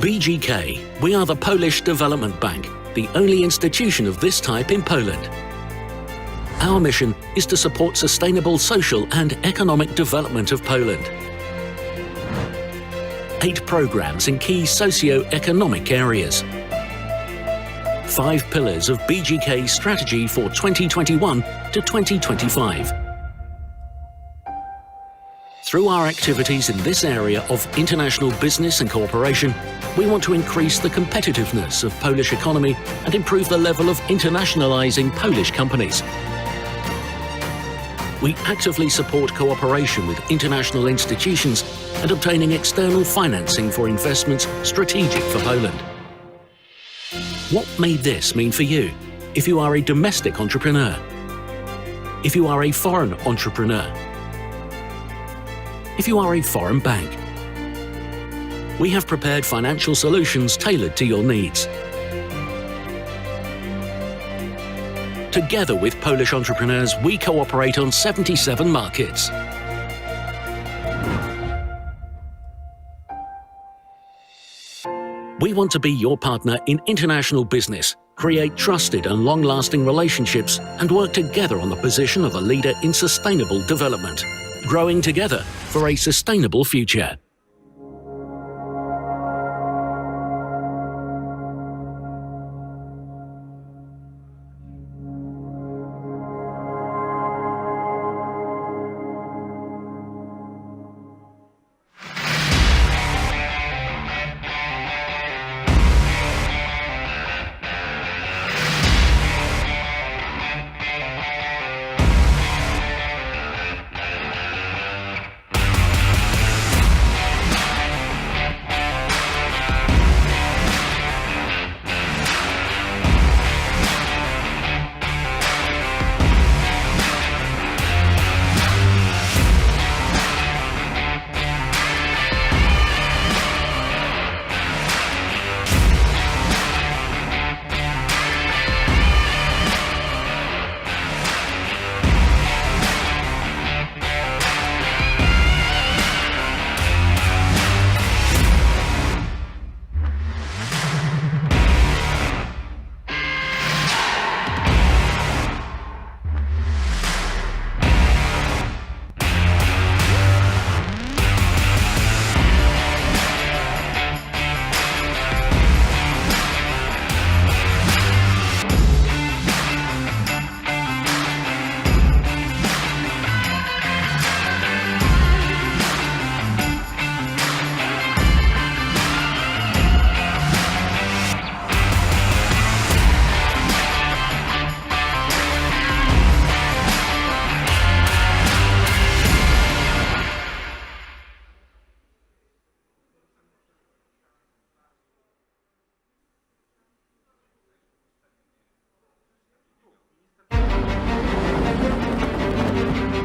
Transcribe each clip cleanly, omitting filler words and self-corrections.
BGK, we are the Polish Development Bank, the only institution of this type in Poland. Our mission is to support sustainable social and economic development of Poland. 8 programs in key socio-economic areas. 5 pillars of BGK strategy for 2021 to 2025. Through our activities in this area of international business and cooperation, we want to increase the competitiveness of Polish economy and improve the level of internationalizing Polish companies. We actively support cooperation with international institutions and obtaining external financing for investments strategic for Poland. What may this mean for you if you are a domestic entrepreneur? If you are a foreign entrepreneur? If you are a foreign bank? We have prepared financial solutions tailored to your needs. Together with Polish entrepreneurs, we cooperate on 77 markets. We want to be your partner in international business, create trusted and long-lasting relationships, and work together on the position of a leader in sustainable development, growing together for a sustainable future.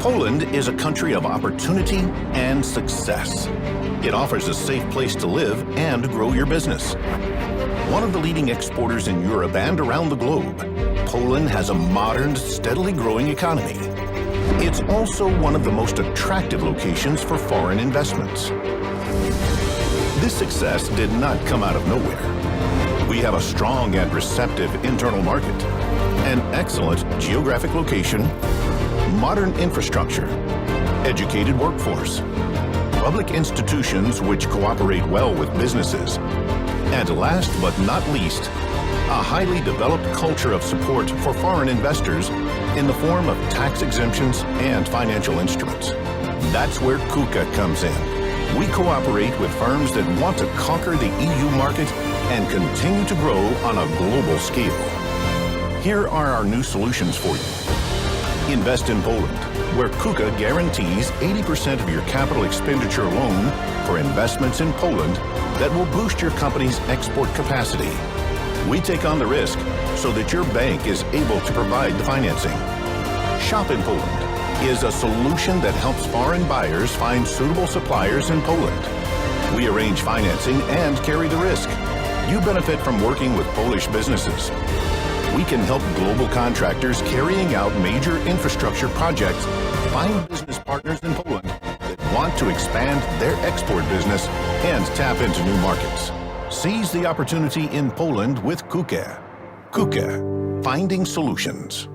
Poland is a country of opportunity and success. It offers a safe place to live and grow your business. One of the leading exporters in Europe and around the globe, Poland has a modern, steadily growing economy. It's also one of the most attractive locations for foreign investments. This success did not come out of nowhere. We have a strong and receptive internal market, an excellent geographic location, modern infrastructure, educated workforce, public institutions which cooperate well with businesses, and last but not least, a highly developed culture of support for foreign investors in the form of tax exemptions and financial instruments. That's where KUKA comes in. We cooperate with firms that want to conquer the EU market and continue to grow on a global scale. Here are our new solutions for you. Invest in Poland, where KUKA guarantees 80% of your capital expenditure loan for investments in Poland that will boost your company's export capacity. We take on the risk so that your bank is able to provide the financing. Shop in Poland is a solution that helps foreign buyers find suitable suppliers in Poland. We arrange financing and carry the risk. You benefit from working with Polish businesses. We can help global contractors carrying out major infrastructure projects find business partners in Poland that want to expand their export business and tap into new markets. Seize the opportunity in Poland with KUKE. KUKE, finding solutions.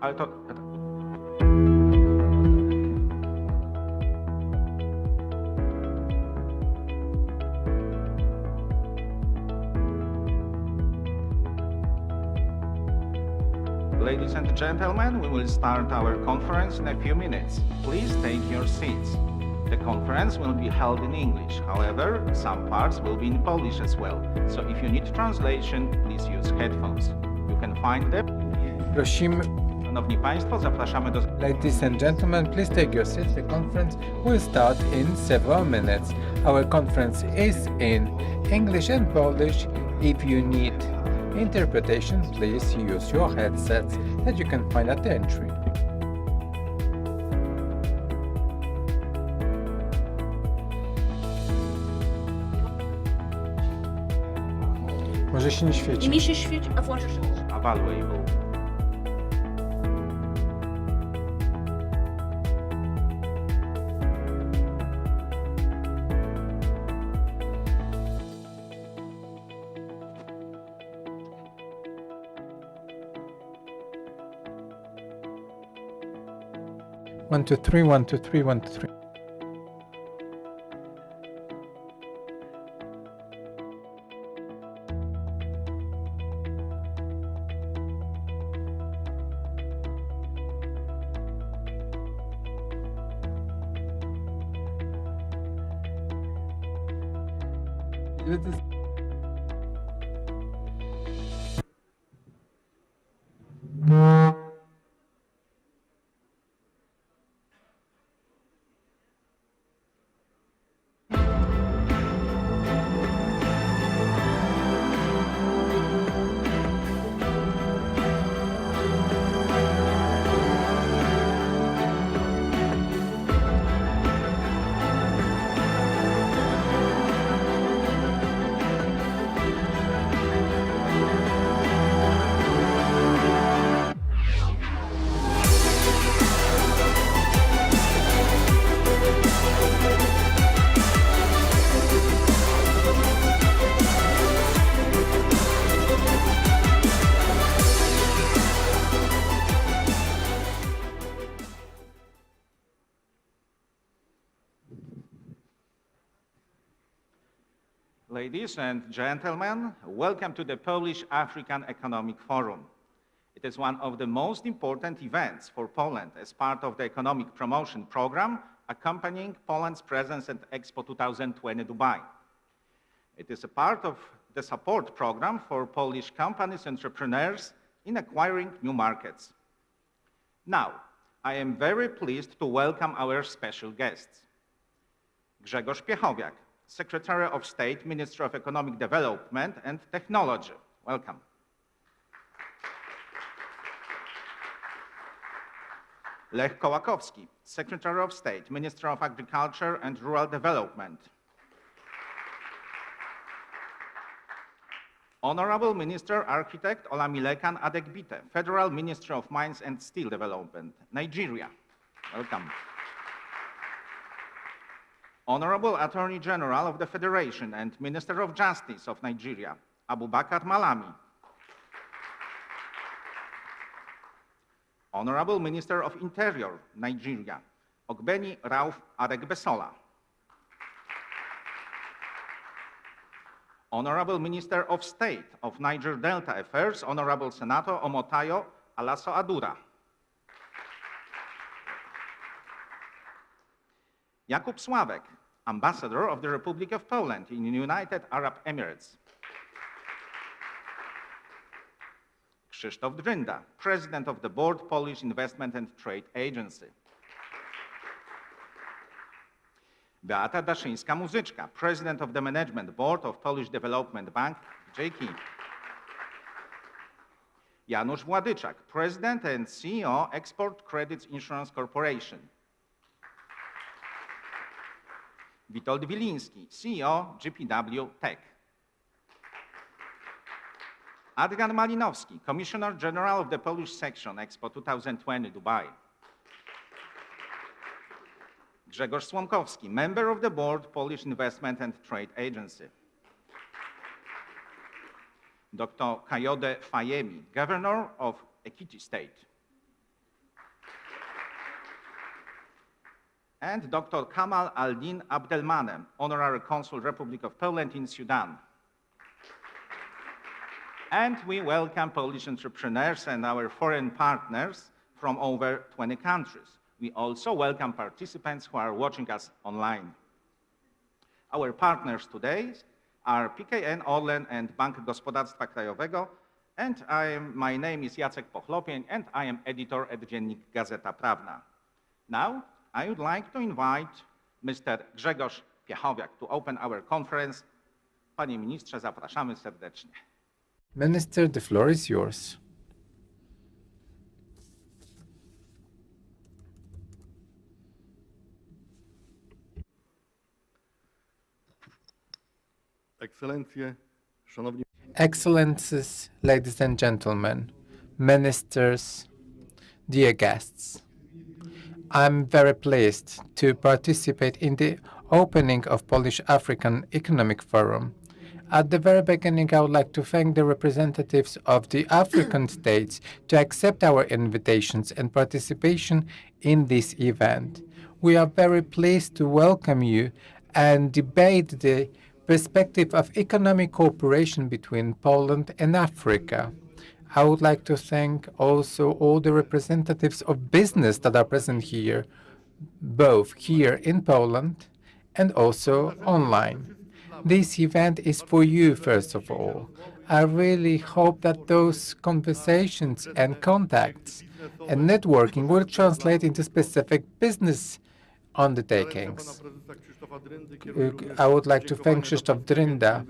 Ale to... Ladies and gentlemen, we will start our conference in a few minutes. Please take your seats. The conference will be held in English. However, some parts will be in Polish as well. So if you need translation, please use headphones. You can find them. Prosimy, Szanowni Państwo, zapraszamy do... ladies and gentlemen, please take your seats. The conference will start in several minutes. Our conference is in English and Polish. If you need interpretation, please use your headsets that you can find at the entry. Może się nie świeci. I mi się świeci, a włączysz. Available. One, two, three, one, two, three, one, two, three. Ladies and gentlemen, welcome to the Polish African Economic Forum. It is one of the most important events for Poland as part of the economic promotion program accompanying Poland's presence at Expo 2020 Dubai. It is a part of the support program for Polish companies and entrepreneurs in acquiring new markets. Now, I am very pleased to welcome our special guests. Grzegorz Piechowiak, Secretary of State, Minister of Economic Development and Technology. Welcome. Lech Kołakowski, Secretary of State, Minister of Agriculture and Rural Development. Honorable Minister Architect Olamilekan Adegbite, Federal Ministry of Mines and Steel Development, Nigeria. Welcome. Honorable Attorney General of the Federation and Minister of Justice of Nigeria, Abubakar Malami. Honorable Minister of Interior, Nigeria, Ogbeni Rauf Aregbesola. Honorable Minister of State of Niger Delta Affairs, Honorable Senator Omotayo Alaso Adura. Jakub Sławek, Ambassador of the Republic of Poland in the United Arab Emirates. Krzysztof Drynda, President of the Board, Polish Investment and Trade Agency. Beata Daszyńska-Muzyczka, President of the Management Board of Polish Development Bank, JK. Janusz Władyczak, President and CEO, Export Credits Insurance Corporation. Witold Wiliński, CEO, GPW Tech. Adrian Malinowski, Commissioner General of the Polish Section, Expo 2020 Dubai. Grzegorz Słomkowski, Member of the Board, Polish Investment and Trade Agency. Dr. Kayode Fayemi, Governor of Ekiti State. and Dr. Kamal Aldin Abdelmanem, Honorary Consul, Republic of Poland in Sudan. And we welcome Polish entrepreneurs and our foreign partners from over 20 countries. We also welcome participants who are watching us online. Our partners today are PKN Orlen and Bank Gospodarstwa Krajowego, and my name is Jacek Pochlopień, and I am editor at Dziennik Gazeta Prawna. Now, I would like to invite Mr. Grzegorz Piechowiak to open our conference. Panie ministrze, zapraszamy serdecznie. Minister, the floor is yours. Ekscelencje, szanowni Excellencies, ladies and gentlemen, ministers, dear guests, I'm very pleased to participate in the opening of Polish-African Economic Forum. At the very beginning, I would like to thank the representatives of the African states to accept our invitations and participation in this event. We are very pleased to welcome you and debate the perspective of economic cooperation between Poland and Africa. I would like to thank also all the representatives of business that are present here, both here in Poland and also online. This event is for you, first of all. I really hope that those conversations and contacts and networking will translate into specific business undertakings. I would like to thank Krzysztof Drinda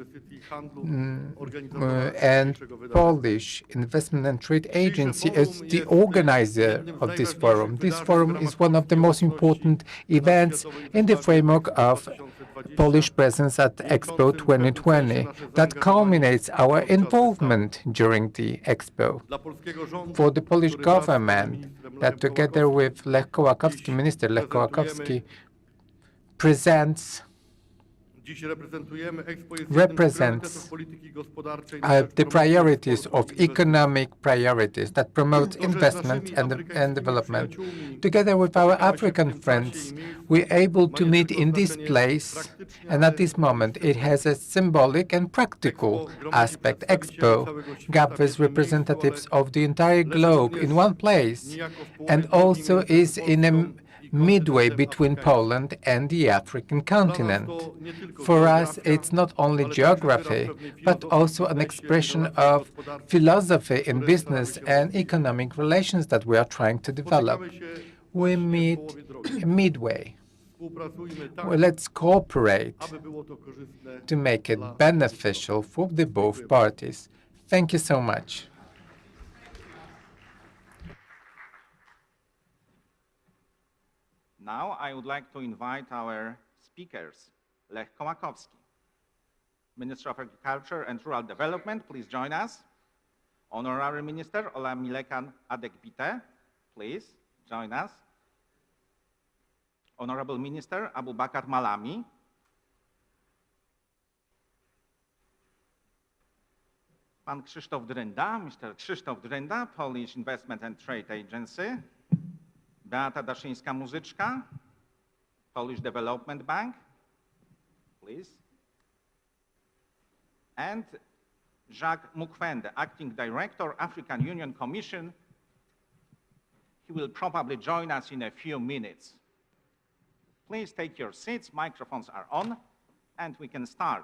and Polish Investment and Trade Agency as the organizer of this forum. This forum is one of the most important events in the framework of Polish presence at Expo 2020 that culminates our involvement during the Expo. For the Polish government, that together with Lech Kołakowski, Minister Lech Kołakowski, represents the priorities of economic priorities that promote investment and development. Together with our African friends, we're able to meet in this place, and at this moment it has a symbolic and practical aspect. Expo gathers representatives of the entire globe in one place and also is in a midway between Poland and the African continent. For us, it's not only geography, but also an expression of philosophy in business and economic relations that we are trying to develop. We meet midway. Well, let's cooperate to make it beneficial for the both parties. Thank you so much. Now I would like to invite our speakers, Lech Kołakowski, Minister of Agriculture and Rural Development, please join us. Honorary Minister Olamilekan Adegbite, please join us. Honorable Minister Abubakar Malami. Pan Krzysztof Drynda, Mr. Krzysztof Drynda, Polish Investment and Trade Agency. Beata Daszyńska-Muzyczka, Polish Development Bank, please. And Jacques Mukwende, Acting Director, African Union Commission. He will probably join us in a few minutes. Please take your seats, microphones are on, and we can start.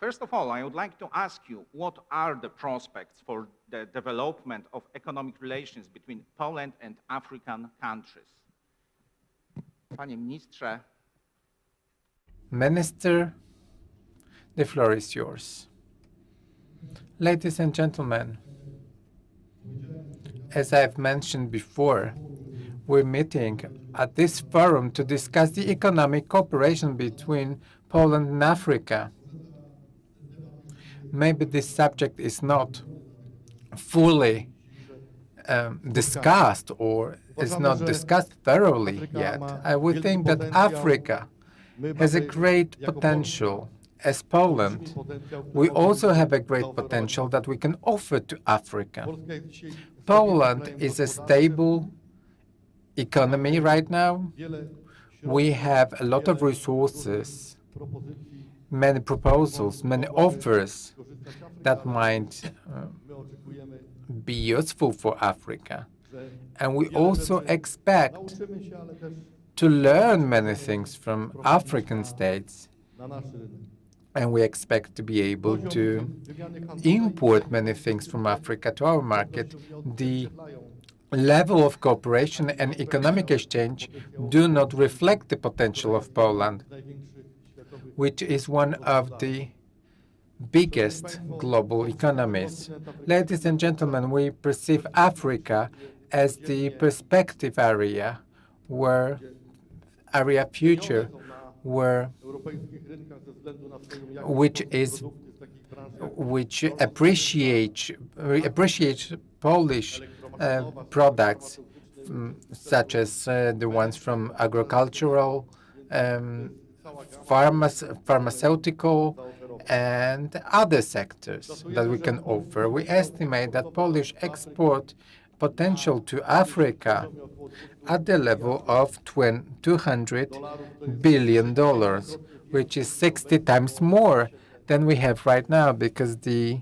First of all, I would like to ask you, what are the prospects for the development of economic relations between Poland and African countries? Panie ministrze. Minister, the floor is yours. Ladies and gentlemen, as I've mentioned before, we're meeting at this forum to discuss the economic cooperation between Poland and Africa. Maybe this subject is not fully discussed or is not discussed thoroughly yet. I would think that Africa has a great potential. As Poland, we also have a great potential that we can offer to Africa. Poland is a stable economy right now. We have a lot of resources, many proposals, many offers that might be useful for Africa. And we also expect to learn many things from African states. And we expect to be able to import many things from Africa to our market. The level of cooperation and economic exchange do not reflect the potential of Poland, which is one of the biggest global economies. Ladies and gentlemen, we perceive Africa as the perspective area future, which appreciates Polish products, such as the ones from agricultural, pharmaceutical, and other sectors that we can offer. We estimate that Polish export potential to Africa at the level of $200 billion, which is 60 times more than we have right now, because the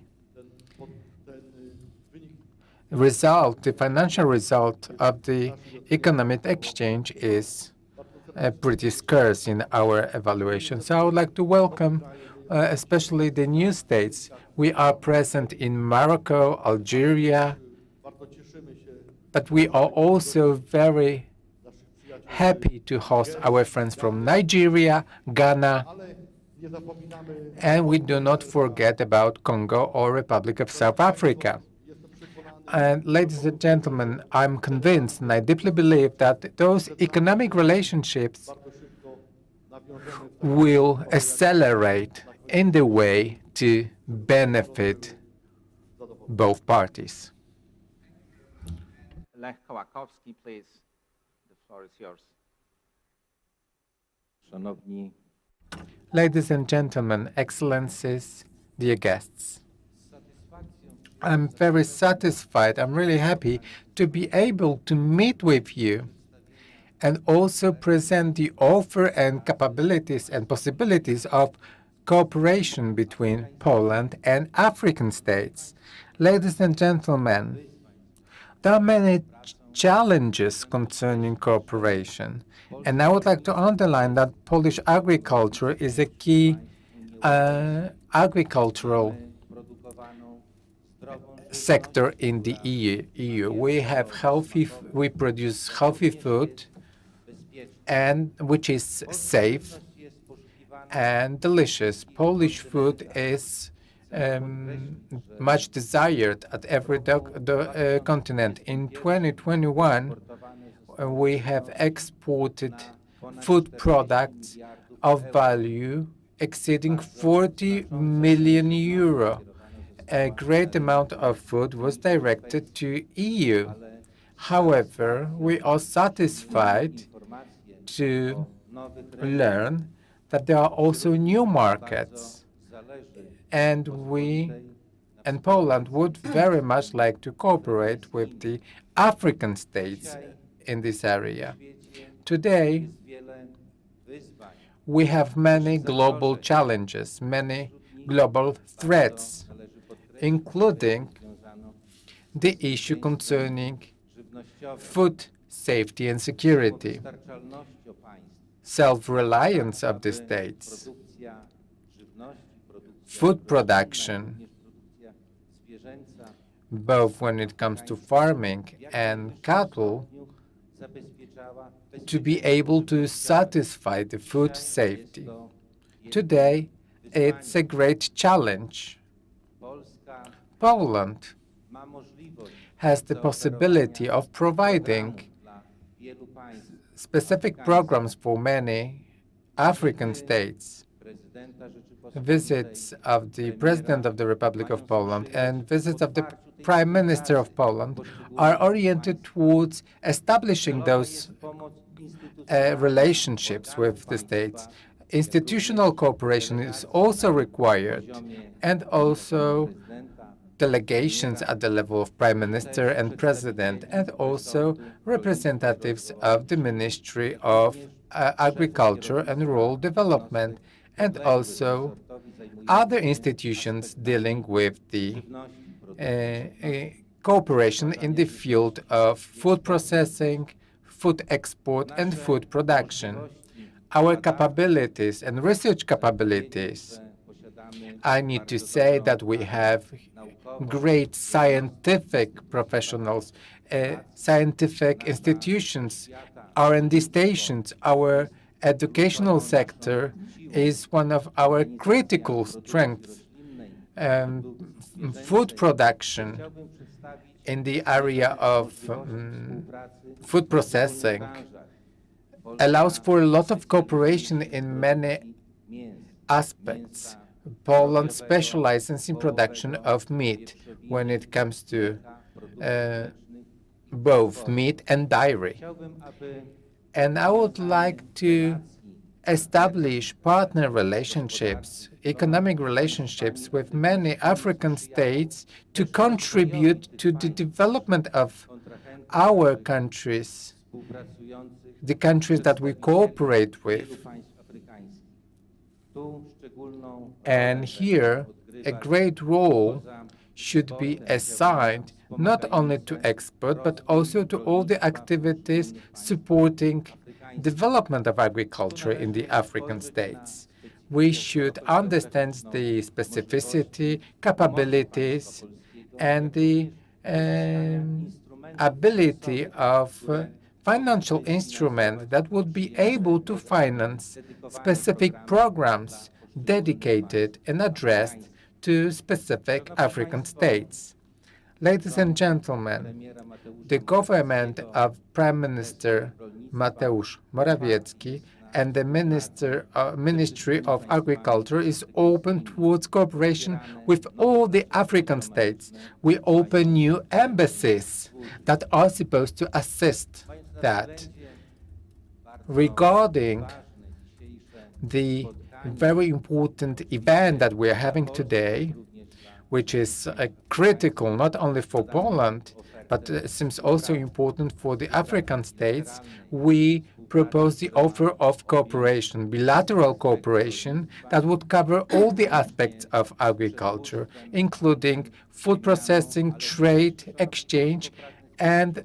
financial result of the economic exchange is pretty scarce in our evaluation. So I would like to welcome especially the new states. We are present in Morocco, Algeria, but we are also very happy to host our friends from Nigeria, Ghana, and we do not forget about Congo or Republic of South Africa. And ladies and gentlemen, I'm convinced and I deeply believe that those economic relationships will accelerate in the way to benefit both parties. Lech Kołakowski, please. The floor is yours. Szanowni Ladies and gentlemen, excellencies, dear guests, I'm very satisfied. I'm really happy to be able to meet with you and also present the offer and capabilities and possibilities of cooperation between Poland and African states. Ladies and gentlemen, there are many challenges concerning cooperation, and I would like to underline that Polish agriculture is a key agricultural sector in the EU. We produce healthy food, and which is safe and delicious. Polish food is much desired at every continent. In 2021, we have exported food products of value exceeding 40 million euro. A great amount of food was directed to EU. However, we are satisfied to learn that there are also new markets, and Poland would very much like to cooperate with the African states in this area. Today, we have many global challenges, many global threats, including the issue concerning food safety and security, self-reliance of the states, food production, both when it comes to farming and cattle, to be able to satisfy the food safety. Today, it's a great challenge. Poland has the possibility of providing specific programs for many African states. Visits of the President of the Republic of Poland and visits of the Prime Minister of Poland are oriented towards establishing those relationships with the states. Institutional cooperation is also required, and also delegations at the level of Prime Minister and President, and also representatives of the Ministry of Agriculture and Rural Development, and also other institutions dealing with the cooperation in the field of food processing, food export, and food production. Our capabilities and research capabilities, I need to say that we have great scientific professionals, scientific institutions, R&D stations. Our educational sector is one of our critical strengths. Food production in the area of food processing allows for a lot of cooperation in many aspects. Poland specializes in production of meat when it comes to both meat and dairy. And I would like to establish partner relationships, economic relationships with many African states to contribute to the development of our countries, the countries that we cooperate with. And here, a great role should be assigned not only to export, but also to all the activities supporting development of agriculture in the African states. We should understand the specificity, capabilities, and the ability of financial instrument that would be able to finance specific programs dedicated and addressed to specific African states. Ladies and gentlemen, the government of Prime Minister Mateusz Morawiecki and the Ministry of Agriculture is open towards cooperation with all the African states. We open new embassies that are supposed to assist that. Regarding the very important event that we are having today, which is critical not only for Poland, but seems also important for the African states, we propose the offer of cooperation, bilateral cooperation that would cover all the aspects of agriculture, including food processing, trade, exchange, and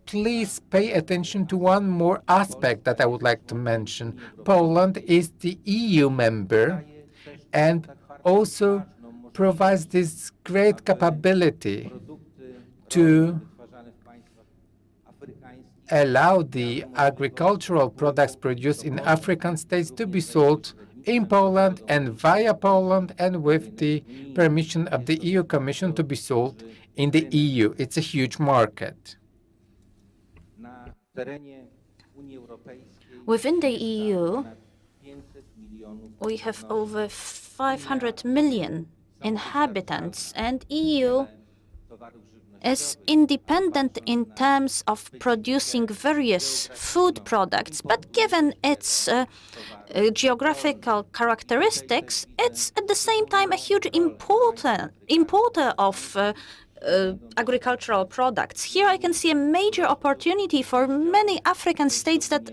please pay attention to one more aspect that I would like to mention. Poland is the EU member and also provides this great capability to allow the agricultural products produced in African states to be sold in Poland and via Poland, and with the permission of the EU Commission to be sold in the EU. It's a huge market. Within the EU, we have over 500 million inhabitants, and EU is independent in terms of producing various food products, but given its geographical characteristics, it's at the same time a huge importer of agricultural products. Here I can see a major opportunity for many African states that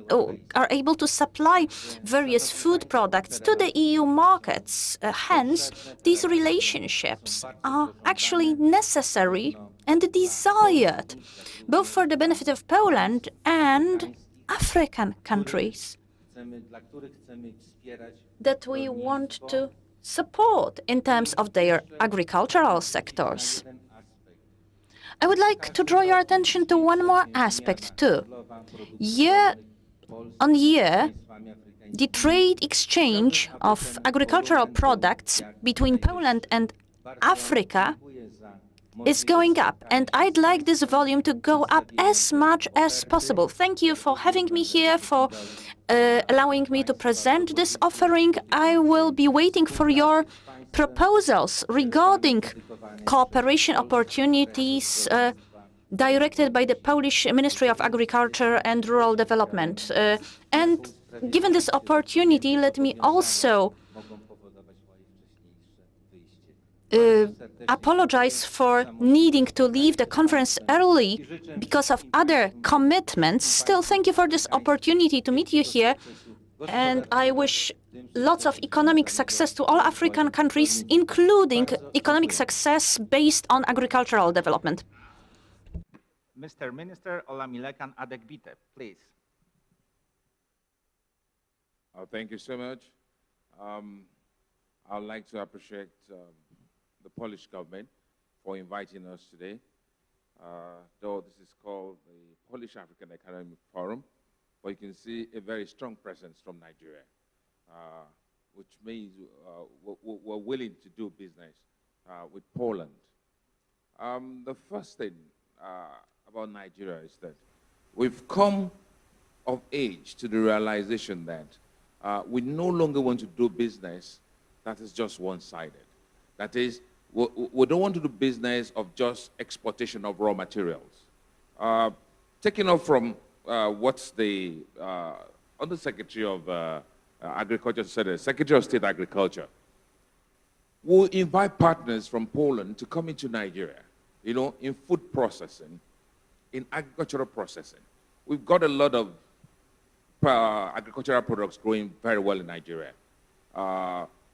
are able to supply various food products to the EU markets. Hence, these relationships are actually necessary and desired, both for the benefit of Poland and African countries that we want to support in terms of their agricultural sectors. I would like to draw your attention to one more aspect too. Year on year, the trade exchange of agricultural products between Poland and Africa is going up, and I'd like this volume to go up as much as possible. Thank you for having me here, for allowing me to present this offering. I will be waiting for your proposals regarding cooperation opportunities directed by the Polish Ministry of Agriculture and Rural Development. And given this opportunity, let me also apologize for needing to leave the conference early because of other commitments. Still, thank you for this opportunity to meet you here, and I wish lots of economic success to all African countries, including economic success based on agricultural development. Mr. Minister Olamilekan Adegbite, please. Thank you so much. I'd like to appreciate the Polish government for inviting us today. Though this is called the Polish African Economic Forum, but you can see a very strong presence from Nigeria, which means we're willing to do business with Poland. The first thing about Nigeria is that we've come of age to the realization that we no longer want to do business that is just one-sided. That is, we don't want to do business of just exportation of raw materials. Taking off from what the Undersecretary of Agriculture said, Secretary of State Agriculture, we'll invite partners from Poland to come into Nigeria, you know, in food processing, in agricultural processing. We've got a lot of agricultural products growing very well in Nigeria.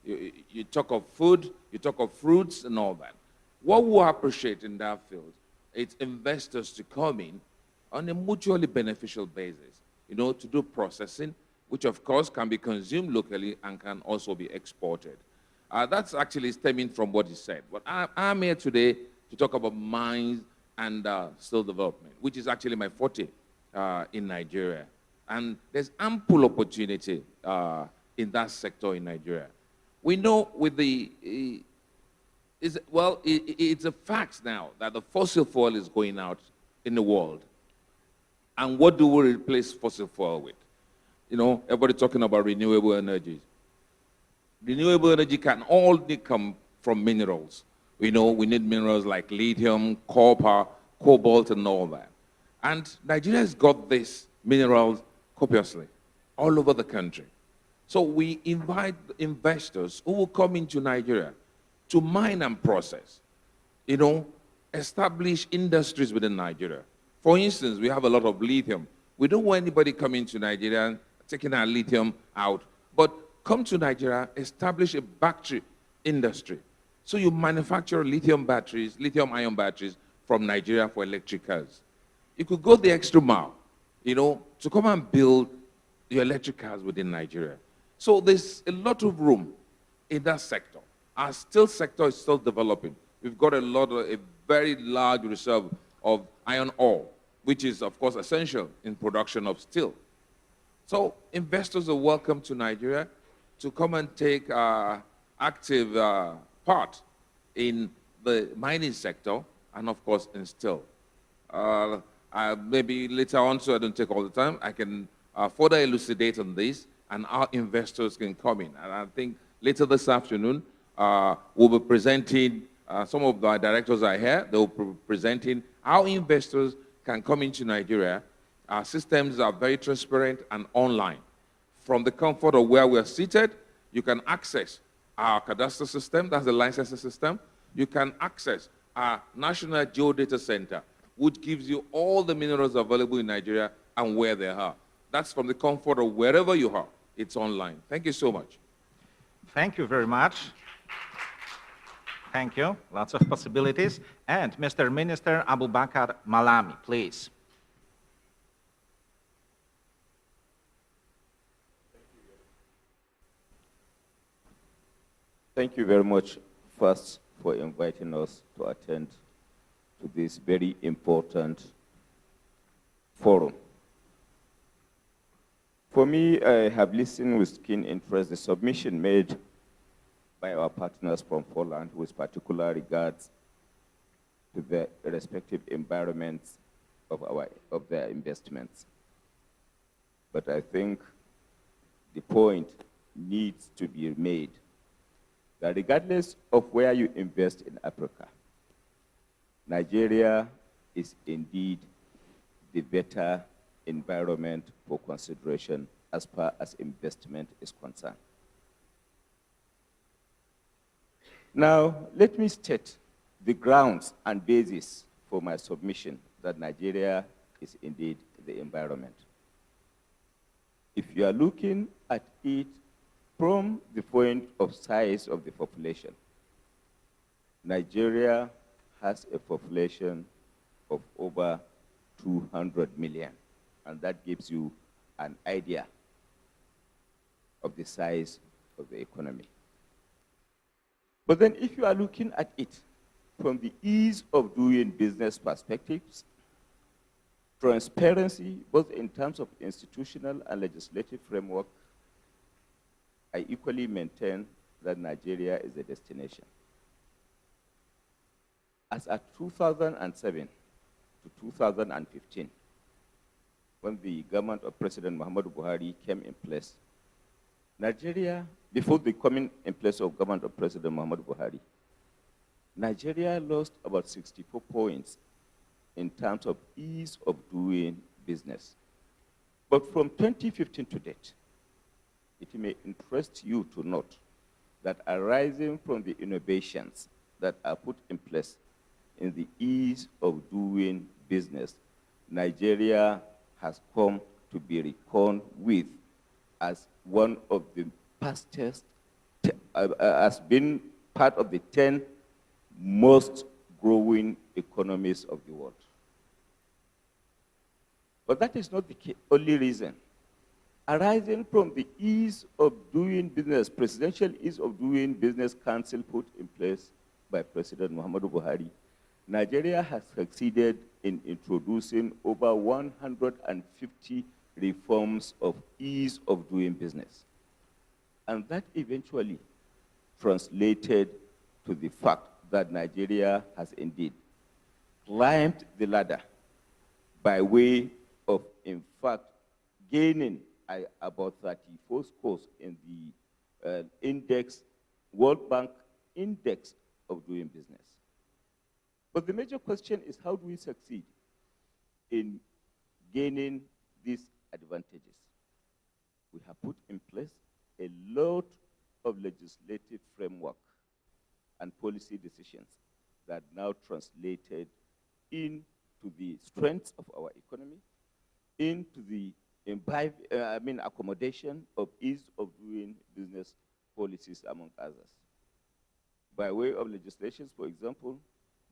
You talk of food, you talk of fruits and all that. What we appreciate in that field is investors to come in on a mutually beneficial basis, you know, to do processing, which of course can be consumed locally and can also be exported. That's actually stemming from what he said. But I'm here today to talk about mines and steel development, which is actually my forte in Nigeria. And there's ample opportunity in that sector in Nigeria. We know with the, it's a fact now that the fossil fuel is going out in the world. And what do we replace fossil fuel with? You know, everybody talking about renewable energies. Renewable energy can only come from minerals. We know we need minerals like lithium, copper, cobalt, and all that. And Nigeria has got these minerals copiously all over the country. So we invite investors who will come into Nigeria to mine and process, you know, establish industries within Nigeria. For instance, we have a lot of lithium. We don't want anybody coming to Nigeria and taking our lithium out, but come to Nigeria, establish a battery industry. So you manufacture lithium batteries, lithium-ion batteries from Nigeria for electric cars. You could go the extra mile, you know, to come and build your electric cars within Nigeria. So there's a lot of room in that sector. Our steel sector is still developing. We've got a very large reserve of iron ore, which is, of course, essential in production of steel. So investors are welcome to Nigeria to come and take active part in the mining sector and, of course, in steel. Maybe later on, so I don't take all the time, I can further elucidate on this, and our investors can come in. And I think later this afternoon, we'll be presenting, some of the directors are here, they'll be presenting how investors can come into Nigeria. Our systems are very transparent and online. From the comfort of where we're seated, you can access our cadastral system, that's the licensing system. You can access our National Geodata Center, which gives you all the minerals available in Nigeria and where they are. That's from the comfort of wherever you are. It's online. Thank you so much. Thank you very much. Thank you. Lots of possibilities. And Mr. Minister Abubakar Malami, please. Thank you very much, first, for inviting us to attend to this very important forum. For me, I have listened with keen interest the submission made by our partners from Poland with particular regards to the respective environments of their investments. But I think the point needs to be made that regardless of where you invest in Africa, Nigeria is indeed the better environment for consideration as far as investment is concerned. Now, let me state the grounds and basis for my submission that Nigeria is indeed the environment. If you are looking at it from the point of size of the population, Nigeria has a population of over 200 million, and that gives you an idea of the size of the economy. But then if you are looking at it from the ease of doing business perspectives, transparency, both in terms of institutional and legislative framework, I equally maintain that Nigeria is a destination. As at 2007 to 2015, when the government of President Muhammadu Buhari came in place, Nigeria, before the coming in place of government of President Muhammadu Buhari, Nigeria lost about 64 points in terms of ease of doing business. But from 2015 to date, it may interest you to note that arising from the innovations that are put in place in the ease of doing business, Nigeria has come to be reckoned with as one of the fastest, has been part of the 10 most growing economies of the world. But that is not the only reason. Arising from the ease of doing business, Presidential Ease of Doing Business Council put in place by President Muhammadu Buhari, Nigeria has succeeded in introducing over 150 reforms of ease of doing business. And that eventually translated to the fact that Nigeria has indeed climbed the ladder by way of, in fact, gaining about 34 scores in the index, World Bank Index of Doing Business. But the major question is, how do we succeed in gaining these advantages? We have put in place a lot of legislative framework and policy decisions that now translated into the strengths of our economy, into the accommodation of ease of doing business policies, among others. By way of legislations, for example,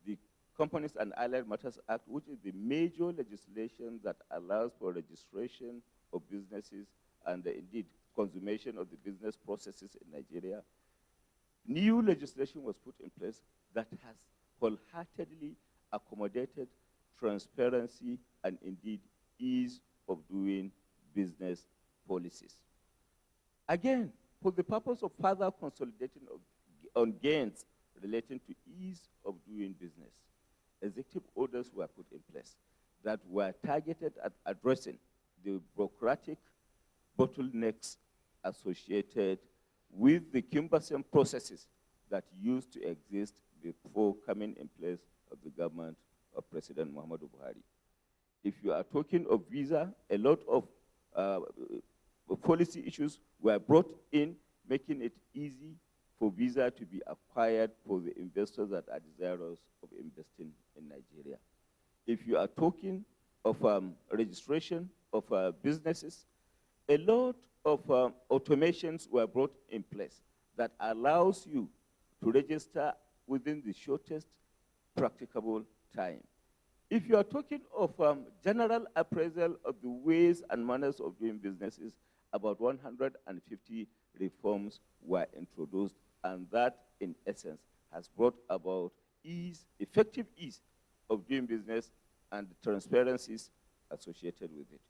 the Companies and Allied Matters Act, which is the major legislation that allows for registration of businesses and indeed consummation of the business processes in Nigeria. New legislation was put in place that has wholeheartedly accommodated transparency and indeed ease of doing business policies. Again, for the purpose of further consolidating on gains relating to ease of doing business, executive orders were put in place that were targeted at addressing the bureaucratic bottlenecks associated with the cumbersome processes that used to exist before coming in place of the government of President Muhammadu Buhari. If you are talking of visa, a lot of policy issues were brought in, making it easy for visa to be acquired for the investors that are desirous of investing in Nigeria. If you are talking of registration of businesses, a lot of automations were brought in place that allows you to register within the shortest practicable time. If you are talking of general appraisal of the ways and manners of doing businesses, about 150 reforms were introduced, and that, in essence, has brought about ease, effective ease of doing business and the transparencies associated with it.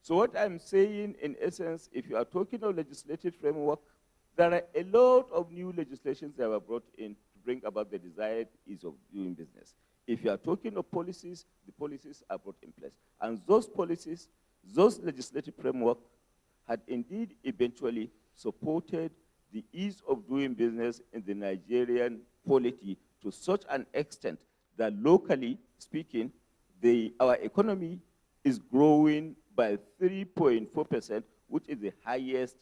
So what I'm saying, in essence, if you are talking of legislative framework, there are a lot of new legislations that were brought in to bring about the desired ease of doing business. If you are talking of policies, the policies are brought in place. And those policies, those legislative framework had indeed eventually supported the ease of doing business in the Nigerian polity to such an extent that locally speaking, our economy is growing by 3.4%, which is the highest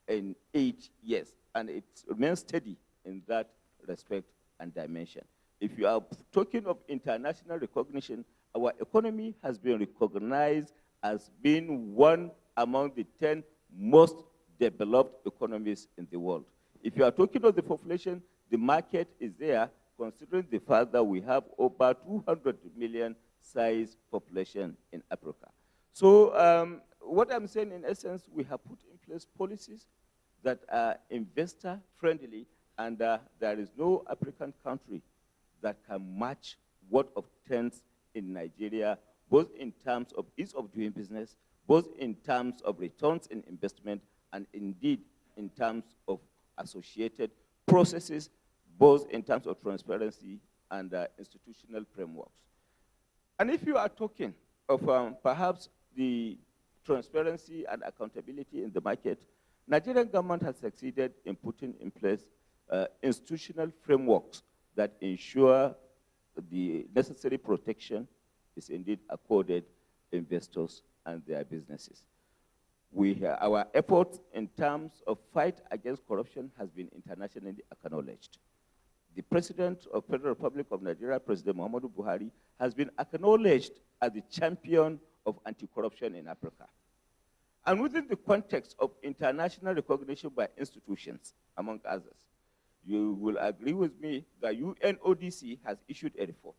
in 8 years. And it remains steady in that respect and dimension. If you are talking of international recognition, our economy has been recognized as being one among the 10 most developed economies in the world. If you are talking of the population, the market is there, considering the fact that we have over 200 million size population in Africa. So what I'm saying, in essence, we have put in place policies that are investor-friendly, and there is no African country that can match what obtains in Nigeria, both in terms of ease of doing business, both in terms of returns in investment, and indeed in terms of associated processes, both in terms of transparency and institutional frameworks. And if you are talking of perhaps the transparency and accountability in the market, Nigerian government has succeeded in putting in place institutional frameworks that ensure the necessary protection is indeed accorded investors and their businesses. Our efforts in terms of fight against corruption has been internationally acknowledged. The President of the Federal Republic of Nigeria, President Muhammadu Buhari, has been acknowledged as the champion of anti-corruption in Africa. And within the context of international recognition by institutions, among others, you will agree with me that UNODC has issued a report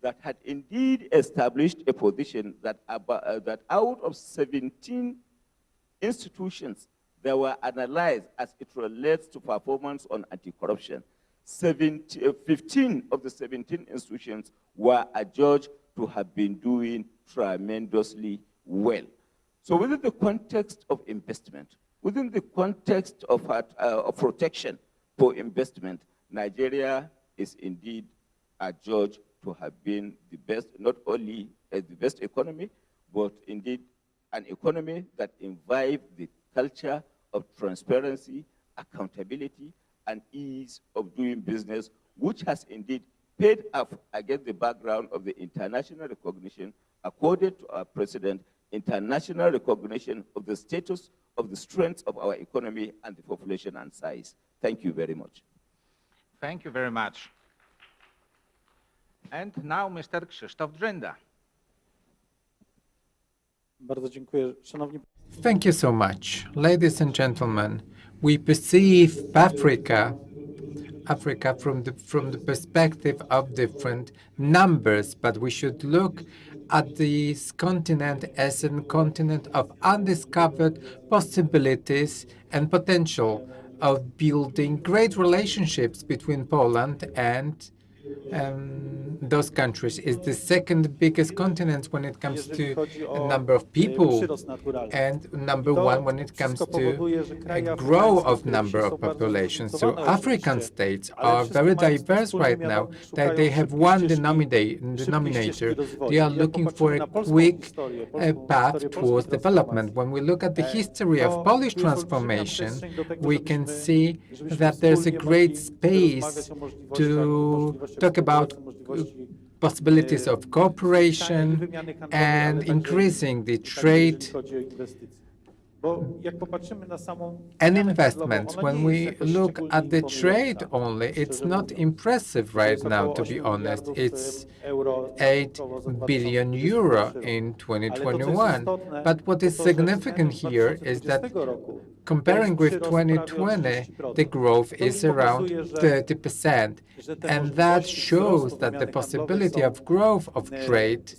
that had indeed established a position that, that out of 17 institutions that were analyzed as it relates to performance on anti-corruption, 15 of the 17 institutions were adjudged to have been doing tremendously well. So within the context of investment, within the context of protection for investment, Nigeria is indeed adjudged to have been the best, not only as the best economy, but indeed an economy that imbibes the culture of transparency, accountability, and ease of doing business, which has indeed paid off against the background of the international recognition accorded to our president, international recognition of the status of the strength of our economy and the population and size. Thank you very much. Thank you very much. And now Mr. Krzysztof Drzynda. Bardzo dziękuję. Szanowni Thank you so much. Ladies and gentlemen, we perceive Africa from the perspective of different numbers, but we should look at this continent as a continent of undiscovered possibilities and potential of building great relationships between Poland and those countries. Is the second biggest continent when it comes to a number of people, and number one when it comes to a growth of number of populations. So African states are very diverse right now, that they have one denominator. They are looking for a quick path towards development. When we look at the history of Polish transformation, we can see that there's a great space to talk about possibilities of cooperation and increasing the trade and investments. When we look at the trade only, it's not impressive right now, to be honest. It's 8 billion euro in 2021. But what is significant here is that comparing with 2020, the growth is around 30%. And that shows that the possibility of growth of trade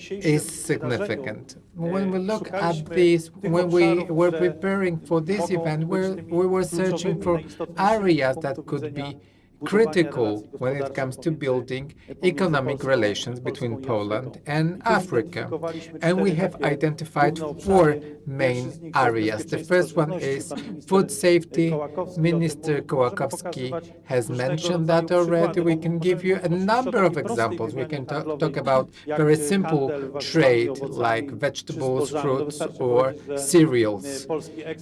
is significant. When we look at this, when we were preparing for this event, we were searching for areas that could be critical when it comes to building economic relations between Poland and Africa. And we have identified 4 main areas. The first one is food safety. Minister Kołakowski has mentioned that already. We can give you a number of examples. We can talk about very simple trade like vegetables, fruits, or cereals.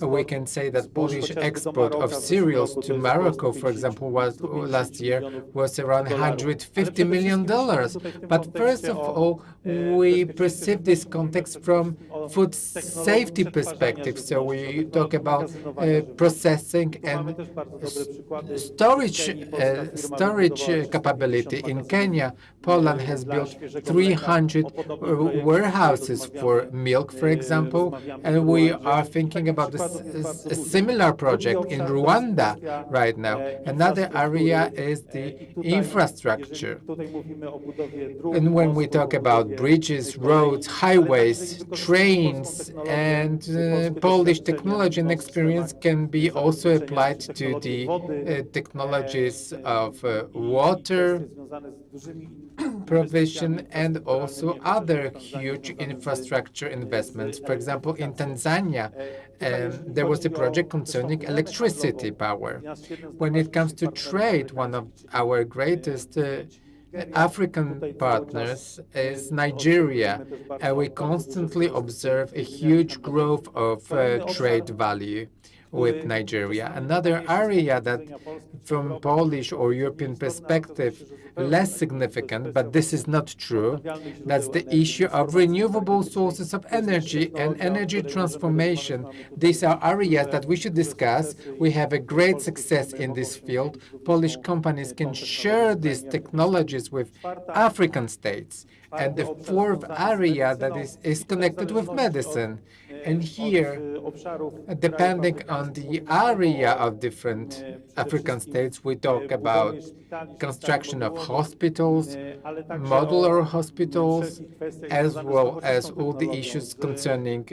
We can say that Polish export of cereals to Morocco, for example, was last year was around $150 million. But first of all, we perceive this context from food safety perspective. So we talk about processing and storage capability. In Kenya, Poland has built 300 warehouses for milk, for example, and we are thinking about a similar project in Rwanda right now. Another area is the infrastructure. And when we talk about bridges, roads, highways, trains, and Polish technology and experience can be also applied to the technologies of water provision and also other huge infrastructure investments. For example, in Tanzania, there was a project concerning electricity power. When it comes to trade, one of our greatest African partners is Nigeria, and we constantly observe a huge growth of trade value with Nigeria. Another area that, from Polish or European perspective, less significant, but this is not true, that's the issue of renewable sources of energy and energy transformation. These are areas that we should discuss. We have a great success in this field. Polish companies can share these technologies with African states. And the fourth area that is connected with medicine. And here, depending on the area of different African states, we talk about construction of hospitals, modular hospitals, as well as all the issues concerning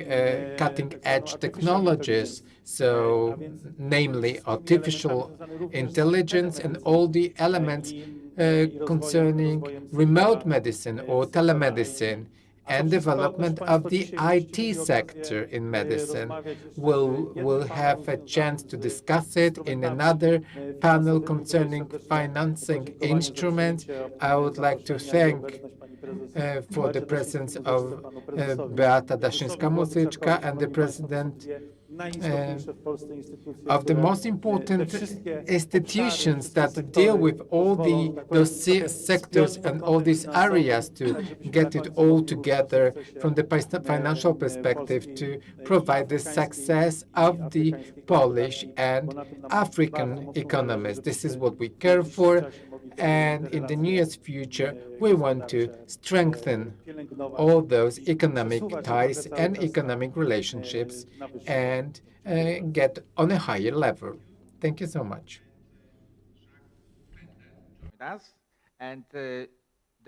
cutting-edge technologies, so namely artificial intelligence and all the elements concerning remote medicine or telemedicine and development of the IT sector in medicine. We'll have a chance to discuss it in another panel concerning financing instruments. I would like to thank for the presence of Beata Daszyńska-Muzyczka and the president of the most important institutions that deal with all those sectors and all these areas to get it all together from the financial perspective to provide the success of the Polish and African economies. This is what we care for, and in the nearest future, we want to strengthen all those economic ties and economic relationships and get on a higher level. Thank you so much. And the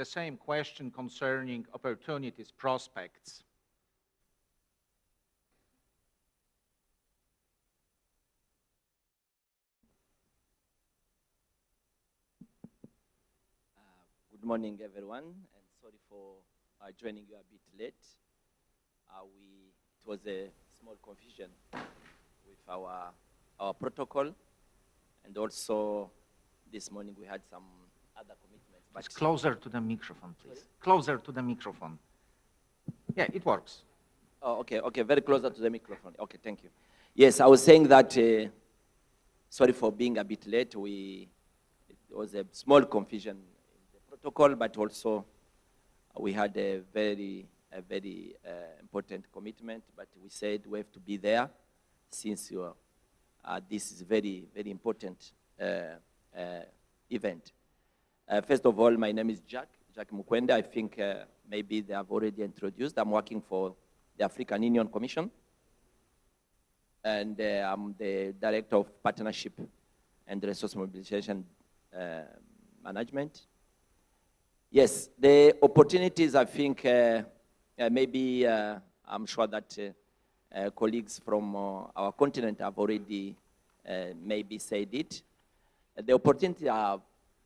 same question concerning opportunities, prospects. Good morning, everyone, and sorry for joining you a bit late. It was a small confusion with our protocol, and also this morning we had some other commitments. But closer to the microphone, please. Sorry? Closer to the microphone. Yeah, it works. Oh, okay, very closer to the microphone. Okay, thank you. Yes, I was saying that, sorry for being a bit late. It was a small confusion protocol, but also we had a very important commitment, but we said we have to be there since this is very important event. First of all, my name is Jack Mukwende. I think maybe they have already introduced. I'm working for the African Union Commission, and I'm the Director of Partnership and Resource Mobilization Management. Yes, the opportunities, I think, maybe I'm sure that colleagues from our continent have already maybe said it. The opportunities are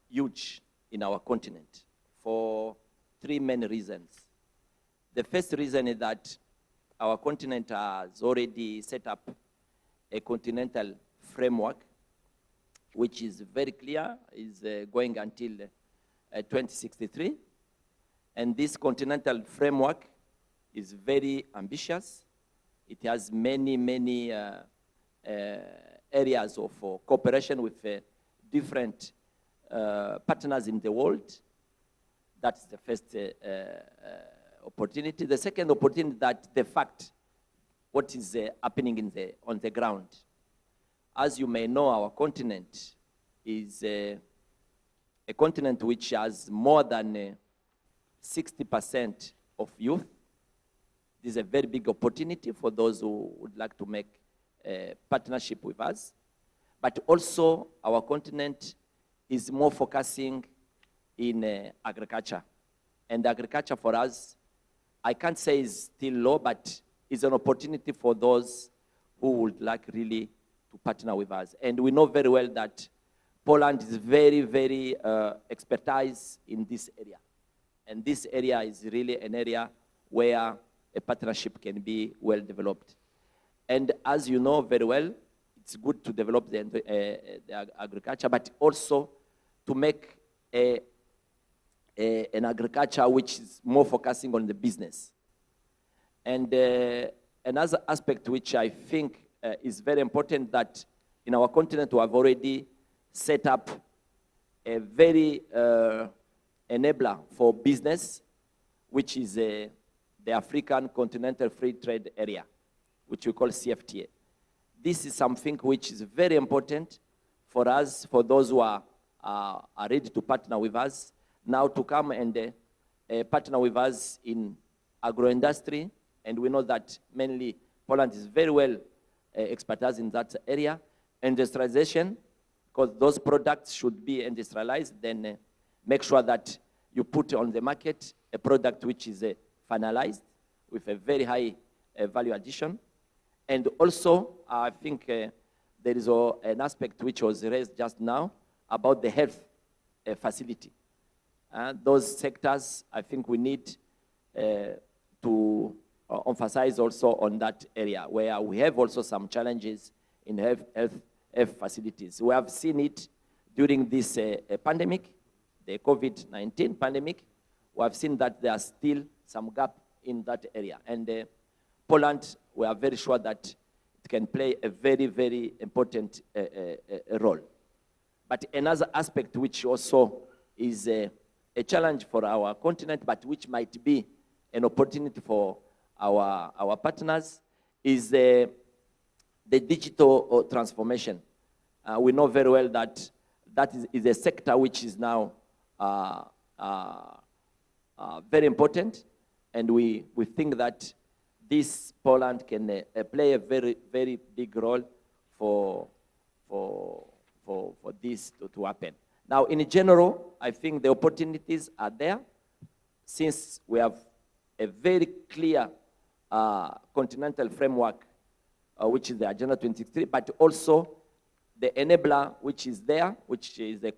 huge in our continent for three main reasons. The first reason is that our continent has already set up a continental framework, which is very clear, is going until 2063. And this continental framework is very ambitious. It has many areas of cooperation with different partners in the world. That's the first opportunity. The second opportunity, that the fact what is happening on the ground. As you may know, our continent is a continent which has more than 60% of youth. This is a very big opportunity for those who would like to make a partnership with us. But also, our continent is more focusing in agriculture. And agriculture for us, I can't say is still low, but it's an opportunity for those who would like really to partner with us. And we know very well that Poland is very, very expertise in this area. And this area is really an area where a partnership can be well developed. And as you know very well, it's good to develop the agriculture, but also to make an agriculture which is more focusing on the business. And another aspect which I think is very important, that in our continent we have already set up a very enabler for business, which is the African Continental Free Trade Area, which we call CFTA. This is something which is very important for us, for those who are ready to partner with us, now to come and partner with us in agro-industry. And we know that mainly Poland is very well expertise in that area. Industrialization, because those products should be industrialized, then make sure that you put on the market a product which is finalized with a very high value addition. And also, I think there is an aspect which was raised just now about the health facility. Those sectors, I think we need to emphasize also on that area, where we have also some challenges in health facilities. We have seen it during this pandemic, the COVID-19 pandemic. We have seen that there are still some gap in that area. And Poland, we are very sure that it can play a very, very important role. But another aspect which also is a challenge for our continent, but which might be an opportunity for our partners, is the digital transformation. We know very well that that is a sector which is now very important, and we think that this Poland can play a very, very big role for this to happen. Now, in general, I think the opportunities are there, since we have a very clear continental framework, which is the Agenda 23, but also the enabler which is there, which is the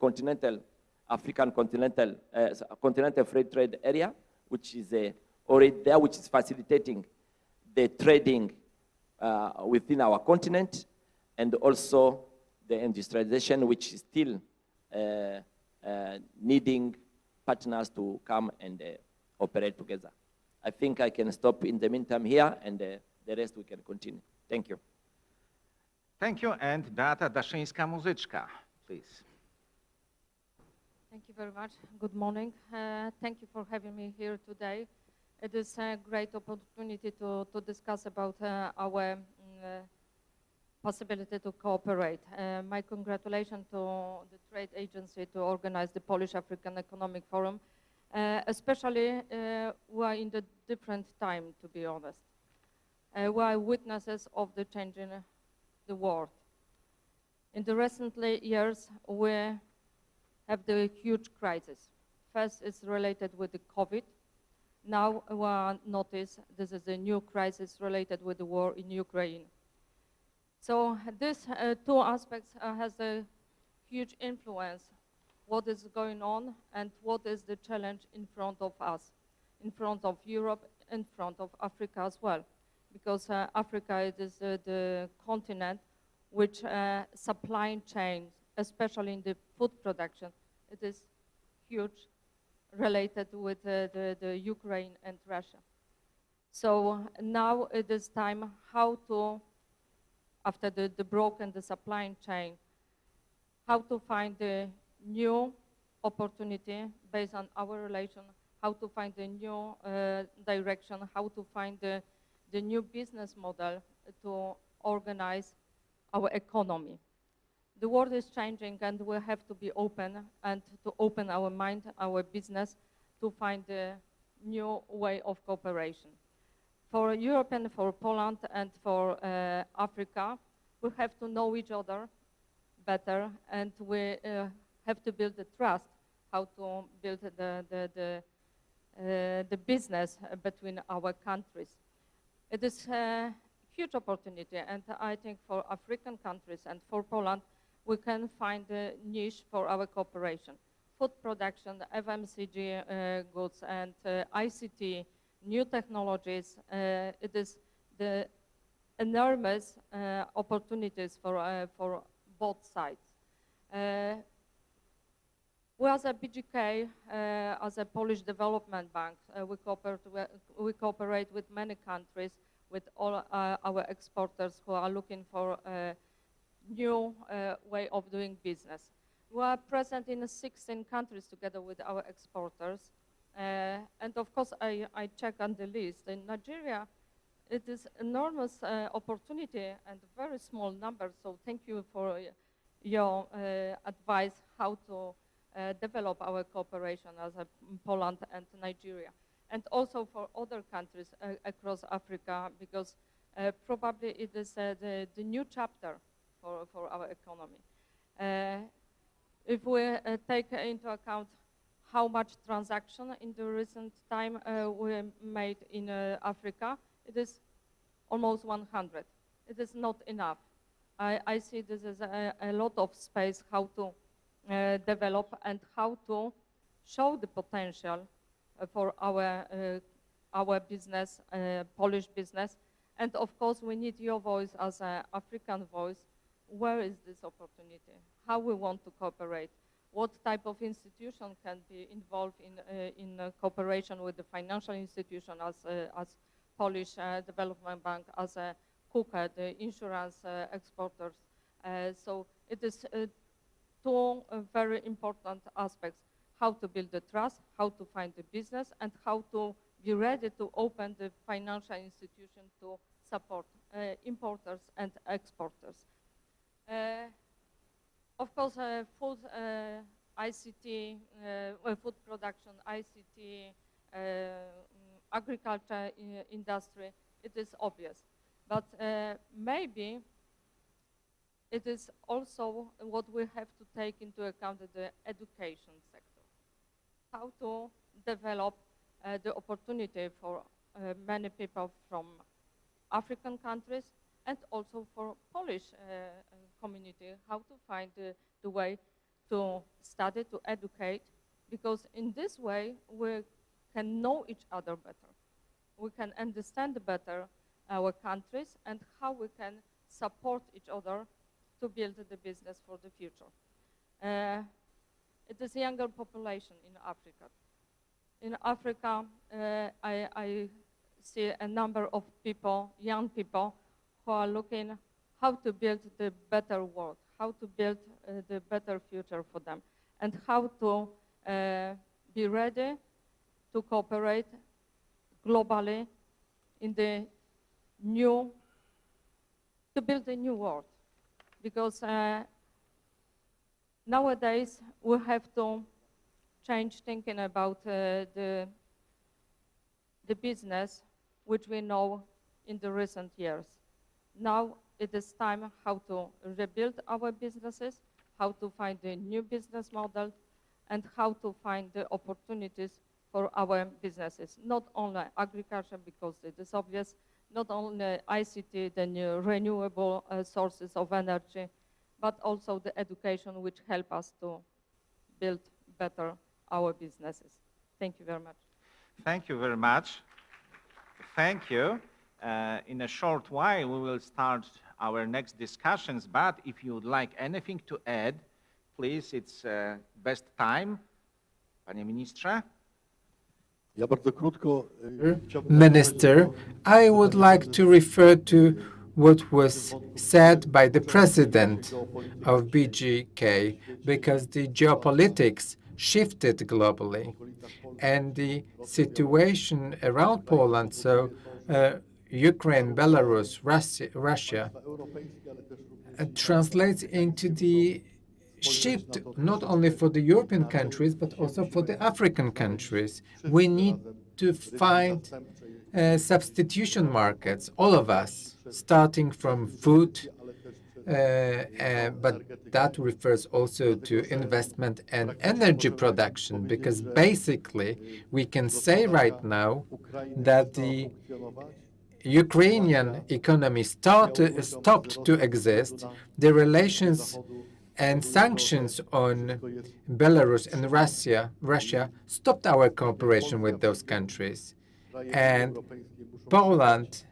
African Continental Free Trade Area, which is already there, which is facilitating the trading within our continent, and also the industrialization, which is still needing partners to come and operate together. I think I can stop in the meantime here, and the rest we can continue. Thank you. Thank you, and Beata Daszyńska-Muzyczka, please. Thank you very much. Good morning. Thank you for having me here today. It is a great opportunity to discuss about our possibility to cooperate. My congratulations to the trade agency to organize the Polish African Economic Forum, especially we are in the different time, to be honest. We are witnesses of the change in the world. In the recent years, we have the huge crisis. First, it's related with the COVID. Now we notice this is a new crisis related with the war in Ukraine. So these two aspects has a huge influence what is going on and what is the challenge in front of us, in front of Europe, in front of Africa as well. Because Africa is the continent which supply chain, especially in the food production, it is huge, related with the Ukraine and Russia. So now it is time how to, after the broken the supply chain, how to find the new opportunity based on our relation, how to find a new direction, how to find the new business model to organize our economy. The world is changing and we have to be open and to open our mind, our business, to find a new way of cooperation. For Europe and for Poland and for Africa, we have to know each other better, and we have to build the trust, how to build the business between our countries. It is a huge opportunity, and I think for African countries and for Poland, we can find a niche for our cooperation. Food production, FMCG goods, and ICT, new technologies, it is the enormous opportunities for both sides. We as a BGK, as a Polish development bank, we cooperate with many countries, with all our exporters who are looking for a new way of doing business. We are present in 16 countries together with our exporters. And of course, I check on the list. In Nigeria, it is enormous opportunity and very small numbers. So thank you for your advice how to develop our cooperation as a Poland and Nigeria. And also for other countries across Africa, because probably it is the new chapter for our economy. If we take into account how much transaction in the recent time we made in Africa, it is almost 100. It is not enough. I see this as a lot of space how to develop and how to show the potential for our business, Polish business. And of course, we need your voice as an African voice. Where is this opportunity? How we want to cooperate? What type of institution can be involved in cooperation with the financial institution as Polish Development Bank, as a KUKE, the insurance exporters. So it is two very important aspects: how to build the trust, how to find the business, and how to be ready to open the financial institution to support importers and exporters. Of course, food, ICT, food production, ICT, agriculture industry, it is obvious. But maybe it is also what we have to take into account the education sector. How to develop the opportunity for many people from African countries and also for Polish community, how to find the way to study, to educate, because in this way we can know each other better. We can understand better our countries and how we can support each other to build the business for the future. It is a younger population in Africa. In Africa, I see a number of people, young people, who are looking how to build the better world, how to build the better future for them, and how to be ready to cooperate globally in the new, to build a new world. Because nowadays we have to change thinking about the business which we know in the recent years. Now it is time how to rebuild our businesses, how to find a new business model, and how to find the opportunities for our businesses. Not only agriculture, because it is obvious, not only ICT, the new renewable sources of energy, but also the education which help us to build better our businesses. Thank you very much. Thank you very much. Thank you. In a short while, we will start our next discussions, but if you would like anything to add, please, it's best time. Panie Ministrze. Ja bardzo krótko Minister, I would like to refer to what was said by the president of BGK, because the geopolitics shifted globally. And the situation around Poland, so Ukraine, Belarus, Russia, translates into the shift not only for the European countries, but also for the African countries. We need to find substitution markets, all of us, starting from food, but that refers also to investment and energy production, because basically we can say right now that the Ukrainian economy stopped to exist. The relations and sanctions on Belarus and Russia stopped our cooperation with those countries. And Poland,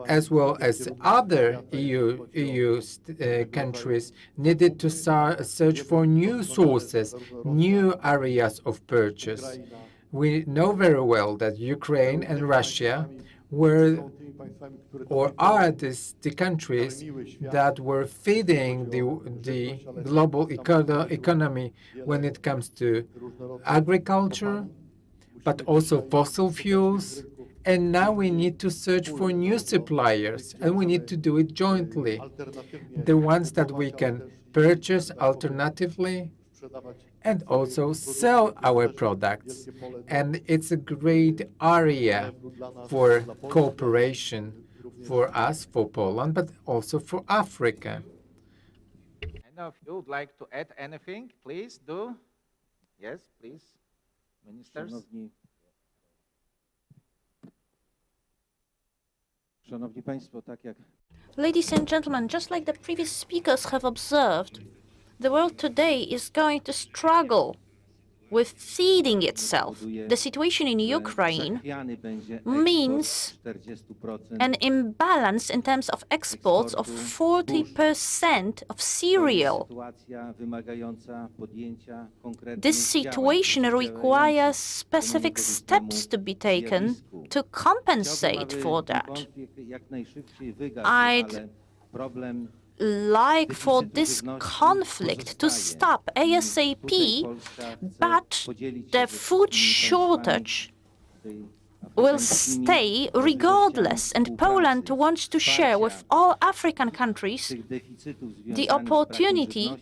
as well as other EU countries, needed to search for new sources, new areas of purchase. We know very well that Ukraine and Russia were or are the countries that were feeding the global economy when it comes to agriculture, but also fossil fuels. And now we need to search for new suppliers, and we need to do it jointly. The ones that we can purchase alternatively and also sell our products. And it's a great area for cooperation for us, for Poland, but also for Africa. Any of you would like to add anything? Please do. Yes, please, ministers. Ladies and gentlemen, just like the previous speakers have observed, the world today is going to struggle with feeding itself. The situation in Ukraine means an imbalance in terms of exports of 40% of cereal. This situation requires specific steps to be taken to compensate for that. I'd like for this conflict to stop ASAP, but the food shortage will stay regardless, and Poland wants to share with all African countries the opportunity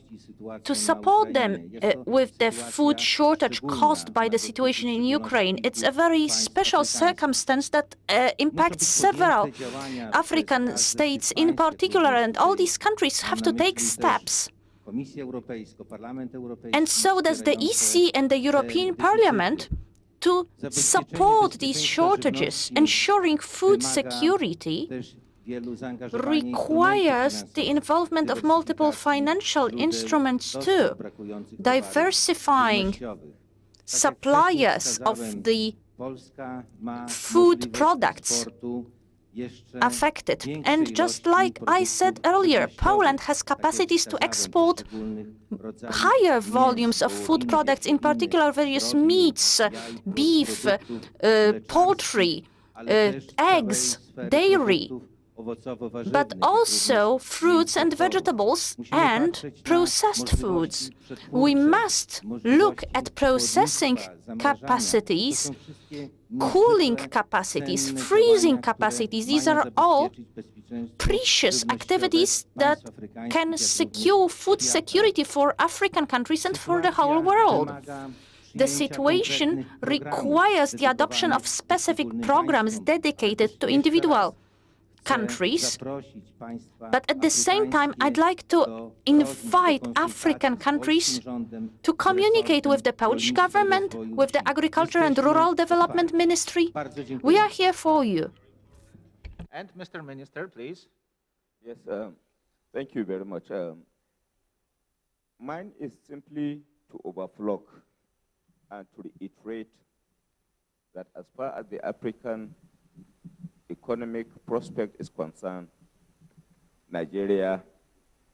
to support them with the food shortage caused by the situation in Ukraine. It's a very special circumstance that impacts several African states in particular, and all these countries have to take steps. And so does the EC and the European Parliament to support these shortages. Ensuring food security requires the involvement of multiple financial instruments too. Diversifying suppliers of the food products affected. And just like I said earlier, Poland has capacities to export higher volumes of food products, in particular various meats, beef, poultry, eggs, dairy, but also fruits and vegetables and processed foods. We must look at processing capacities, cooling capacities, freezing capacities. These are all precious activities that can secure food security for African countries and for the whole world. The situation requires the adoption of specific programs dedicated to individual countries, but at the same time, I'd like to invite African countries to communicate with the Polish government, with the Agriculture and Rural Development Ministry. We are here for you. And Mr. Minister, please. Yes, thank you very much. Mine is simply to overflow and to reiterate that as far as the African economic prospect is concerned, Nigeria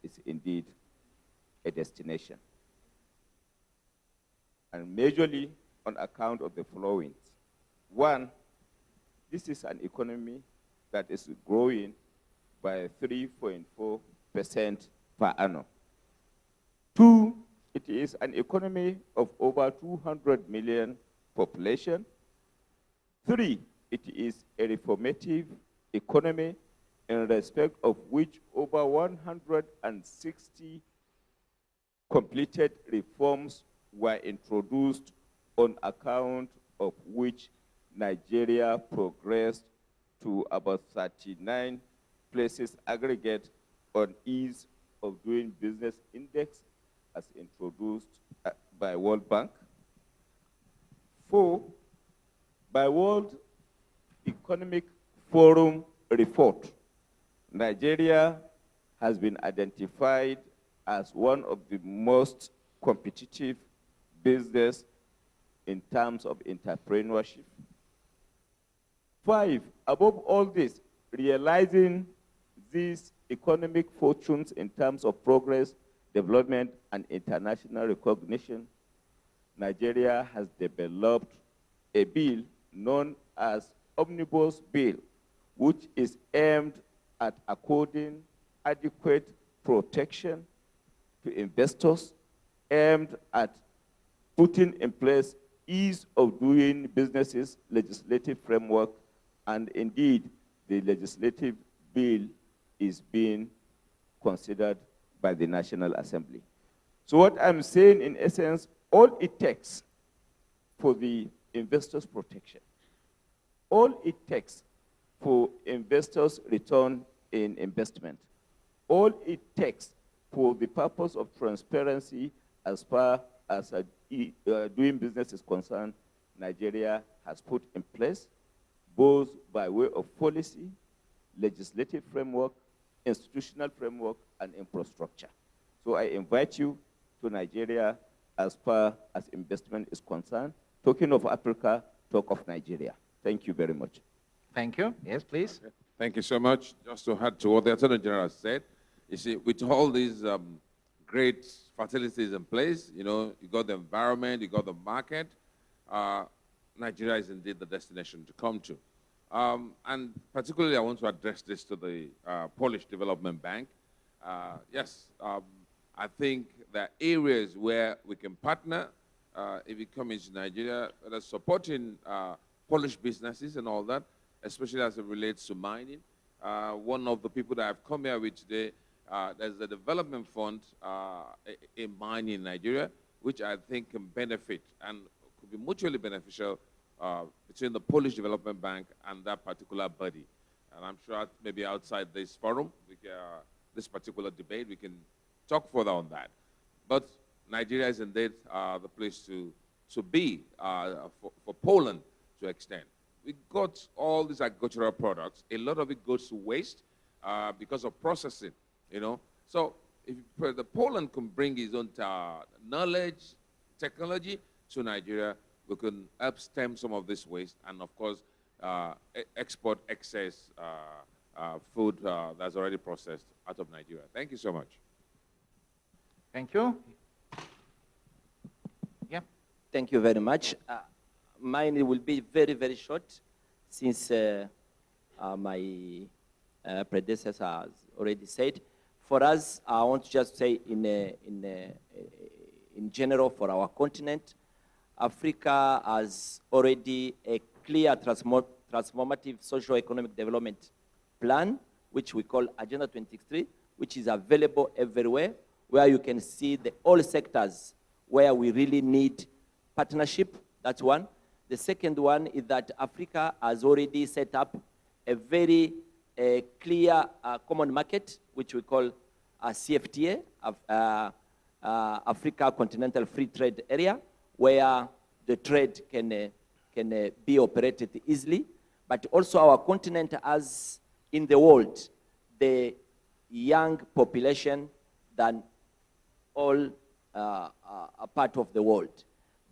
is indeed a destination. And majorly on account of the following. One, this is an economy that is growing by 3.4% per annum. Two, it is an economy of over 200 million population. 3, it is a reformative economy in respect of which over 160 completed reforms were introduced, on account of which Nigeria progressed to about 39 places aggregate on ease of doing business index as introduced by World Bank. 4, by World Economic Forum report, Nigeria has been identified as one of the most competitive business in terms of entrepreneurship. 5, above all this, realizing these economic fortunes in terms of progress, development, and international recognition, Nigeria has developed a bill known as Omnibus Bill, which is aimed at according adequate protection to investors, aimed at putting in place ease of doing businesses legislative framework, and indeed the legislative bill is being considered by the National Assembly. So what I'm saying in essence, all it takes for the investors' protection, all it takes for investors' return in investment, all it takes for the purpose of transparency as far as doing business is concerned, Nigeria has put in place, both by way of policy, legislative framework, institutional framework, and infrastructure. So I invite you to Nigeria as far as investment is concerned. Talking of Africa, talk of Nigeria. Thank you very much. Thank you. Yes, please. Thank you so much. Just to add to what the Attorney General said, you see, with all these great facilities in place, you know, you got the environment, you got the market, Nigeria is indeed the destination to come to. And particularly, I want to address this to the Polish Development Bank. Yes, I think there are areas where we can partner if you come into Nigeria, that's supporting Polish businesses and all that, especially as it relates to mining. One of the people that I've come here with today, there's a development fund in mining in Nigeria, which I think can benefit and could be mutually beneficial between the Polish Development Bank and that particular body. And I'm sure maybe outside this forum, this particular debate, we can talk further on that. But Nigeria is indeed the place to be for Poland to extend. We got all these agricultural products. A lot of it goes to waste because of processing, you know. So if the Poland can bring its own knowledge, technology to Nigeria, we can help stem some of this waste and, of course, export excess food that's already processed out of Nigeria. Thank you so much. Thank you. Yeah. Thank you very much. Mine will be very, very short, since my predecessor has already said. For us, I want to just say in general for our continent, Africa has already a clear transformative socio-economic development plan, which we call Agenda 23, which is available everywhere, where you can see all sectors where we really need partnership. That's one. The second one is that Africa has already set up a very clear common market, which we call CFTA, Africa Continental Free Trade Area, where the trade can be operated easily. But also our continent has, in the world, the young population than all a part of the world.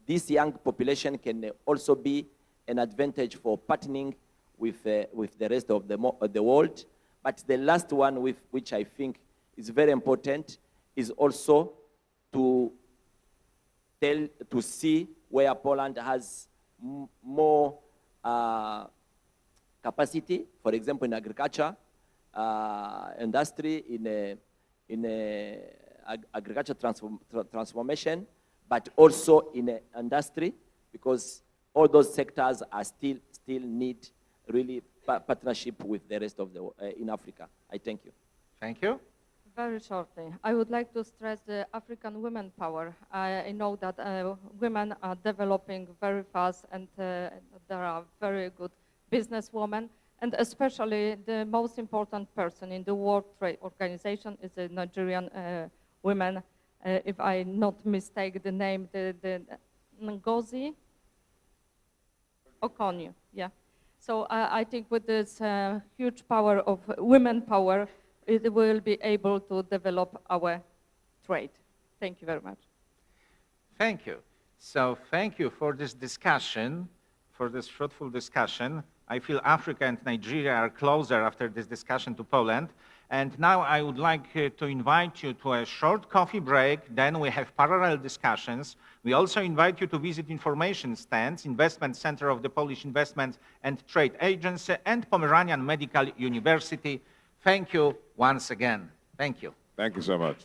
This young population can also be an advantage for partnering with the rest of the world. But the last one, which I think is very important, is also to see where Poland has more capacity, for example, in agriculture, industry, in agricultural transformation, but also in industry, because all those sectors are still need really partnership with the rest of the in Africa. I thank you. Thank you. Very shortly, I would like to stress the African women power. I know that women are developing very fast, and there are very good businesswomen, and especially the most important person in the World Trade Organization is the Nigerian women. If I not mistake the name, the Ngozi Okonjo, yeah. So I think with this huge power of women power, it will be able to develop our trade. Thank you very much. Thank you. So thank you for this discussion, for this fruitful discussion. I feel Africa and Nigeria are closer after this discussion to Poland. And now I would like to invite you to a short coffee break. Then we have parallel discussions. We also invite you to visit information stands, Investment Center of the Polish Investment and Trade Agency, and Pomeranian Medical University. Thank you once again. Thank you. Thank you so much.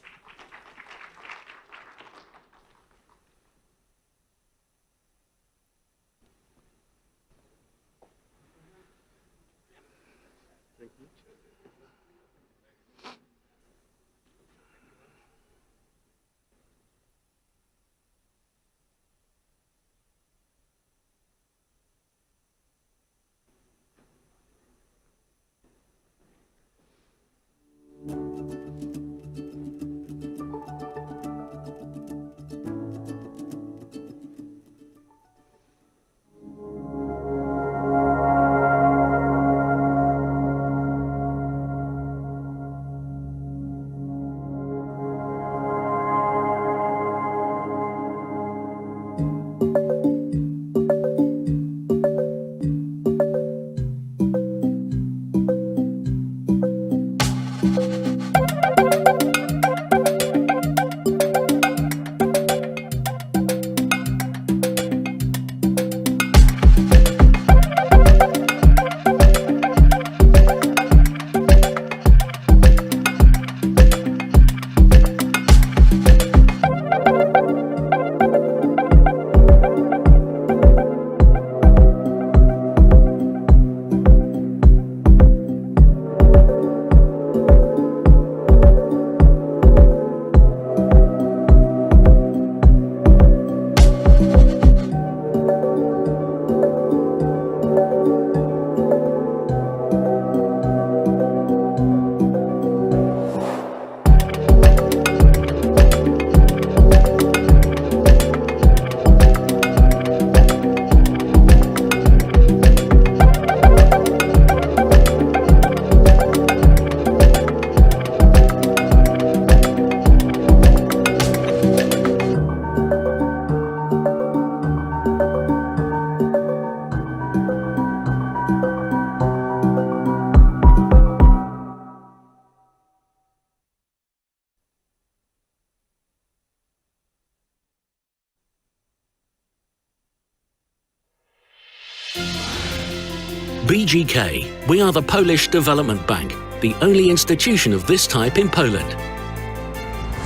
BGK, we are the Polish Development Bank, the only institution of this type in Poland.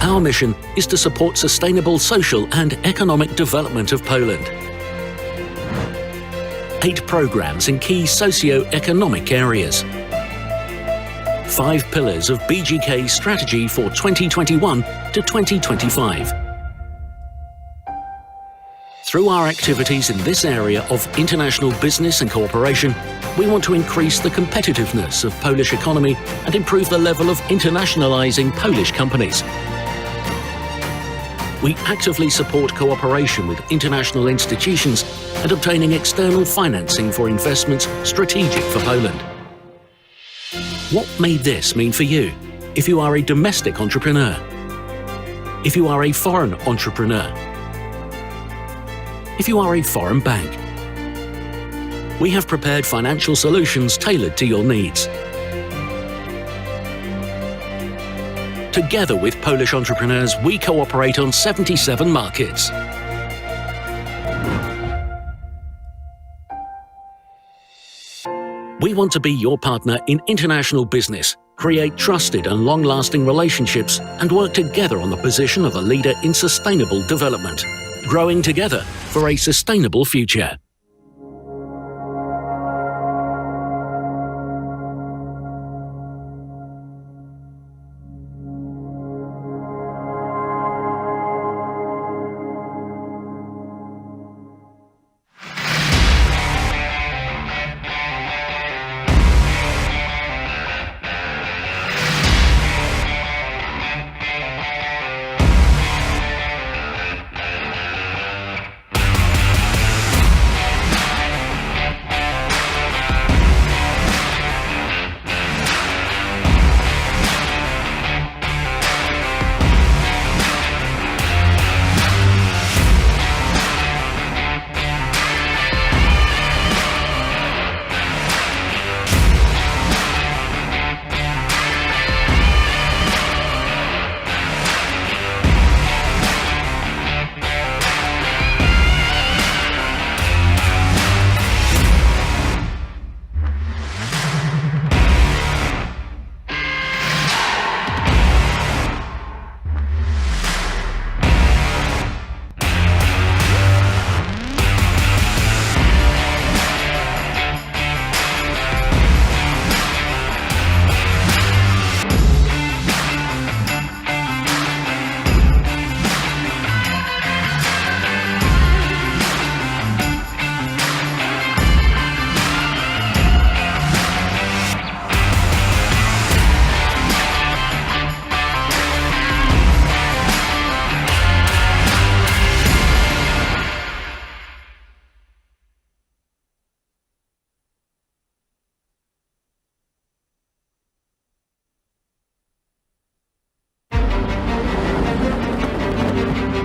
Our mission is to support sustainable social and economic development of Poland. 8 programs in key socio-economic areas. 5 pillars of BGK's strategy for 2021 to 2025. Through our activities in this area of international business and cooperation, we want to increase the competitiveness of Polish economy and improve the level of internationalizing Polish companies. We actively support cooperation with international institutions and obtaining external financing for investments strategic for Poland. What may this mean for you if you are a domestic entrepreneur? If you are a foreign entrepreneur? If you are a foreign bank? We have prepared financial solutions tailored to your needs. Together with Polish entrepreneurs, we cooperate on 77 markets. We want to be your partner in international business, create trusted and long-lasting relationships, and work together on the position of a leader in sustainable development, growing together for a sustainable future.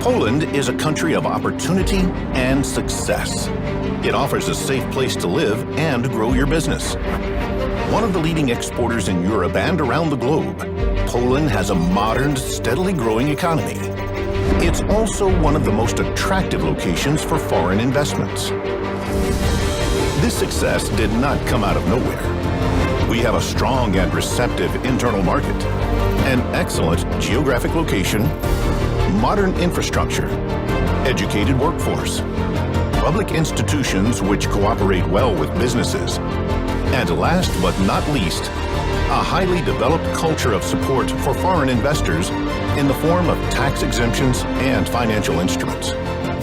Poland is a country of opportunity and success. It offers a safe place to live and grow your business. One of the leading exporters in Europe and around the globe, Poland has a modern, steadily growing economy. It's also one of the most attractive locations for foreign investments. This success did not come out of nowhere. We have a strong and receptive internal market, an excellent geographic location, modern infrastructure, educated workforce, public institutions which cooperate well with businesses, and last but not least, a highly developed culture of support for foreign investors in the form of tax exemptions and financial instruments.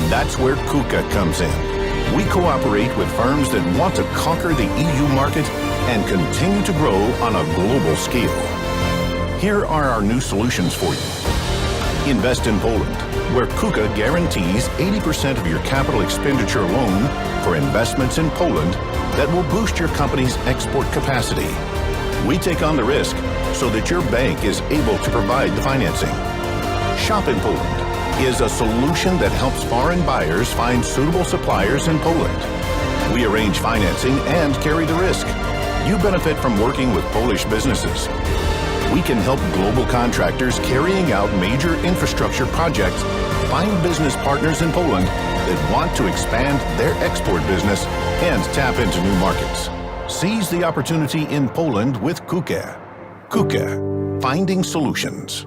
That's where KUKA comes in. We cooperate with firms that want to conquer the EU market and continue to grow on a global scale. Here are our new solutions for you. Invest in Poland, where KUKA guarantees 80% of your capital expenditure loan for investments in Poland that will boost your company's export capacity. We take on the risk so that your bank is able to provide the financing. Shop in Poland is a solution that helps foreign buyers find suitable suppliers in Poland. We arrange financing and carry the risk. You benefit from working with Polish businesses. We can help global contractors carrying out major infrastructure projects find business partners in Poland that want to expand their export business and tap into new markets. Seize the opportunity in Poland with KUKA. KUKA, finding solutions.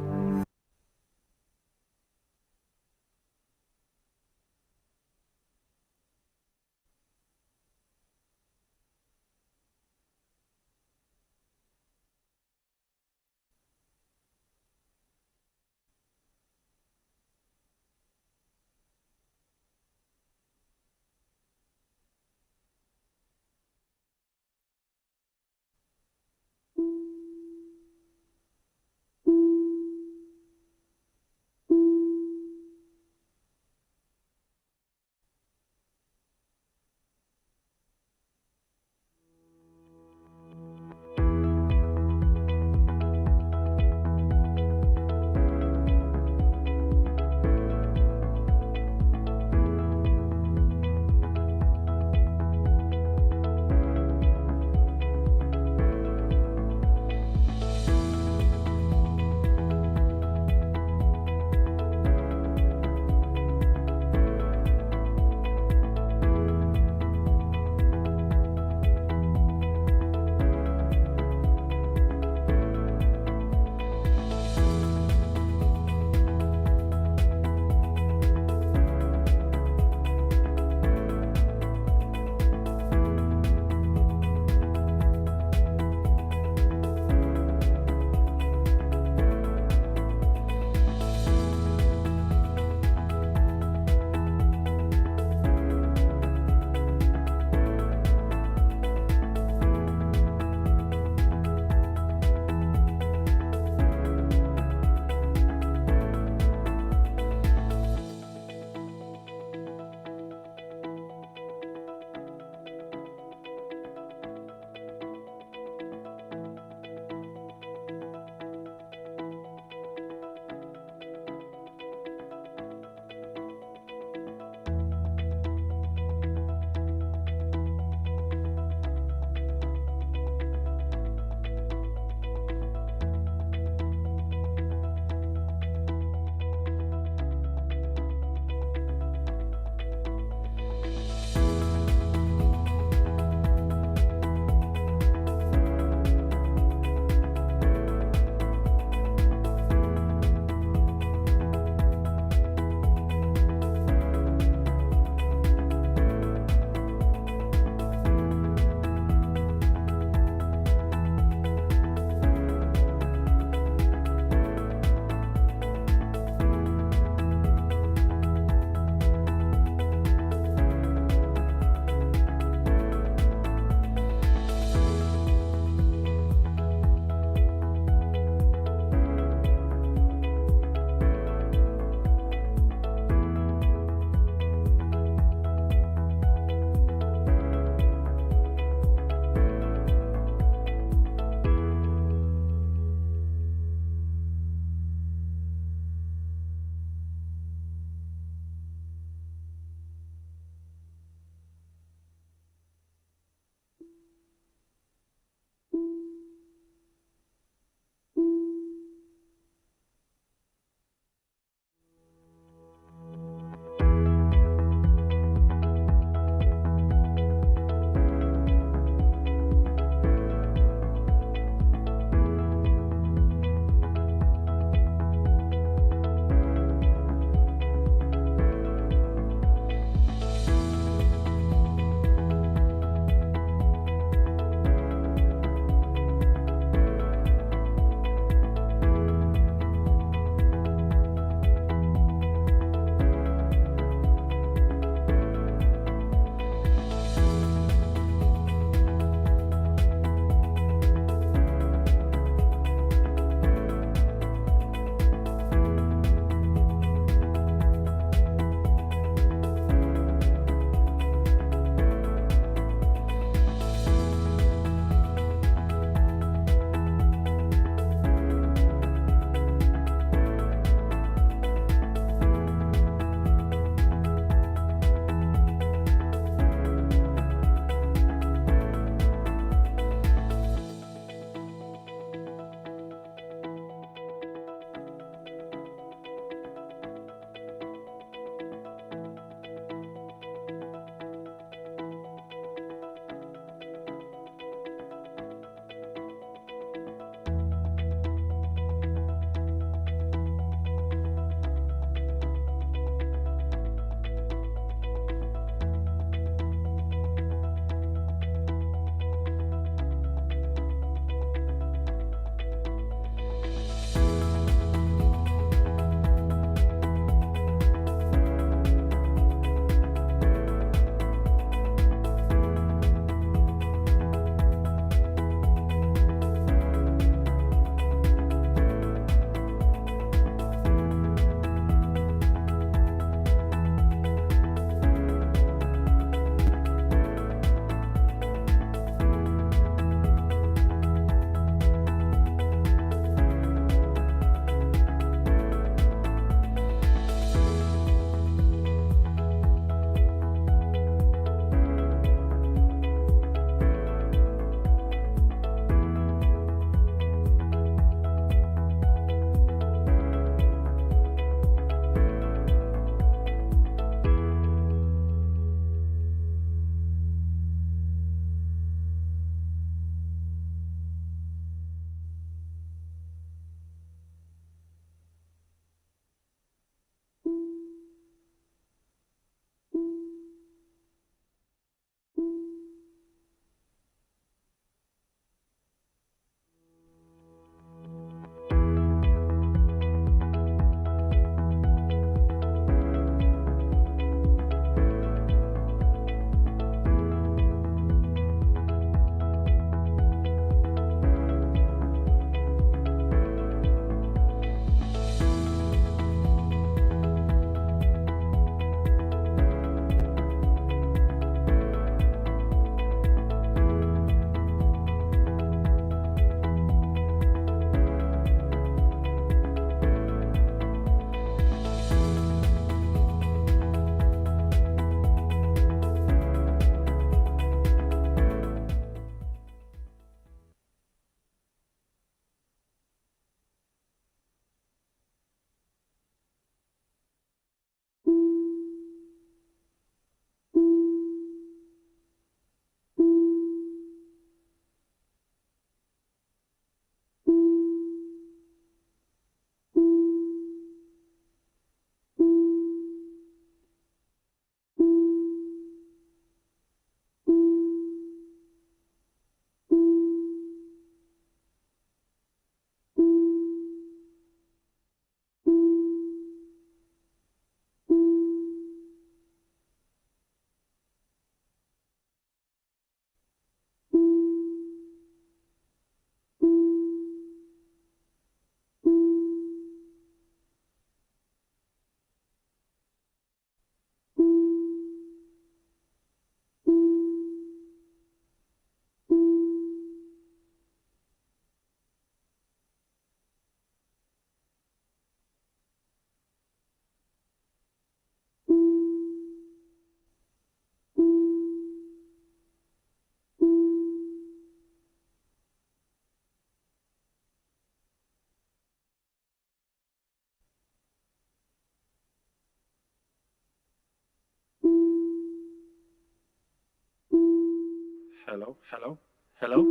Hello, hello, hello.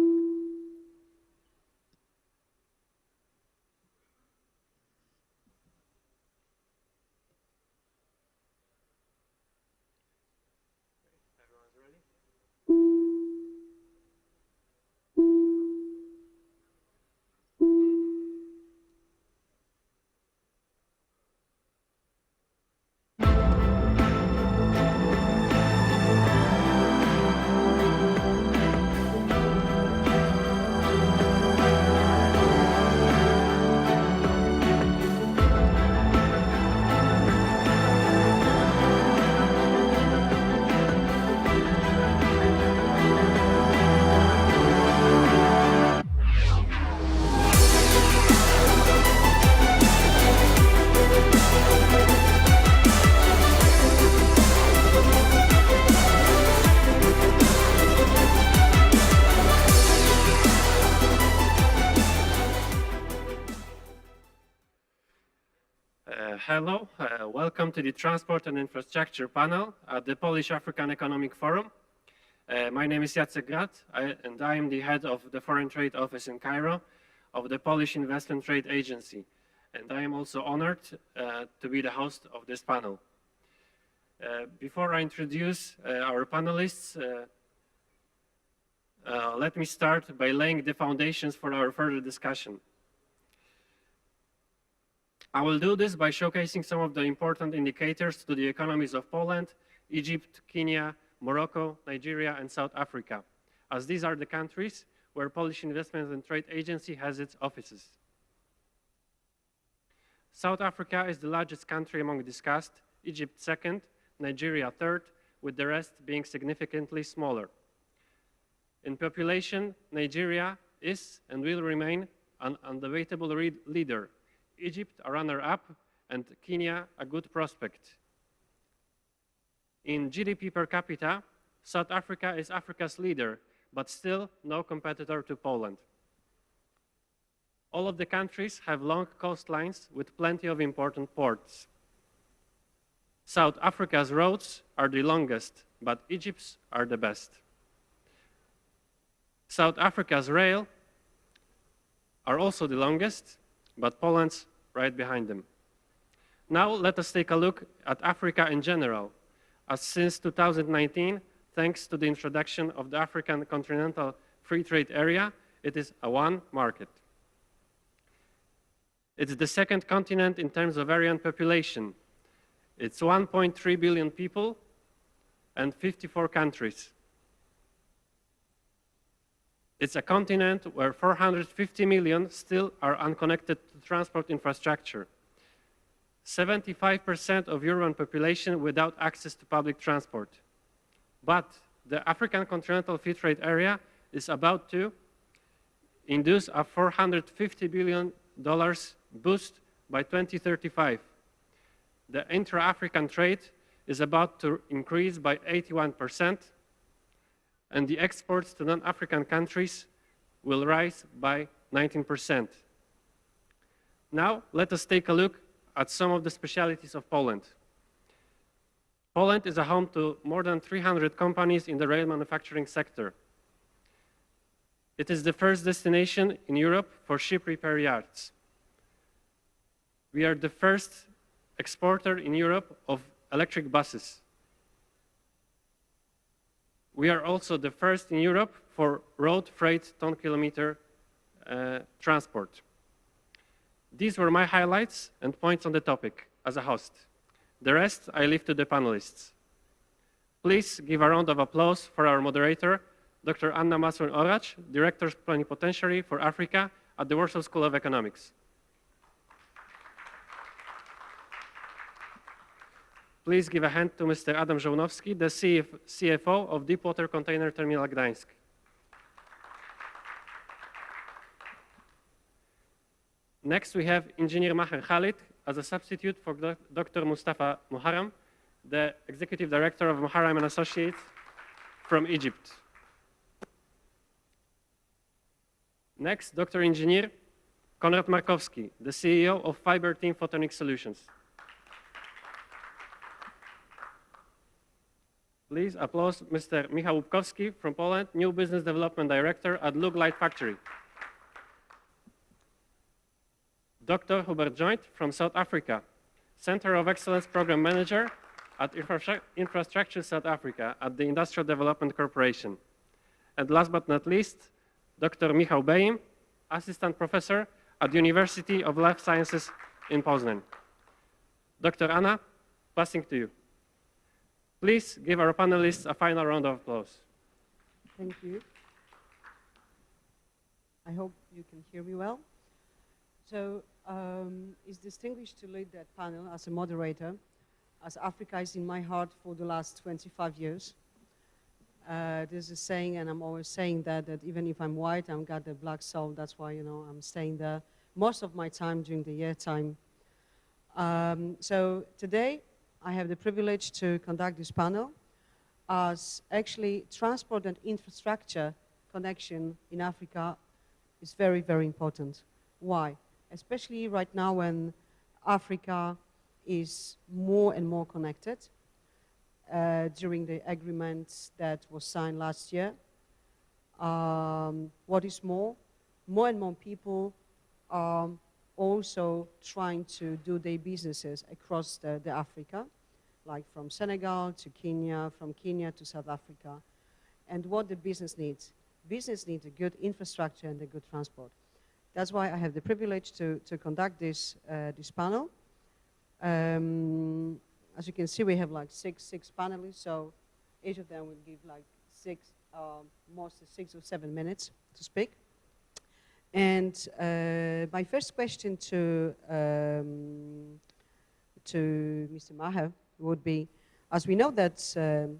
Hello, welcome to the Transport and Infrastructure panel at the Polish African Economic Forum. My name is Jacek Grat, and I am the head of the Foreign Trade Office in Cairo of the Polish Investment Trade Agency. And I am also honored to be the host of this panel. Before I introduce our panelists, let me start by laying the foundations for our further discussion. I will do this by showcasing some of the important indicators to the economies of Poland, Egypt, Kenya, Morocco, Nigeria, and South Africa, as these are the countries where Polish Investment and Trade Agency has its offices. South Africa is the largest country among discussed, Egypt second, Nigeria third, with the rest being significantly smaller. In population, Nigeria is and will remain an undebatable leader. Egypt a runner-up, and Kenya a good prospect. In GDP per capita, South Africa is Africa's leader, but still no competitor to Poland. All of the countries have long coastlines with plenty of important ports. South Africa's roads are the longest, but Egypt's are the best. South Africa's rail are also the longest, but Poland's right behind them. Now let us take a look at Africa in general, as since 2019, thanks to the introduction of the African Continental Free Trade Area, it is a one market. It's the second continent in terms of area and population. It's 1.3 billion people and 54 countries. It's a continent where 450 million still are unconnected to transport infrastructure. 75% of urban population without access to public transport. But the African Continental Free Trade Area is about to induce a $450 billion boost by 2035. The intra-African trade is about to increase by 81%, and the exports to non-African countries will rise by 19%. Now, let us take a look at some of the specialties of Poland. Poland is a home to more than 300 companies in the rail manufacturing sector. It is the first destination in Europe for ship repair yards. We are the first exporter in Europe of electric buses. We are also the first in Europe for road freight ton-kilometer transport. These were my highlights and points on the topic as a host. The rest I leave to the panelists. Please give a round of applause for our moderator, Dr. Anna Masur-Oracz, Director Plenipotentiary for Africa at the Warsaw School of Economics. Please give a hand to Mr. Adam Żołnowski, the CFO of Deepwater Container Terminal Gdańsk. Next, we have Engineer Maher Khalid as a substitute for Dr. Mustafa Muharram, the Executive Director of Muharram & Associates from Egypt. Next, Dr. Engineer Konrad Markowski, the CEO of Fiber Team Photonic Solutions. Please applause Mr. Michał Łupkowski from Poland, New Business Development Director at Lug Light Factory. Dr. Hubert Joint from South Africa, Center of Excellence Program Manager at Infrastructure South Africa at the Industrial Development Corporation. And last but not least, Dr. Michał Beim, Assistant Professor at University of Life Sciences in Poznan. Dr. Anna, passing to you. Please give our panelists a final round of applause. Thank you. I hope you can hear me well. So it's distinguished to lead that panel as a moderator, as Africa is in my heart for the last 25 years. There's a saying, and I'm always saying that even if I'm white, I've got a black soul. That's why, you know, I'm staying there most of my time during the year time. So today, I have the privilege to conduct this panel as actually transport and infrastructure connection in Africa is very, very important. Why? Especially right now when Africa is more and more connected during the agreement that was signed last year. What is more and more people are also trying to do their businesses across the Africa, like from Senegal to Kenya, from Kenya to South Africa. And what the business needs? Business needs a good infrastructure and a good transport. That's why I have the privilege to conduct this panel. As you can see, we have like six panelists, so each of them will give like mostly 6 or 7 minutes to speak. And my first question to Mr. Maher would be, as we know that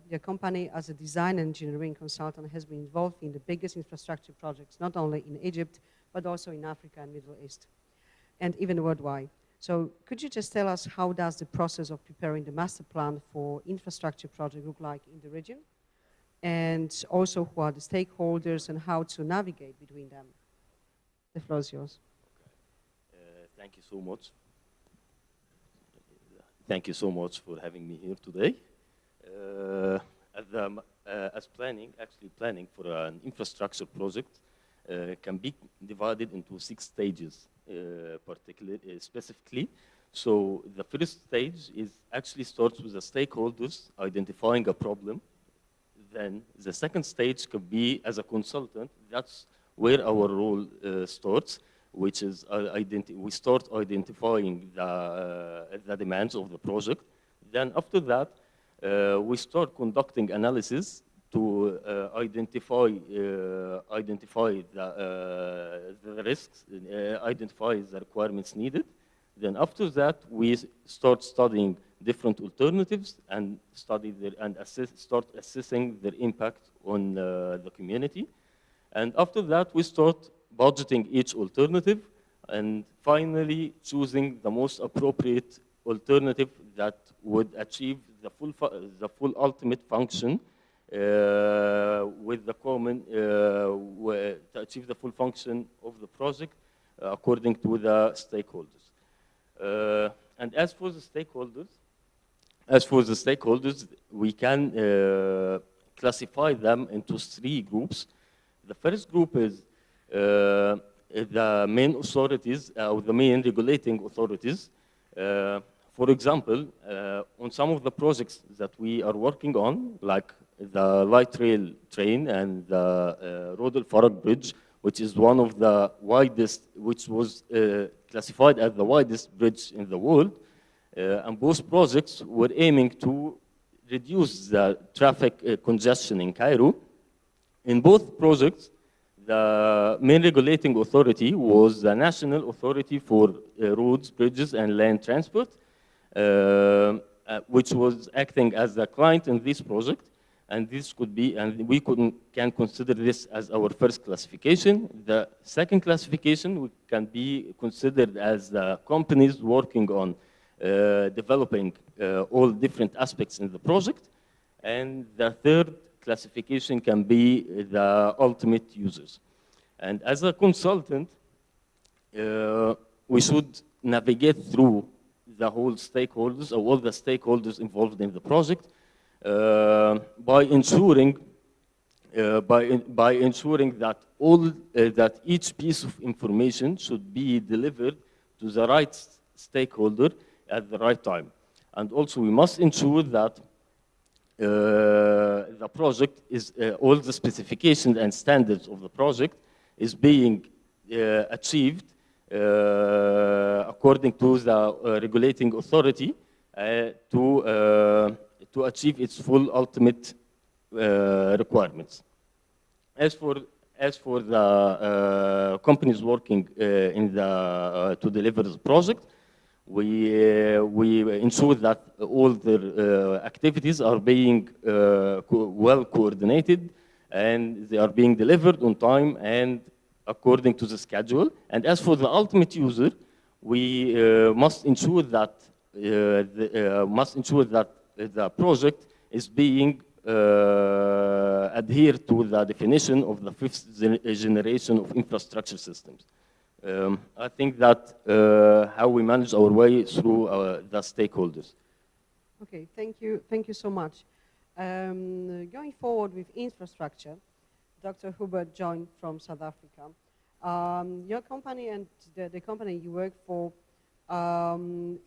your company as a design engineering consultant has been involved in the biggest infrastructure projects, not only in Egypt, but also in Africa and Middle East, and even worldwide. So could you just tell us how does the process of preparing the master plan for infrastructure project look like in the region? And also who are the stakeholders and how to navigate between them? The floor is yours. Okay. Thank you so much. Thank you so much for having me here today. As planning for an infrastructure project can be divided into 6 stages, specifically. So the first stage starts with the stakeholders identifying a problem. Then the second stage could be as a consultant. That's where our role starts, which is we start identifying the demands of the project. Then after that, we start conducting analysis to identify the risks, identify the requirements needed. Then after that, we start studying different alternatives and start assessing their impact on the community. And after that, we start budgeting each alternative and finally choosing the most appropriate alternative that would achieve the full ultimate function with the common, to achieve the full function of the project according to the stakeholders. And as for the stakeholders, we can classify them into 3 groups. The first group is the main authorities, or the main regulating authorities. For example, on some of the projects that we are working on, like the light rail train and the Road al-Farag Bridge, which is one of the widest, which was classified as the widest bridge in the world. And both projects were aiming to reduce the traffic congestion in Cairo. In both projects, the main regulating authority was the National Authority for Roads, Bridges, and Land Transport, which was acting as the client in this project. And this could be, and we can consider this as our first classification. The second classification can be considered as the companies working on developing all different aspects in the project. And the third classification can be the ultimate users. And as a consultant, we should navigate through the whole stakeholders, or all the stakeholders involved in the project, by ensuring by ensuring that that each piece of information should be delivered to the right stakeholder at the right time. And also we must ensure that the project is, all the specifications and standards of the project is being achieved according to the regulating authority to achieve its full ultimate requirements. As for the companies working to deliver the project, we ensure that all their activities are being well coordinated and they are being delivered on time and according to the schedule. And as for the ultimate user, we must ensure that the project is being adhere to the definition of the fifth generation of infrastructure systems. I think that how we manage our way through the stakeholders. Okay, thank you so much. Going forward with infrastructure, Dr. Hubert joined from South Africa. Your company and the company you work for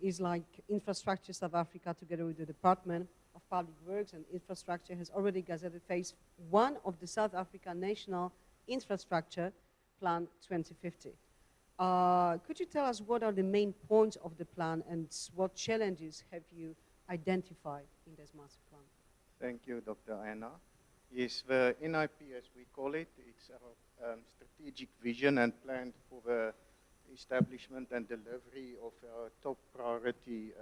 is like Infrastructure South Africa, together with the Department of Public Works and Infrastructure, has already gazetted phase 1 of the South African National Infrastructure Plan 2050. Could you tell us what are the main points of the plan and what challenges have you identified in this master plan? Thank you, Dr. Anna. Yes, the NIP, as we call it, it's our strategic vision and plan for the establishment and delivery of our top priority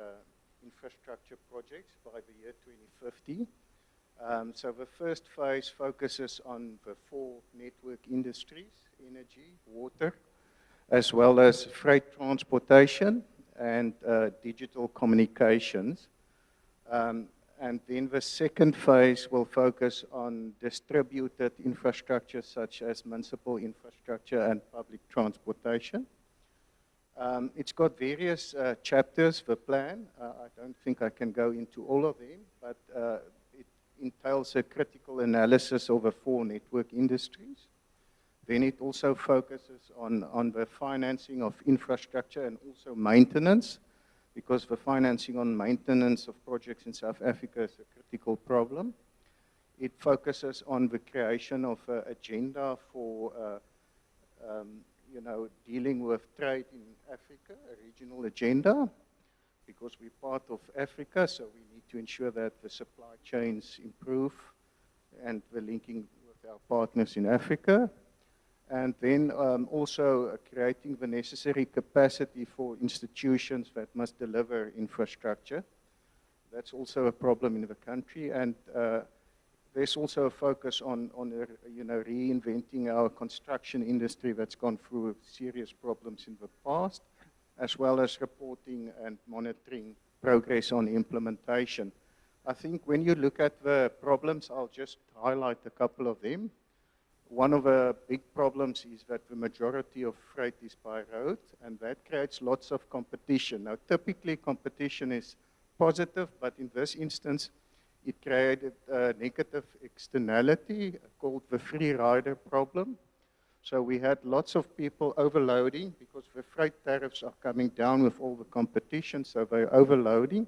infrastructure projects by the year 2050. So the first phase focuses on the 4 network industries: energy, water, as well as freight transportation and digital communications. And then the second phase will focus on distributed infrastructure such as municipal infrastructure and public transportation. It's got various chapters, the plan. I don't think I can go into all of them, but it entails a critical analysis of the 4 network industries. Then it also focuses on the financing of infrastructure and also maintenance, because the financing on maintenance of projects in South Africa is a critical problem. It focuses on the creation of an agenda for dealing with trade in Africa, a regional agenda, because we're part of Africa, so we need to ensure that the supply chains improve and the linking with our partners in Africa. And then also creating the necessary capacity for institutions that must deliver infrastructure. That's also a problem in the country. And there's also a focus on reinventing our construction industry that's gone through serious problems in the past, as well as reporting and monitoring progress on implementation. I think when you look at the problems, I'll just highlight a couple of them. One of the big problems is that the majority of freight is by road, and that creates lots of competition. Now, typically competition is positive, but in this instance, it created a negative externality called the free rider problem. So we had lots of people overloading because the freight tariffs are coming down with all the competition, so they're overloading,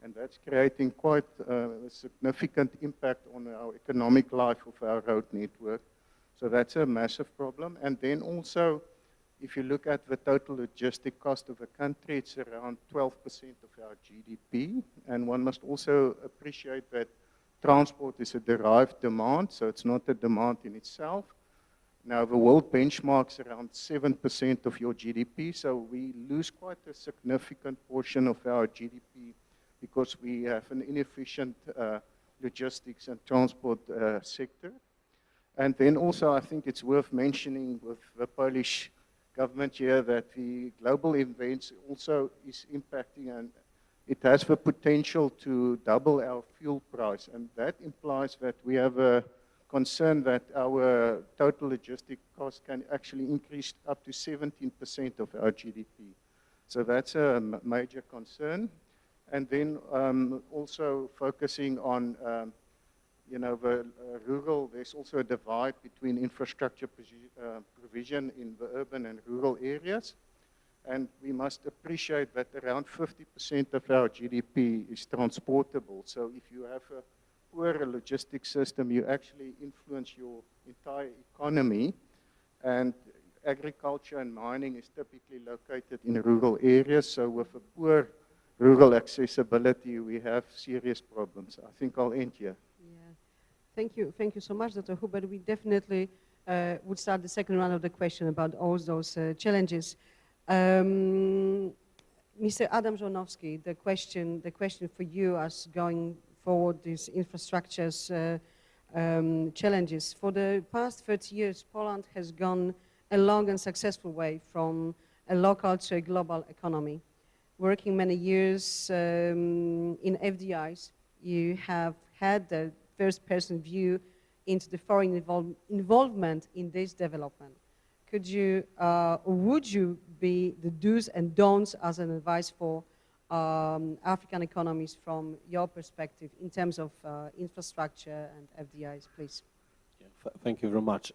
and that's creating quite a significant impact on our economic life of our road network. So that's a massive problem. And then also, if you look at the total logistic cost of the country, it's around 12% of our GDP. And one must also appreciate that transport is a derived demand, so it's not a demand in itself. Now, the world benchmark's around 7% of your GDP, so we lose quite a significant portion of our GDP because we have an inefficient logistics and transport sector. And then also, I think it's worth mentioning with the Polish government here that the global events also is impacting, and it has the potential to double our fuel price. And that implies that we have a concern that our total logistic cost can actually increase up to 17% of our GDP. So that's a major concern. And then also focusing on, you know, the rural, there's also a divide between infrastructure provision in the urban and rural areas. And we must appreciate that around 50% of our GDP is transportable. So if you have a poor logistics system, you actually influence your entire economy. And agriculture and mining is typically located in rural areas. So with a poor rural accessibility, we have serious problems. I think I'll end here. Yeah. Thank you so much, Dr. Hubert. We definitely would start the second round of the question about all those challenges. Mr. Adam Żonowski, the question for you as going forward these infrastructures challenges. For the past 30 years, Poland has gone a long and successful way from a local to a global economy. Working many years in FDIs, you have had the first-person view into the foreign involvement in this development. Could you, would you be the do's and don'ts as an advice for African economies from your perspective in terms of infrastructure and FDIs, please? Yeah, thank you very much.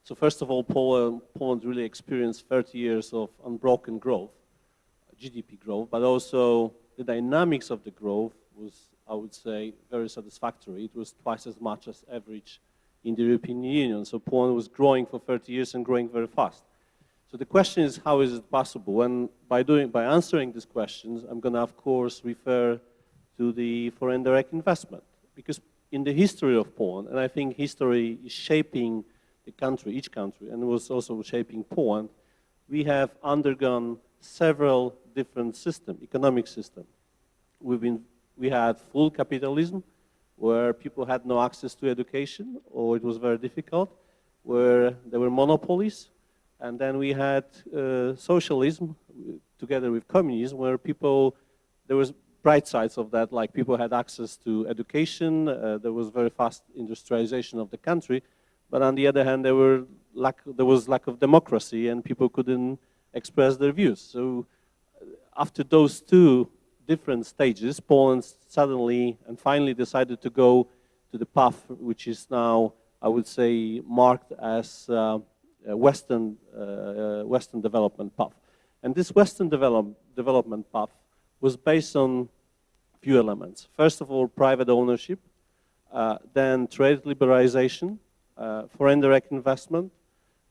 So first of all, Poland really experienced 30 years of unbroken growth, GDP growth, but also the dynamics of the growth was, I would say, very satisfactory. It was twice as much as average in the European Union. So Poland was growing for 30 years and growing very fast. So the question is, how is it possible? And by answering these questions, I'm going to, of course, refer to the foreign direct investment. Because in the history of Poland, and I think history is shaping the country, each country, and it was also shaping Poland, we have undergone several different systems, economic systems. We had full capitalism, where people had no access to education, or it was very difficult, where there were monopolies. And then we had socialism together with communism, where there was bright sides of that, like people had access to education, there was very fast industrialization of the country, but on the other hand, there was lack of democracy and people couldn't express their views. So after those two different stages, Poland suddenly and finally decided to go to the path which is now, I would say, marked as a Western development path. And this Western development path was based on a few elements. First of all, private ownership, then trade liberalization, foreign direct investment,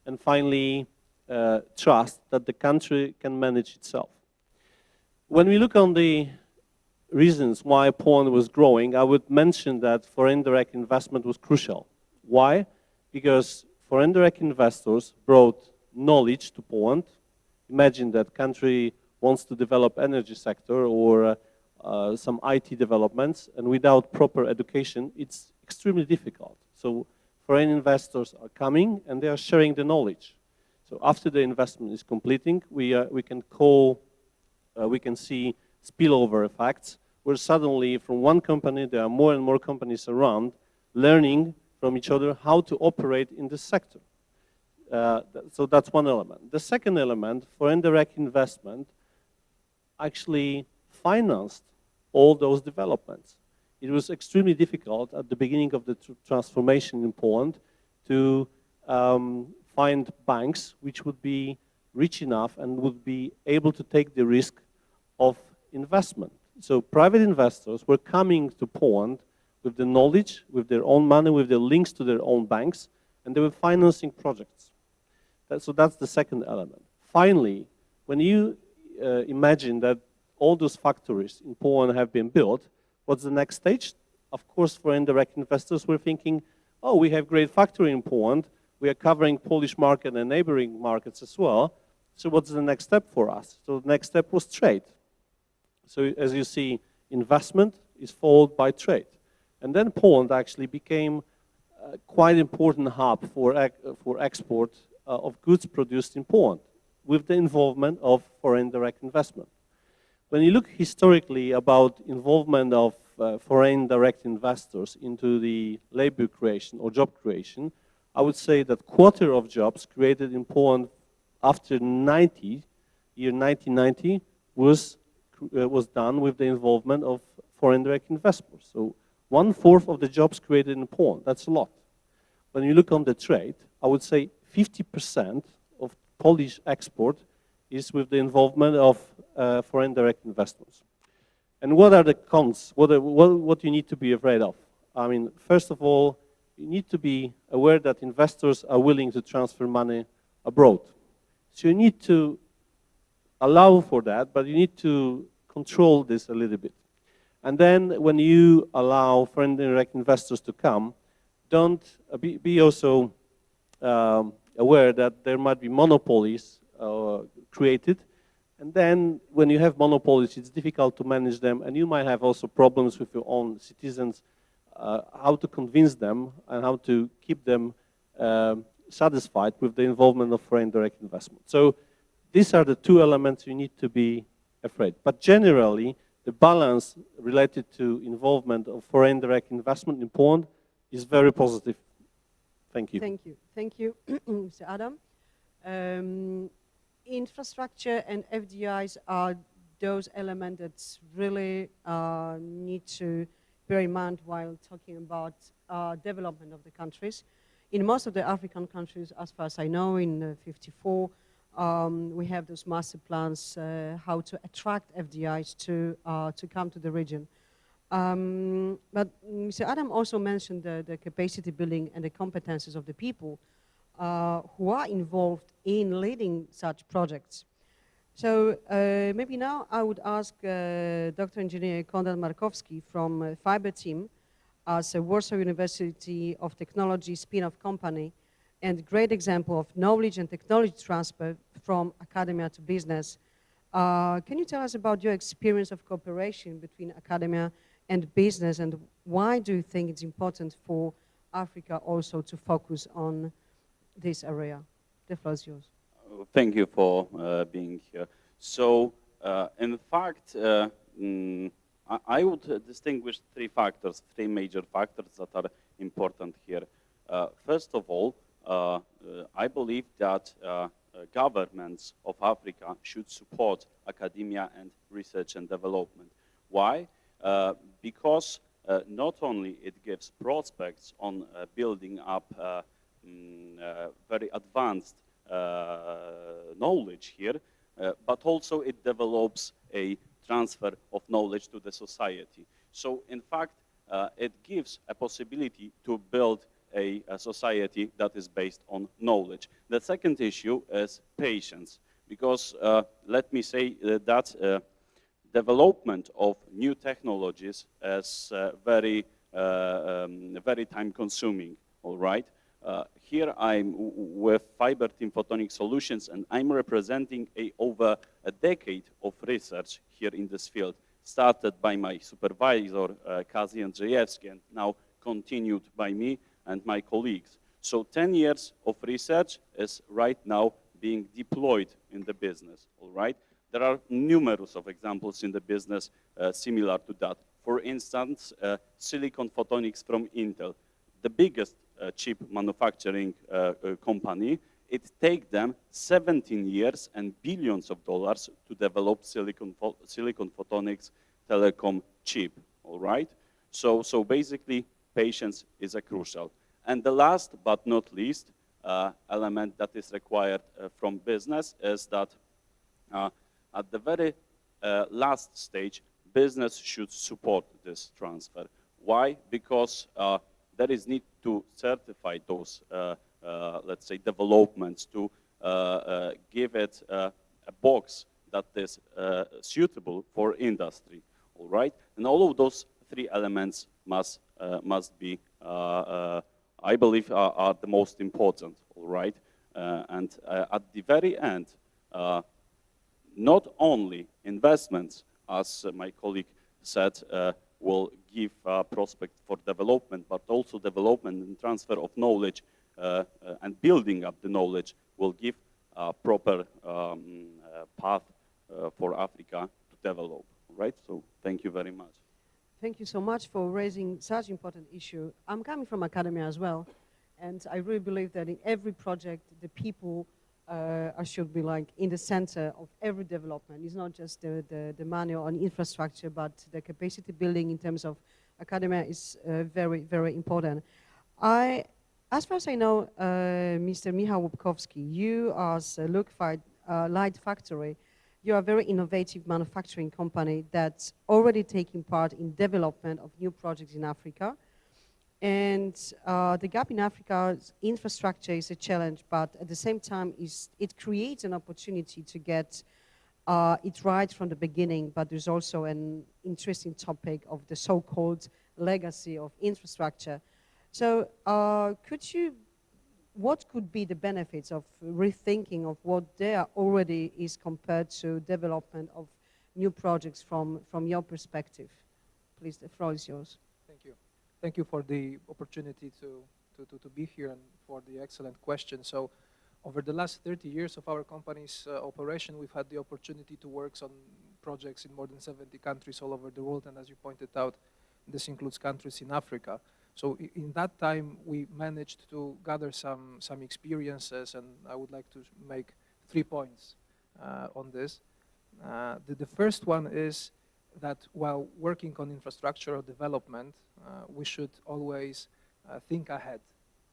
and finally, trust that the country can manage itself. When we look on the reasons why Poland was growing, I would mention that foreign direct investment was crucial. Why? Because foreign direct investors brought knowledge to Poland. Imagine that country wants to develop energy sector or some IT developments, and without proper education, it's extremely difficult. So foreign investors are coming and they are sharing the knowledge. So after the investment is completing, we can see spillover effects, where suddenly from one company, there are more and more companies around learning from each other how to operate in this sector. So that's one element. The second element, foreign direct investment, actually financed all those developments. It was extremely difficult at the beginning of the transformation in Poland to find banks which would be rich enough and would be able to take the risk of investment. So private investors were coming to Poland with the knowledge, with their own money, with the links to their own banks, and they were financing projects. So that's the second element. Finally, when you imagine that all those factories in Poland have been built, what's the next stage? Of course, foreign direct investors were thinking, oh, we have great factory in Poland, we are covering Polish market and neighboring markets as well, so what's the next step for us? So the next step was trade. So as you see, investment is followed by trade. And then Poland actually became a quite important hub for export of goods produced in Poland with the involvement of foreign direct investment. When you look historically about involvement of foreign direct investors into the labor creation or job creation, I would say that quarter of jobs created in Poland after year 1990 was was done with the involvement of foreign direct investors. So 1/4 of the jobs created in Poland, that's a lot. When you look on the trade, I would say 50% of Polish export is with the involvement of foreign direct investors. And what are the cons? What you need to be afraid of? I mean, first of all, you need to be aware that investors are willing to transfer money abroad. So you need to allow for that, but you need to control this a little bit. And then when you allow foreign direct investors to come, don't be also aware that there might be monopolies created. And then when you have monopolies, it's difficult to manage them, and you might have also problems with your own citizens, how to convince them and how to keep them satisfied with the involvement of foreign direct investment. So these are the two elements you need to be afraid. But generally, the balance related to involvement of foreign direct investment in Poland is very positive. Thank you. Thank you. Thank you, Mr. Adam. Infrastructure and FDIs are those elements that really need to bear in mind while talking about development of the countries. In most of the African countries, as far as I know, in 54, we have those master plans how to attract FDIs to come to the region. But Mr. Adam also mentioned the capacity building and the competences of the people who are involved in leading such projects. So maybe now I would ask Dr. Engineer Konrad Markowski from Fiber Team, as a Warsaw University of Technology spin-off company, and great example of knowledge and technology transfer from academia to business. Can you tell us about your experience of cooperation between academia and business, and why do you think it's important for Africa also to focus on this area? The floor is yours. Thank you for being here. So, in fact, I would distinguish three major factors that are important here. First of all, I believe that governments of Africa should support academia and research and development. Why? Because not only it gives prospects on building up very advanced knowledge here, but also it develops a transfer of knowledge to the society. So in fact, it gives a possibility to build a society that is based on knowledge. The second issue is patience, because let me say that development of new technologies is very time-consuming, all right? Here I'm with Fiber Team Photonic Solutions, and I'm representing over a decade of research here in this field, started by my supervisor, Kazi Andrzejewski, and now continued by me and my colleagues. So 10 years of research is right now being deployed in the business, all right? There are numerous of examples in the business similar to that. For instance, silicon photonics from Intel, the biggest chip manufacturing company. It takes them 17 years and billions of dollars to develop silicon photonics telecom chip, all right? So basically, patience is a crucial. And the last but not least element that is required from business is that at the very last stage, business should support this transfer. Why? Because there is need to certify those, let's say, developments, to give it a box that is suitable for industry, all right? And all of those three elements must be, I believe, are the most important, all right? And at the very end, not only investments, as my colleague said, will give prospect for development, but also development and transfer of knowledge and building up the knowledge will give a proper path for Africa to develop, right? So thank you very much. Thank you so much for raising such important issue. I'm coming from academia as well, and I really believe that in every project, the people should be like in the center of every development. It's not just the manual on infrastructure, but the capacity building in terms of academia is very, very important. As far as I know, Mr. Michał Łupkowski, you as a Light Factory, you are a very innovative manufacturing company that's already taking part in development of new projects in Africa. And the gap in Africa's infrastructure is a challenge, but at the same time, it creates an opportunity to get it right from the beginning, but there's also an interesting topic of the so-called legacy of infrastructure. So what could be the benefits of rethinking of what there already is compared to development of new projects from your perspective? Please, the floor is yours. Thank you. Thank you for the opportunity to be here and for the excellent question. So over the last 30 years of our company's operation, we've had the opportunity to work on projects in more than 70 countries all over the world. And as you pointed out, this includes countries in Africa. So in that time, we managed to gather some experiences, and I would like to make 3 points on this. The first one is that while working on infrastructural development, we should always think ahead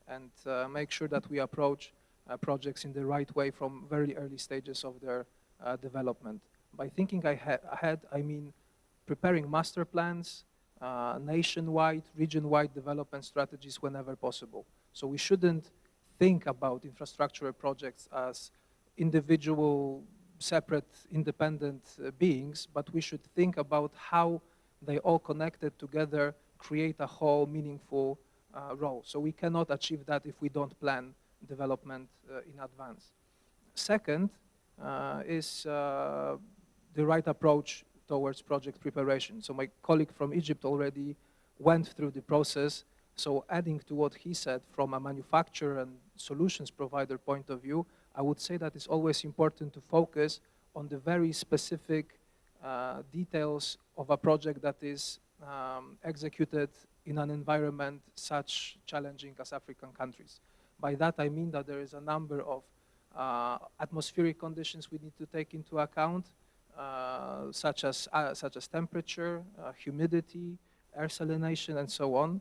and make sure that we approach projects in the right way from very early stages of their development. By thinking ahead, I mean preparing master plans, nationwide, region-wide development strategies whenever possible. So we shouldn't think about infrastructural projects as individual, separate, independent beings, but we should think about how they all connected together create a whole meaningful role. So we cannot achieve that if we don't plan development in advance. Second is the right approach towards project preparation. So my colleague from Egypt already went through the process. So adding to what he said from a manufacturer and solutions provider point of view, I would say that it's always important to focus on the very specific details of a project that is executed in an environment such challenging as African countries. By that I mean that there is a number of atmospheric conditions we need to take into account, such as temperature, humidity, air salination, and so on,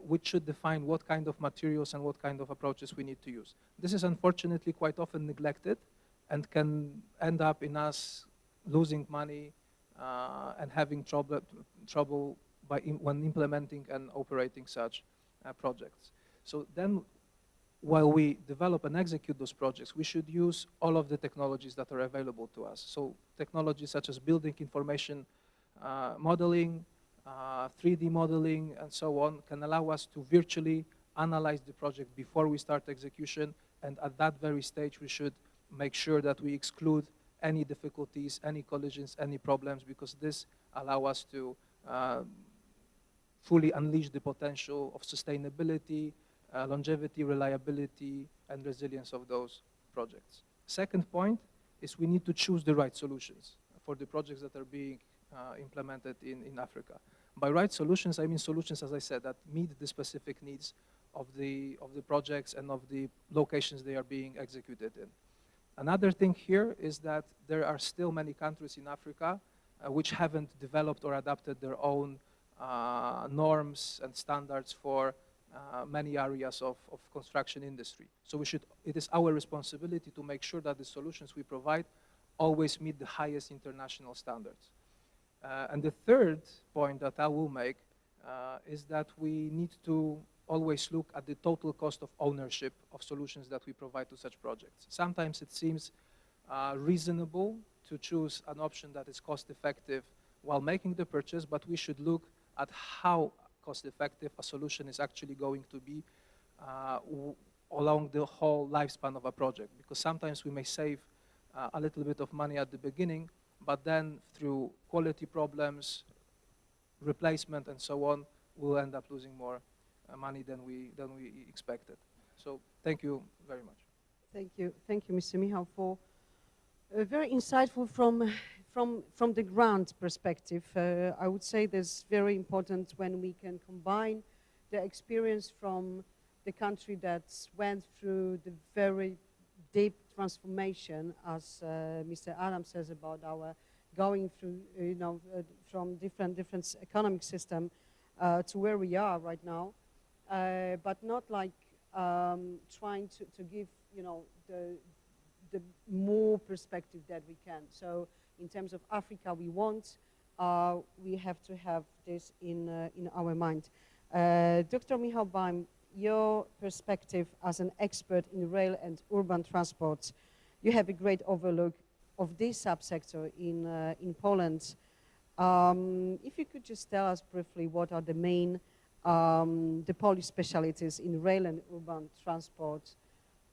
which should define what kind of materials and what kind of approaches we need to use. This is unfortunately quite often neglected and can end up in us losing money and having trouble when implementing and operating such projects. So then, while we develop and execute those projects, we should use all of the technologies that are available to us. So technologies such as building information modeling, 3D modeling, and so on can allow us to virtually analyze the project before we start execution, and at that very stage we should make sure that we exclude any difficulties, any collisions, any problems, because this allows us to fully unleash the potential of sustainability, longevity, reliability, and resilience of those projects. Second point is we need to choose the right solutions for the projects that are being implemented in Africa. By right solutions, I mean solutions, as I said, that meet the specific needs of the projects and of the locations they are being executed in. Another thing here is that there are still many countries in Africa which haven't developed or adapted their own norms and standards for many areas of construction industry. So it is our responsibility to make sure that the solutions we provide always meet the highest international standards. And the third point that I will make is that we need to always look at the total cost of ownership of solutions that we provide to such projects. Sometimes it seems reasonable to choose an option that is cost-effective while making the purchase, but we should look at how cost-effective a solution is actually going to be along the whole lifespan of a project. Because sometimes we may save a little bit of money at the beginning, but then through quality problems, replacement, and so on, we'll end up losing more money than we expected. So thank you very much. Thank you, Mr. Michał, for very insightful from the ground perspective. I would say that's very important when we can combine the experience from the country that went through the very deep transformation, as Mr. Adam says about our going through, from different economic system to where we are right now, but not like trying to give, the more perspective that we can. So in terms of Africa, we have to have this in our mind. Dr. Michał Baum, your perspective as an expert in rail and urban transport, you have a great overlook of this subsector in Poland. If you could just tell us briefly what are the main, the Polish specialties in rail and urban transport,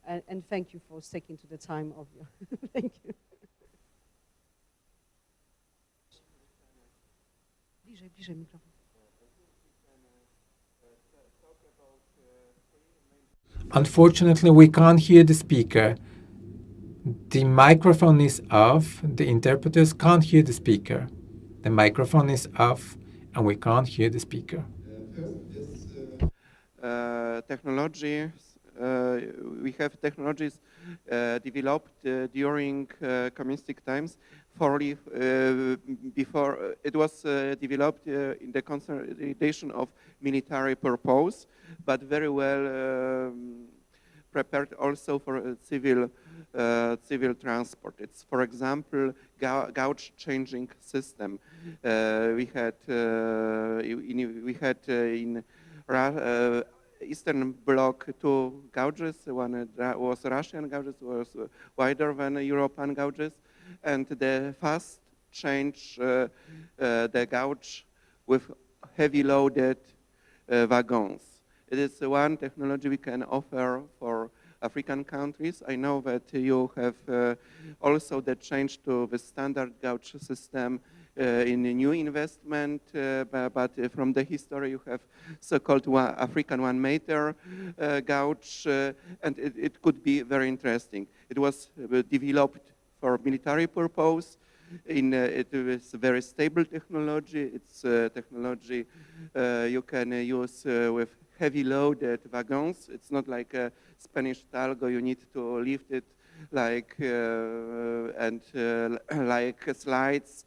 and thank you for sticking to the time of your, thank you. Bliżej mikrofon. Unfortunately, we can't hear the speaker. The microphone is off. The interpreters can't hear the speaker. The microphone is off, and we can't hear the speaker. Technology. We have technologies developed during communistic times. Before it was developed in the consolidation of military purpose, but very well prepared also for civil transport. It's, for example, gauge changing system. We had in Eastern Bloc 2 gauges. One was Russian gauges, was wider than European gauges, and the fast change the gauge with heavy loaded wagons. It is one technology we can offer for African countries. I know that you have also the change to the standard gauge system in a new investment, but from the history you have so-called African 1 meter gauge, and it could be very interesting. It was developed for military purpose. It is a very stable technology. It's technology you can use with heavy loaded wagons. It's not like a Spanish talgo. You need to lift it like like slides,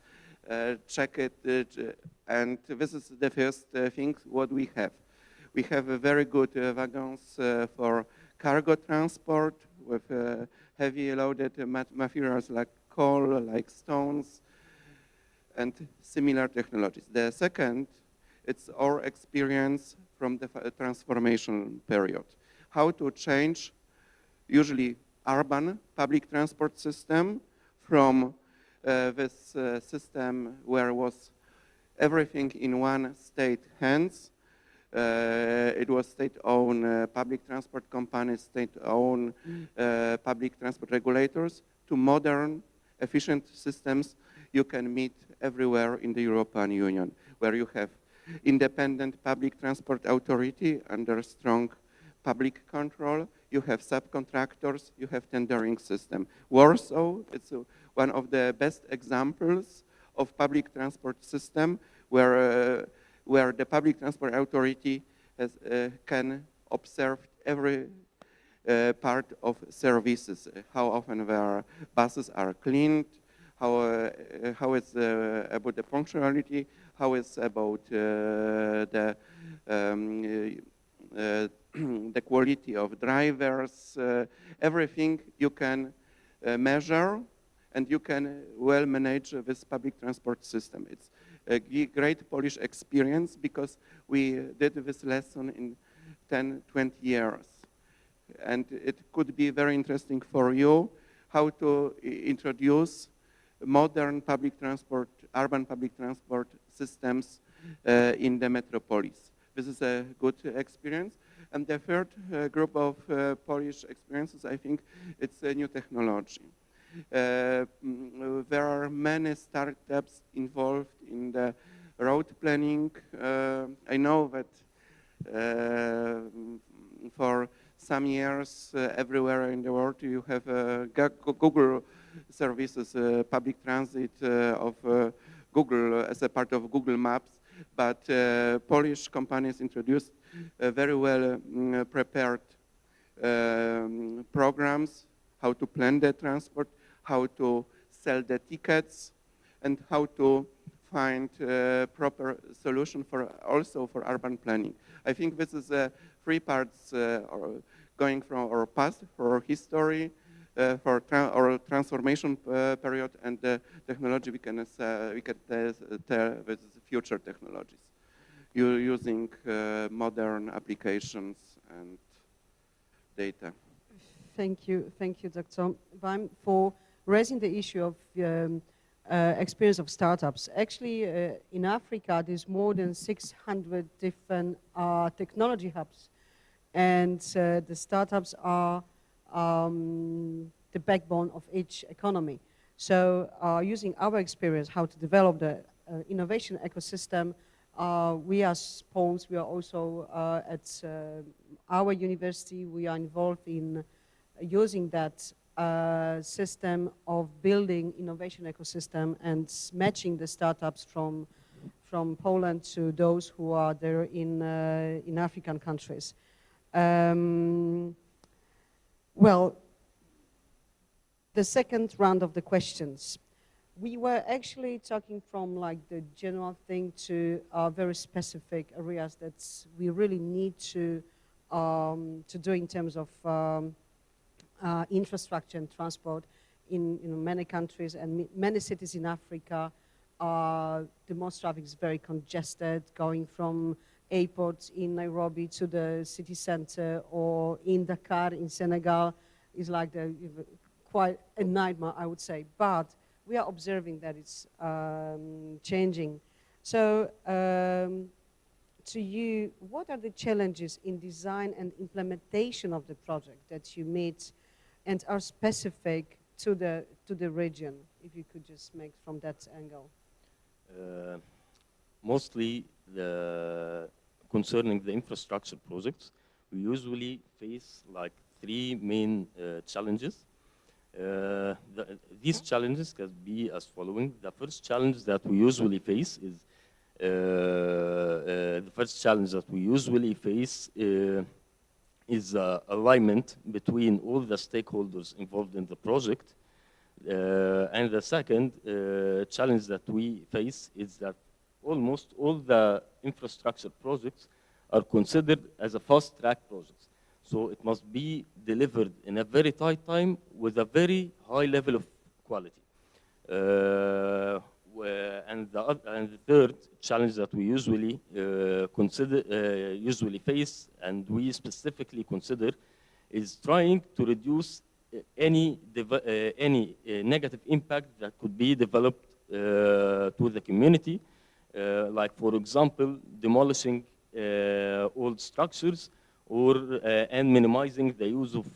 check it, and this is the first thing what we have. We have a very good wagons for cargo transport with heavy loaded materials like coal, like stones, and similar technologies. The second, it's our experience from the transformation period. How to change usually urban public transport system from this system where was everything in one state hands. It was state-owned public transport companies, state-owned public transport regulators, to modern, efficient systems you can meet everywhere in the European Union, where you have independent public transport authority under strong public control, you have subcontractors, you have tendering system. Warsaw, it's one of the best examples of public transport system where the public transport authority can observe every part of services, how often their buses are cleaned, how it's about the punctuality, how it's about the quality of drivers, everything you can measure, and you can well manage this public transport system. It's a great Polish experience because we did this lesson in 10, 20 years. And it could be very interesting for you how to introduce modern public transport, urban public transport systems in the metropolis. This is a good experience. And the third group of Polish experiences, I think it's a new technology. There are many startups involved in the road planning. I know that for some years, everywhere in the world, you have Google services, public transit of Google as a part of Google Maps, but Polish companies introduced very well prepared programs how to plan the transport, how to sell the tickets, and how to find proper solution also for urban planning. I think this is three parts going from our past, for our history, for our transformation period, and the technology we can tell with future technologies. You're using modern applications and data. Thank you, Dr. Baum, for raising the issue of experience of startups. Actually, in Africa, there's more than 600 different technology hubs, and the startups are the backbone of each economy. So using our experience, how to develop the innovation ecosystem, we as Poles, we are also at our university, we are involved in using that system of building innovation ecosystem and matching the startups from Poland to those who are there in African countries. Well, the second round of the questions. We were actually talking from like the general thing to very specific areas that we really need to do in terms of infrastructure and transport in many countries and many cities in Africa. The most traffic is very congested, going from airports in Nairobi to the city center or in Dakar in Senegal is like quite a nightmare, I would say. But we are observing that it's changing. So to you, what are the challenges in design and implementation of the project that you meet and are specific to the region? If you could just make from that angle. Mostly concerning the infrastructure projects, we usually face like three main challenges. These challenges can be as following. The first challenge that we usually face is alignment between all the stakeholders involved in the project. And the second challenge that we face is that almost all the infrastructure projects are considered as a fast-track projects. So it must be delivered in a very tight time with a very high level of quality. And the third challenge that we usually usually face, and we specifically consider, is trying to reduce any negative impact that could be developed to the community, like for example, demolishing old structures and minimizing the use of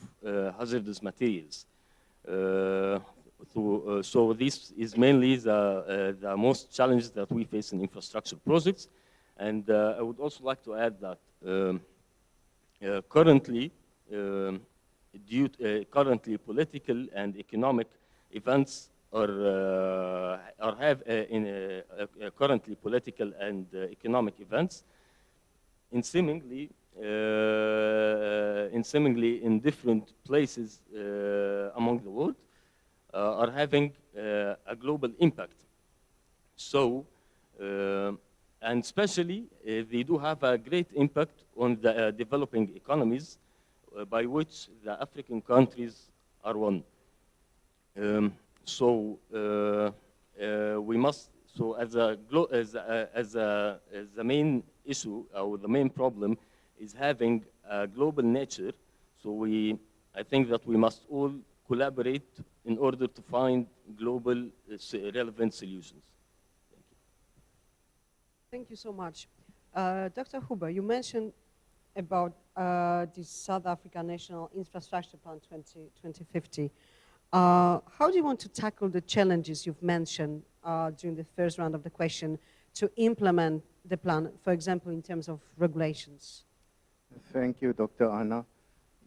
hazardous materials. So this is mainly the most challenges that we face in infrastructure projects. And I would also like to add that currently, currently political and economic events currently political and economic events in seemingly in different places among the world are having a global impact. So, and especially they do have a great impact on the developing economies by which the African countries are one. So we must, so as the main issue or the main problem is having a global nature. So I think that we must all collaborate in order to find global relevant solutions. Thank you so much. Dr. Huber, you mentioned about the South Africa National Infrastructure Plan 2050. How do you want to tackle the challenges you've mentioned during the first round of the question to implement the plan, for example, in terms of regulations? Thank you, Dr. Anna.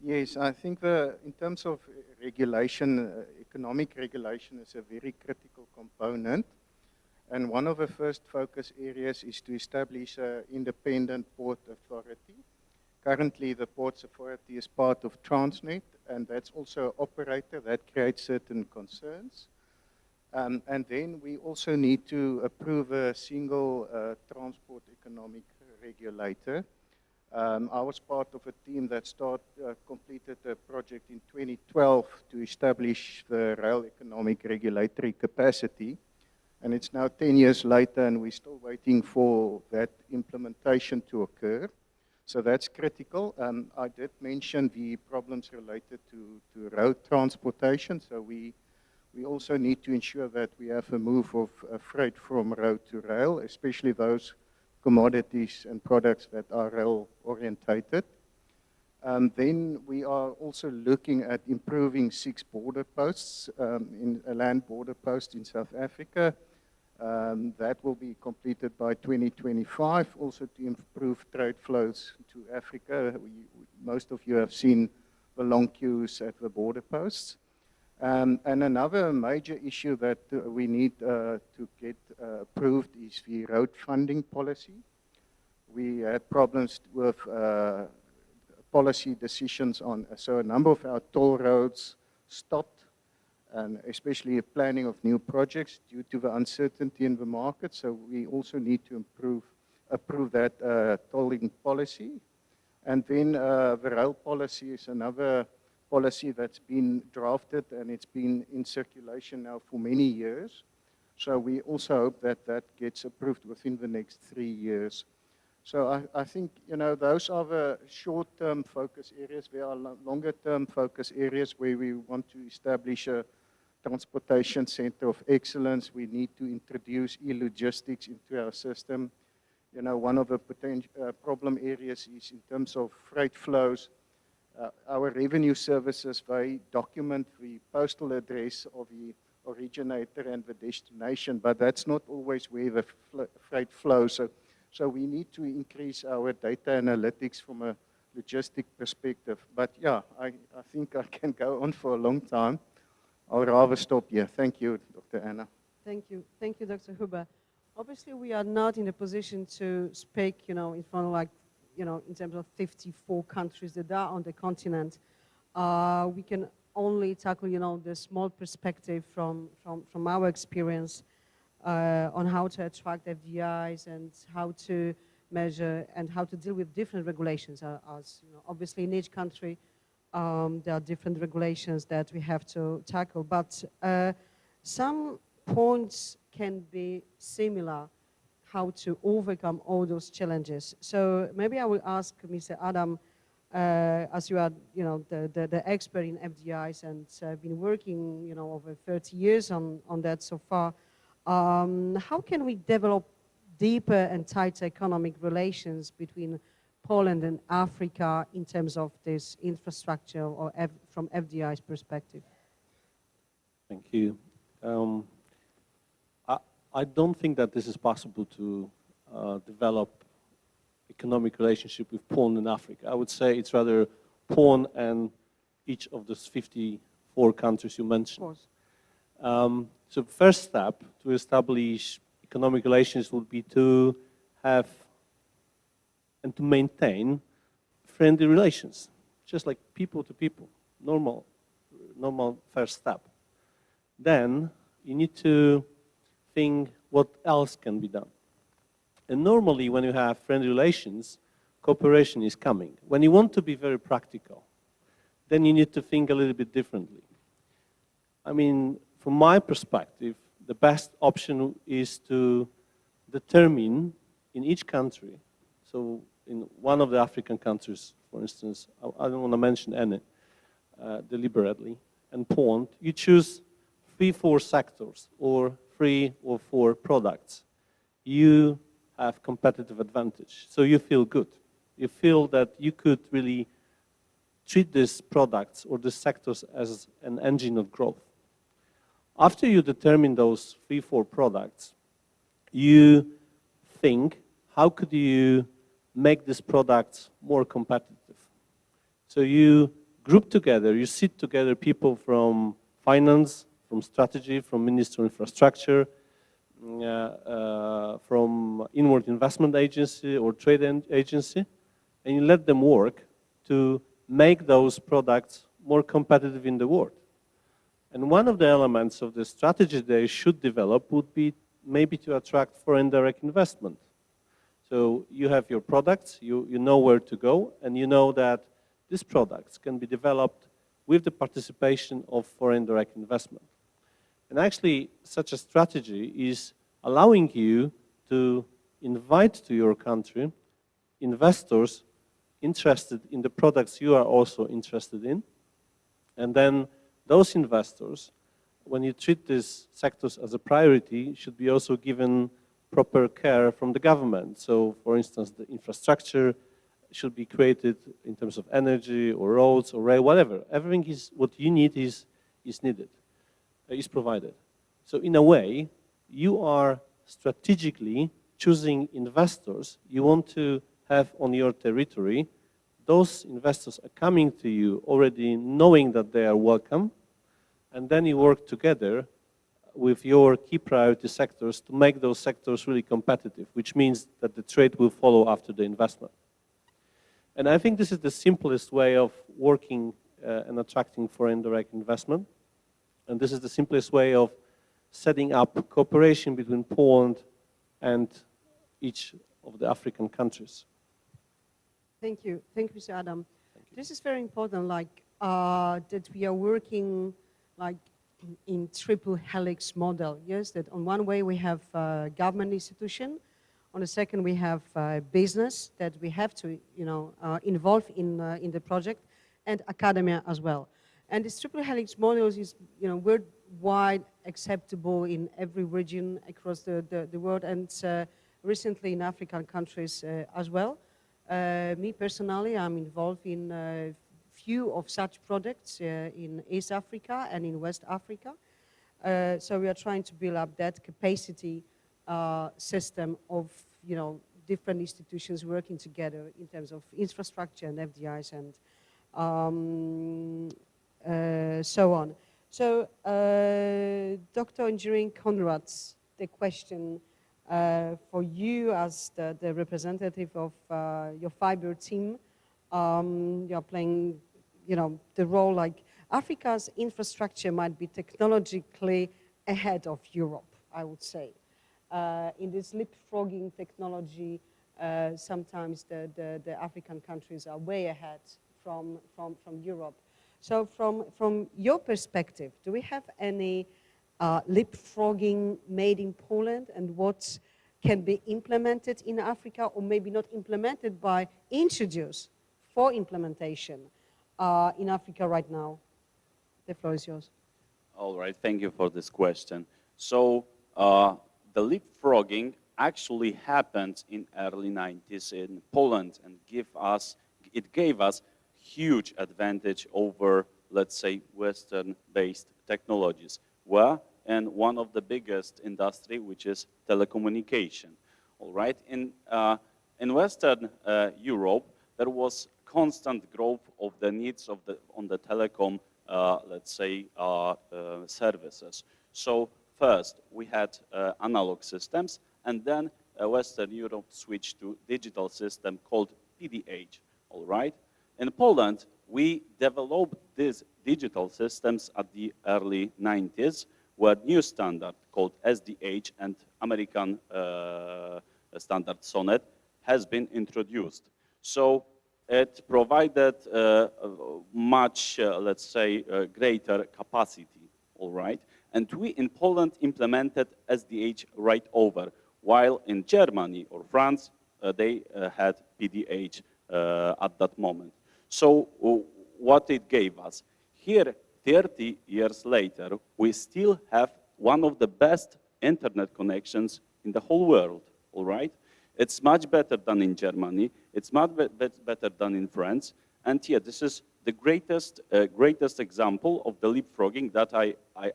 Yes, I think in terms of regulation, economic regulation is a very critical component. And one of the first focus areas is to establish an independent port authority. Currently, the Ports Authority is part of Transnet, and that's also an operator that creates certain concerns. And then we also need to approve a single transport economic regulator. I was part of a team that completed a project in 2012 to establish the rail economic regulatory capacity. And it's now 10 years later, and we're still waiting for that implementation to occur. So that's critical. I did mention the problems related to road transportation. So we also need to ensure that we have a move of freight from road to rail, especially those commodities and products that are rail orientated. Then we are also looking at improving 6 border posts, in a land border post in South Africa. That will be completed by 2025, also to improve trade flows to Africa. Most of you have seen the long queues at the border posts. And another major issue that we need to get approved is the road funding policy. We had problems with policy decisions on, so a number of our toll roads stopped, and especially planning of new projects due to the uncertainty in the market. So we also need to approve that tolling policy. And then the rail policy is another policy that's been drafted, and it's been in circulation now for many years. So we also hope that that gets approved within the next 3 years. So I think, you know, those are the short-term focus areas. There are longer-term focus areas where we want to establish a transportation center of excellence. We need to introduce e-logistics into our system. You know, one of the potential problem areas is in terms of freight flows. Our revenue services, they document the postal address of the originator and the destination, but that's not always where the freight flows. So we need to increase our data analytics from a logistic perspective. But yeah, I think I can go on for a long time. I'll rather stop here. Thank you, Dr. Anna. Thank you, Dr. Huber. Obviously, we are not in a position to speak, you know, in front of, like, you know, in terms of 54 countries that are on the continent. We can only tackle, you know, the small perspective from our experience on how to attract FDIs and how to measure and how to deal with different regulations. As you know, obviously, in each country, there are different regulations that we have to tackle, but some points can be similar, how to overcome all those challenges. So maybe I will ask Mr. Adam, as you are, you know, the expert in FDIs and been working, you know, over 30 years on that so far. How can we develop deeper and tighter economic relations between Poland and Africa in terms of this infrastructure or from FDI's perspective? Thank you. I don't think that this is possible to develop economic relationship with Poland and Africa. I would say it's rather Poland and each of those 54 countries you mentioned. Of course. So first step to establish economic relations would be to have and to maintain friendly relations, just like people to people, normal first step. Then you need to think what else can be done. And normally when you have friendly relations, cooperation is coming. When you want to be very practical, then you need to think a little bit differently. I mean, from my perspective, the best option is to determine in each country, so in one of the African countries, for instance, I don't want to mention any deliberately, and Poland, you choose 3-4 sectors or 3 or 4 products. You have competitive advantage, so you feel good. You feel that you could really treat these products or these sectors as an engine of growth. After you determine those 3-4 products, you think, how could you make these products more competitive? So you group together, you sit together people from finance, from strategy, from Ministry of Infrastructure, from Inward Investment Agency or Trade Agency, and you let them work to make those products more competitive in the world. And one of the elements of the strategy they should develop would be maybe to attract foreign direct investment. So you have your products, you know where to go, and you know that these products can be developed with the participation of foreign direct investment. And actually, such a strategy is allowing you to invite to your country investors interested in the products you are also interested in. And then those investors, when you treat these sectors as a priority, should be also given proper care from the government. So, for instance, the infrastructure should be created in terms of energy or roads or rail, whatever. Everything is what you need is needed, is provided. So in a way, you are strategically choosing investors you want to have on your territory. Those investors are coming to you already knowing that they are welcome, and then you work together with your key priority sectors to make those sectors really competitive, which means that the trade will follow after the investment. And I think this is the simplest way of working and attracting foreign direct investment. And this is the simplest way of setting up cooperation between Poland and each of the African countries. Thank you, Mr. Adam. This is very important, like that we are working like in triple helix model. Yes, that on one way we have government institution, on the second we have business that we have to, involve in the project, and academia as well. And this triple helix model is, worldwide acceptable in every region across the world, and recently in African countries as well. Me personally, I'm involved in a few of such projects in East Africa and in West Africa. So we are trying to build up that capacity system of, different institutions working together in terms of infrastructure and FDIs and so on. So, Dr. Engineering Conrads, the question for you as the representative of your fiber team, you're playing, the role like Africa's infrastructure might be technologically ahead of Europe, I would say. In this leapfrogging technology, sometimes the African countries are way ahead from Europe. So from your perspective, do we have any leapfrogging made in Poland, and what can be implemented in Africa, or maybe not implemented but introduced for implementation in Africa right now? The floor is yours. All right, thank you for this question. So the leapfrogging actually happened in early 90s in Poland, and it gave us huge advantage over, let's say, Western-based technologies. And one of the biggest industry, which is telecommunication. All right, in Western Europe, there was constant growth of the needs on the telecom, let's say, services. So first, we had analog systems, and then Western Europe switched to digital system called PDH. All right. In Poland, we developed these digital systems at the early 90s, where new standard called SDH and American standard SONET has been introduced. So it provided much, let's say, greater capacity, all right? And we in Poland implemented SDH right over, while in Germany or France, they had PDH at that moment. So what it gave us? Here, 30 years later, we still have one of the best internet connections in the whole world, all right? It's much better than in Germany. It's much better than in France. And yeah, this is the greatest example of the leapfrogging that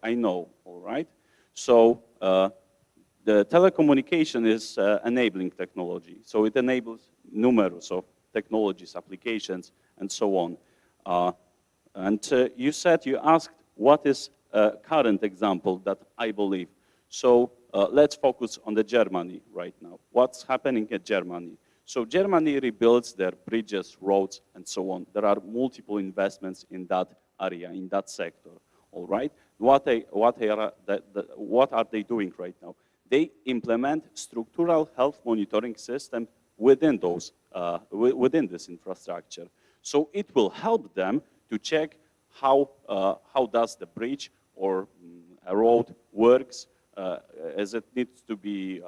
I know, all right? So the telecommunication is enabling technology. So it enables numerous of technologies, applications, and so on. You asked what is a current example that I believe. So let's focus on the Germany right now. What's happening in Germany? So Germany rebuilds their bridges, roads, and so on. There are multiple investments in that area, in that sector. All right. What are they doing right now? They implement structural health monitoring system within those within this infrastructure. So it will help them to check how does the bridge or a road works, as it needs to be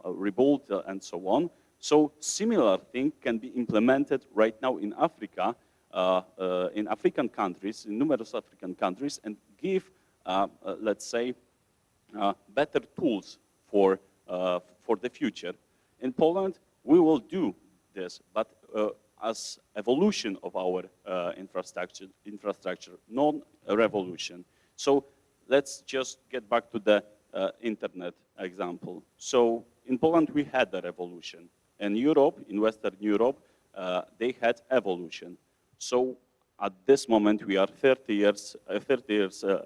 rebuilt and so on. So similar thing can be implemented right now in Africa, in African countries, in numerous African countries, and give, let's say, better tools for the future. In Poland, we will do this, but as evolution of our infrastructure, non-revolution. So let's just get back to the internet example. So in Poland, we had the revolution. In Europe, in Western Europe, they had evolution. So at this moment, we are 30 years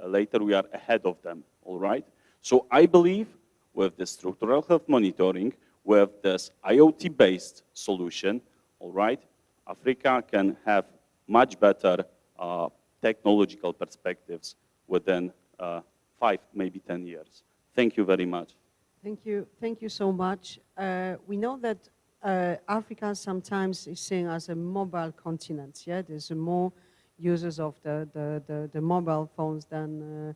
later, we are ahead of them, all right? So I believe with the structural health monitoring, with this IoT-based solution, all right, Africa can have much better technological perspectives within 5, maybe 10 years. Thank you very much. Thank you so much. We know that Africa sometimes is seen as a mobile continent. Yeah, there's more users of the mobile phones than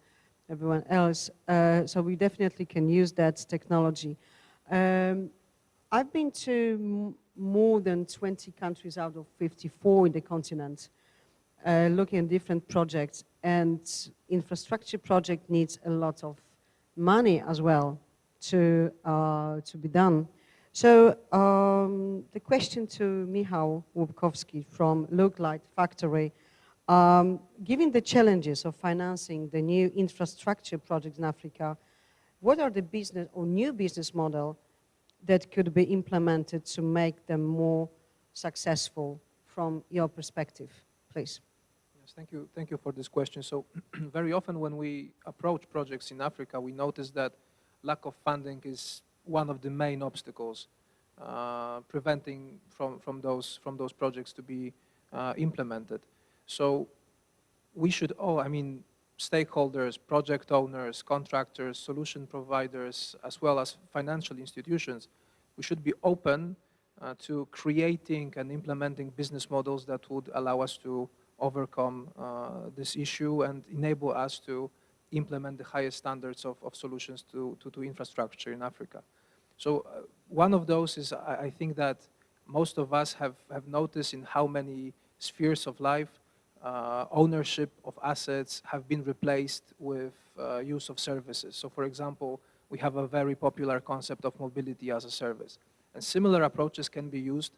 everyone else. So we definitely can use that technology. I've been to more than 20 countries out of 54 in the continent, looking at different projects, and infrastructure project needs a lot of money as well to be done. So the question to Michał Łupkowski from Look Light Factory, given the challenges of financing the new infrastructure projects in Africa, what are the business or new business model that could be implemented to make them more successful from your perspective, please? Yes, thank you for this question. So very often when we approach projects in Africa, we notice that lack of funding is one of the main obstacles preventing from those projects to be implemented. So we should all, I mean, stakeholders, project owners, contractors, solution providers, as well as financial institutions, we should be open to creating and implementing business models that would allow us to overcome this issue and enable us to implement the highest standards of solutions to infrastructure in Africa. So one of those is, I think that most of us have noticed in how many spheres of life ownership of assets have been replaced with use of services. So for example, we have a very popular concept of mobility as a service. And similar approaches can be used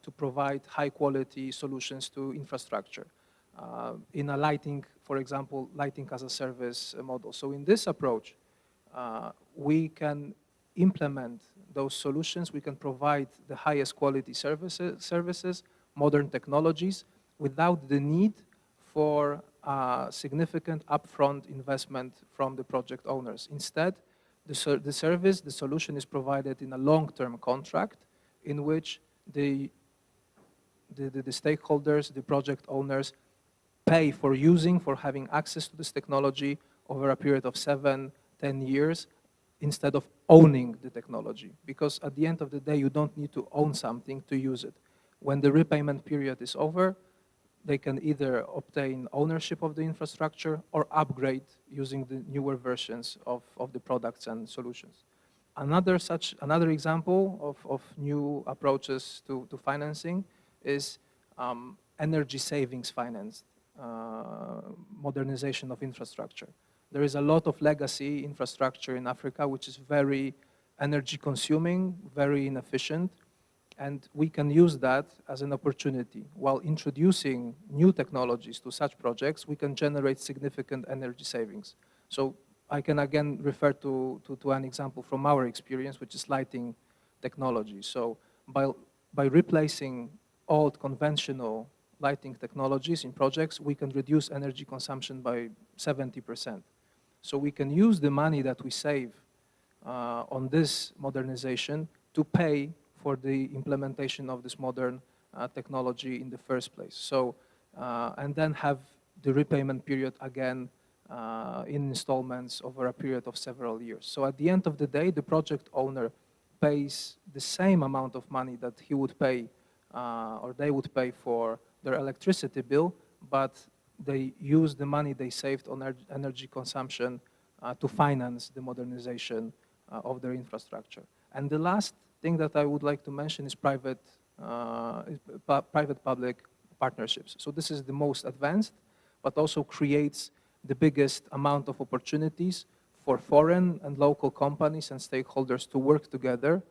to provide high quality solutions to infrastructure. In a lighting, for example, lighting as a service model. So in this approach, we can implement those solutions, we can provide the highest quality services, modern technologies, without the need for significant upfront investment from the project owners. Instead, the solution is provided in a long-term contract in which the stakeholders, the project owners, pay for having access to this technology over a period of 7-10 years instead of owning the technology. Because at the end of the day, you don't need to own something to use it. When the repayment period is over, they can either obtain ownership of the infrastructure or upgrade using the newer versions of the products and solutions. Another example of new approaches to financing is energy savings finance, modernization of infrastructure. There is a lot of legacy infrastructure in Africa which is very energy consuming, very inefficient, and we can use that as an opportunity. While introducing new technologies to such projects, we can generate significant energy savings. So I can again refer to an example from our experience, which is lighting technology. So by replacing old conventional lighting technologies in projects, we can reduce energy consumption by 70%. So we can use the money that we save on this modernization to pay for the implementation of this modern technology in the first place. So, and then have the repayment period again in installments over a period of several years. So at the end of the day, the project owner pays the same amount of money that he would pay or they would pay for their electricity bill, but they use the money they saved on energy consumption to finance the modernization of their infrastructure. And the last thing that I would like to mention is private-public partnerships. So this is the most advanced, but also creates the biggest amount of opportunities for foreign and local companies and stakeholders to work together,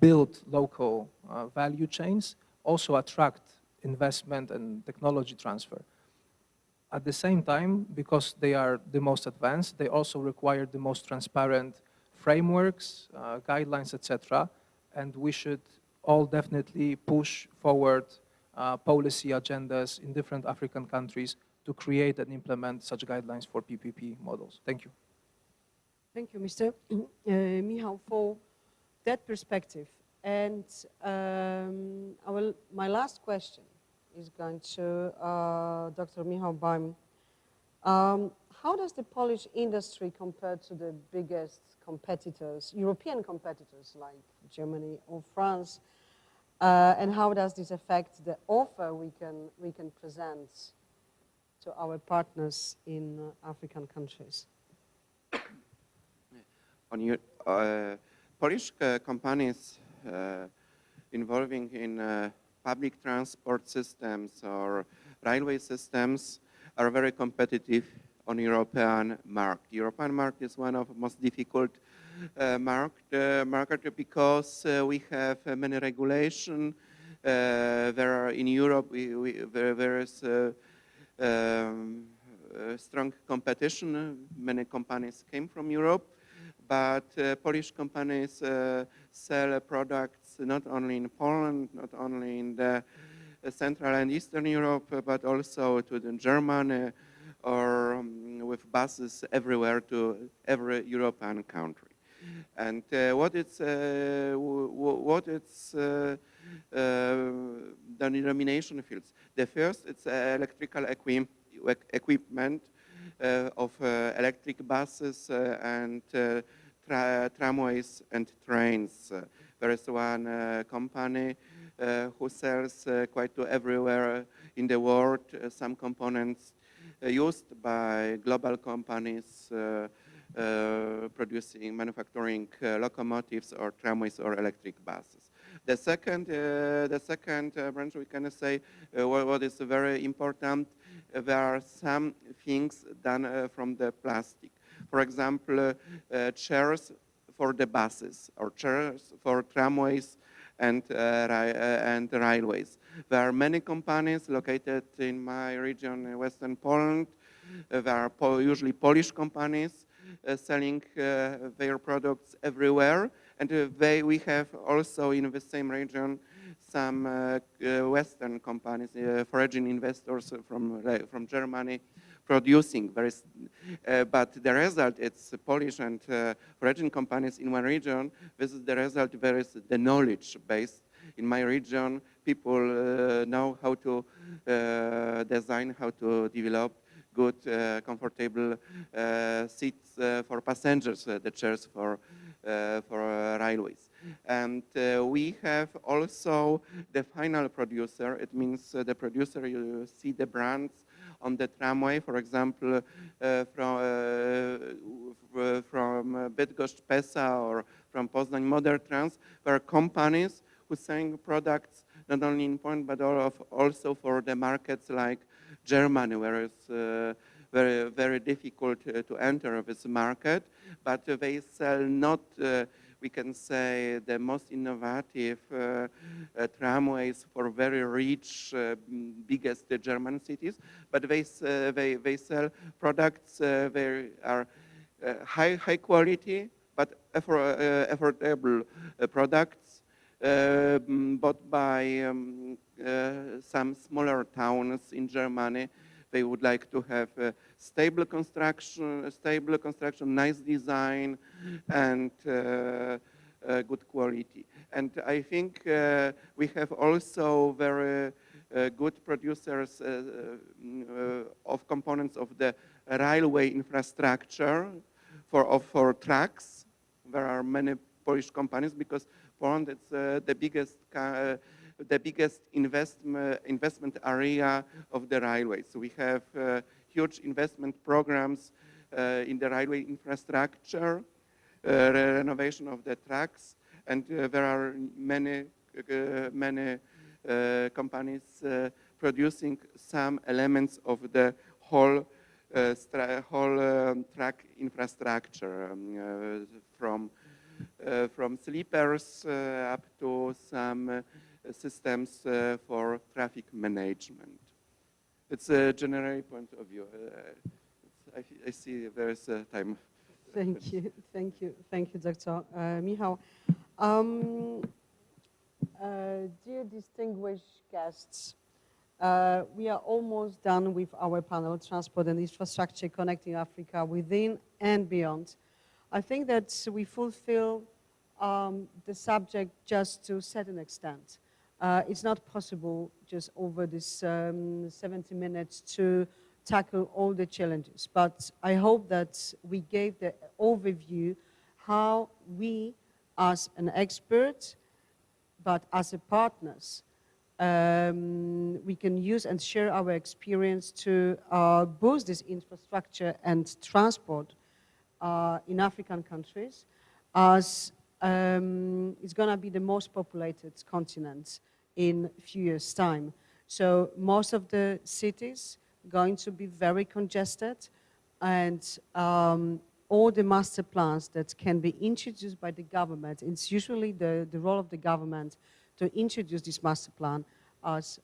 build local value chains, also attract investment and technology transfer. At the same time, because they are the most advanced, they also require the most transparent frameworks, guidelines, etc. And we should all definitely push forward policy agendas in different African countries to create and implement such guidelines for PPP models. Thank you. Thank you, Mr. Michał, for that perspective. And my last question is going to Dr. Michał Baum. How does the Polish industry compare to the biggest competitors, European competitors like Germany or France? And how does this affect the offer we can present to our partners in African countries? Polish companies involving in public transport systems or railway systems are very competitive on European market. European market is one of the most difficult market because we have many regulation. There in Europe there is strong competition. Many companies came from Europe, but Polish companies sell products not only in Poland, not only in the Central and Eastern Europe, but also to the Germany or with buses everywhere to every European country. And what it's the denomination fields. The first, it's electrical equipment of electric buses and tramways and trains. There is one company who sells quite to everywhere in the world some components used by global companies manufacturing locomotives or tramways or electric buses. The second branch we can say what is very important, there are some things done from the plastic. For example, chairs for the buses or chairs for tramways and railways. There are many companies located in my region, Western Poland. There are usually Polish companies selling their products everywhere. And we have also in the same region some Western companies, foreign investors from Germany, producing. But the result, it's Polish and foreign companies in one region. This is the result. There is the knowledge base. In my region, people know how to design, how to develop good, comfortable seats for passengers, the chairs for railways. And we have also the final producer. It means the producer, you see the brands on the tramway, for example, from Bydgoszcz PESA or from Poznań Modern Trans. There are companies who sell products not only in Poland, but also for the markets like Germany, where it's very, very difficult to enter this market. But they sell not, we can say, the most innovative tramways for very rich, biggest German cities, but they sell products, they are high quality, but affordable products bought by some smaller towns in Germany. They would like to have stable construction, nice design, and good quality. And I think we have also very good producers of components of the railway infrastructure for trucks. There are many Polish companies because Poland is the biggest investment area of the railway. So we have huge investment programs in the railway infrastructure, renovation of the tracks, and there are many companies producing some elements of the whole track infrastructure, from sleepers up to some systems for traffic management. It's a general point of view. I see there is time. Thank you, Dr. Michał. Dear distinguished guests, we are almost done with our panel, Transport and Infrastructure Connecting Africa Within and Beyond. I think that we fulfill the subject just to a certain extent. It's not possible just over this 70 minutes to tackle all the challenges, but I hope that we gave the overview how we as an expert, but as a partners, we can use and share our experience to boost this infrastructure and transport in African countries, as it's going to be the most populated continent in a few years' time. So most of the cities going to be very congested, and all the master plans that can be introduced by the government, it's usually the role of the government to introduce this master plan, as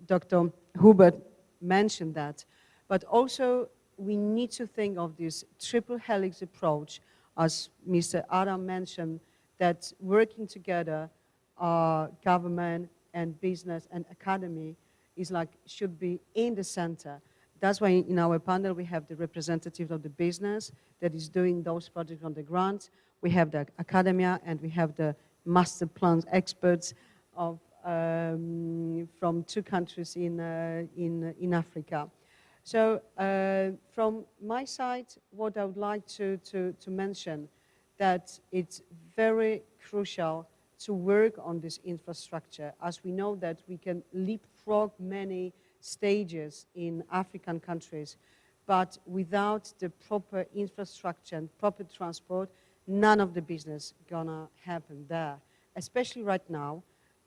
Dr. Hubert mentioned that. But also we need to think of this triple helix approach, as Mr. Adam mentioned, that working together, government and business and academy should be in the center. That's why in our panel we have the representative of the business that is doing those projects on the ground. We have the academia and we have the master plans experts of, from 2 countries in Africa. So from my side, what I would like to mention, that it's very crucial to work on this infrastructure, as we know that we can leapfrog many stages in African countries, but without the proper infrastructure and proper transport, none of the business gonna happen there. Especially right now,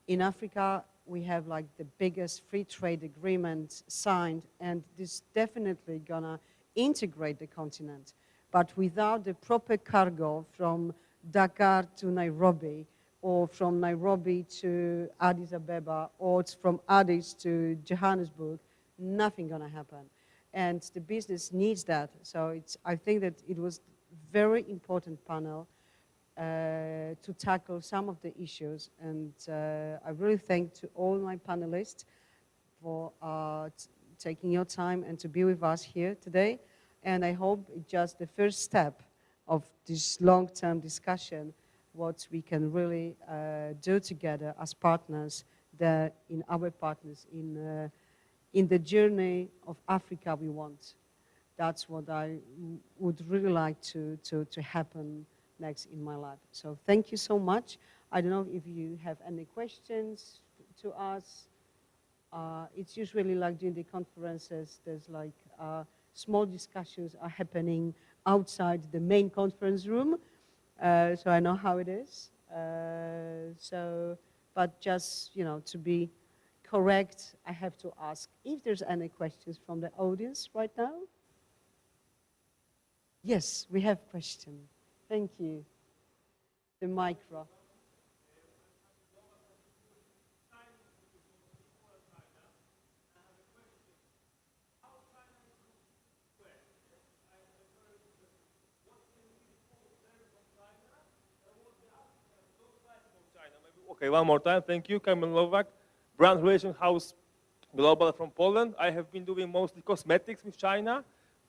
in Africa, we have like the biggest free trade agreement signed, and this definitely gonna integrate the continent. But without the proper cargo from Dakar to Nairobi, or from Nairobi to Addis Ababa, or it's from Addis to Johannesburg, nothing gonna happen. And the business needs that. So I think that it was very important panel to tackle some of the issues. And I really thank to all my panelists for taking your time and to be with us here today. And I hope it's just the first step of this long-term discussion, what we can really do together as partners, in our partners in the journey of Africa we want. That's what I would really like to happen next in my life. So thank you so much. I don't know if you have any questions to us. It's usually like during the conferences, there's like small discussions are happening outside the main conference room. So I know how it is. But just, to be correct, I have to ask if there's any questions from the audience right now. Yes, we have questions. Thank you. The micro. Okay, one more time. Thank you, Kamil Nowak, Brand Relation House Global from Poland. I have been doing mostly cosmetics with China.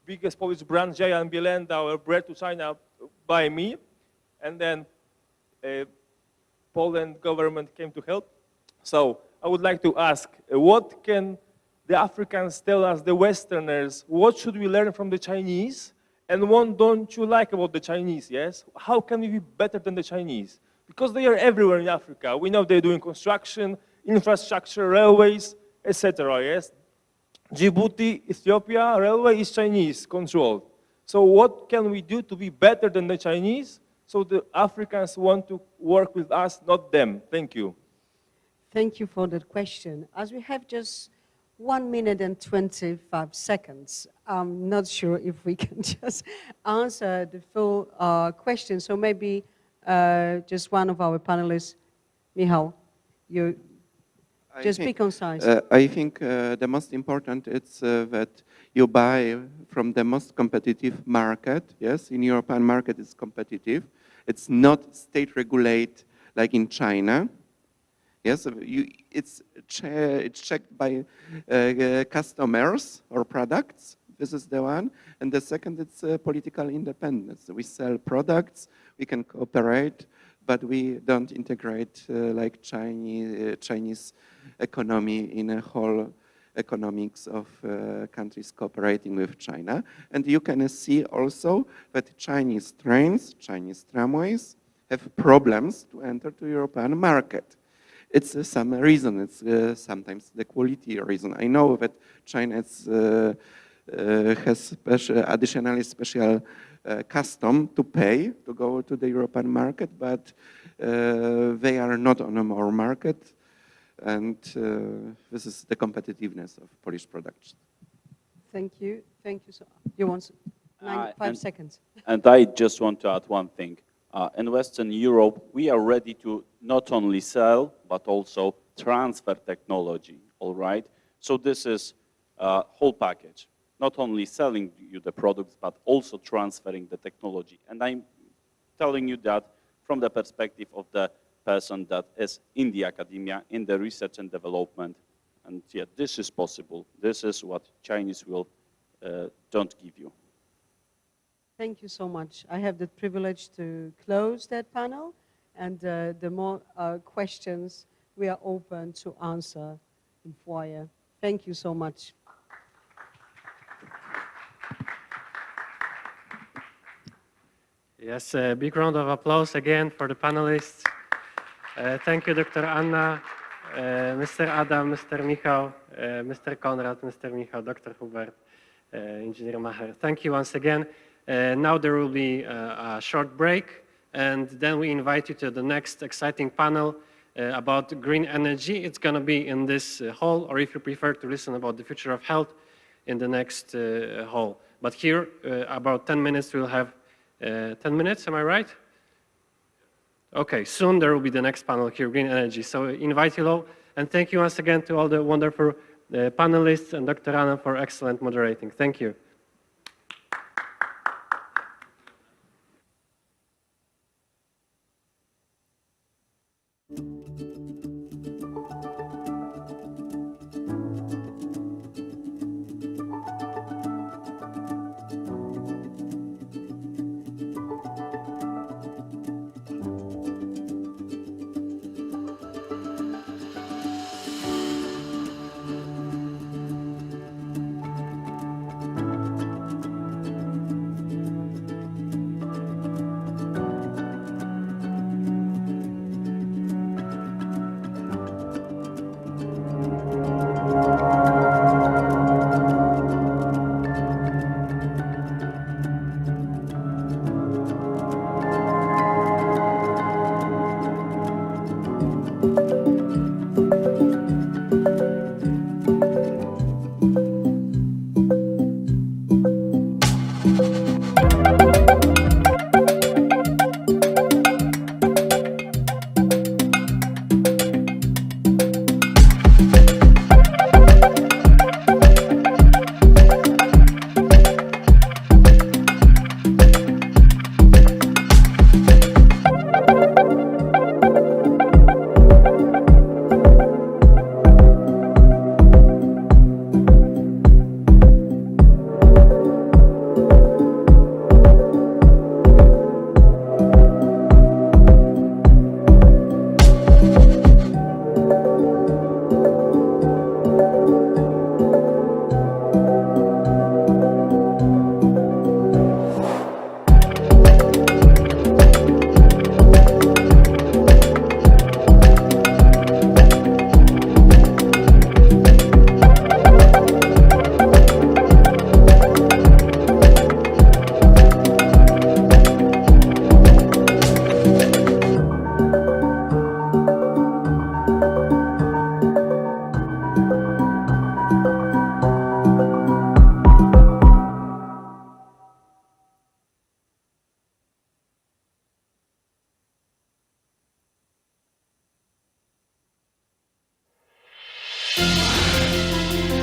Biggest Polish brand, J&B Bielenda, were bred to China by me. And then Poland government came to help. So I would like to ask, what can the Africans tell us, the Westerners, what should we learn from the Chinese? And what don't you like about the Chinese, yes? How can we be better than the Chinese? Because they are everywhere in Africa. We know they're doing construction, infrastructure, railways, etc., yes? Djibouti, Ethiopia, railway is Chinese controlled. So what can we do to be better than the Chinese so the Africans want to work with us, not them? Thank you. Thank you for that question. As we have just 1 minute and 25 seconds, I'm not sure if we can just answer the full question. So maybe just one of our panelists, Michał, you just be concise. I think the most important is that you buy from the most competitive market. Yes, in European market it's competitive. It's not state regulate like in China. Yes, it's checked by customers or products. This is the one. And the second, it's political independence. We sell products, we can cooperate, but we don't integrate like Chinese economy in a whole economics of countries cooperating with China. And you can see also that Chinese trains, Chinese tramways have problems to enter to European market. It's some reason, it's sometimes the quality reason. I know that China has additionally special custom to pay to go to the European market, but they are not on our market, and this is the competitiveness of Polish products. Thank you. Thank you. So you want 5 seconds. And I just want to add one thing. In Western Europe, we are ready to not only sell, but also transfer technology, all right? So this is a whole package, not only selling you the products, but also transferring the technology. And I'm telling you that from the perspective of the person that is in the academia, in the research and development. And yeah, this is possible. This is what Chinese will don't give you. Thank you so much. I have the privilege to close that panel, and the more questions we are open to answer in foyer. Thank you so much. Yes, a big round of applause again for the panelists. Thank you, Dr. Anna, Mr. Adam, Mr. Michał, Mr. Konrad, Mr. Michał, Dr. Hubert, Engineer Maher. Thank you once again. Now there will be a short break, and then we invite you to the next exciting panel about green energy. It's going to be in this hall, or if you prefer to listen about the future of health, in the next hall. But here, about 10 minutes, we'll have 10 minutes, am I right? Okay, soon there will be the next panel here, green energy. So I invite you all, and thank you once again to all the wonderful panelists and Dr. Anna for excellent moderating. Thank you.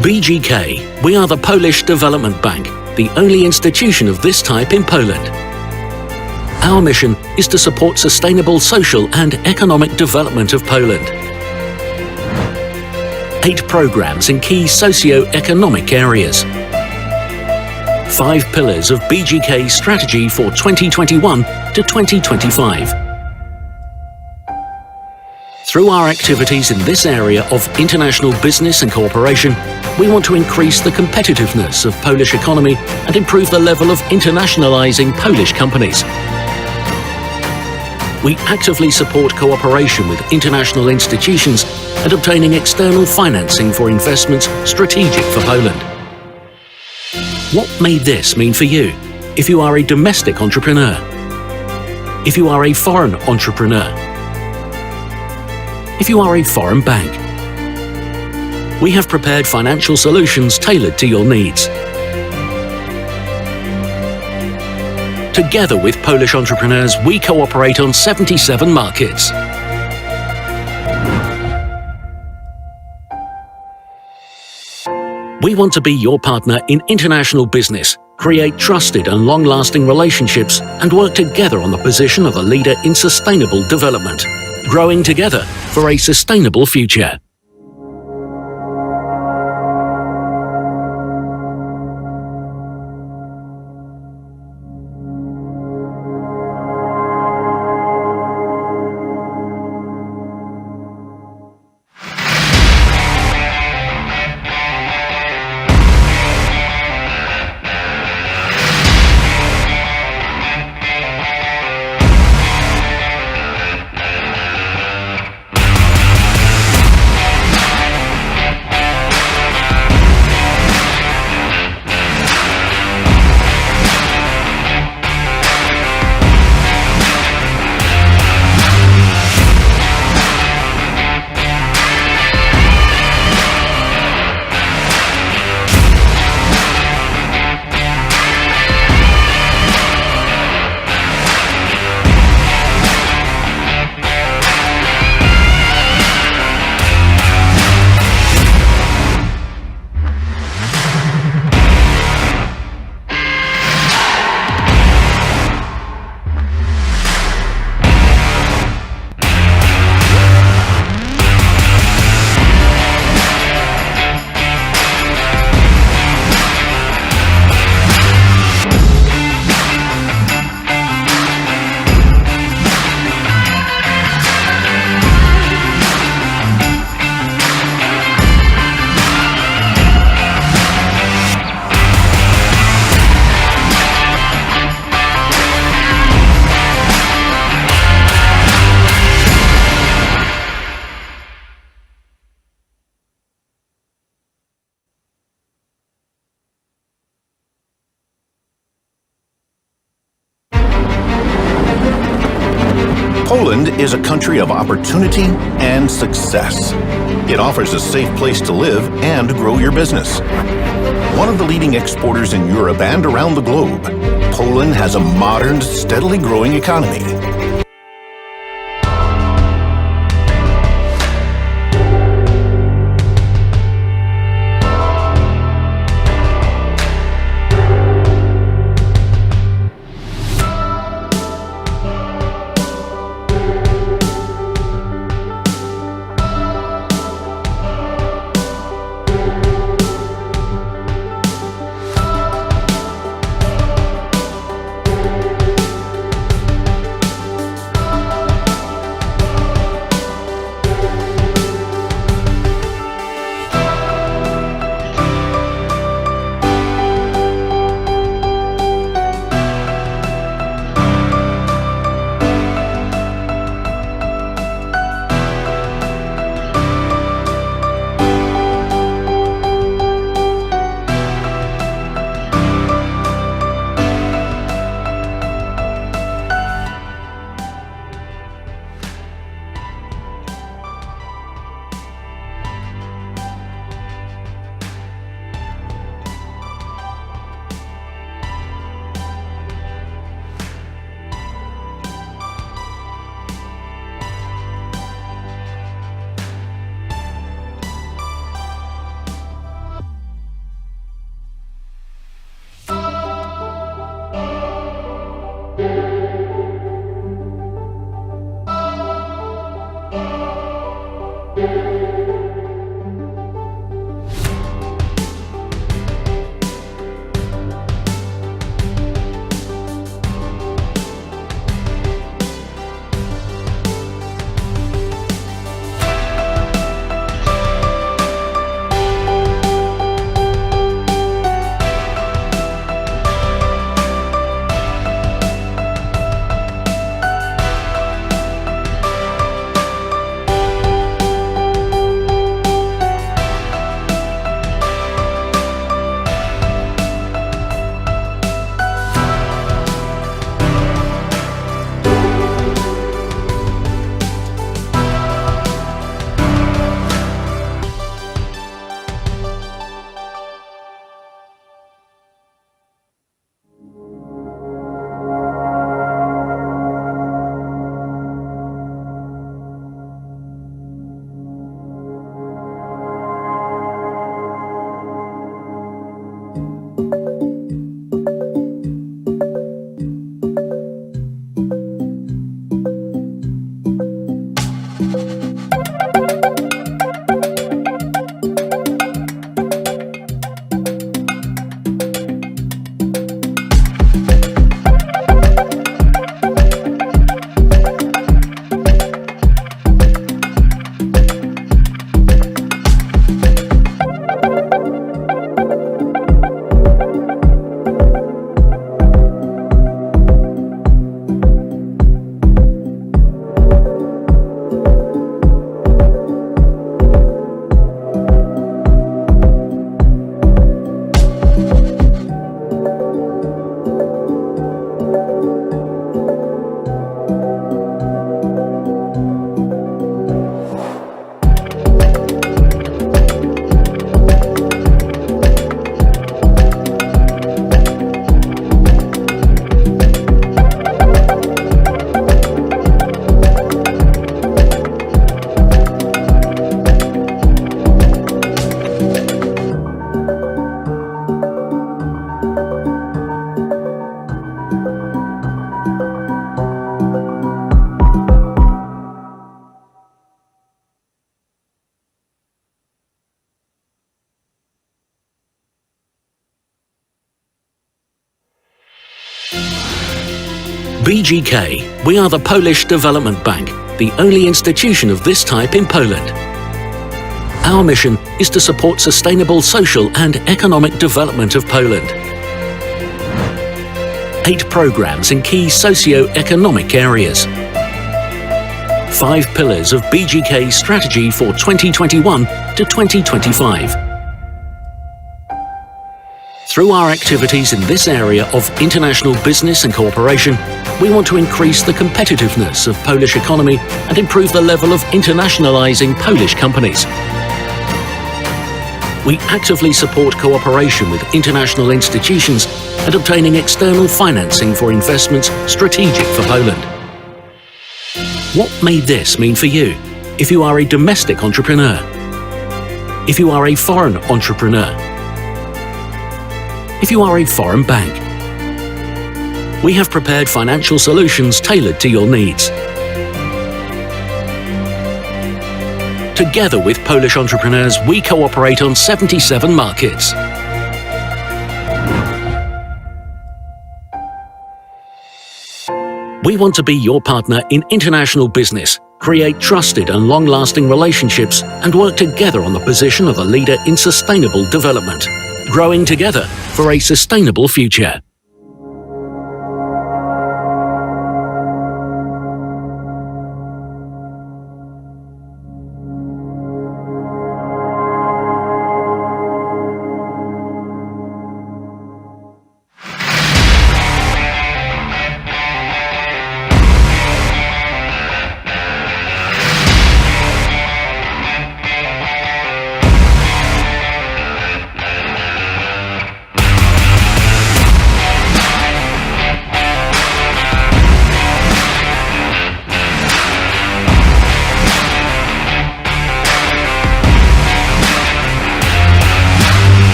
BGK, we are the Polish Development Bank, the only institution of this type in Poland. Our mission is to support sustainable social and economic development of Poland. 8 programs in key socio-economic areas. 5 pillars of BGK strategy for 2021 to 2025. Through our activities in this area of international business and cooperation, we want to increase the competitiveness of Polish economy and improve the level of internationalizing Polish companies. We actively support cooperation with international institutions and obtaining external financing for investments strategic for Poland. What may this mean for you if you are a domestic entrepreneur? If you are a foreign entrepreneur? If you are a foreign bank? We have prepared financial solutions tailored to your needs. Together with Polish entrepreneurs, we cooperate on 77 markets. We want to be your partner in international business, create trusted and long-lasting relationships, and work together on the position of a leader in sustainable development, growing together for a sustainable future. Poland is a country of opportunity and success. It offers a safe place to live and grow your business. One of the leading exporters in Europe and around the globe, Poland has a modern, steadily growing economy. BGK, we are the Polish Development Bank, the only institution of this type in Poland. Our mission is to support sustainable social and economic development of Poland. 8 programs in key socio-economic areas. 5 pillars of BGK's strategy for 2021 to 2025. Through our activities in this area of international business and cooperation, we want to increase the competitiveness of Polish economy and improve the level of internationalizing Polish companies. We actively support cooperation with international institutions and obtaining external financing for investments strategic for Poland. What may this mean for you if you are a domestic entrepreneur? If you are a foreign entrepreneur? If you are a foreign bank? We have prepared financial solutions tailored to your needs. Together with Polish entrepreneurs, we cooperate on 77 markets. We want to be your partner in international business, create trusted and long-lasting relationships, and work together on the position of a leader in sustainable development, growing together for a sustainable future.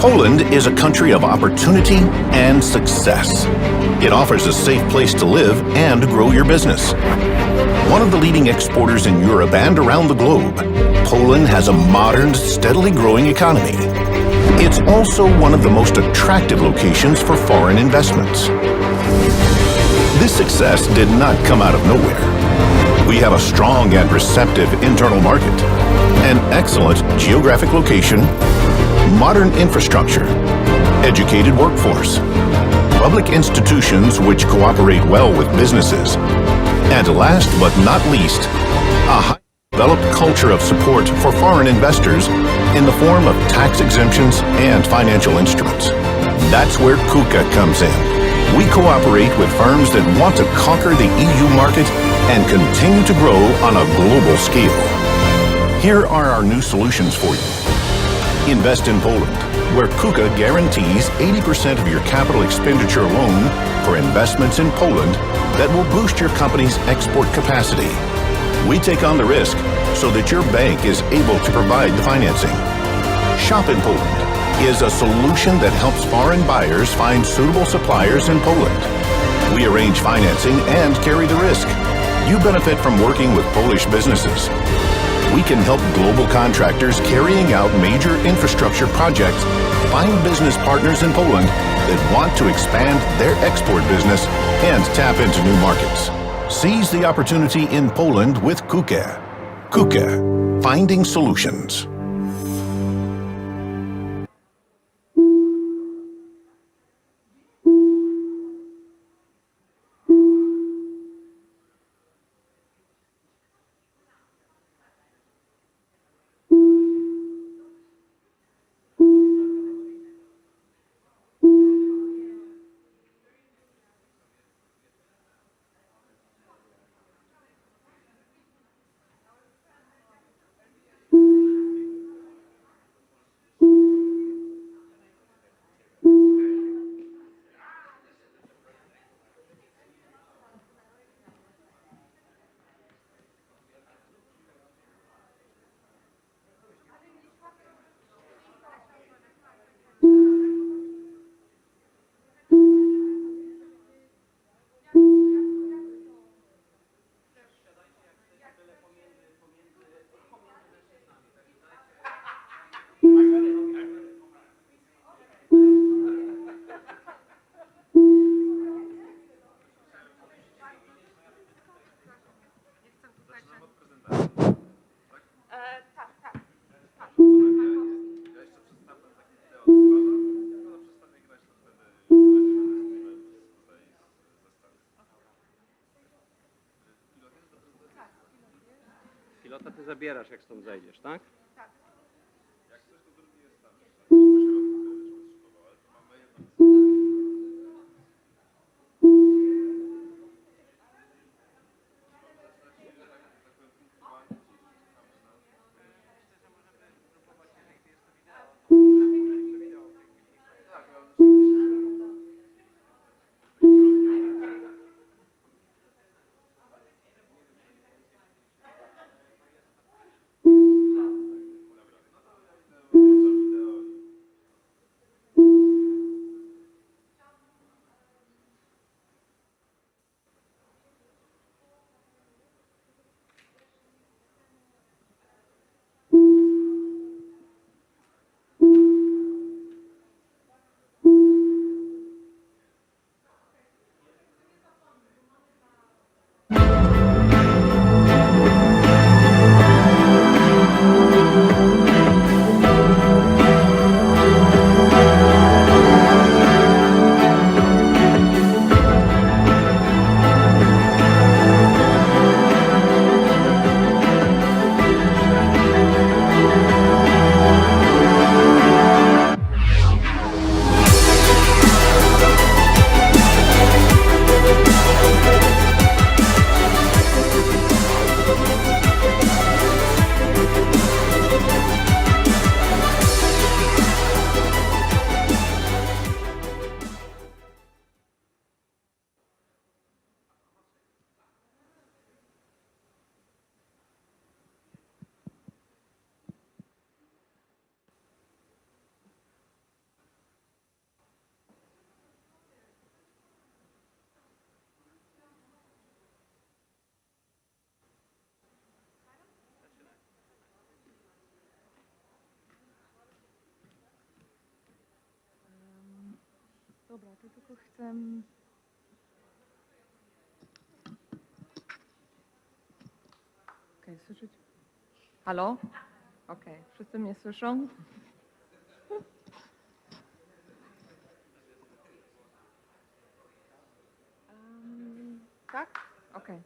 Poland is a country of opportunity and success. It offers a safe place to live and grow your business. One of the leading exporters in Europe and around the globe, Poland has a modern, steadily growing economy. It's also one of the most attractive locations for foreign investments. This success did not come out of nowhere. We have a strong and receptive internal market, an excellent geographic location, modern infrastructure, educated workforce, public institutions which cooperate well with businesses, and last but not least, a highly developed culture of support for foreign investors in the form of tax exemptions and financial instruments. That's where KUKA comes in. We cooperate with firms that want to conquer the EU market and continue to grow on a global scale. Here are our new solutions for you. Invest in Poland, where KUKA guarantees 80% of your capital expenditure loan for investments in Poland that will boost your company's export capacity. We take on the risk so that your bank is able to provide the financing. Shop in Poland is a solution that helps foreign buyers find suitable suppliers in Poland. We arrange financing and carry the risk. You benefit from working with Polish businesses. We can help global contractors carrying out major infrastructure projects find business partners in Poland that want to expand their export business and tap into new markets. Seize the opportunity in Poland with KUKE. KUKE, finding solutions. Pilota ty zabierasz, jak stąd zejdziesz, tak? Dobra, to tylko chcę... Okej, słyszycie? Halo? Okej, wszyscy mnie słyszą? Tak? Okej. Okay.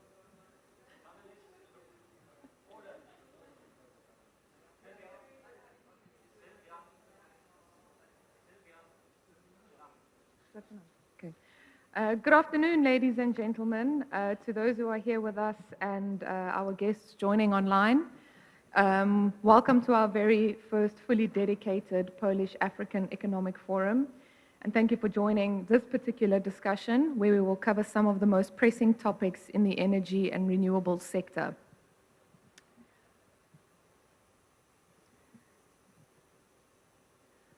Good afternoon, ladies and gentlemen, to those who are here with us and our guests joining online. Welcome to our very first fully dedicated Polish African Economic Forum. And thank you for joining this particular discussion, where we will cover some of the most pressing topics in the energy and renewables sector.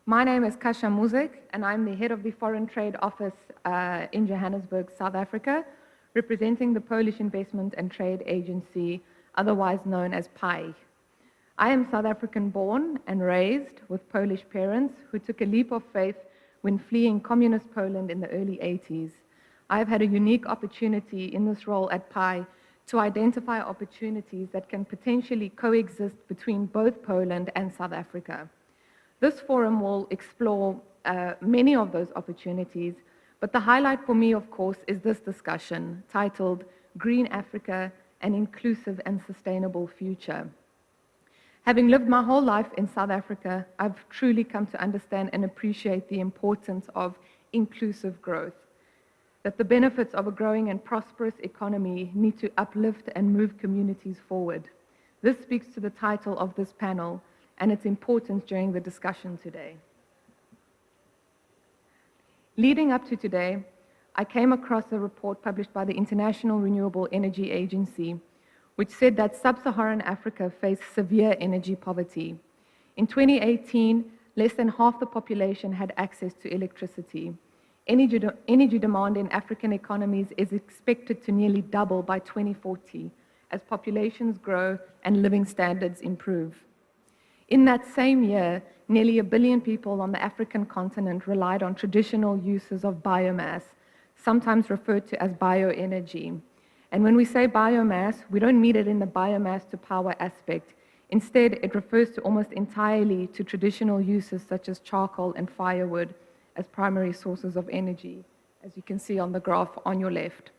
My name is Kasia Muzik, and I'm the head of the Foreign Trade Office in Johannesburg, South Africa, representing the Polish Investment and Trade Agency, otherwise known as PAI. I am South African born and raised with Polish parents who took a leap of faith when fleeing communist Poland in the early 80s. I have had a unique opportunity in this role at PI to identify opportunities that can potentially coexist between both Poland and South Africa. This forum will explore many of those opportunities, but the highlight for me, of course, is this discussion titled Green Africa, an Inclusive and Sustainable Future. Having lived my whole life in South Africa, I've truly come to understand and appreciate the importance of inclusive growth, that the benefits of a growing and prosperous economy need to uplift and move communities forward. This speaks to the title of this panel and its importance during the discussion today. Leading up to today, I came across a report published by the International Renewable Energy Agency, which said that sub-Saharan Africa faced severe energy poverty. In 2018, less than half the population had access to electricity. Energy demand in African economies is expected to nearly double by 2040 as populations grow and living standards improve. In that same year, nearly 1 billion people on the African continent relied on traditional uses of biomass, sometimes referred to as bioenergy. And when we say biomass, we don't mean it in the biomass to power aspect. Instead, it refers to almost entirely to traditional uses such as charcoal and firewood as primary sources of energy, as you can see on the graph on your left.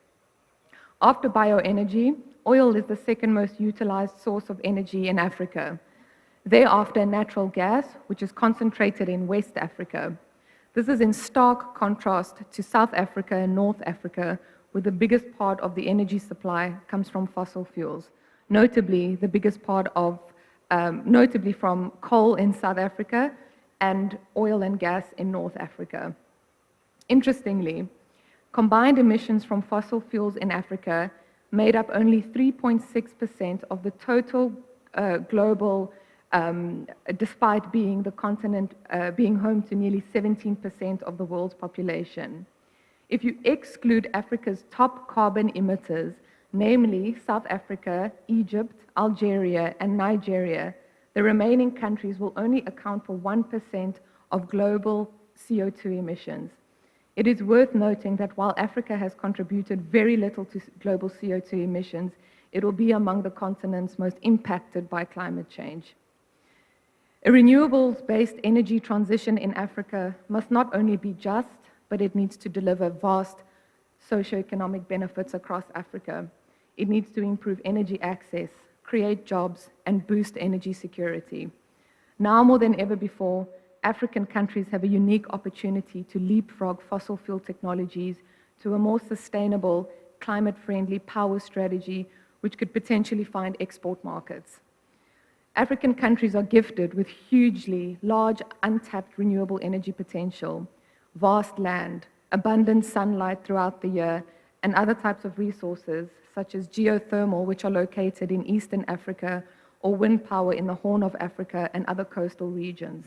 After bioenergy, oil is the second most utilized source of energy in Africa. Thereafter, natural gas, which is concentrated in West Africa. This is in stark contrast to South Africa and North Africa, where the biggest part of the energy supply comes from fossil fuels, notably the biggest part of, notably from coal in South Africa and oil and gas in North Africa. Interestingly, combined emissions from fossil fuels in Africa made up only 3.6% of the total global, despite being the continent being home to nearly 17% of the world's population. If you exclude Africa's top carbon emitters, namely South Africa, Egypt, Algeria, and Nigeria, the remaining countries will only account for 1% of global CO2 emissions. It is worth noting that while Africa has contributed very little to global CO2 emissions, it will be among the continents most impacted by climate change. A renewables-based energy transition in Africa must not only be just, but it needs to deliver vast socioeconomic benefits across Africa. It needs to improve energy access, create jobs, and boost energy security. Now more than ever before, African countries have a unique opportunity to leapfrog fossil fuel technologies to a more sustainable, climate-friendly power strategy, which could potentially find export markets. African countries are gifted with hugely large, untapped renewable energy potential, vast land, abundant sunlight throughout the year, and other types of resources, such as geothermal, which are located in Eastern Africa, or wind power in the Horn of Africa and other coastal regions.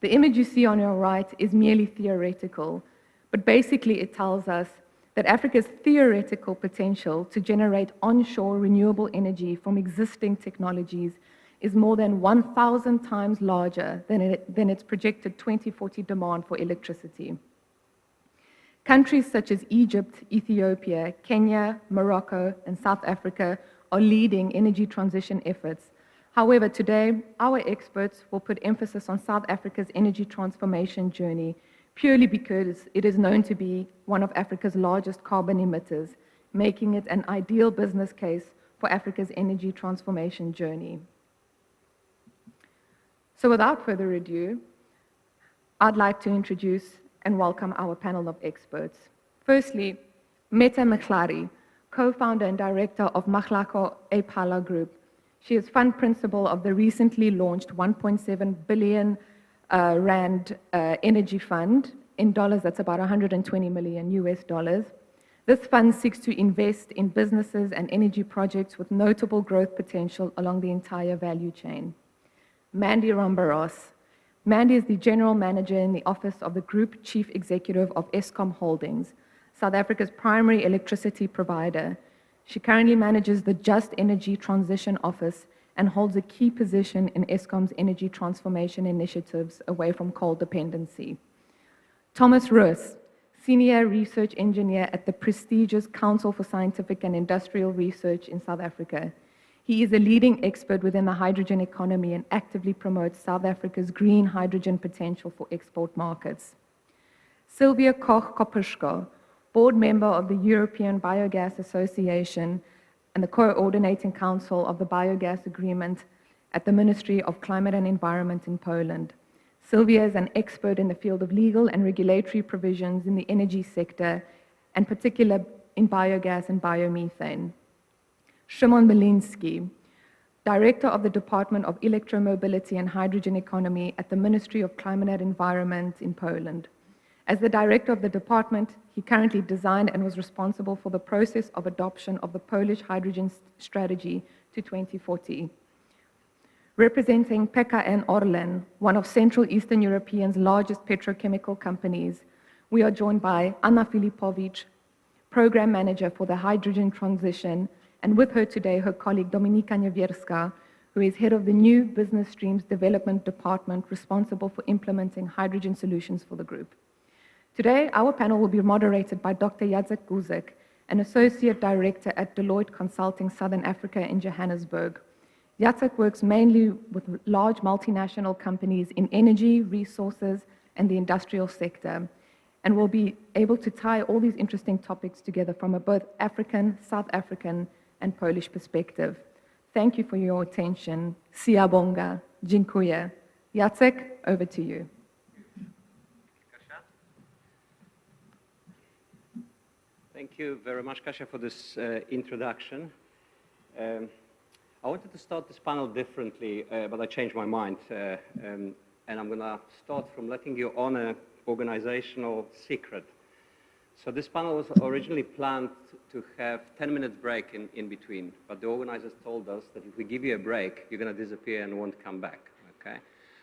The image you see on your right is merely theoretical, but basically it tells us that Africa's theoretical potential to generate onshore renewable energy from existing technologies is more than 1,000 times larger than its projected 2040 demand for electricity. Countries such as Egypt, Ethiopia, Kenya, Morocco, and South Africa are leading energy transition efforts. However, today, our experts will put emphasis on South Africa's energy transformation journey purely because it is known to be one of Africa's largest carbon emitters, making it an ideal business case for Africa's energy transformation journey. So without further ado, I'd like to introduce and welcome our panel of experts. Firstly, Meta Mkhlari, co-founder and director of Mahlako Apala Group. She is fund principal of the recently launched 1.7 billion Rand energy fund. In dollars, that's about 120 million US dollars. This fund seeks to invest in businesses and energy projects with notable growth potential along the entire value chain. Mandy Rambaros. Mandy is the general manager in the office of the Group Chief Executive of Eskom Holdings, South Africa's primary electricity provider. She currently manages the Just Energy Transition Office and holds a key position in Eskom's energy transformation initiatives away from coal dependency. Thomas Roos, Senior Research Engineer at the prestigious Council for Scientific and Industrial Research in South Africa. He is a leading expert within the hydrogen economy and actively promotes South Africa's green hydrogen potential for export markets. Sylvia Koch-Kopushko, board member of the European Biogas Association and the coordinating council of the Biogas Agreement at the Ministry of Climate and Environment in Poland. Sylvia is an expert in the field of legal and regulatory provisions in the energy sector, and particularly in biogas and biomethane. Szymon Beliński, Director of the Department of Electromobility and Hydrogen Economy at the Ministry of Climate and Environment in Poland. As the director of the department, he currently designed and was responsible for the process of adoption of the Polish hydrogen strategy to 2040. Representing PKN Orlen, one of Central Eastern Europe's largest petrochemical companies, we are joined by Anna Filipowicz, Program Manager for the Hydrogen Transition, and with her today, her colleague Dominika Niewierska, who is head of the new Business Streams Development Department responsible for implementing hydrogen solutions for the group. Today, our panel will be moderated by Dr. Jacek Guzek, an Associate Director at Deloitte Consulting Southern Africa in Johannesburg. Jacek works mainly with large multinational companies in energy, resources, and the industrial sector, and will be able to tie all these interesting topics together from a both African, South African, and Polish perspective. Thank you for your attention. Siyabonga. Dziękuję. Jacek, over to you. Thank you very much, Kasia, for this introduction. I wanted to start this panel differently, but I changed my mind. And I'm going to start from letting you on an organizational secret. So this panel was originally planned to have 10-minute break in between, but the organizers told us that if we give you a break, you're going to disappear and won't come back, okay?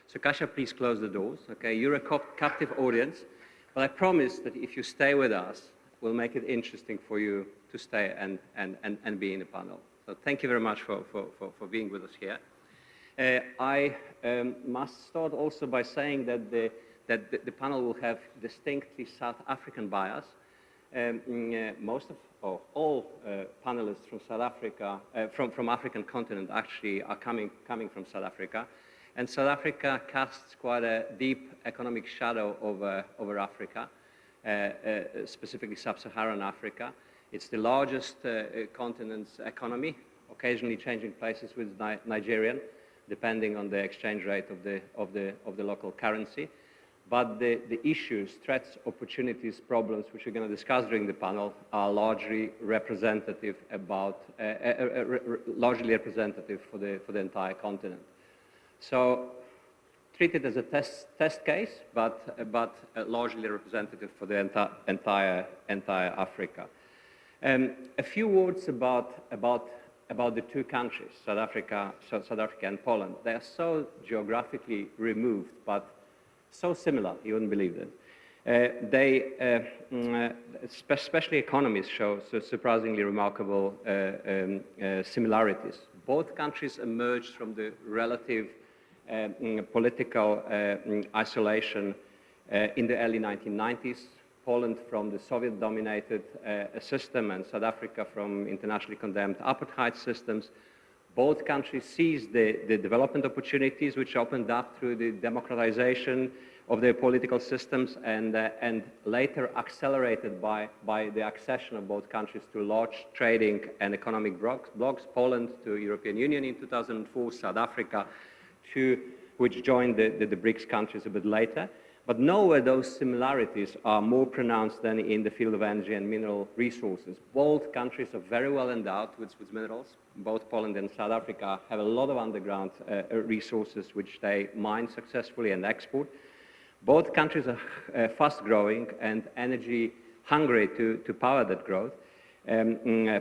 So Kasia, please close the doors, okay? You're a captive audience, but I promise that if you stay with us, we'll make it interesting for you to stay and be in the panel. So thank you very much for being with us here. I must start also by saying that the panel will have distinctly South African bias. All panelists from South Africa, from African continent actually are coming from South Africa. And South Africa casts quite a deep economic shadow over Africa, specifically Sub-Saharan Africa. It's the largest continent's economy, occasionally changing places with Nigerian, depending on the exchange rate of the local currency. But the issues, threats, opportunities, problems, which we're going to discuss during the panel, are largely representative for the entire continent. So treat it as a test case, but largely representative for the entire Africa. A few words about the two countries, South Africa and Poland. They are so geographically removed, but so similar, you wouldn't believe it. Especially economies show surprisingly remarkable similarities. Both countries emerged from the relative political isolation in the early 1990s. Poland from the Soviet-dominated system, and South Africa from internationally condemned apartheid systems. Both countries seized the development opportunities which opened up through the democratization of their political systems, and later accelerated by the accession of both countries to large trading and economic blocs. Poland to European Union in 2004, South Africa which joined the BRICS countries a bit later. But nowhere those similarities are more pronounced than in the field of energy and mineral resources. Both countries are very well endowed with minerals. Both Poland and South Africa have a lot of underground resources which they mine successfully and export. Both countries are fast growing and energy hungry to power that growth.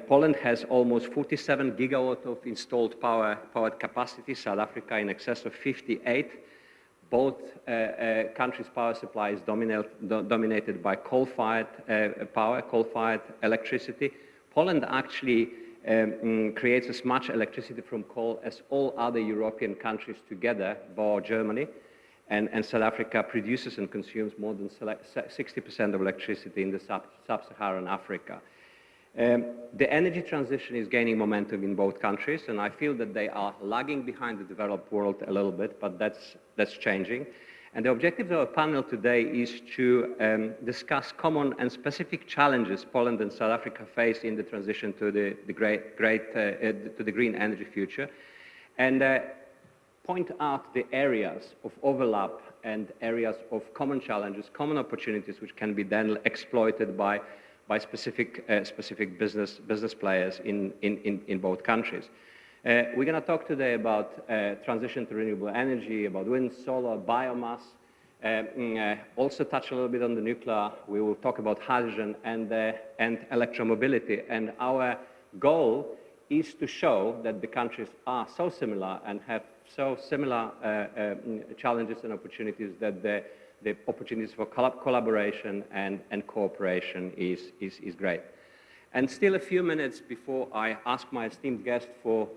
Poland has almost 47 gigawatts of installed powered capacity, South Africa in excess of 58. Both countries' power supply is dominated by coal-fired power, coal-fired electricity. Poland actually creates as much electricity from coal as all other European countries together, bar Germany. and South Africa produces and consumes more than 60% of electricity in the sub-Saharan Africa. The energy transition is gaining momentum in both countries, and I feel that they are lagging behind the developed world a little bit, but that's changing. And the objective of our panel today is to discuss common and specific challenges Poland and South Africa face in the transition to the green energy future, and point out the areas of overlap and areas of common challenges, common opportunities, which can be then exploited by specific business players in both countries. We're going to talk today about transition to renewable energy, about wind, solar, biomass, also touch a little bit on the nuclear. We will talk about hydrogen and electromobility. And our goal is to show that the countries are so similar and have so similar challenges and opportunities that the opportunities for collaboration and cooperation is great. And still a few minutes before I ask my esteemed guest for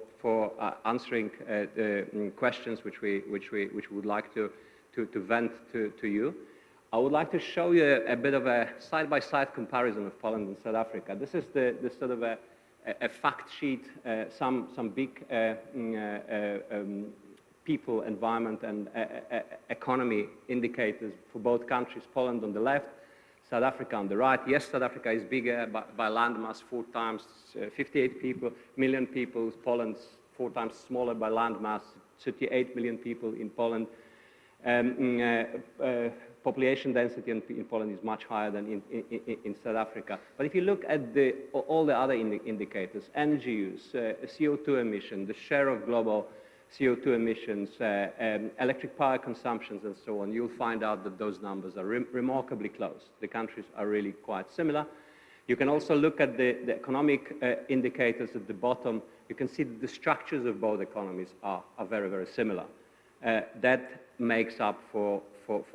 answering the questions which we would like to vent to you, I would like to show you a bit of a side-by-side comparison of Poland and South Africa. This is the sort of a fact sheet, some big people, environment, and economy indicators for both countries. Poland on the left, South Africa on the right. Yes, South Africa is bigger by landmass, 4 times, 58 million people. Poland's 4 times smaller by landmass, 38 million people in Poland. Population density in Poland is much higher than in South Africa. But if you look at all the other indicators, energy use, CO2 emission, the share of global CO2 emissions, electric power consumptions, and so on, you'll find out that those numbers are remarkably close. The countries are really quite similar. You can also look at the economic indicators at the bottom. You can see that the structures of both economies are very, very similar. That makes up for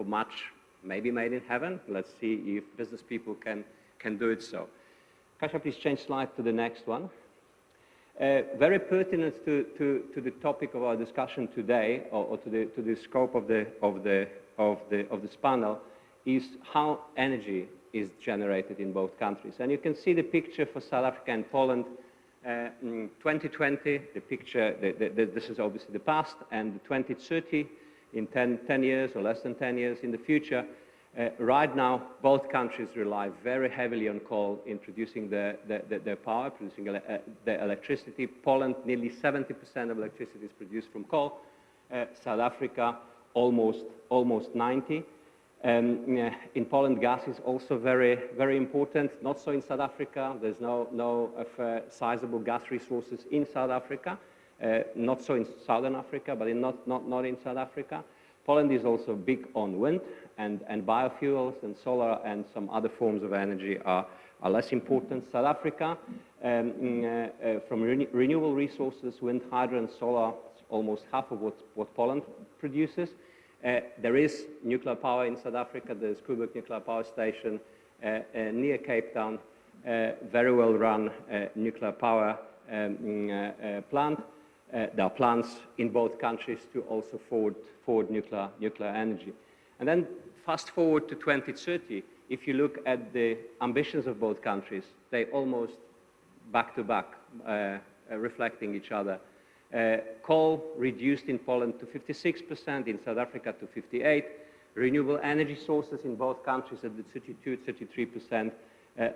much maybe made in heaven. Let's see if business people can do it so. Kasia, please change slide to the next one. Very pertinent to the topic of our discussion today, or to the scope of this panel, is how energy is generated in both countries. And you can see the picture for South Africa and Poland. 2020, the picture, this is obviously the past, and 2030, in 10 years or less than 10 years in the future. Right now, both countries rely very heavily on coal in producing their power, producing their electricity. Poland, nearly 70% of electricity is produced from coal. South Africa, almost 90%. In Poland, gas is also very, very important. Not so in South Africa. There's no sizable gas resources in South Africa. Not so in Southern Africa, but not in South Africa. Poland is also big on wind, and biofuels and solar and some other forms of energy are less important. South Africa, from renewable resources, wind, hydro, and solar, almost half of what Poland produces. There is nuclear power in South Africa. There's Koeberg Nuclear Power Station near Cape Town, very well run nuclear power plant. There are plans in both countries to also forward nuclear energy. And then fast forward to 2030, if you look at the ambitions of both countries, they almost back to back, reflecting each other. Coal reduced in Poland to 56%, in South Africa to 58%. Renewable energy sources in both countries at the 32-33%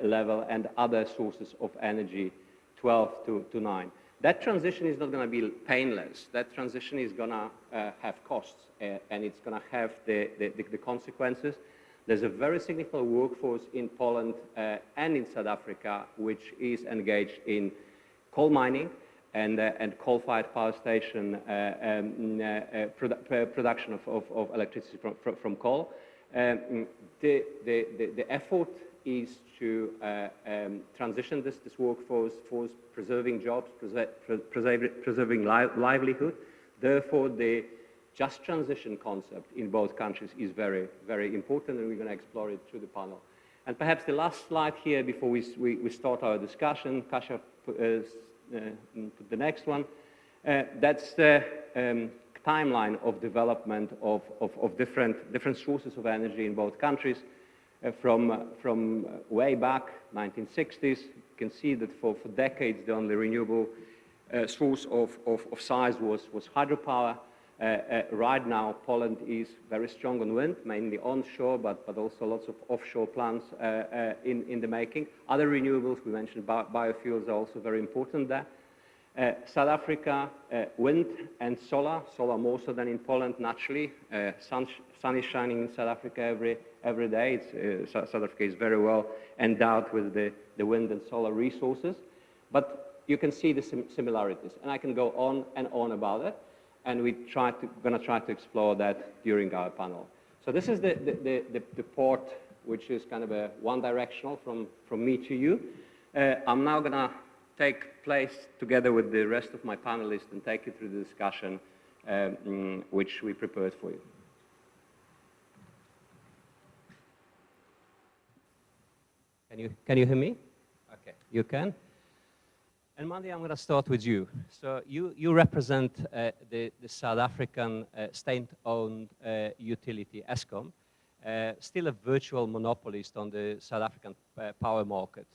level, and other sources of energy 12 to 9%. That transition is not going to be painless. That transition is going to have costs, and it's going to have the consequences. There's a very significant workforce in Poland and in South Africa which is engaged in coal mining and coal-fired power station production of electricity from coal. The effort is to transition this workforce, preserving jobs, preserving livelihood. Therefore, the just transition concept in both countries is very, very important, and we're going to explore it through the panel. And perhaps the last slide here before we start our discussion, Kasia, put the next one. That's timeline of development of different sources of energy in both countries. From way back, 1960s, you can see that for decades the only renewable source of size was hydropower. Right now, Poland is very strong on wind, mainly onshore, but also lots of offshore plants in the making. Other renewables, we mentioned biofuels, are also very important there. South Africa, wind and solar more so than in Poland, naturally. Sun is shining in South Africa every day. South Africa is very well endowed with the wind and solar resources. But you can see the similarities, and I can go on and on about it, and we're going to try to explore that during our panel. So this is the port, which is kind of a one-directional from me to you. I'm now going to take place together with the rest of my panelists and take you through the discussion which we prepared for you. Can you hear me? Okay, you can. And Mandy, I'm going to start with you. So you represent the South African state-owned utility, Eskom, still a virtual monopolist on the South African power market.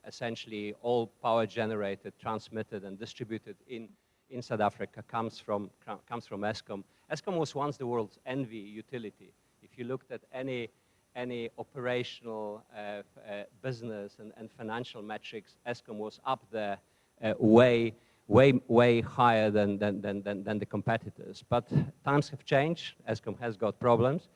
Essentially, all power generated, transmitted, and distributed in South Africa comes from Eskom. Eskom was once the world's envy utility. If you looked at any operational business and financial metrics, Eskom was up there, way higher than the competitors. But times have changed. Eskom has got problems.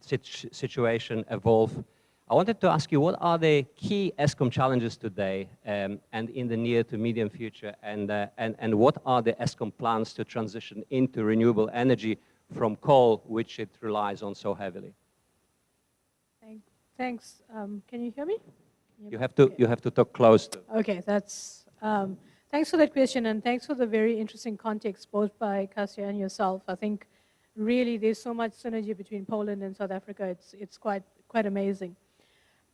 Situation evolved. I wanted to ask you, what are the key Eskom challenges today and in the near to medium future, and what are the Eskom plans to transition into renewable energy from coal, which it relies on so heavily? Thanks. Can you hear me? You have to talk close to. Okay, that's. Thanks for that question, and thanks for the very interesting context, both by Kasia and yourself. I think really there's so much synergy between Poland and South Africa. It's quite amazing.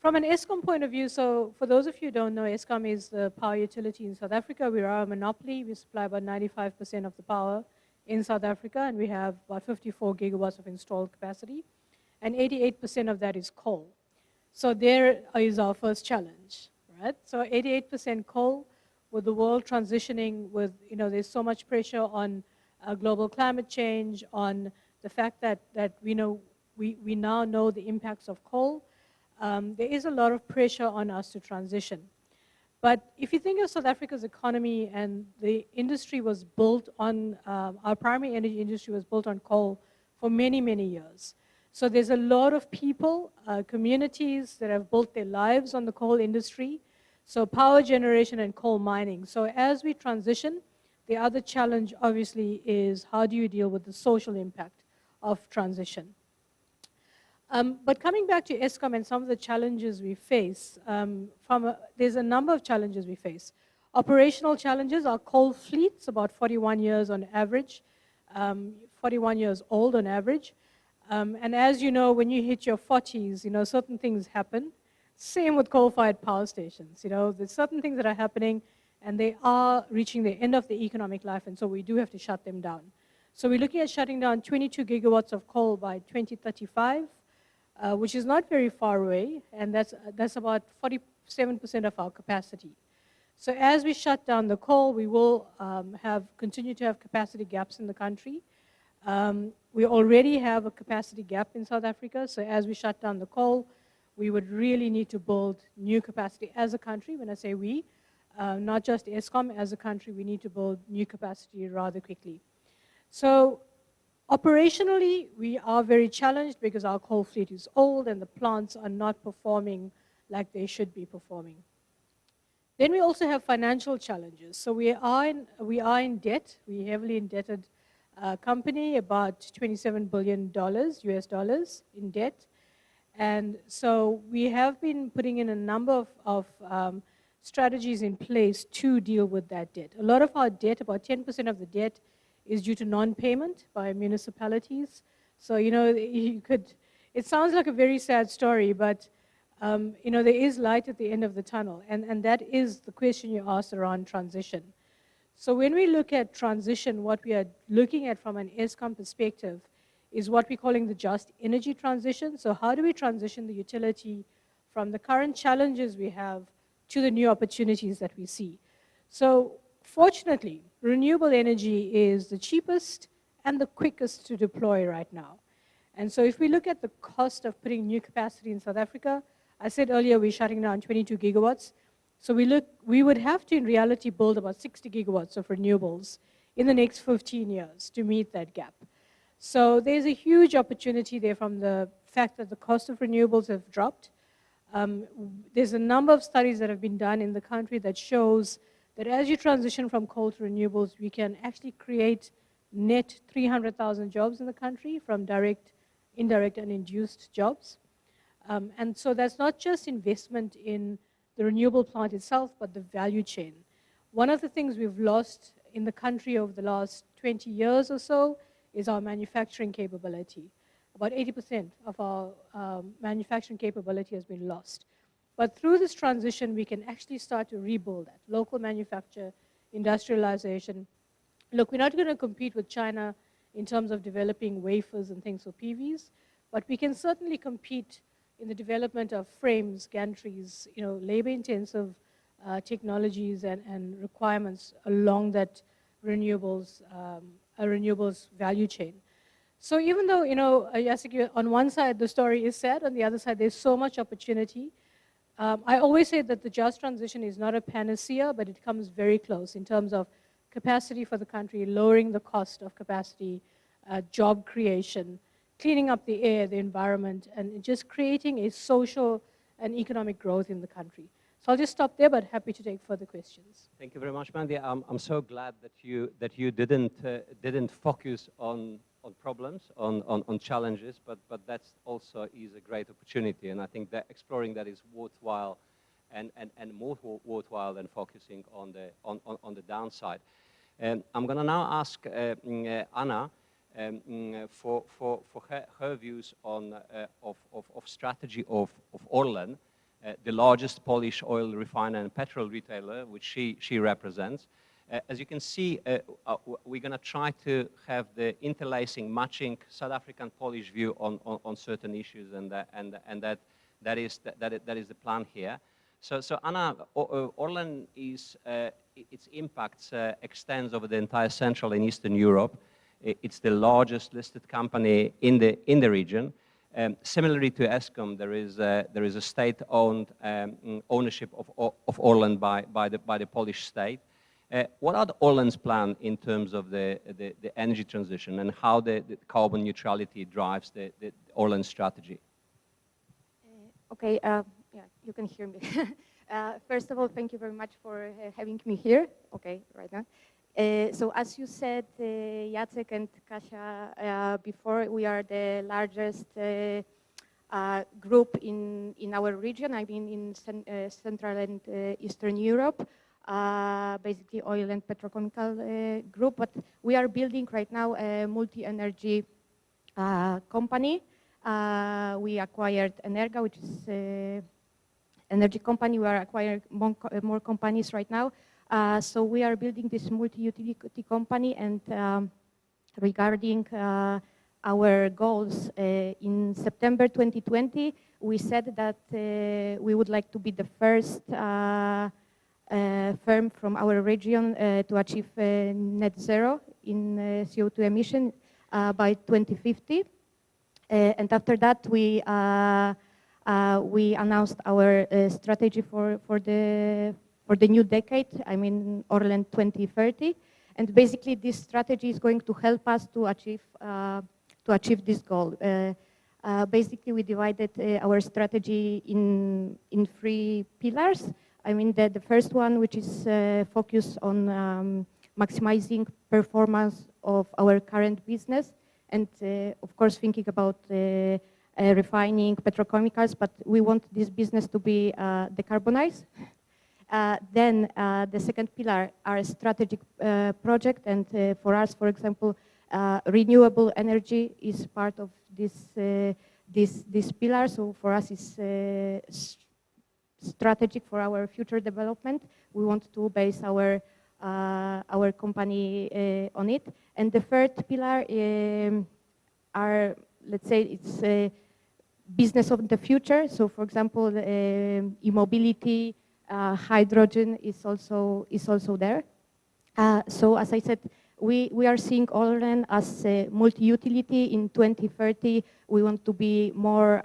From an Eskom point of view, so for those of you who don't know, Eskom is the power utility in South Africa. We are a monopoly. We supply about 95% of the power in South Africa, and we have about 54 gigawatts of installed capacity, and 88% of that is coal. So there is our first challenge, right? So 88% coal, with the world transitioning with, there's so much pressure on global climate change, on the fact that we now know the impacts of coal. There is a lot of pressure on us to transition. But if you think of South Africa's economy, and the industry was built on, our primary energy industry was built on coal for many, many years. So there's a lot of people, communities that have built their lives on the coal industry, so power generation and coal mining. So as we transition, the other challenge obviously is how do you deal with the social impact of transition? But coming back to Eskom and some of the challenges we face, there's a number of challenges we face. Operational challenges, our coal fleet's about 41 years on average, 41 years old on average. And as you know, when you hit your 40s, certain things happen. Same with coal-fired power stations. There's certain things that are happening, and they are reaching the end of the economic life, and so we do have to shut them down. So we're looking at shutting down 22 gigawatts of coal by 2035. Which is not very far away, and that's about 47% of our capacity. So as we shut down the coal, we will continue to have capacity gaps in the country. We already have a capacity gap in South Africa, so as we shut down the coal, we would really need to build new capacity as a country. When I say we, not just Eskom, as a country, we need to build new capacity rather quickly. So operationally, we are very challenged because our coal fleet is old and the plants are not performing like they should be performing. Then we also have financial challenges. So we are in debt. We're heavily indebted company, about $27 billion US dollars in debt. And so we have been putting in a number of strategies in place to deal with that debt. A lot of our debt, about 10% of the debt, is due to non-payment by municipalities. So, it sounds like a very sad story, but, there is light at the end of the tunnel, and that is the question you asked around transition. So when we look at transition, what we are looking at from an ESCOM perspective is what we're calling the just energy transition. So how do we transition the utility from the current challenges we have to the new opportunities that we see? So fortunately, renewable energy is the cheapest and the quickest to deploy right now. And so if we look at the cost of putting new capacity in South Africa, I said earlier we're shutting down 22 gigawatts. So we would have to, in reality, build about 60 gigawatts of renewables in the next 15 years to meet that gap. So there's a huge opportunity there from the fact that the cost of renewables have dropped. There's a number of studies that have been done in the country that shows that as you transition from coal to renewables, we can actually create net 300,000 jobs in the country from direct, indirect, and induced jobs. And so that's not just investment in the renewable plant itself, but the value chain. One of the things we've lost in the country over the last 20 years or so is our manufacturing capability. About 80% of our manufacturing capability has been lost. But through this transition, we can actually start to rebuild that. Local manufacture, industrialization. Look, we're not going to compete with China in terms of developing wafers and things for PVs, but we can certainly compete in the development of frames, gantries, labor-intensive technologies and requirements along that renewables value chain. So even though, Jacek, on one side the story is sad, on the other side there's so much opportunity. I always say that the just transition is not a panacea, but it comes very close in terms of capacity for the country, lowering the cost of capacity, job creation, cleaning up the air, the environment, and just creating a social and economic growth in the country. So I'll just stop there, but happy to take further questions. Thank you very much, Mandy. I'm so glad that you didn't focus on problems, on challenges, but that also is a great opportunity, and I think that exploring that is worthwhile, and more worthwhile than focusing on the downside. And I'm going to now ask Anna for her views on of strategy of Orlen, the largest Polish oil refiner and petrol retailer, which she represents. As you can see, we're going to try to have the interlacing, matching South African Polish view on certain issues, and that is the plan here. So Anna, Orlen is its impacts extends over the entire Central and Eastern Europe. It's the largest listed company in the region. Similarly to ESCOM, there is a state-owned ownership of Orlen by the Polish state. What are the Orlen's plan in terms of the energy transition, and how the carbon neutrality drives the Orlen strategy? Okay, yeah, you can hear me. First of all, thank you very much for having me here. Okay, right now. So as you said, Jacek and Kasia, before, we are the largest group in our region, I mean in Central and Eastern Europe, basically oil and petrochemical group, but we are building right now a multi-energy company. We acquired Energa, which is energy company. We are acquiring more companies right now. So we are building this multi-utility company, and regarding our goals, in September 2020, we said that we would like to be the first firm from our region to achieve net zero in CO2 emission by 2050. And after that, we announced our strategy for the new decade, I mean Orlen 2030, and basically this strategy is going to help us to achieve this goal. Basically, we divided our strategy in 3 pillars. I mean the first one, which is focused on maximizing performance of our current business, and of course thinking about refining petrochemicals, but we want this business to be decarbonized. Then the second pillar are a strategic project, and for us, for example, renewable energy is part of this pillar. So for us, it's strategic for our future development. We want to base our our company on it. And the third pillar are, let's say, it's business of the future. So, for example, e-mobility, hydrogen is also there. So, as I said, we are seeing Orlen as a multi-utility. In 2030, we want to be more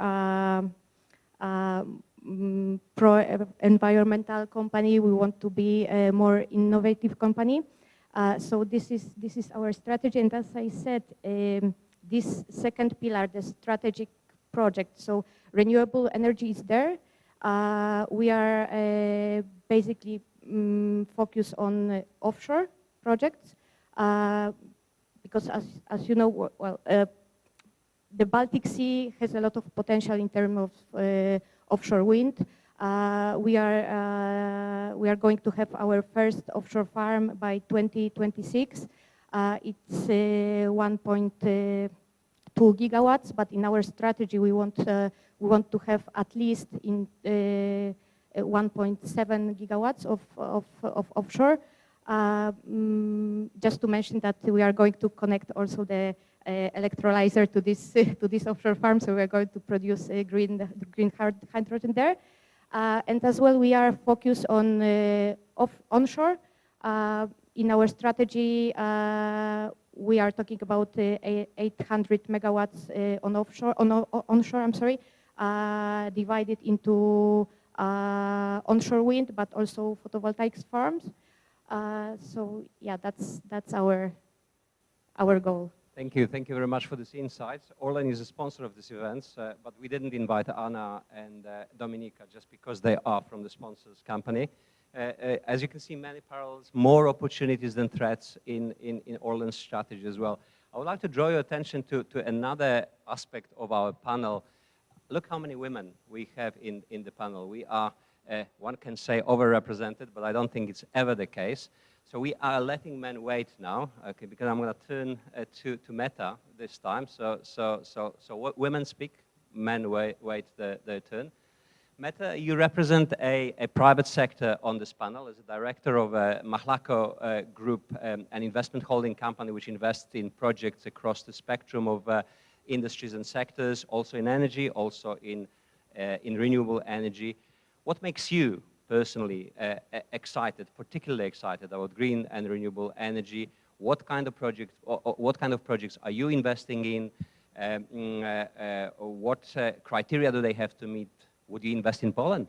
pro-environmental company. We want to be a more innovative company. So this is our strategy. And as I said, this second pillar, the strategic project, so renewable energy is there. We are basically focused on offshore projects because, as you know, well, the Baltic Sea has a lot of potential in terms of offshore wind. We are going to have our first offshore farm by 2026. It's 1.2 gigawatts, but in our strategy we want to have at least in 1.7 gigawatts of offshore. Just to mention that we are going to connect also the electrolyzer to this offshore farm, so we are going to produce green hydrogen there. And as well, we are focused on onshore. In our strategy, we are talking about 800 megawatts on onshore. I'm sorry, divided into onshore wind, but also photovoltaic farms. So yeah, that's our goal. Thank you very much for these insights. Orlen is a sponsor of this event, but we didn't invite Anna and Dominika just because they are from the sponsors company. As you can see, many parallels, more opportunities than threats in Orlen's strategy as well. I would like to draw your attention to another aspect of our panel. Look how many women we have in the panel. We are, one can say, overrepresented, but I don't think it's ever the case. So we are letting men wait now, okay, because I'm going to turn to Meta this time. So women speak, men wait their turn. Meta, you represent a private sector on this panel as a director of Mahlako Group, an investment holding company which invests in projects across the spectrum of industries and sectors, also in energy, also in renewable energy. What makes you personally excited, particularly excited about green and renewable energy? What kind of projects are you investing in? What criteria do they have to meet? Would you invest in Poland?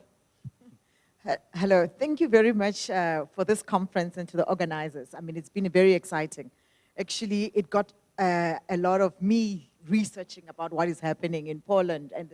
Hello, thank you very much for this conference and to the organizers. I mean, it's been very exciting. Actually, it got a lot of me researching about what is happening in Poland and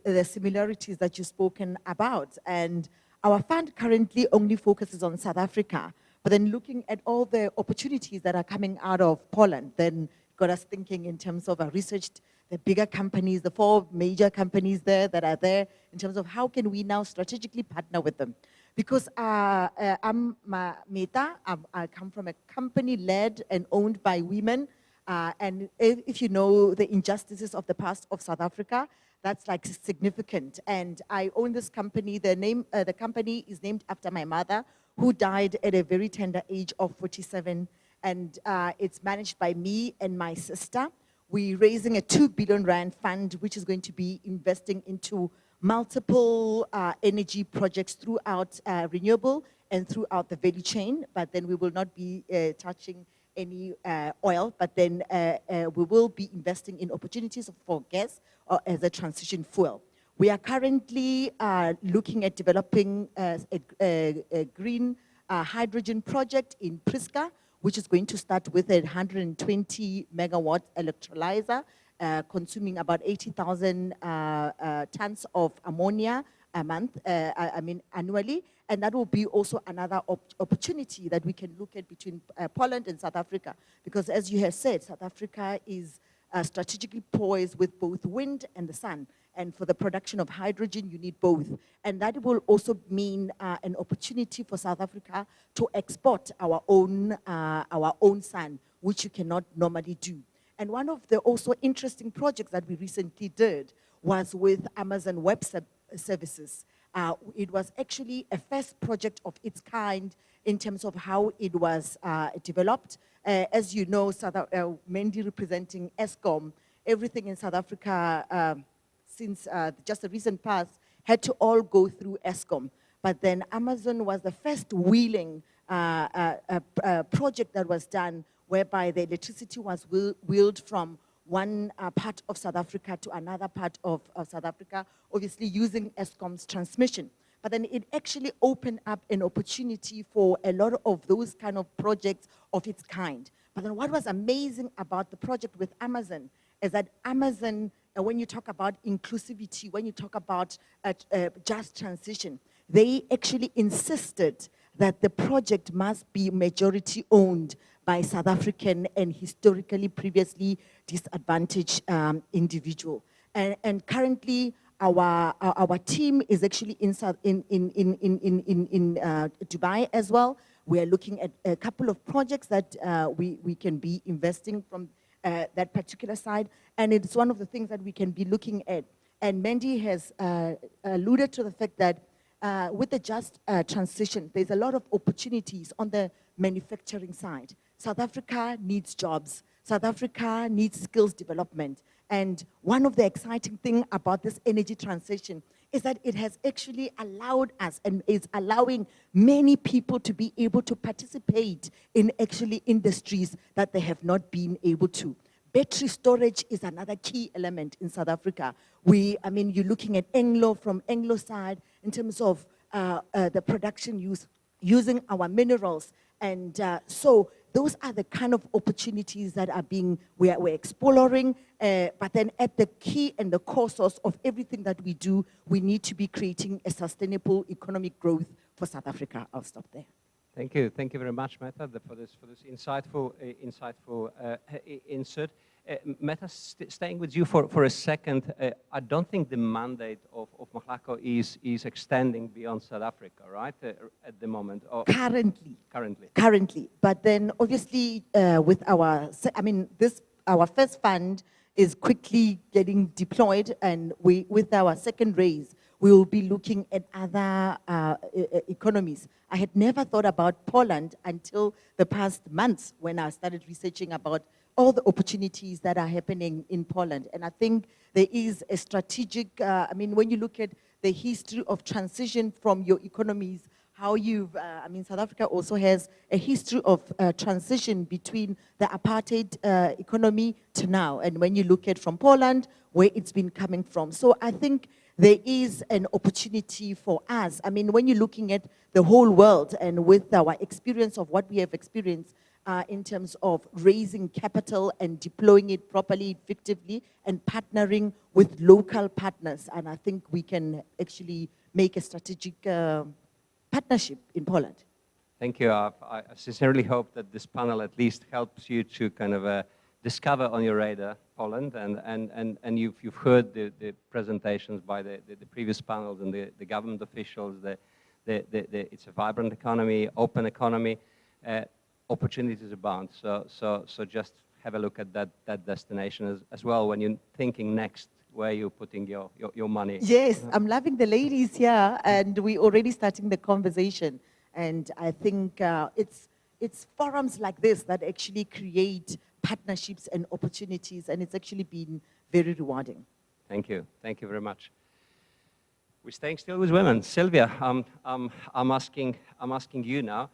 the similarities that you've spoken about. And our fund currently only focuses on South Africa, but then looking at all the opportunities that are coming out of Poland, then got us thinking in terms of our research, the bigger companies, the 4 major companies there that are there, in terms of how can we now strategically partner with them. Because I'm Meta, I come from a company led and owned by women, and if you know the injustices of the past of South Africa, that's like significant. And I own this company. The company is named after my mother, who died at a very tender age of 47. And it's managed by me and my sister. We're raising a 2 billion rand fund, which is going to be investing into multiple energy projects throughout renewable and throughout the value chain. But then we will not be touching any oil, but then we will be investing in opportunities for gas as a transition fuel. We are currently looking at developing a green hydrogen project in Priska, which is going to start with a 120 megawatt electrolyzer, consuming about 80,000 tons of ammonia a month, annually. And that will be also another opportunity that we can look at between Poland and South Africa. Because as you have said, South Africa is strategically poised with both wind and the sun. And for the production of hydrogen, you need both. And that will also mean an opportunity for South Africa to export our own sun, which you cannot normally do. And one of the also interesting projects that we recently did was with Amazon Web Services. It was actually a first project of its kind in terms of how it was developed. As you know, Mandy representing ESCOM, everything in South Africa since just the recent past had to all go through ESCOM. But then Amazon was the first wheeling project that was done whereby the electricity was wheeled from one part of South Africa to another part of South Africa, obviously using ESCOM's transmission. But then it actually opened up an opportunity for a lot of those kind of projects of its kind. But then what was amazing about the project with Amazon is that Amazon, when you talk about inclusivity, when you talk about just transition, they actually insisted that the project must be majority owned by South African and historically previously disadvantaged individual. And currently, our team is actually in Dubai as well. We are looking at a couple of projects that we can be investing from that particular side, and it's one of the things that we can be looking at. And Mandy has alluded to the fact that with the just transition, there's a lot of opportunities on the manufacturing side. South Africa needs jobs. South Africa needs skills development. And one of the exciting things about this energy transition is that it has actually allowed us and is allowing many people to be able to participate in actually industries that they have not been able to. Battery storage is another key element in South Africa. You're looking at Anglo from Anglo side in terms of the production using our minerals. And so those are the kind of opportunities that are we're exploring, but then at the key and the core source of everything that we do, we need to be creating a sustainable economic growth for South Africa. I'll stop there. Thank you very much, Meta, for this insightful insert. Meta, staying with you for a second, I don't think the mandate of Mahlako is extending beyond South Africa, right, at the moment? Currently. But then obviously with our first fund is quickly getting deployed, and with our second raise, we will be looking at other economies. I had never thought about Poland until the past months when I started researching about all the opportunities that are happening in Poland. And I think there is a strategic, when you look at the history of transition from your economies, how South Africa also has a history of transition between the apartheid economy to now. And when you look at from Poland, where it's been coming from. So I think there is an opportunity for us. When you're looking at the whole world and with our experience of what we have experienced in terms of raising capital and deploying it properly, effectively, and partnering with local partners. And I think we can actually make a strategic partnership in Poland. Thank you. I sincerely hope that this panel at least helps you to kind of discover on your radar Poland, and you've heard the presentations by the previous panels and the government officials. It's a vibrant economy, open economy, opportunities abound. So just have a look at that destination as well when you're thinking next where you're putting your money. Yes, I'm loving the ladies here, and we're already starting the conversation. And I think it's forums like this that actually create partnerships and opportunities, and it's actually been very rewarding. Thank you very much. We're staying still with women. Sylvia, I'm asking you now.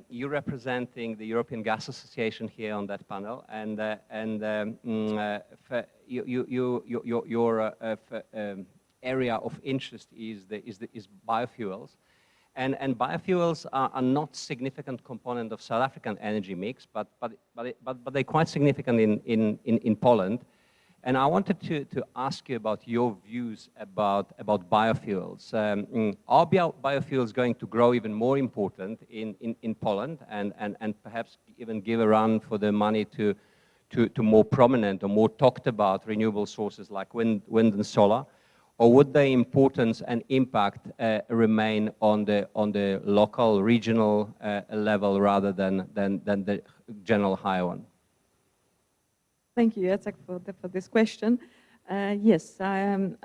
You're representing the European Gas Association here on that panel, and your area of interest is biofuels. And biofuels are not significant component of South African energy mix, but they're quite significant in Poland. And I wanted to ask you about your views about biofuels. Are biofuels going to grow even more important in Poland, and perhaps even give a run for the money to more prominent or more talked about renewable sources like wind and solar? Or would their importance and impact remain on the local, regional level rather than the general higher one? Thank you, Jacek, for this question. Yes, I'm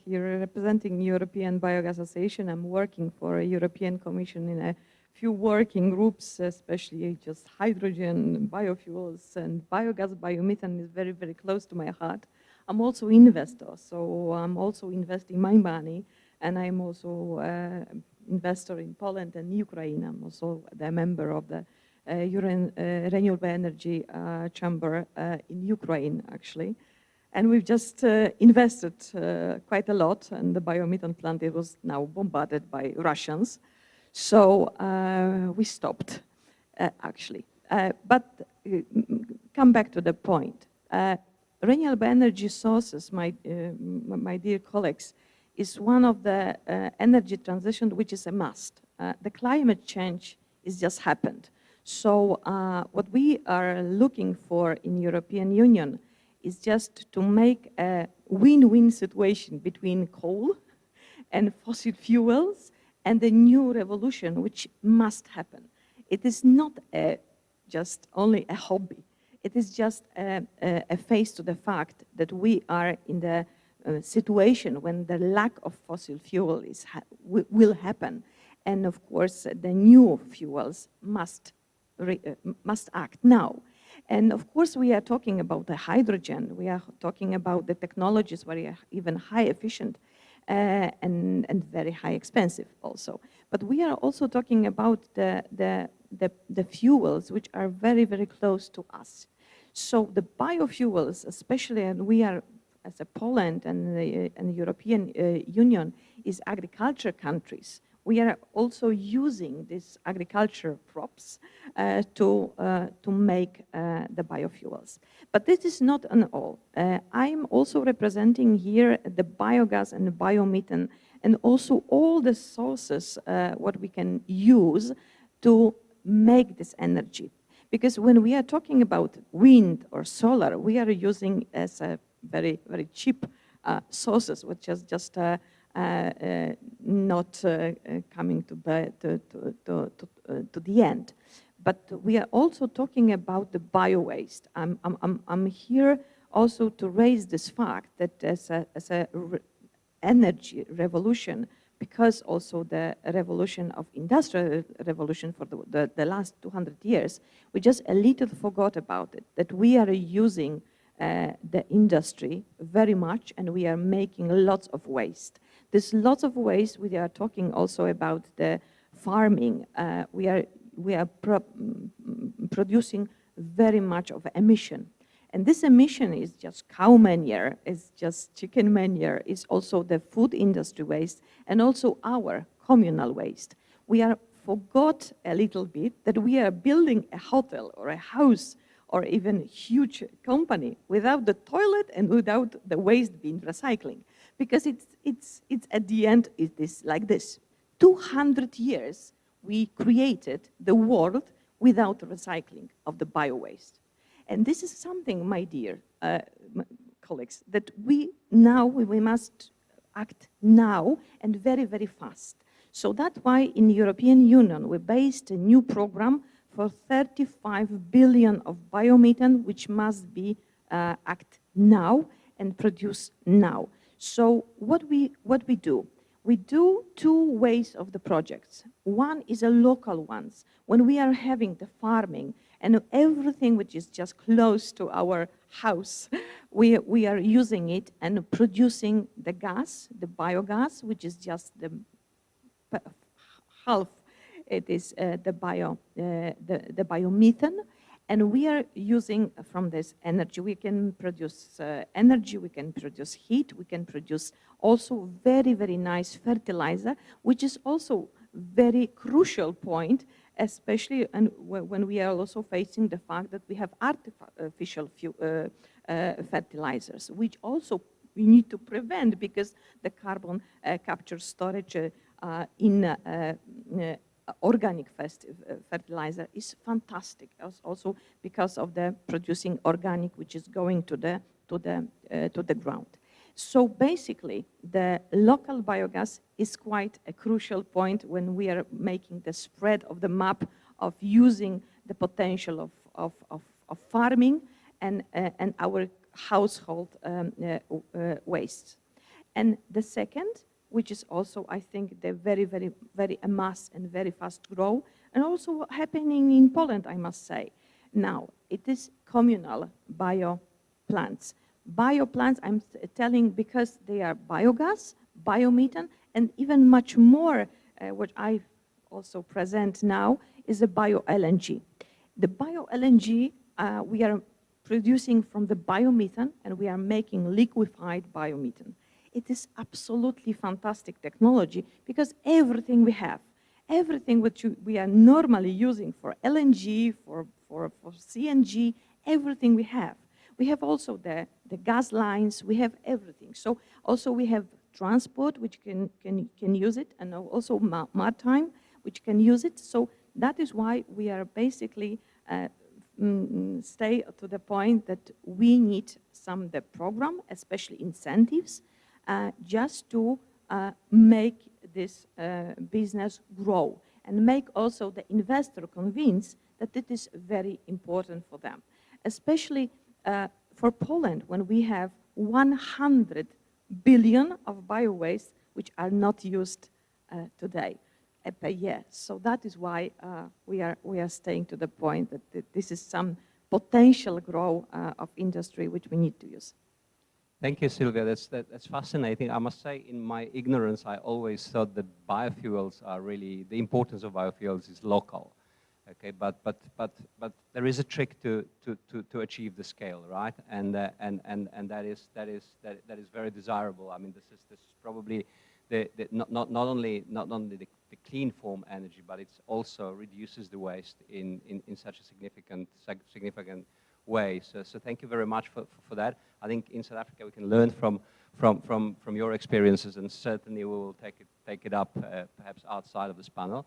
here representing European Biogas Association. I'm working for a European Commission in a few working groups, especially just hydrogen, biofuels, and biogas, biomethane is very, very close to my heart. I'm also investor, so I'm also investing my money, and I'm also investor in Poland and Ukraine. I'm also the member of the Renewable Energy Chamber in Ukraine, actually. And we've just invested quite a lot, and the biomethane plant it was now bombarded by Russians. So we stopped, actually. But come back to the point. Renewable energy sources, my dear colleagues, is one of the energy transition which is a must. The climate change is just happened. So what we are looking for in European Union is just to make a win-win situation between coal and fossil fuels and the new revolution which must happen. It is not just only a hobby. It is just a face to the fact that we are in the situation when the lack of fossil fuel will happen. And of course, the new fuels must act now. And of course, we are talking about the hydrogen. We are talking about the technologies where are even high efficient and very high expensive also. But we are also talking about the fuels which are very, very close to us. So the biofuels, especially, and we are, as a Poland and the European Union, is agriculture countries. We are also using these agriculture crops to make the biofuels. But this is not all. I'm also representing here the biogas and the biomethane and also all the sources what we can use to make this energy. Because when we are talking about wind or solar, we are using as a very, very cheap sources, which is just not coming to the end. But we are also talking about the bio-waste. I'm here also to raise this fact that as a energy revolution, because also the revolution of industrial revolution for the last 200 years, we just a little forgot about it, that we are using the industry very much and we are making lots of waste. There's lots of waste. We are talking also about the farming. We are producing very much of emission. And this emission is just cow manure, is just chicken manure, is also the food industry waste, and also our communal waste. We are forgot a little bit that we are building a hotel or a house or even huge company without the toilet and without the waste being recycling. Because it's at the end, it is like this. 200 years we created the world without recycling of the bio-waste. And this is something, my dear colleagues, that we must act now and very, very fast. So that's why in the European Union, we based a new program for 35 billion of biomethane, which must be act now and produce now. So what we do? We do two ways of the projects. One is a local ones, when we are having the farming and everything which is just close to our house, we are using it and producing the gas, the biogas, which is just the half. It is the biomethane, and we are using from this energy. We can produce energy, we can produce heat, we can produce also very, very nice fertilizer, which is also very crucial point, especially when we are also facing the fact that we have artificial fertilizers, which also we need to prevent because the carbon capture storage in organic fertilizer is fantastic, also because of the producing organic, which is going to the ground. So basically, the local biogas is quite a crucial point when we are making the spread of the map of using the potential of farming and household waste. And the second, which is also, I think, the very amass and very fast grow, and also happening in Poland, I must say. Now, it is communal bioplants. Bioplants, I'm telling, because they are biogas, biomethane, and even much more, what I also present now, is a bio-LNG. The bio-LNG, we are producing from the biomethane, and we are making liquefied biomethane. It is absolutely fantastic technology, because everything we have, everything which we are normally using for LNG, for CNG, everything we have. We have also the gas lines, we have everything. So also we have transport, which can use it, and also maritime, which can use it. So that is why we are basically stay to the point that we need the program, especially incentives, just to make this business grow and make also the investor convinced that it is very important for them. Especially for Poland, when we have 100 billion of bio-waste which are not used today per year. So that is why we are staying to the point that this is some potential growth of industry which we need to use. Thank you, Sylvia. That's fascinating. I must say, in my ignorance, I always thought that biofuels are really, the importance of biofuels is local. Okay, but there is a trick to achieve the scale, right? And that is very desirable. I mean, this is probably not only the clean form energy, but it also reduces the waste in such a significant way. So thank you very much for that. I think in South Africa we can learn from your experiences, and certainly we will take it up perhaps outside of this panel.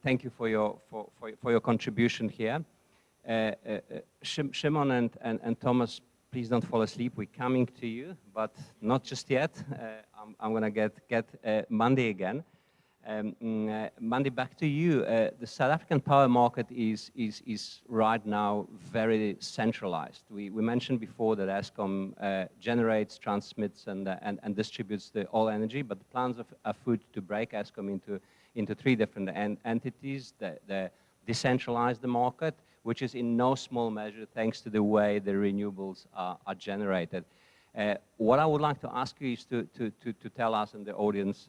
Thank you for your contribution here. Shimon and Thomas, please don't fall asleep. We're coming to you, but not just yet. I'm going to get Mandy again. Mandy, back to you. The South African power market is right now very centralized. We mentioned before that Eskom generates, transmits, and distributes all energy, but the plans are afoot to break Eskom into three different entities. The decentralize the market, which is in no small measure thanks to the way the renewables are generated. What I would like to ask you is to tell us and the audience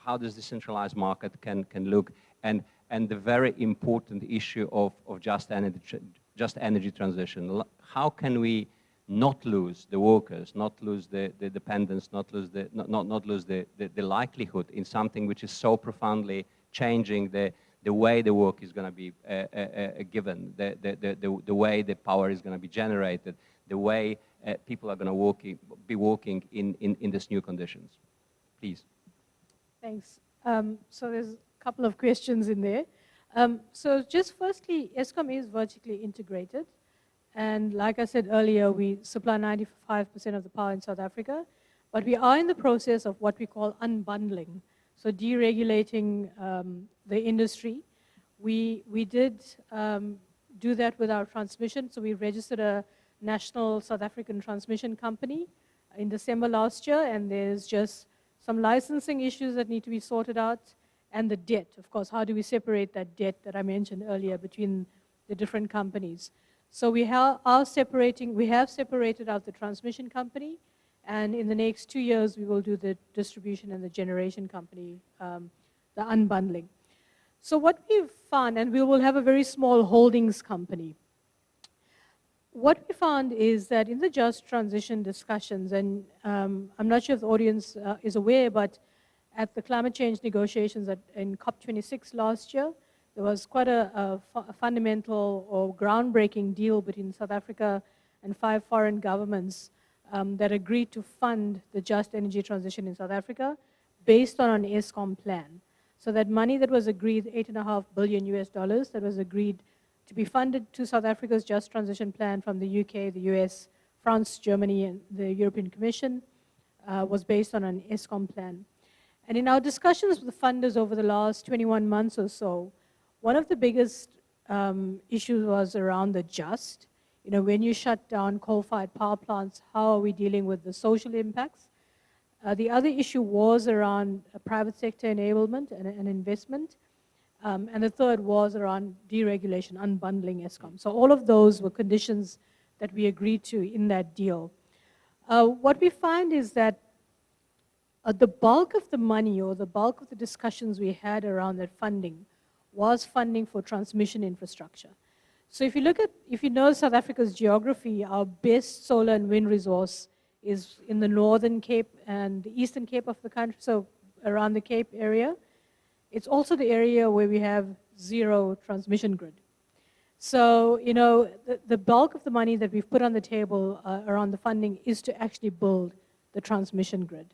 how this decentralized market can look, and the very important issue of just energy transition. How can we not lose the workers, not lose the dependents, not lose the likelihood in something which is so profoundly changing the way the work is going to be given, the way the power is going to be generated, the way people are going to be working in these new conditions. Please. Thanks. So there's a couple of questions in there. So just firstly, Eskom is vertically integrated. And like I said earlier, we supply 95% of the power in South Africa. But we are in the process of what we call unbundling. So deregulating the industry. We did do that with our transmission. So we registered a national South African transmission company in December last year, and there's just some licensing issues that need to be sorted out, and the debt, of course. How do we separate that debt that I mentioned earlier between the different companies? So we have separated out the transmission company, and in the next 2 years we will do the distribution and the generation company, the unbundling. So what we've found, and we will have a very small holdings company. What we found is that in the just transition discussions, and I'm not sure if the audience is aware, but at the climate change negotiations in COP26 last year, there was quite a fundamental or groundbreaking deal between South Africa and 5 foreign governments that agreed to fund the just energy transition in South Africa based on an Eskom plan. So that money that was agreed, $8.5 billion that was agreed to be funded to South Africa's just transition plan from the UK, the US, France, Germany, and the European Commission was based on an Eskom plan. And in our discussions with the funders over the last 21 months or so, one of the biggest issues was around the just. You know, when you shut down coal-fired power plants, how are we dealing with the social impacts? The other issue was around private sector enablement and investment. And the third was around deregulation, unbundling Eskom. So all of those were conditions that we agreed to in that deal. What we find is that the bulk of the money or the bulk of the discussions we had around that funding was funding for transmission infrastructure. So if you look at, if you know South Africa's geography, our best solar and wind resource is in the Northern Cape and the Eastern Cape of the country, so around the Cape area. It's also the area where we have zero transmission grid. So, you know, the bulk of the money that we've put on the table around the funding is to actually build the transmission grid.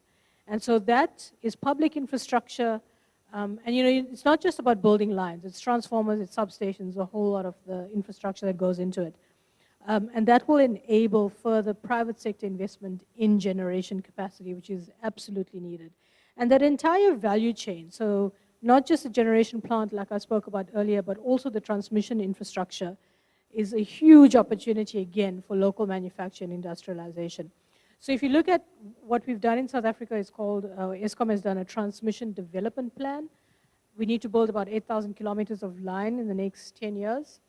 And so that is public infrastructure. And, you know, it's not just about building lines. It's transformers, it's substations, a whole lot of the infrastructure that goes into it. And that will enable further private sector investment in generation capacity, which is absolutely needed. And that entire value chain, so not just a generation plant like I spoke about earlier, but also the transmission infrastructure is a huge opportunity again for local manufacturing and industrialization. So if you look at what we've done in South Africa, it's called, Eskom has done a transmission development plan. We need to build about 8,000 kilometers of line in the next 10 years.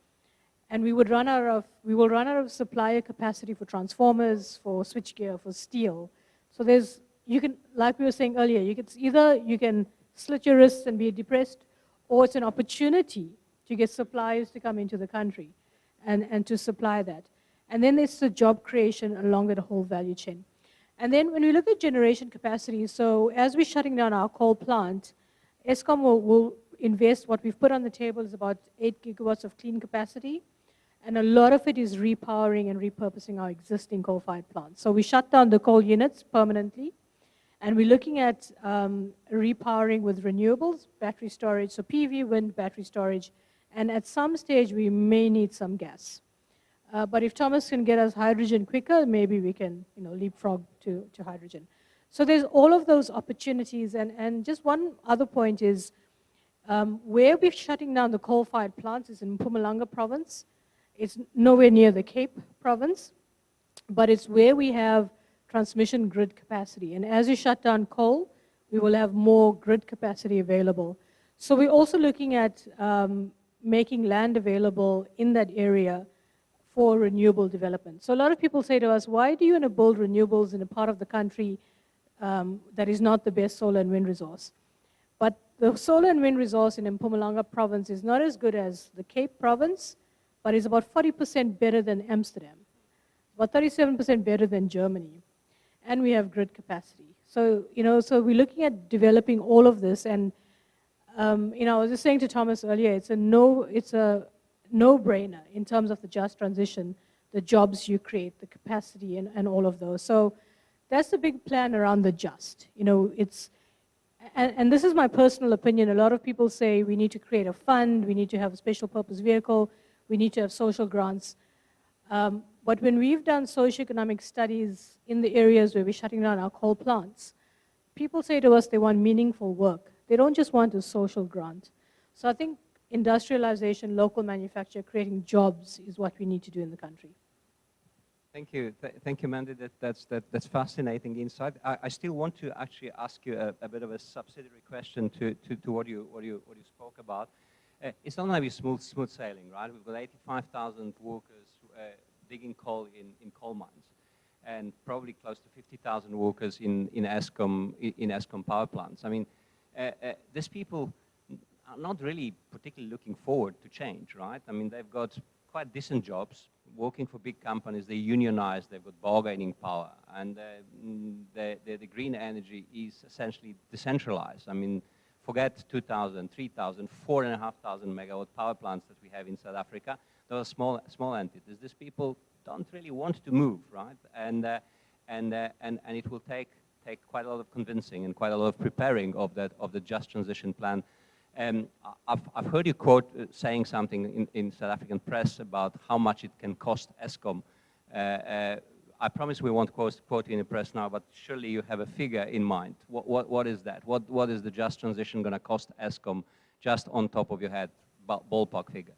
And we will run out of supplier capacity for transformers, for switchgear, for steel. So there's, you can, like we were saying earlier, either you can slit your wrists and be depressed, or it's an opportunity to get suppliers to come into the country and to supply that. And then there's the job creation along the whole value chain. And then when we look at generation capacity, so as we're shutting down our coal plant, Eskom will invest, what we've put on the table is about 8 gigawatts of clean capacity, and a lot of it is repowering and repurposing our existing coal-fired plants. So we shut down the coal units permanently, and we're looking at repowering with renewables, battery storage, so PV, wind, battery storage, and at some stage we may need some gas. But if Thomas can get us hydrogen quicker, maybe we can, you know, leapfrog to hydrogen. So there's all of those opportunities, and just one other point is, where we're shutting down the coal-fired plants is in Mpumalanga province. It's nowhere near the Cape province, but it's where we have transmission grid capacity. And as you shut down coal, we will have more grid capacity available. So we're also looking at making land available in that area for renewable development. So a lot of people say to us, why do you want to build renewables in a part of the country that is not the best solar and wind resource? But the solar and wind resource in Mpumalanga province is not as good as the Cape province, but it's about 40% better than Amsterdam, about 37% better than Germany. And we have grid capacity. So, you know, so we're looking at developing all of this. And, you know, I was just saying to Thomas earlier, it's a no-brainer in terms of the just transition, the jobs you create, the capacity, and all of those. So that's the big plan around the just. You know, it's, and this is my personal opinion. A lot of people say we need to create a fund, we need to have a special purpose vehicle, we need to have social grants. But when we've done socioeconomic studies in the areas where we're shutting down our coal plants, people say to us they want meaningful work. They don't just want a social grant. So I think industrialization, local manufacture, creating jobs is what we need to do in the country. Thank you. Thank you, Mandy. That's fascinating insight. I still want to actually ask you a bit of a subsidiary question to what you spoke about. It's not going to be smooth sailing, right? We've got 85,000 workers digging coal in coal mines, and probably close to 50,000 workers in Eskom power plants. I mean, these people are not really particularly looking forward to change, right? I mean, they've got quite decent jobs, working for big companies, they're unionized, they've got bargaining power, and the green energy is essentially decentralized. I mean, forget 2,000, 3,000, 4,500 megawatt power plants that we have in South Africa. Those are small entities. These people don't really want to move, right? And it will take quite a lot of convincing and quite a lot of preparing of the just transition plan. I've heard you quote saying something in South African press about how much it can cost Eskom. I promise we won't quote you in the press now, but surely you have a figure in mind. What is that? What is the just transition going to cost Eskom, just on top of your head, ballpark figure?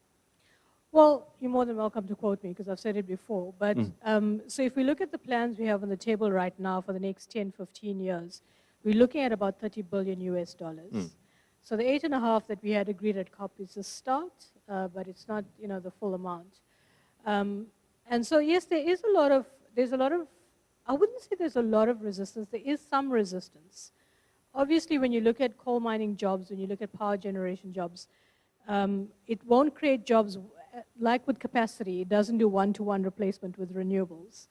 Well, you're more than welcome to quote me because I've said it before. But so if we look at the plans we have on the table right now for the next 10, 15 years, we're looking at about 30 billion US dollars. So the 8.5 that we had agreed at COP is a start, but it's not, the full amount. And so yes, there's a lot of, I wouldn't say there's a lot of resistance. There is some resistance. Obviously, when you look at coal mining jobs, when you look at power generation jobs, it won't create jobs like with capacity. It doesn't do one-to-one replacement with renewables.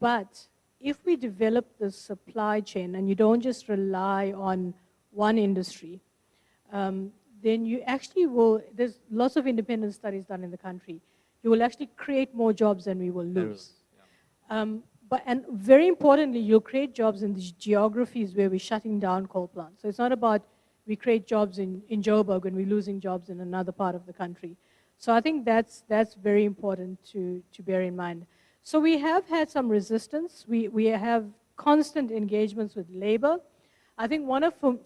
But if we develop the supply chain and you don't just rely on one industry, then you actually will, there's lots of independent studies done in the country, you will actually create more jobs than we will lose. And very importantly, you'll create jobs in these geographies where we're shutting down coal plants. So it's not about we create jobs in Joburg and we're losing jobs in another part of the country. So I think that's very important to bear in mind. So we have had some resistance. We have constant engagements with labor. I think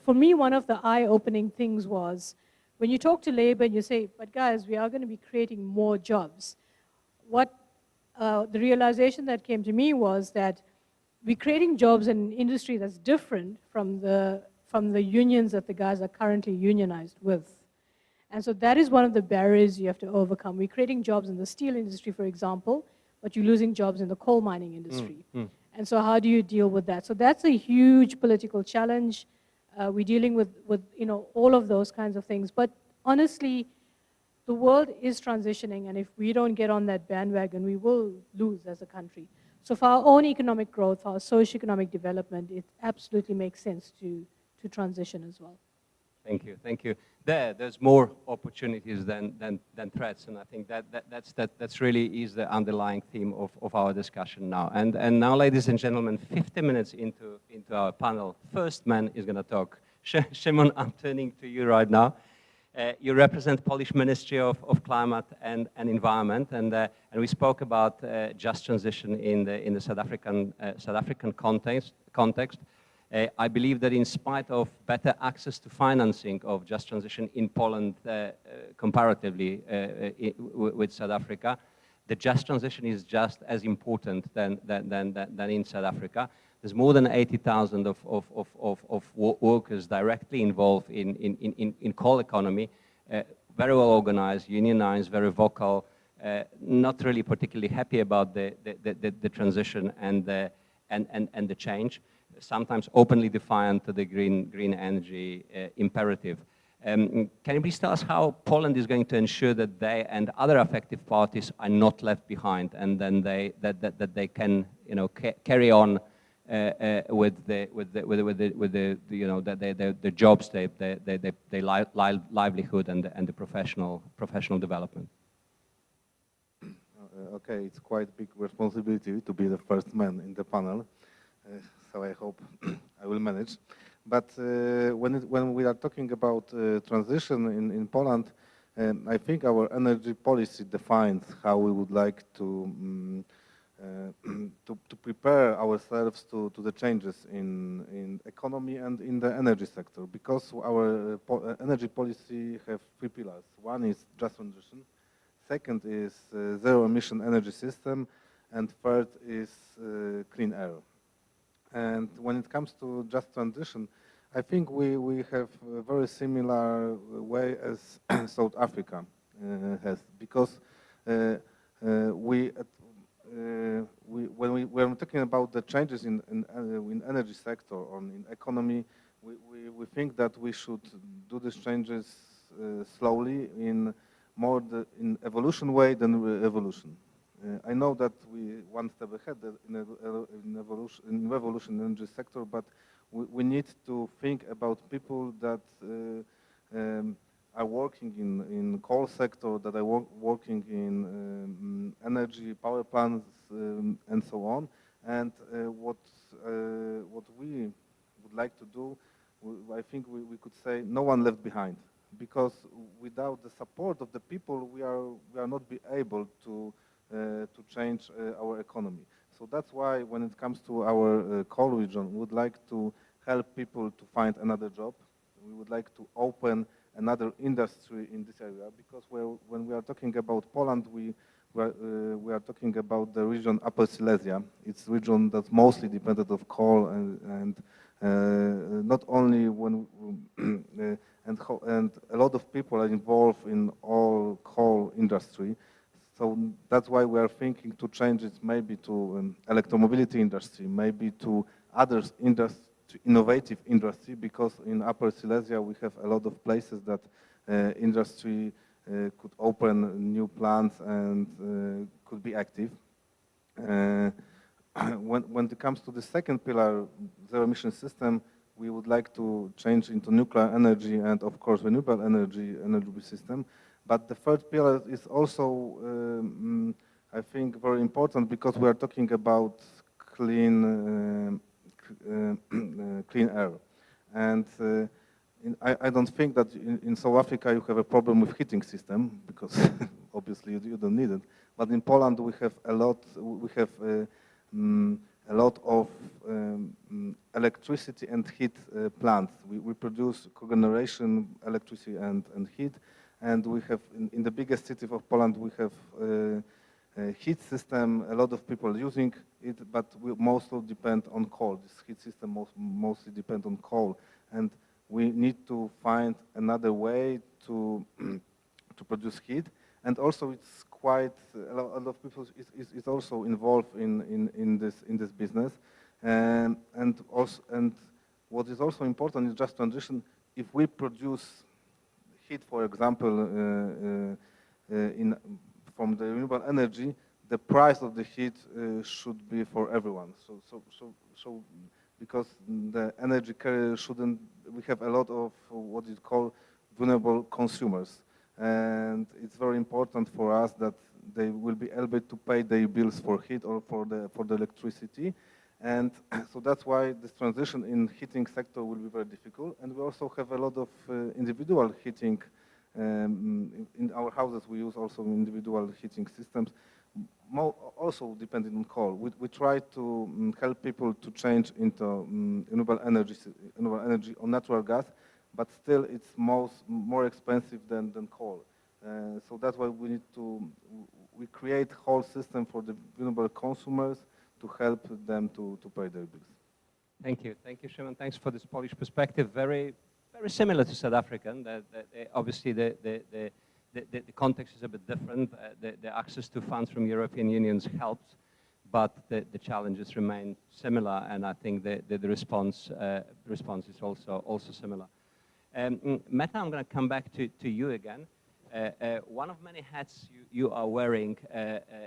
for me, one of the eye-opening things was when you talk to labor and you say, but guys, we are going to be creating more jobs. The realization that came to me was that we're creating jobs in an industry that's different from the unions that the guys are currently unionized with. And so that is one of the barriers you have to overcome. We're creating jobs in the steel industry, for example, but you're losing jobs in the coal mining industry. And so how do you deal with that? So that's a huge political challenge. We're dealing with all of those kinds of things. But honestly, the world is transitioning, and if we don't get on that bandwagon, we will lose as a country. So for our own economic growth, our socioeconomic development, it absolutely makes sense to transition as well. Thank you, thank you. There's more opportunities than threats, and I think that's really is the underlying theme of our discussion now. And now, ladies and gentlemen, 50 minutes into our panel, first man is going to talk. Szymon, I'm turning to you right now. You represent Polish Ministry of Climate and Environment, and we spoke about just transition in the South African context. I believe that in spite of better access to financing of just transition in Poland comparatively with South Africa, the just transition is just as important than in South Africa. There's more than 80,000 of workers directly involved in coal economy, very well organized, unionized, very vocal, not really particularly happy about the transition and the change, sometimes openly defiant to the green energy imperative. Can you please tell us how Poland is going to ensure that they and other affected parties are not left behind, and then that they can carry on with the jobs, their livelihood and the professional development? Okay, it's quite a big responsibility to be the first man in the panel, so I hope I will manage. But when we are talking about transition in Poland, I think our energy policy defines how we would like to prepare ourselves to the changes in economy and in the energy sector, because our energy policy have 3 pillars. One is just transition, second is zero emission energy system, and third is clean air. And when it comes to just transition, I think we have a very similar way as South Africa has, because when we're talking about the changes in energy sector or in economy, we think that we should do these changes slowly in more in evolution way than revolution. I know that we one step ahead in revolution energy sector, but we need to think about people that are working in coal sector, that are working in energy power plants and so on. And what we would like to do, I think we could say no one left behind, because without the support of the people, we are not be able to change our economy. So that's why when it comes to our coal region, we would like to help people to find another job. We would like to open another industry in this area, because when we are talking about Poland, we are talking about the region Upper Silesia. It's a region that's mostly dependent of coal and not only when and a lot of people are involved in all coal industry. So that's why we are thinking to change it maybe to electromobility industry, maybe to other innovative industry, because in Upper Silesia we have a lot of places that industry could open new plants and could be active. When it comes to the second pillar, zero emission system, we would like to change into nuclear energy and of course renewable energy system. But the third pillar is also, I think, very important, because we are talking about clean air. And I don't think that in South Africa you have a problem with heating system, because obviously you don't need it. But in Poland we have a lot. We have a lot of electricity and heat plants. We produce cogeneration, electricity and heat. And we have, in the biggest city of Poland, we have a heat system. A lot of people using it, but we mostly depend on coal. This heat system mostly depend on coal. And we need to find another way to produce heat. And also it's quite, a lot of people is also involved in this business. And what is also important is just transition. If we produce heat, for example, from the renewable energy, the price of the heat should be for everyone. So because the energy carrier shouldn't, we have a lot of what is called vulnerable consumers. And it's very important for us that they will be able to pay their bills for heat or for the electricity. And so that's why this transition in heating sector will be very difficult. And we also have a lot of individual heating. In our houses, we use also individual heating systems, also depending on coal. We try to help people to change into renewable energy or natural gas, but still it's more expensive than coal. So that's why we create whole system for the vulnerable consumers to help them to pay their bills. Thank you, Shimon. Thanks for this Polish perspective. Very similar to South African. Obviously, the context is a bit different. The access to funds from European Union helps, but the challenges remain similar, and I think the response is also similar. Meta, I'm going to come back to you again. One of many hats you are wearing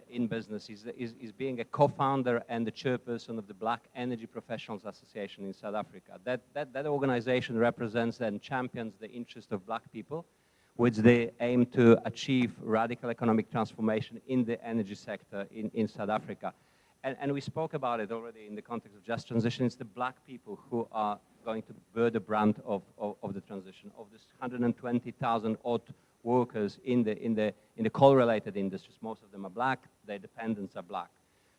in business is being a co-founder and the chairperson of the Black Energy Professionals Association in South Africa. That organization represents and champions the interest of black people, which they aim to achieve radical economic transformation in the energy sector in South Africa. And we spoke about it already in the context of just transition. It's the black people who are going to bear the brunt of the transition, of this 120,000 odd workers in the coal-related industries. Most of them are black. Their dependents are black.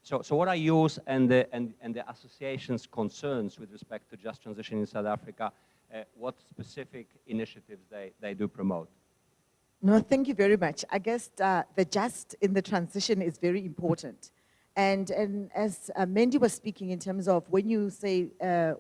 So what are yours and the association's concerns with respect to just transition in South Africa? What specific initiatives they do promote? No, thank you very much. I guess the just in the transition is very important. And as Mandy was speaking in terms of when you say,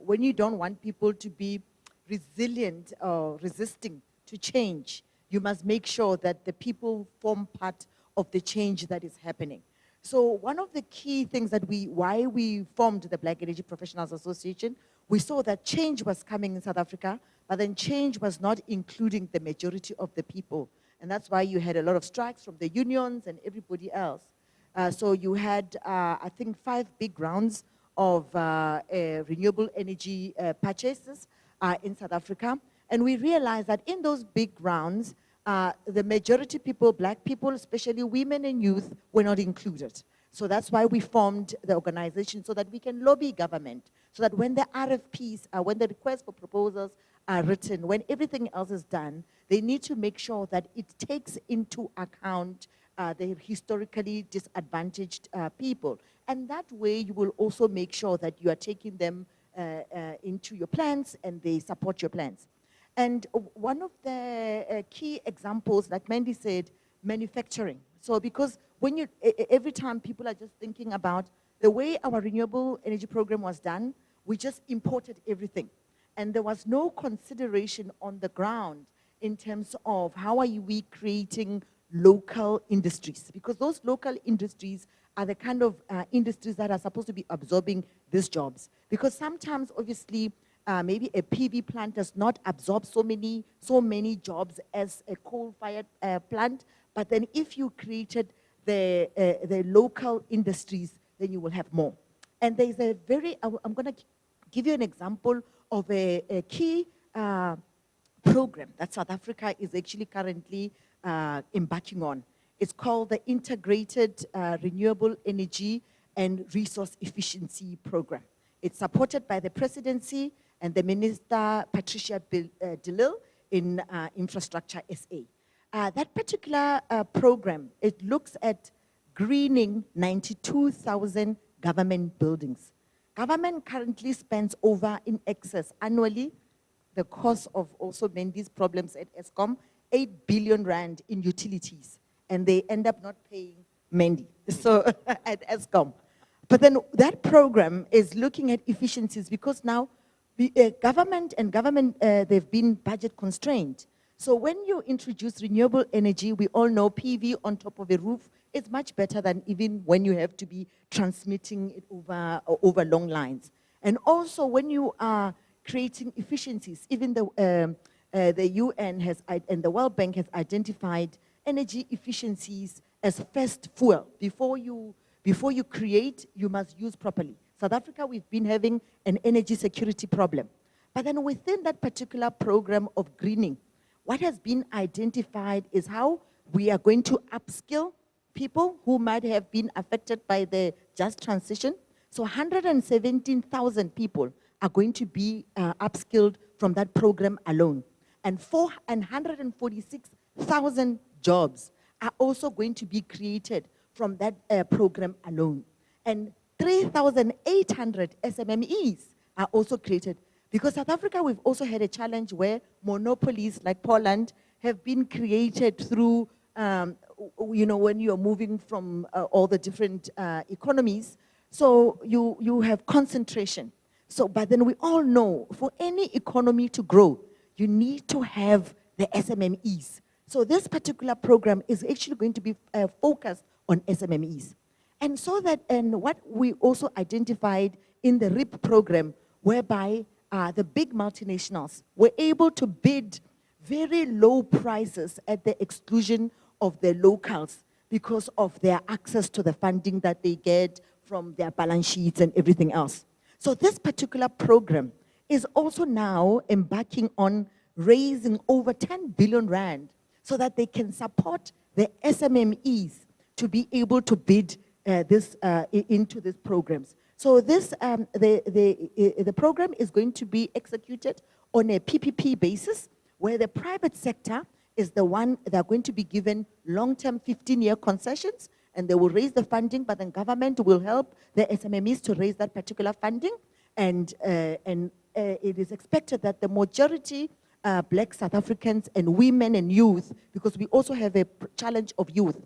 when you don't want people to be resilient or resisting to change, you must make sure that the people form part of the change that is happening. So one of the key things that why we formed the Black Energy Professionals Association, we saw that change was coming in South Africa, but then change was not including the majority of the people. And that's why you had a lot of strikes from the unions and everybody else. So you had, I think, 5 big rounds of renewable energy purchases in South Africa. And we realized that in those big rounds, the majority people, black people, especially women and youth, were not included. So that's why we formed the organization, so that we can lobby government, so that when the RFPs, when the requests for proposals are written, when everything else is done, they need to make sure that it takes into account the historically disadvantaged people. And that way you will also make sure that you are taking them into your plans and they support your plans. And one of the key examples, like Mandy said, manufacturing. So because when you, every time people are just thinking about the way our renewable energy program was done, we just imported everything. And there was no consideration on the ground in terms of how are we creating local industries, because those local industries are the kind of industries that are supposed to be absorbing these jobs. Because sometimes, obviously, maybe a PV plant does not absorb so many jobs as a coal-fired plant, but then if you created the local industries, then you will have more. And there's a very, I'm going to give you an example of a key program that South Africa is actually currently embarking on. It's called the Integrated Renewable Energy and Resource Efficiency Program. It's supported by the Presidency and the Minister Patricia de Lille in Infrastructure SA. That particular program, it looks at greening 92,000 government buildings. Government currently spends over in excess annually, the cost of also Mendy's problems at Eskom, 8 billion rand in utilities, and they end up not paying Mendy, so at Eskom. But then that program is looking at efficiencies because now the government, they've been budget constrained. So when you introduce renewable energy, we all know PV on top of a roof is much better than even when you have to be transmitting it over long lines. And also when you are creating efficiencies, even the UN has, and the World Bank has identified energy efficiencies as first fuel. Before you create, you must use properly. South Africa, we've been having an energy security problem. But then within that particular program of greening, what has been identified is how we are going to upskill people who might have been affected by the just transition. So 117,000 people are going to be upskilled from that program alone. And 146,000 jobs are also going to be created from that program alone. And 3,800 SMMEs are also created. Because South Africa, we've also had a challenge where monopolies like Poland have been created through, you know, when you're moving from all the different economies. So you have concentration. So, but then we all know for any economy to grow, you need to have the SMMEs. So this particular program is actually going to be focused on SMMEs. And so that, and what we also identified in the RIP program, whereby the big multinationals were able to bid very low prices at the exclusion of the locals because of their access to the funding that they get from their balance sheets and everything else. So this particular program is also now embarking on raising over 10 billion rand so that they can support the SMMEs to be able to bid into these programs. So this, the program is going to be executed on a PPP basis, where the private sector is the one that are going to be given long-term 15-year concessions, and they will raise the funding, but then government will help the SMMEs to raise that particular funding. And it is expected that the majority Black South Africans and women and youth, because we also have a challenge of youth,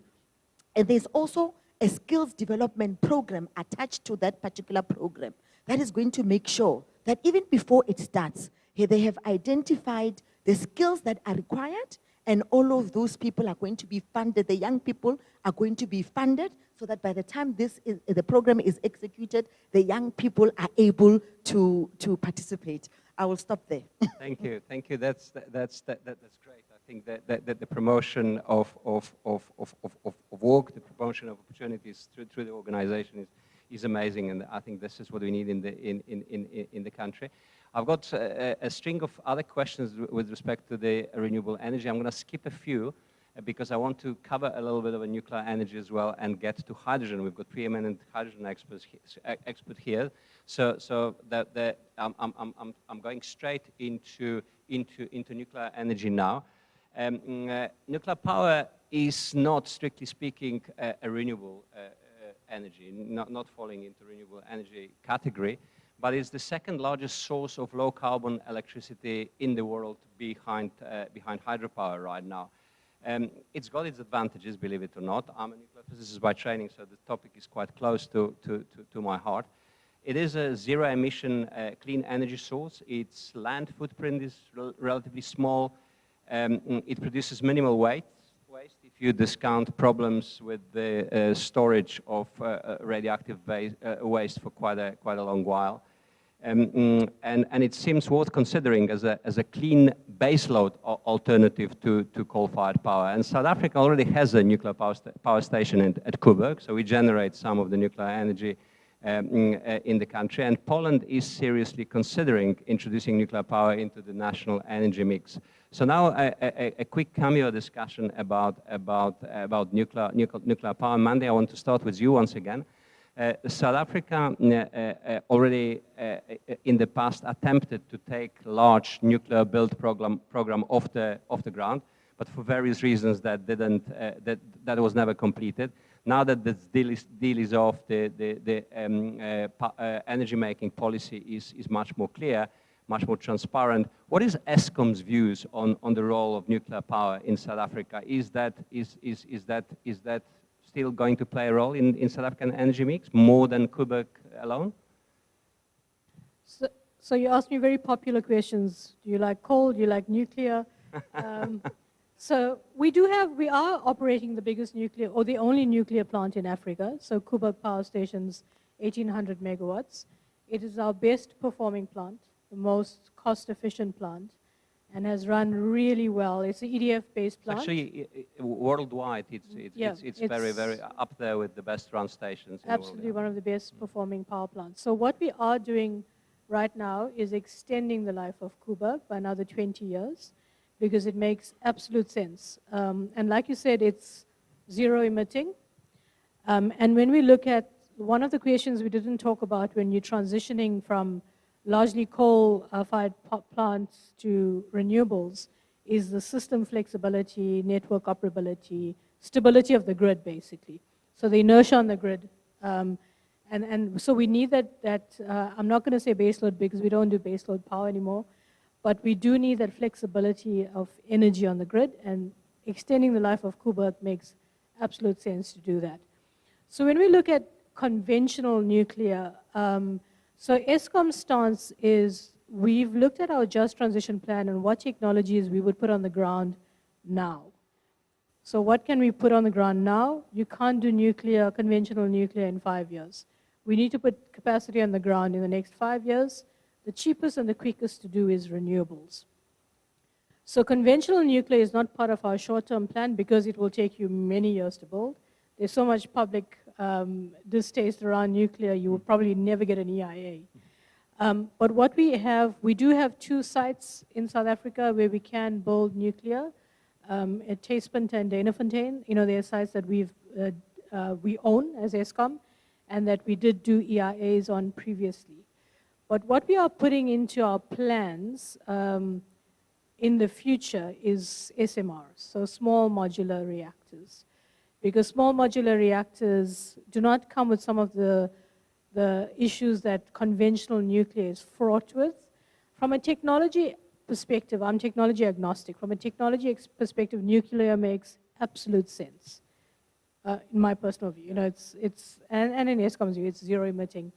and there's also a skills development program attached to that particular program that is going to make sure that even before it starts, they have identified the skills that are required, and all of those people are going to be funded. The young people are going to be funded so that by the time the program is executed, the young people are able to participate. I will stop there. Thank you. That's great. I think that the promotion of work, the promotion of opportunities through the organization is amazing, and I think this is what we need in the country. I've got a string of other questions with respect to the renewable energy. I'm going to skip a few because I want to cover a little bit of a nuclear energy as well and get to hydrogen. We've got preeminent hydrogen expert here. So that I'm going straight into nuclear energy now. Nuclear power is not, strictly speaking, a renewable energy, not falling into renewable energy category, but it's the second largest source of low carbon electricity in the world behind hydropower right now. It's got its advantages, believe it or not. I'm a nuclear physicist by training, so the topic is quite close to my heart. It is a zero-emission clean energy source. Its land footprint is relatively small. It produces minimal waste if you discount problems with the storage of radioactive waste for quite a long while. And it seems worth considering as a clean baseload alternative to coal-fired power. And South Africa already has a nuclear power station at Koeberg, so we generate some of the nuclear energy in the country. And Poland is seriously considering introducing nuclear power into the national energy mix. So now a quick cameo discussion about nuclear power. Mandy, I want to start with you once again. South Africa already in the past attempted to take large nuclear build program off the ground, but for various reasons that was never completed. Now that this deal is off, the energy making policy is much more clear, much more transparent. What is Eskom's views on the role of nuclear power in South Africa? Is that still going to play a role in South African energy mix more than Koeberg alone? So you asked me very popular questions. Do you like coal? Do you like nuclear? So we are operating the biggest nuclear, or the only nuclear plant in Africa. So Koeberg Power Station's 1,800 megawatts. It is our best performing plant, the most cost-efficient plant, and has run really well. It's an EDF-based plant. Actually, worldwide, it's very, very up there with the best run stations. Absolutely, one of the best performing power plants. So what we are doing right now is extending the life of Koeberg by another 20 years, because it makes absolute sense. And like you said, it's zero emitting. And when we look at one of the questions we didn't talk about when you're transitioning from largely coal-fired plants to renewables is the system flexibility, network operability, stability of the grid, basically. So the inertia on the grid. And so we need that I'm not going to say baseload because we don't do baseload power anymore, but we do need that flexibility of energy on the grid, and extending the life of Koeberg makes absolute sense to do that. So when we look at conventional nuclear, so Eskom's stance is we've looked at our just transition plan and what technologies we would put on the ground now. So what can we put on the ground now? You can't do nuclear, conventional nuclear in 5 years. We need to put capacity on the ground in the next 5 years. The cheapest and the quickest to do is renewables. So conventional nuclear is not part of our short-term plan because it will take you many years to build. There's so much public distaste around nuclear, you will probably never get an EIA. But what we do have 2 sites in South Africa where we can build nuclear, at Tasepunt and Danafontein. You know, they are sites that we own as Eskom, and that we did do EIAs on previously. But what we are putting into our plans in the future is SMRs, so small modular reactors. Because small modular reactors do not come with some of the issues that conventional nuclear is fraught with. From a technology perspective, I'm technology agnostic. From a technology perspective, nuclear makes absolute sense, in my personal view. You know, and in Eskom's view, it's zero emitting.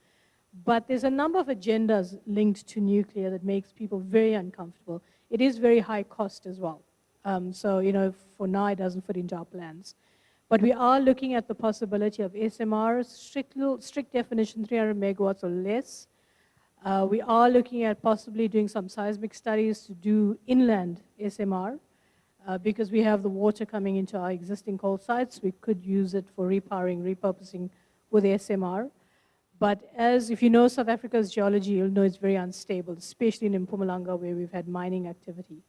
But there's a number of agendas linked to nuclear that makes people very uncomfortable. It is very high cost as well. So, you know, for now, it doesn't fit into our plans. But we are looking at the possibility of SMRs, strict definition, 300 megawatts or less. We are looking at possibly doing some seismic studies to do inland SMR, because we have the water coming into our existing coal sites. We could use it for repowering, repurposing with SMR. But if you know South Africa's geology, you'll know it's very unstable, especially in Mpumalanga where we've had mining activity.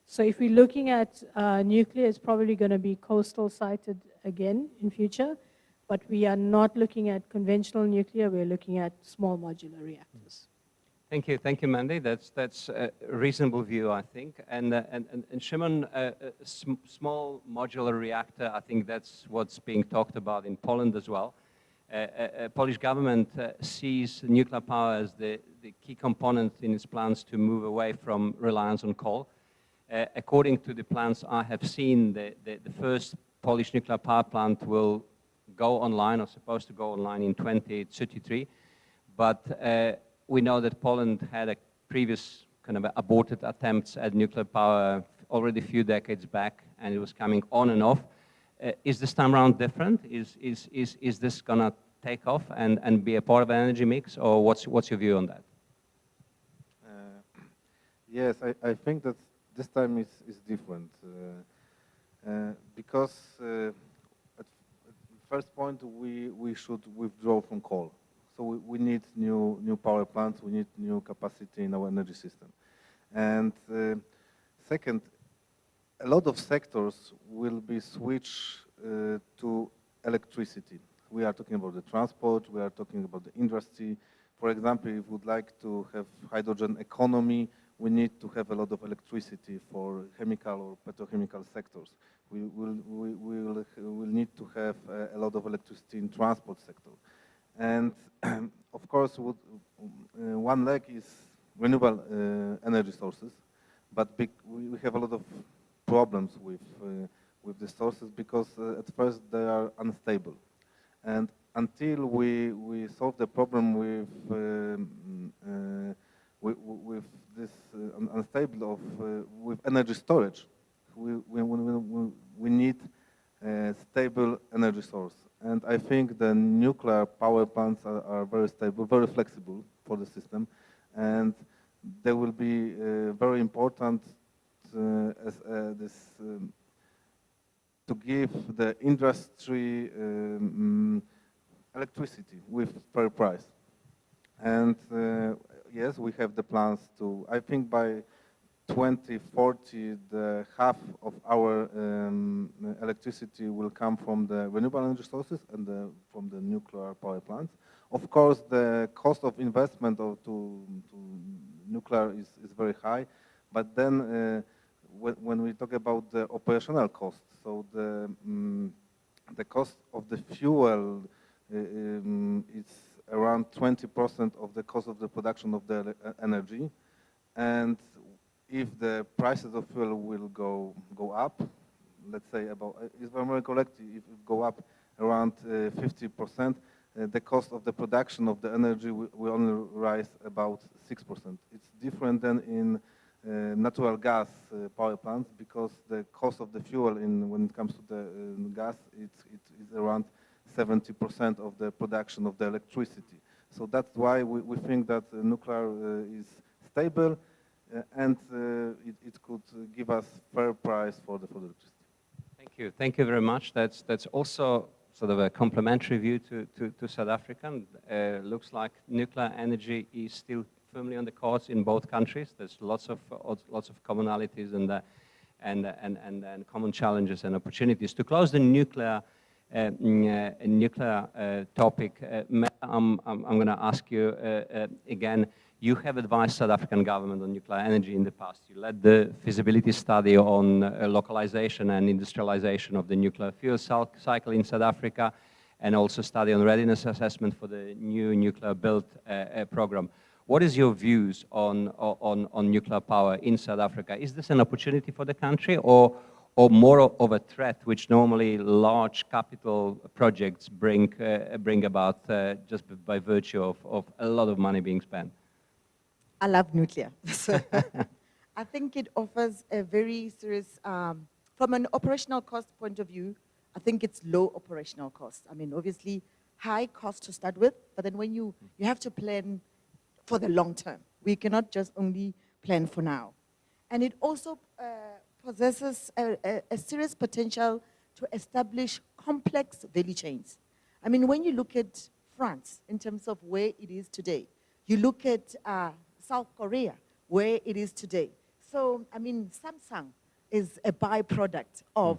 So if we're looking at nuclear, it's probably going to be coastal sited again in future, but we are not looking at conventional nuclear, we're looking at small modular reactors. Thank you, Mandy. That's a reasonable view, I think. And Shimon, small modular reactor, I think that's what's being talked about in Poland as well. Polish government sees nuclear power as the key component in its plans to move away from reliance on coal. According to the plans I have seen, the first Polish nuclear power plant will go online, or supposed to go online in 2033. But we know that Poland had a previous kind of aborted attempts at nuclear power already a few decades back, and it was coming on and off. Is this time around different? Is this going to take off and be a part of an energy mix, or what's your view on that? Yes, I think that this time is different because at first point we should withdraw from coal. So we need new power plants, we need new capacity in our energy system. And second, a lot of sectors will be switched to electricity. We are talking about the transport, we are talking about the industry. For example, if we would like to have hydrogen economy, we need to have a lot of electricity for chemical or petrochemical sectors. We will need to have a lot of electricity in transport sector. And of course, one leg is renewable energy sources, but we have a lot of problems with the sources because at first they are unstable. And until we solve the problem with this unstable of with energy storage, we need a stable energy source. And I think the nuclear power plants are very stable, very flexible for the system, and they will be very important to give the industry electricity with fair price. And yes, we have the plans to, I think by 2040, the half of our electricity will come from the renewable energy sources and from the nuclear power plants. Of course, the cost of investment to nuclear is very high, but then when we talk about the operational cost, so the cost of the fuel is around 20% of the cost of the production of the energy, and if the prices of fuel will go up, let's say about, if I'm correct, if it go up around 50%, the cost of the production of the energy will only rise about 6%. It's different than in natural gas power plants because the cost of the fuel when it comes to the gas, it is around 70% of the production of the electricity. So that's why we think that nuclear is stable and it could give us fair price for the electricity. Thank you very much. That's also sort of a complementary view to South Africa. Looks like nuclear energy is still firmly on the cards in both countries. There's lots of commonalities and common challenges and opportunities. To close the nuclear topic, I'm going to ask you again. You have advised South African government on nuclear energy in the past. You led the feasibility study on localization and industrialization of the nuclear fuel cycle in South Africa, and also study on readiness assessment for the new nuclear build program. What is your views on nuclear power in South Africa? Is this an opportunity for the country, or more of a threat, which normally large capital projects bring about just by virtue of a lot of money being spent? I love nuclear. So I think it offers a very serious, from an operational cost point of view, I think it's low operational cost. I mean, obviously, high cost to start with, but then when you have to plan for the long term. We cannot just only plan for now. And it also possesses a serious potential to establish complex value chains. I mean, when you look at France in terms of where it is today, you look at South Korea, where it is today. So, I mean, Samsung is a byproduct of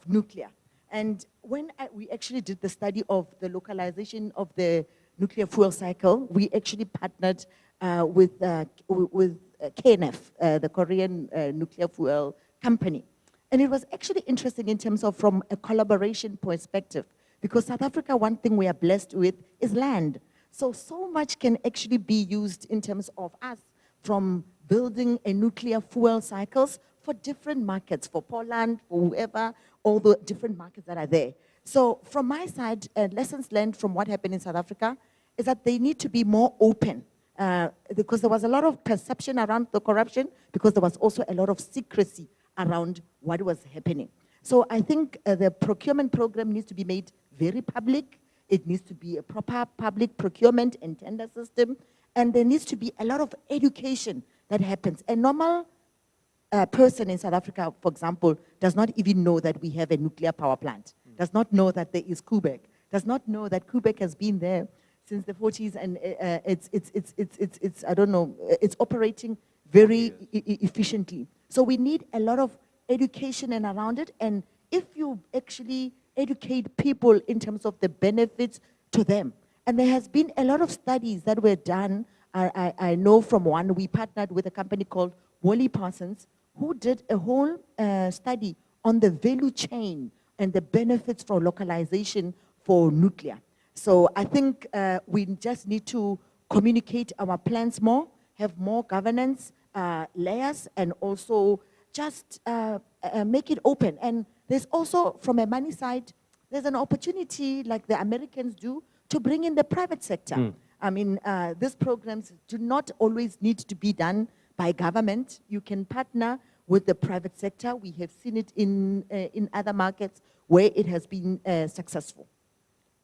nuclear. And when we actually did the study of the localization of the nuclear fuel cycle, we actually partnered with KNF, the Korean nuclear fuel company. And it was actually interesting in terms of from a collaboration perspective, Because South Africa, one thing we are blessed with is land. So much can actually be used in terms of us, from building a nuclear fuel cycles for different markets, for Poland, for whoever, all the different markets that are there. So from my side, lessons learned from what happened in South Africa is that they need to be more open, because there was a lot of perception around the corruption, because there was also a lot of secrecy around what was happening. So I think the procurement program needs to be made very public. It needs to be a proper public procurement and tender system. And there needs to be a lot of education that happens. A normal person in South Africa, for example, does not even know that we have a nuclear power plant, does not know that there is Quebec, does not know that Quebec has been there since the 40s, and it's I don't know, it's operating very efficiently. So we need a lot of education and around it, and if you actually educate people in terms of the benefits to them, and there has been a lot of studies that were done. I know from one, we partnered with a company called Wally Parsons, who did a whole study on the value chain and the benefits for localization for nuclear. So I think we just need to communicate our plans more, have more governance layers, and also just make it open. And there's also, from a money side, there's an opportunity, like the Americans do, to bring in the private sector. I mean, these programs do not always need to be done by government. You can partner with the private sector. We have seen it in other markets where it has been successful.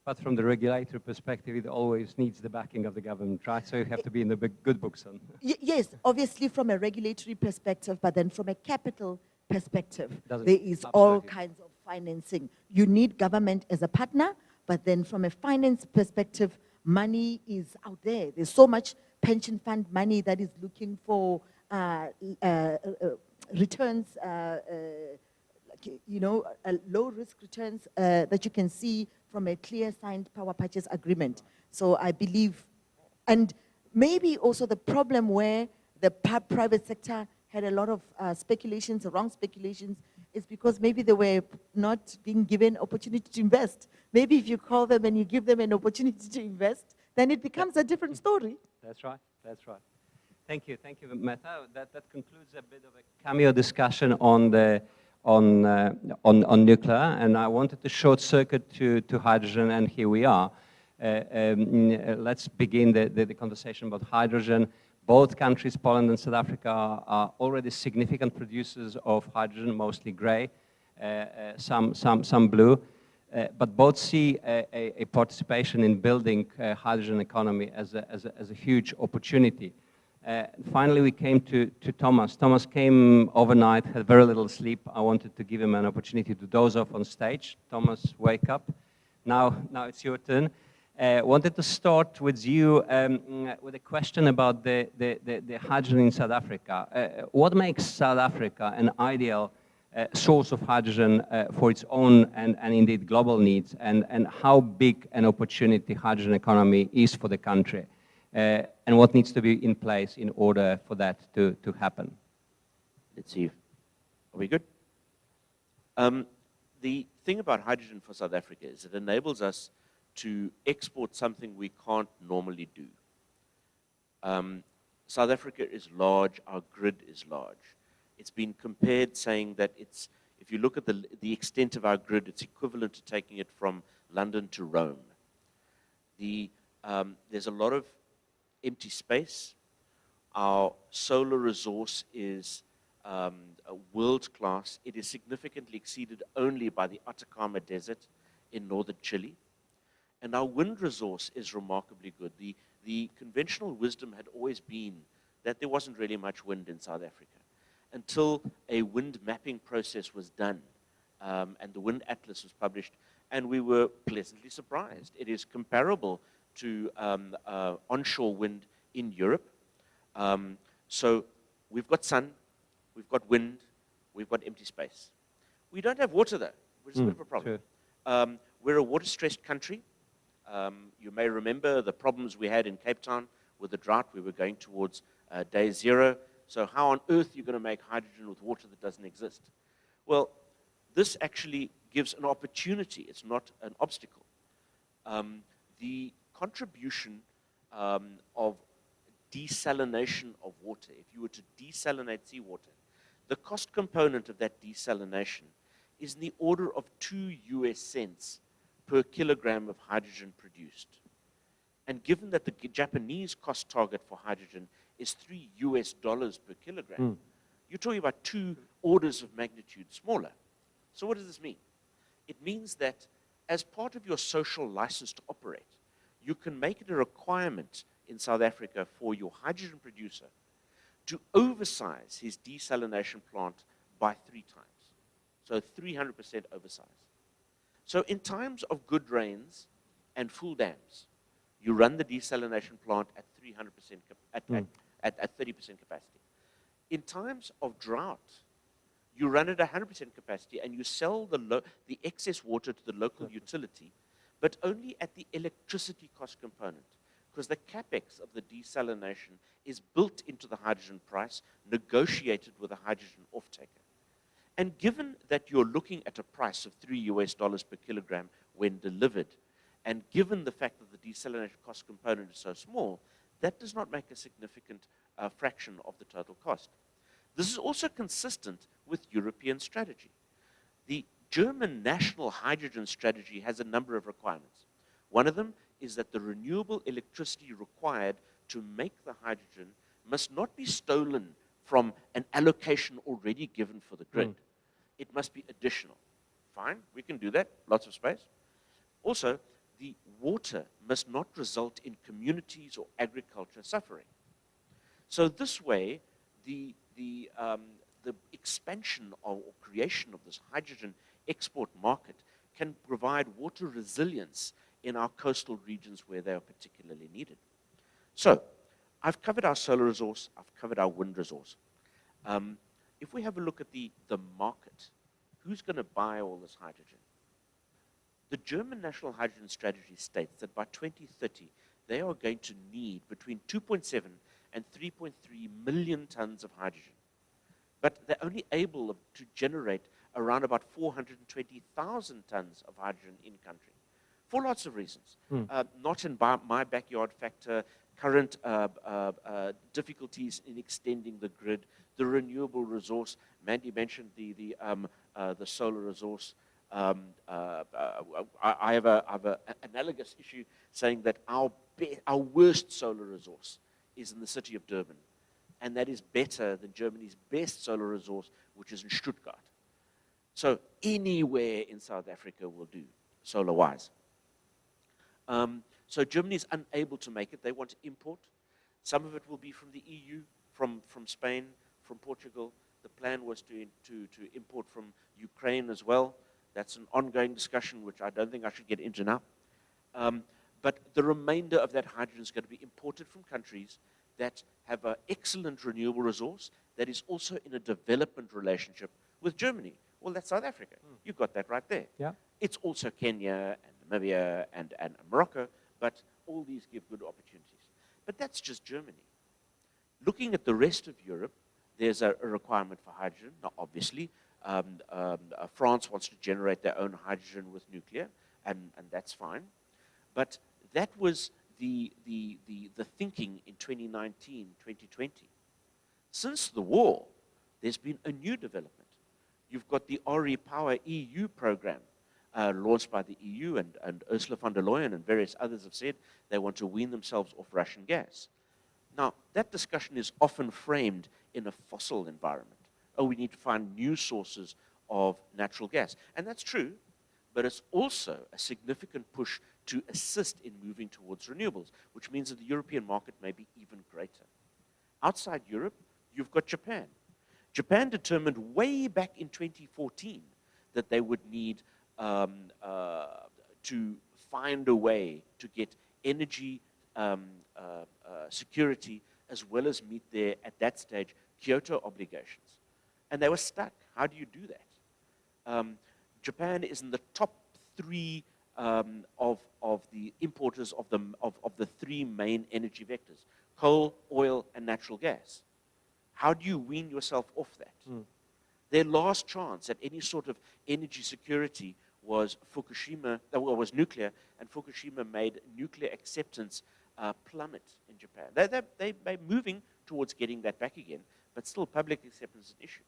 But from the regulatory perspective, it always needs the backing of the government, right? So you have to be in the good books then. Yes, obviously from a regulatory perspective, but then from a capital perspective, there is all kinds of financing. You need government as a partner, but then from a finance perspective, money is out there. There's so much pension fund money that is looking for returns, low risk returns that you can see from a clear signed power purchase agreement. So I believe, and maybe also the problem where the private sector had a lot of speculations, wrong speculations, is because maybe they were not being given opportunity to invest. Maybe if you call them and you give them an opportunity to invest, then it becomes a different story. That's right, that's right. Thank you, Meta. That concludes a bit of a cameo discussion on the on nuclear, and I wanted to short circuit to hydrogen, and here we are. Let's begin the conversation about hydrogen. Both countries, Poland and South Africa, are already significant producers of hydrogen, mostly gray, some blue, but both see a participation in building hydrogen economy as a huge opportunity. Finally, we came to Thomas. Thomas came overnight, had very little sleep. I wanted to give him an opportunity to doze off on stage. Thomas, wake up. Now it's your turn. Wanted to start with you with a question about the hydrogen in South Africa. What makes South Africa an ideal source of hydrogen for its own and indeed global needs, and how big an opportunity hydrogen economy is for the country, and what needs to be in place in order for that to happen? Let's see. Are we good? The thing about hydrogen for South Africa is it enables us to export something we can't normally do. South Africa is large, our grid is large. It's been compared saying that it's, if you look at the extent of our grid, it's equivalent to taking it from London to Rome. There's a lot of empty space. Our solar resource is world-class. It is significantly exceeded only by the Atacama Desert in northern Chile. And our wind resource is remarkably good. The conventional wisdom had always been that there wasn't really much wind in South Africa until a wind mapping process was done and the wind atlas was published, and we were pleasantly surprised. It is comparable to onshore wind in Europe. So we've got sun, we've got wind, we've got empty space. We don't have water though, which is a bit of a problem. Sure. We're a water-stressed country. You may remember the problems we had in Cape Town with the drought. We were going towards day zero. So how on earth are you going to make hydrogen with water that doesn't exist? Well, this actually gives an opportunity. It's not an obstacle. The contribution of desalination of water, if you were to desalinate seawater, the cost component of that desalination is in the order of 2 US cents per kilogram of hydrogen produced. And given that the Japanese cost target for hydrogen is $3 US per kilogram, you're talking about 2 orders of magnitude smaller. So what does this mean? It means that as part of your social license to operate, you can make it a requirement in South Africa for your hydrogen producer to oversize his desalination plant by 3 times. So 300% oversize. So in times of good rains and full dams, you run the desalination plant at 300% at 30% capacity. In times of drought, you run at 100% capacity and you sell the excess water to the local utility, but only at the electricity cost component, because the capex of the desalination is built into the hydrogen price, negotiated with a hydrogen off-taker. And given that you're looking at a price of $3 US per kilogram when delivered, and given the fact that the desalination cost component is so small, that does not make a significant fraction of the total cost. This is also consistent with European strategy. The German national hydrogen strategy has a number of requirements. One of them is that the renewable electricity required to make the hydrogen must not be stolen from an allocation already given for the grid. It must be additional. Fine, we can do that, lots of space. Also, the water must not result in communities or agriculture suffering. So this way, the expansion or creation of this hydrogen export market can provide water resilience in our coastal regions where they are particularly needed. So, I've covered our solar resource, I've covered our wind resource. If we have a look at the market, who's going to buy all this hydrogen? The German National Hydrogen Strategy states that by 2030, they are going to need between 2.7 and 3.3 million tons of hydrogen. But they're only able to generate around about 420,000 tons of hydrogen in country, for lots of reasons. Not in my backyard factor, current difficulties in extending the grid, the renewable resource. Mandy mentioned the solar resource. I have an analogous issue saying that our worst solar resource is in the city of Durban, and that is better than Germany's best solar resource, which is in Stuttgart. So anywhere in South Africa will do, solar-wise. So Germany is unable to make it. They want to import. Some of it will be from the EU, from Spain, from Portugal. The plan was to import from Ukraine as well. That's an ongoing discussion, which I don't think I should get into now. But the remainder of that hydrogen is going to be imported from countries that have an excellent renewable resource that is also in a development relationship with Germany. Well, that's South Africa. You've got that right there. Yeah. It's also Kenya and Namibia and Morocco, but all these give good opportunities. But that's just Germany. Looking at the rest of Europe, there's a requirement for hydrogen. Now, obviously, France wants to generate their own hydrogen with nuclear, and that's fine. But that was the thinking in 2019, 2020. Since the war, there's been a new development. You've got the REPower EU program launched by the EU, and Ursula von der Leyen and various others have said they want to wean themselves off Russian gas. Now, that discussion is often framed in a fossil environment. Oh, we need to find new sources of natural gas. And that's true, but it's also a significant push to assist in moving towards renewables, which means that the European market may be even greater. Outside Europe, you've got Japan. Japan determined way back in 2014 that they would need to find a way to get energy security as well as meet their, at that stage, Kyoto obligations. And they were stuck. How do you do that? Japan is in the top 3 of the importers of the 3 main energy vectors: coal, oil, and natural gas. How do you wean yourself off that? Their last chance at any sort of energy security was Fukushima, was nuclear, and Fukushima made nuclear acceptance plummet in Japan. They're moving towards getting that back again, but still public acceptance is an issue.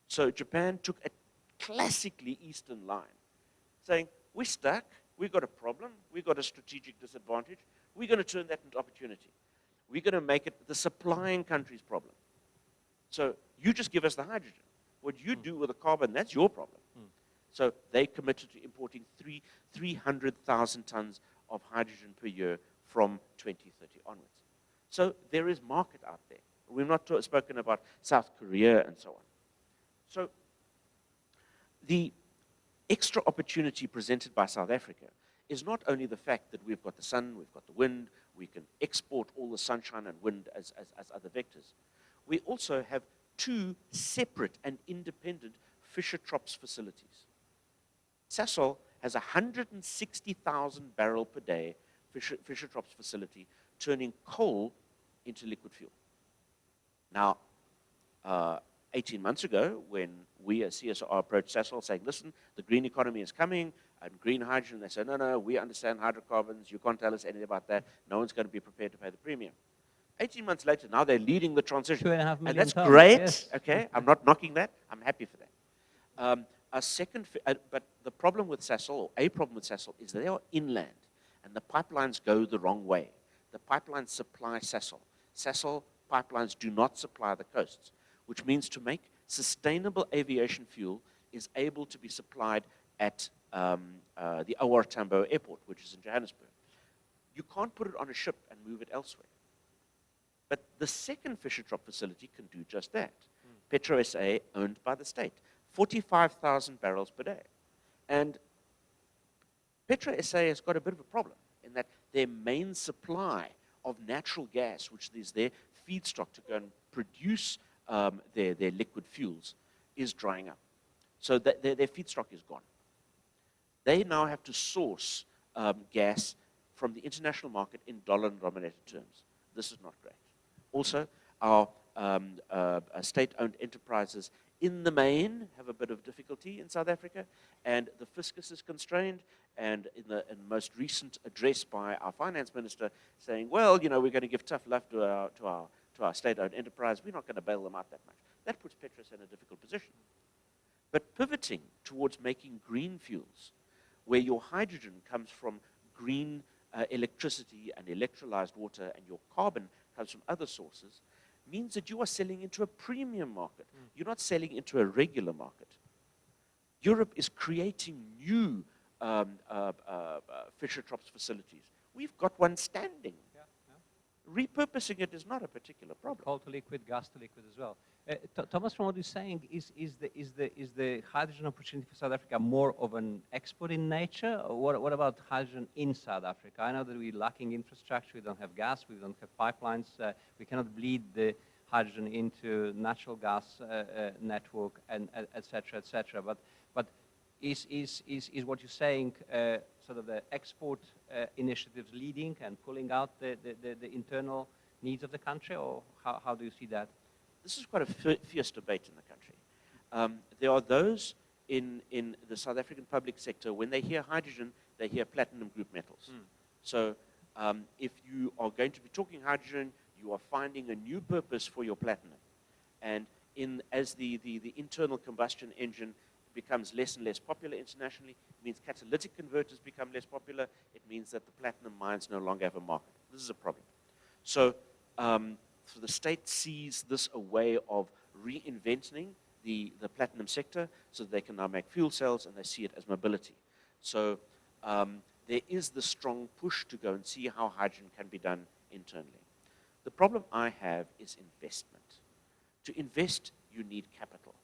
So Japan took a classically Eastern line, saying, we're stuck, we've got a problem, we've got a strategic disadvantage, we're going to turn that into opportunity. We're going to make it the supplying country's problem. So you just give us the hydrogen. What you do with the carbon, that's your problem. So they committed to importing 300,000 tons of hydrogen per year from 2030 onwards. So there is market out there. We've not spoken about South Korea and so on. So the extra opportunity presented by South Africa is not only the fact that we've got the sun, we've got the wind, we can export all the sunshine and wind as other vectors. We also have 2 separate and independent Fischer-Tropsch facilities. Sasol has a 160,000 barrel per day Fischer-Tropsch facility turning coal into liquid fuel. Now, 18 months ago, when we as CSR approached Sasol saying, listen, the green economy is coming, and green hydrogen, they said, no, we understand hydrocarbons, you can't tell us anything about that, no one's going to be prepared to pay the premium. 18 months later, now they're leading the transition. 2.5 million and that's tons, great, yes. okay? I'm not knocking that, I'm happy for that. But the problem with Sasol, or a problem with Sasol, is that they are inland, and the pipelines go the wrong way. The pipelines supply Sasol. Sasol pipelines do not supply the coasts, which means to make sustainable aviation fuel is able to be supplied at the OR Tambo Airport, which is in Johannesburg. You can't put it on a ship and move it elsewhere. But the second Fischer-Tropsch facility can do just that. Petro SA, owned by the state, 45,000 barrels per day. And Petro SA has got a bit of a problem in that their main supply of natural gas, which is their feedstock to go and produce their liquid fuels, is drying up. So their feedstock is gone. They now have to source gas from the international market in dollar-denominated terms. This is not great. Also, our state-owned enterprises in the main have a bit of difficulty in South Africa, and the fiscus is constrained, and in the most recent address by our finance minister saying, well, you know, we're going to give tough love to our state-owned enterprise, we're not going to bail them out that much. That puts Petros in a difficult position. But pivoting towards making green fuels, where your hydrogen comes from green electricity and electrolyzed water, and your carbon comes from other sources, means that you are selling into a premium market. You're not selling into a regular market. Europe is creating new Fischer-Tropsch facilities. We've got one standing. Repurposing it is not a particular problem. Coal to liquid, gas to liquid as well. Thomas, from what you're saying, is the hydrogen opportunity for South Africa more of an export in nature? Or what about hydrogen in South Africa? I know that we're lacking infrastructure, we don't have gas, we don't have pipelines, we cannot bleed the hydrogen into natural gas network, and et cetera, but is what you're saying sort of the export initiatives leading and pulling out the internal needs of the country, or how do you see that? This is quite a fierce debate in the country. There are those in the South African public sector, when they hear hydrogen, they hear platinum group metals. So if you are going to be talking hydrogen, you are finding a new purpose for your platinum. And as the internal combustion engine becomes less and less popular internationally, it means catalytic converters become less popular, it means that the platinum mines no longer have a market. This is a problem. So the state sees this a way of reinventing the platinum sector so that they can now make fuel cells, and they see it as mobility. So there is the strong push to go and see how hydrogen can be done internally. The problem I have is investment. To invest, you need capital.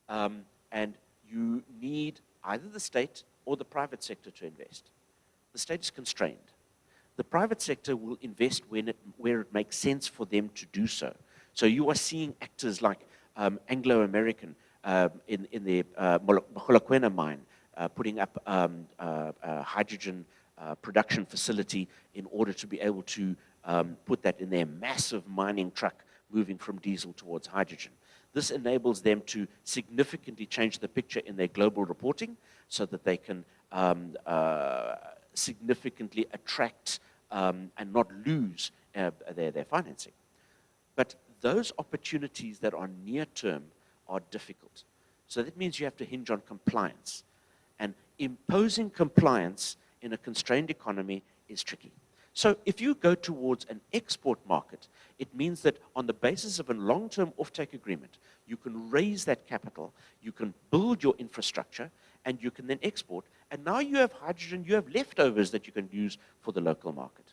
And you need either the state or the private sector to invest. The state is constrained. The private sector will invest where it makes sense for them to do so. So you are seeing actors like Anglo American in the Mogalakwena mine putting up a hydrogen production facility in order to be able to put that in their massive mining truck moving from diesel towards hydrogen. This enables them to significantly change the picture in their global reporting so that they can significantly attract and not lose their financing. But those opportunities that are near term are difficult. So that means you have to hinge on compliance. And imposing compliance in a constrained economy is tricky. So if you go towards an export market, it means that on the basis of a long-term offtake agreement, you can raise that capital, you can build your infrastructure, and you can then export. And now you have hydrogen, you have leftovers that you can use for the local market.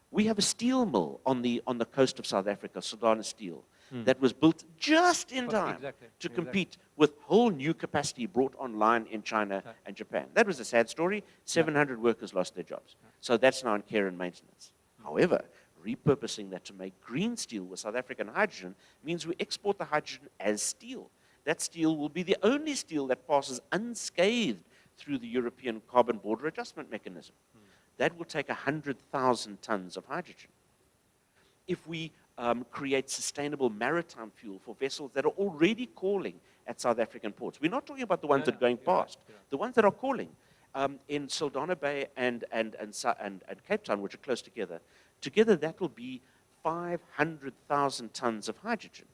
We have a steel mill on the coast of South Africa, Sudana Steel, that was built just in time to compete with whole new capacity brought online in China and Japan. That was a sad story. 700 workers lost their jobs. So that's now in care and maintenance. However, repurposing that to make green steel with South African hydrogen means we export the hydrogen as steel. That steel will be the only steel that passes unscathed through the European Carbon Border Adjustment Mechanism. That will take 100,000 tons of hydrogen. If we create sustainable maritime fuel for vessels that are already calling at South African ports, we're not talking about the ones that are going past, the ones that are calling in Saldanha Bay and Cape Town, which are close together. Together, that will be 500,000 tons of hydrogen.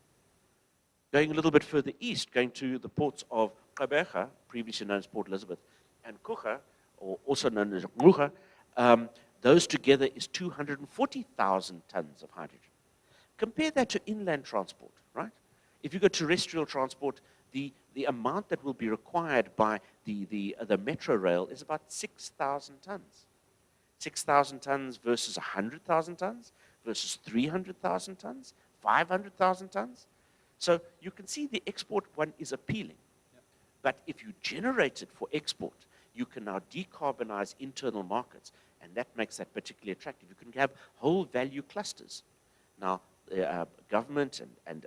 Going a little bit further east, going to the ports of Gqeberha, previously known as Port Elizabeth, and Kucha, or also known as Ngquga, those together is 240,000 tons of hydrogen. Compare that to inland transport, right? If you go terrestrial transport, the amount that will be required by the metro rail is about 6,000 tons. 6,000 tons versus 100,000 tons versus 300,000 tons, 500,000 tons. So you can see the export one is appealing. But if you generate it for export, you can now decarbonize internal markets, and that makes that particularly attractive. You can have whole value clusters. Now, government and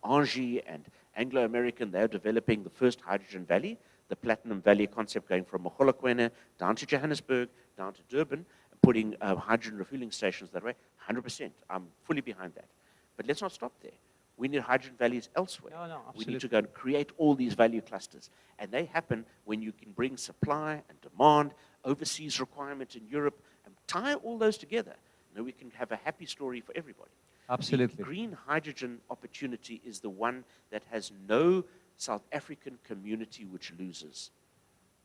Engie and Anglo-American, they're developing the first hydrogen valley, the Platinum Valley concept going from Mogalakwena down to Johannesburg, down to Durban, and putting hydrogen refueling stations that way. 100%. I'm fully behind that. But let's not stop there. We need hydrogen valleys elsewhere. We need to go and create all these value clusters. And they happen when you can bring supply and demand, overseas requirements in Europe, and tie all those together. Now we can have a happy story for everybody. Absolutely. The green hydrogen opportunity is the one that has no South African community which loses.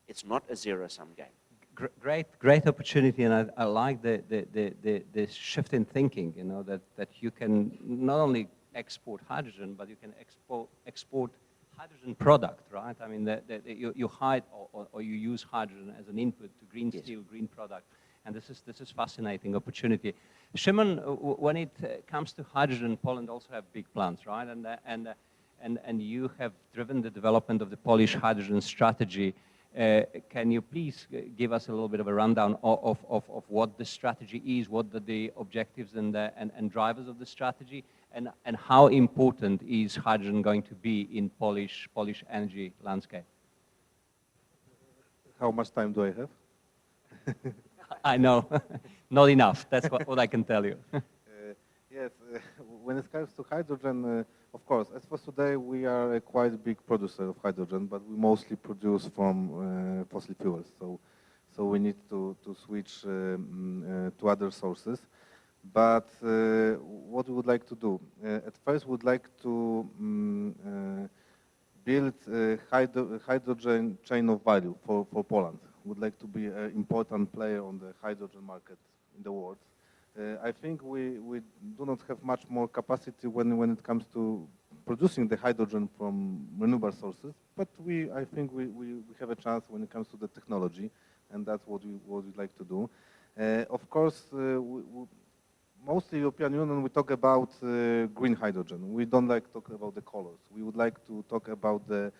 It's not a zero-sum game. Great opportunity, and I like the shift in thinking, you know, that you can not only export hydrogen, but you can export hydrogen product, right? I mean, you hide or you use hydrogen as an input to green steel, green product, and this is fascinating opportunity. Shimon, when it comes to hydrogen, Poland also have big plans, right? And you have driven the development of the Polish hydrogen strategy. Can you please give us a little bit of a rundown of what the strategy is, what are the objectives and drivers of the strategy, and how important is hydrogen going to be in Polish energy landscape? How much time do I have? I know, not enough. That's what I can tell you. Yes, when it comes to hydrogen, of course, as for today, we are a quite big producer of hydrogen, but we mostly produce from fossil fuels. So we need to switch to other sources. But what we would like to do, at first we would like to build a hydrogen chain of value for Poland. We would like to be an important player on the hydrogen market in the world. I think we do not have much more capacity when it comes to producing the hydrogen from renewable sources, but I think we have a chance when it comes to the technology, and that's what we'd like to do. Of course, mostly European Union, we talk about green hydrogen. We don't like to talk about the colors. We would like to talk about the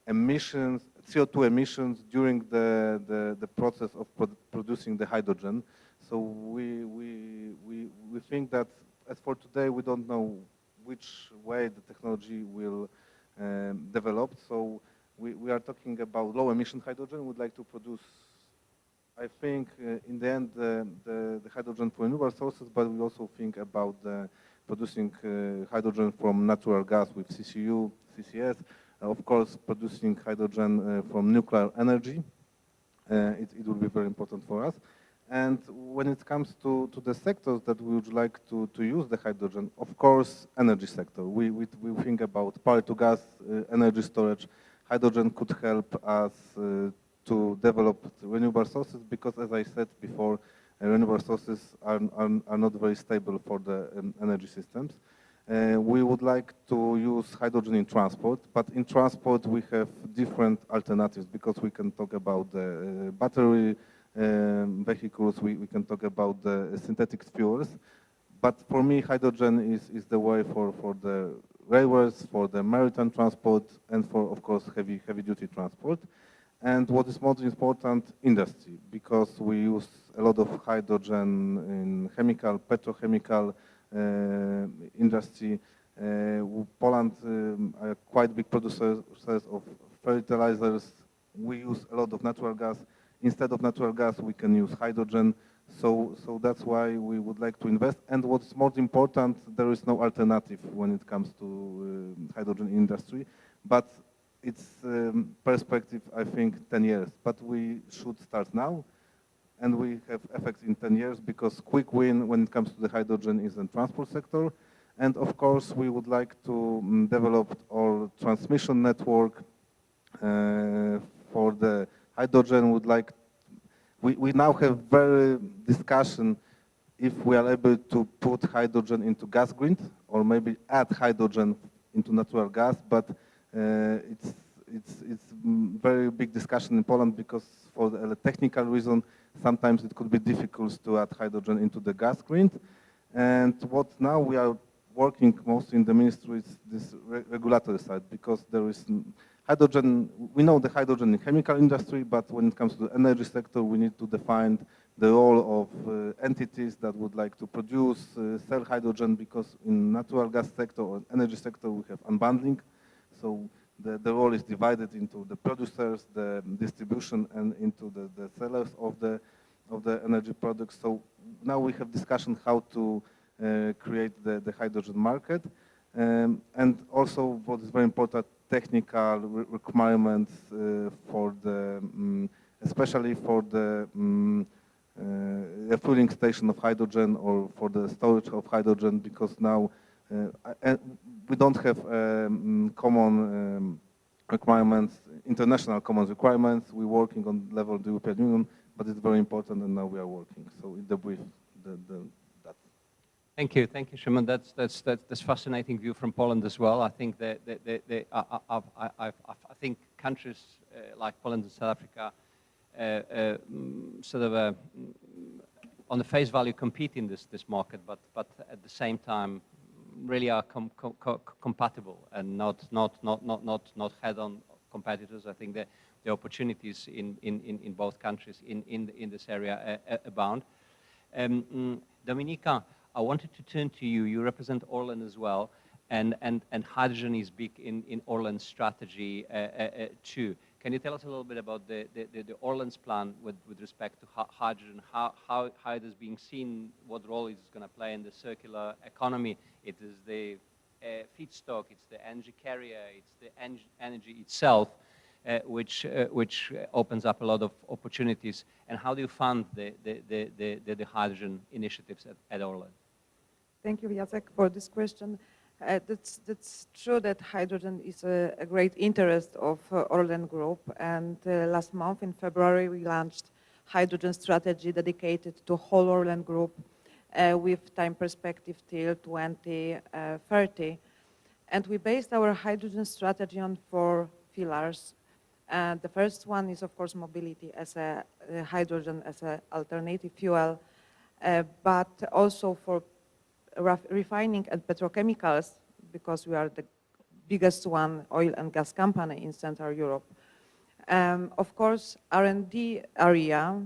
emissions, CO2 emissions during the process of producing the hydrogen. So we think that, as for today, we don't know which way the technology will develop. So we are talking about low emission hydrogen. We'd like to produce, I think, in the end, the hydrogen from renewable sources, but we also think about producing hydrogen from natural gas with CCU, CCS, of course, producing hydrogen from nuclear energy. It will be very important for us. And when it comes to the sectors that we would like to use the hydrogen, of course, energy sector. We think about power to gas, energy storage. Hydrogen could help us to develop renewable sources because, as I said before, renewable sources are not very stable for the energy systems. We would like to use hydrogen in transport, but in transport we have different alternatives because we can talk about the battery vehicles, we can talk about the synthetic fuels. But for me, hydrogen is the way for the railways, for the maritime transport, and for, of course, heavy-duty transport. And what is most important, industry, because we use a lot of hydrogen in chemical, petrochemical industry. Poland are quite big producers of fertilizers. We use a lot of natural gas. Instead of natural gas, we can use hydrogen. So that's why we would like to invest. And what's most important, there is no alternative when it comes to hydrogen industry. But it's perspective, I think, 10 years. But we should start now. And we have effects in 10 years because quick win when it comes to the hydrogen is in transport sector. And of course, we would like to develop our transmission network for the hydrogen. We now have very discussion if we are able to put hydrogen into gas grid or maybe add hydrogen into natural gas, but it's very big discussion in Poland because for the technical reason, sometimes it could be difficult to add hydrogen into the gas grid. And what now we are working mostly in the ministry is this regulatory side because there is hydrogen, we know the hydrogen in chemical industry, but when it comes to the energy sector, we need to define the role of entities that would like to produce, sell hydrogen because in natural gas sector or energy sector, we have unbundling. So the role is divided into the producers, the distribution, and into the sellers of the energy products. So now we have discussion how to create the hydrogen market. And also what is very important, technical requirements for the, especially for the refueling station of hydrogen or for the storage of hydrogen, because now we don't have common requirements, international common requirements. We're working on the level of the European Union, but it's very important, and now we are working. So in the brief, that. Thank you, Szymon. That's fascinating view from Poland as well. I think that I think countries like Poland and South Africa sort of on the face value compete in this market, but at the same time really are compatible and not head-on competitors. I think that the opportunities in both countries in this area abound. Dominika, I wanted to turn to you. You represent Orlen as well, and hydrogen is big in Orlen's strategy too. Can you tell us a little bit about the Orlen's plan with respect to hydrogen, how it is being seen, what role it's going to play in the circular economy? It is the feedstock, it's the energy carrier, it's the energy itself, which opens up a lot of opportunities. And how do you fund the hydrogen initiatives at Orlen? Thank you, Jacek, for this question. That's true that hydrogen is a great interest of Orlen Group, and last month in February we launched hydrogen strategy dedicated to whole Orlen Group with time perspective till 2030. And we based our hydrogen strategy on 4 pillars. The first one is, of course, mobility as a hydrogen as an alternative fuel, but also for refining and petrochemicals, because we are the biggest oil and gas company in Central Europe. Of course, R&D area,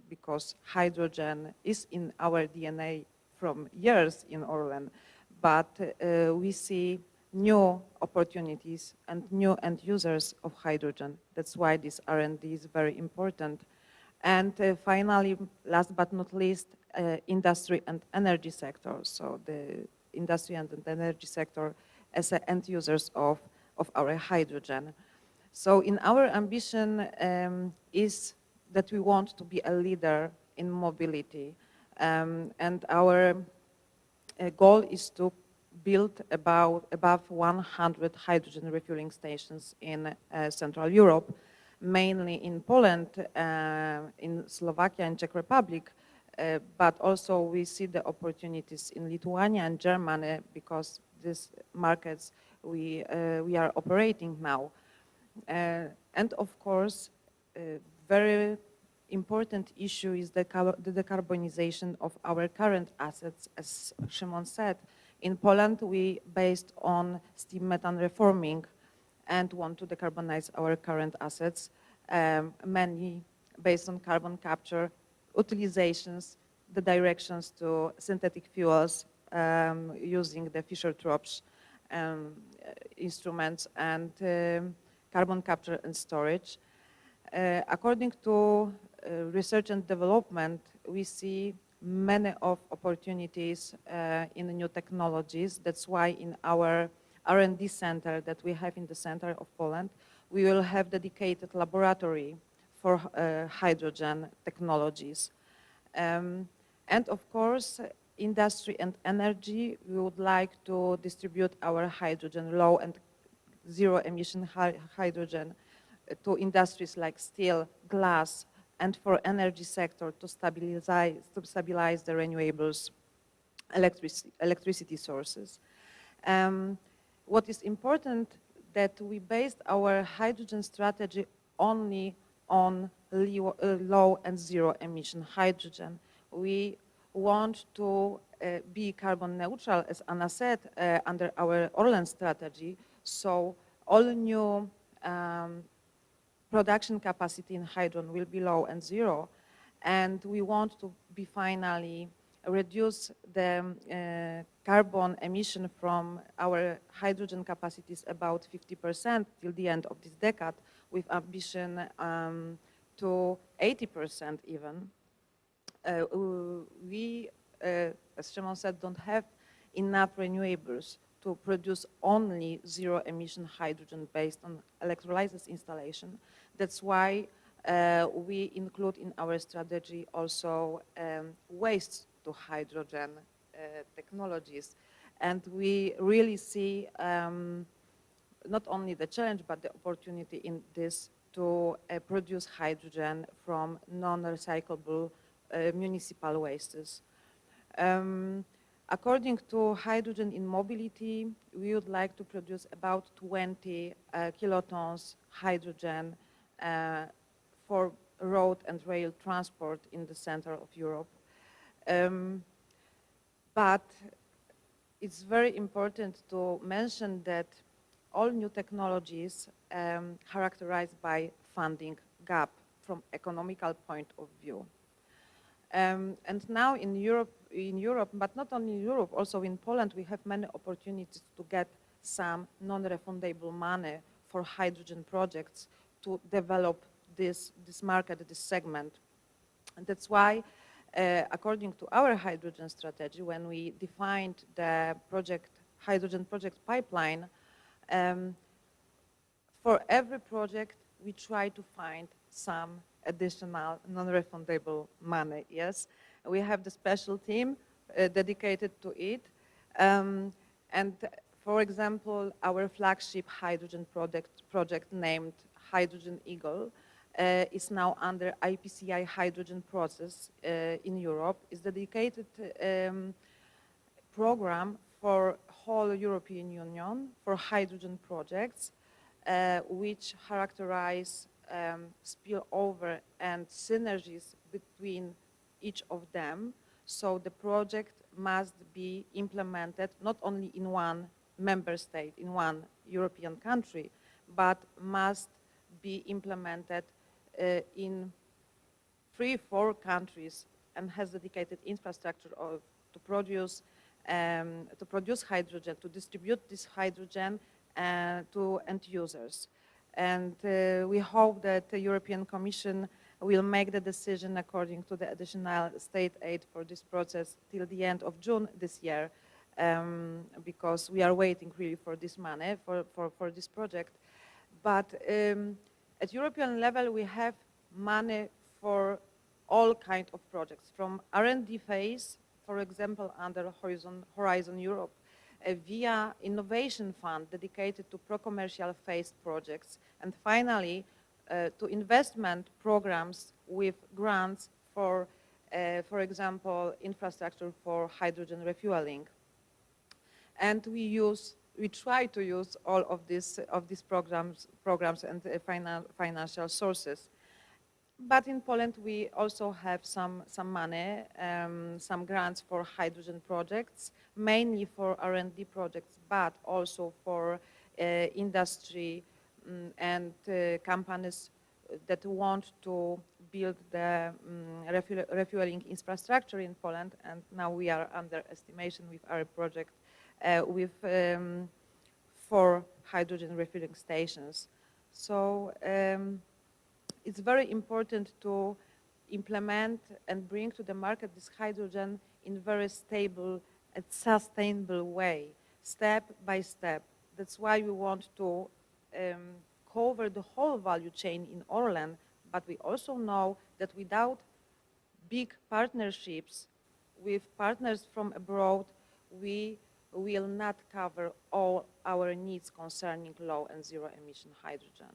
because hydrogen is in our DNA from years in Orlen, but we see new opportunities and new end users of hydrogen. That's why this R&D is very important. And finally, last but not least, industry and energy sector. So the industry and the energy sector as end users of of our hydrogen. So in our ambition is that we want to be a leader in mobility. And our goal is to build above 100 hydrogen refueling stations in Central Europe, mainly in Poland, in Slovakia and Czech Republic, but also we see the opportunities in Lithuania and Germany because these markets we are operating now. And of course, very important issue is the decarbonization of our current assets. As Szymon said, in Poland we based on steam methane reforming and want to decarbonize our current assets, many based on carbon capture, utilizations, the directions to synthetic fuels using the Fischer-Tropsch instruments and carbon capture and storage. According to research and development, we see many of opportunities in the new technologies. That's why in our R&D center that we have in the center of Poland, we will have dedicated laboratory for hydrogen technologies. And of course, industry and energy, we would like to distribute our hydrogen, low and zero emission hydrogen to industries like steel, glass, and for energy sector to stabilize the renewables electricity sources. What is important that we based our hydrogen strategy only on low and zero emission hydrogen. We want to be carbon neutral, as Anna said, under our Orlen strategy. So all new production capacity in hydrogen will be low and zero. And we want to be finally reduce the carbon emission from our hydrogen capacities about 50% till the end of this decade, with ambition to 80% even. We, as Szymon said, don't have enough renewables to produce only zero emission hydrogen based on electrolysis installation. That's why we include in our strategy also waste to hydrogen technologies. And we really see not only the challenge, but the opportunity in this to produce hydrogen from non-recyclable municipal wastes. According to hydrogen in mobility, we would like to produce about 20 kilotons hydrogen for road and rail transport in the center of Europe. But it's very important to mention that all new technologies characterized by funding gap from economical point of view. And now in Europe, but not only in Europe, also in Poland, we have many opportunities to get some non-refundable money for hydrogen projects to develop this market, this segment. And that's why, according to our hydrogen strategy, when we defined the hydrogen project pipeline, for every project, we try to find some additional non-refundable money, yes. We have the special team dedicated to it. And for example, our flagship hydrogen project named Hydrogen Eagle is now under IPCEI hydrogen process in Europe. It's a dedicated program for whole European Union for hydrogen projects, which characterize spillover and synergies between each of them. So the project must be implemented not only in one member state, in one European country, but must be implemented in 3-4 countries and has dedicated infrastructure to produce hydrogen, to distribute this hydrogen to end users. And we hope that the European Commission will make the decision according to the additional state aid for this process till the end of June this year. because we are waiting really for this money, for this project. But at European level, we have money for all kinds of projects, from R&D phase, for example, under Horizon Europe, via Innovation Fund dedicated to pro-commercial phase projects, and finally, to investment programs with grants for example, infrastructure for hydrogen refueling. And we try to use all of these programs and financial sources. But in Poland, we also have some money, some grants for hydrogen projects, mainly for R&D projects, but also for industry and companies that want to build the refueling infrastructure in Poland. And now we are under estimation with our project with 4 hydrogen refueling stations. So it's very important to implement and bring to the market this hydrogen in a very stable and sustainable way, step by step. That's why we want to cover the whole value chain in Orlen, but we also know that without big partnerships with partners from abroad, we will not cover all our needs concerning low and zero emission hydrogen.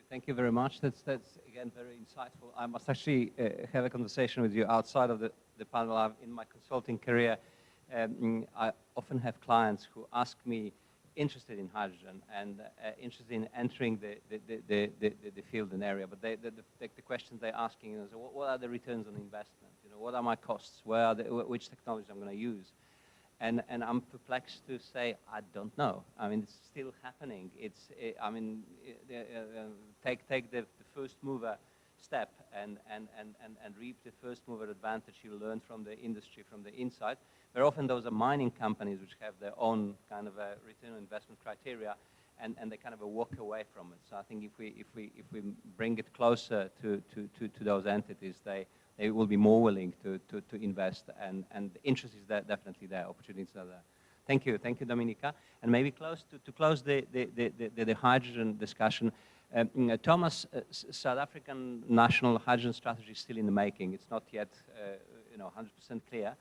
Thank you very much. That's again very insightful. I must actually have a conversation with you outside of the panel. In my consulting career, I often have clients who ask me, interested in hydrogen and interested in entering the field and area, but the questions they're asking is, what are the returns on investment? You know, what are my costs? Where are which technologies I'm going to use? And I'm perplexed to say, I don't know. I mean, it's still happening. I mean, take the first mover step and reap the first mover advantage you learn from the industry, from the inside. Very often those are mining companies which have their own kind of a return on investment criteria, and they kind of walk away from it. So I think if we bring it closer to those entities, they will be more willing to invest, and the interest is there, definitely there, opportunities are there. Thank you, Dominika. And maybe to close the hydrogen discussion, Thomas, South African national hydrogen strategy is still in the making. It's not yet 100% clear.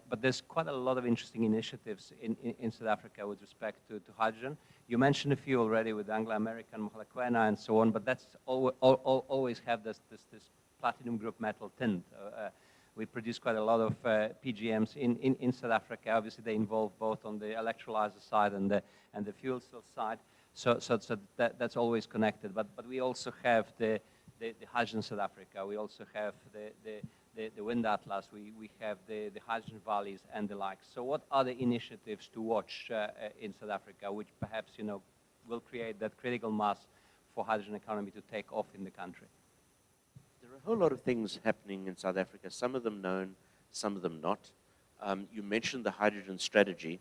But there's quite a lot of interesting initiatives in South Africa with respect to hydrogen. You mentioned a few already with Anglo-American, Mogalakwena, and so on, but that's always have this platinum group metal tint. We produce quite a lot of PGMs in South Africa. Obviously, they involve both on the electrolyzer side and the fuel cell side. So that's always connected. But we also have the hydrogen South Africa. We also have the wind atlas. We have the hydrogen valleys and the like. So what are the initiatives to watch in South Africa, which perhaps will create that critical mass for hydrogen economy to take off in the country? There are a whole lot of things happening in South Africa, some of them known, some of them not. You mentioned the hydrogen strategy.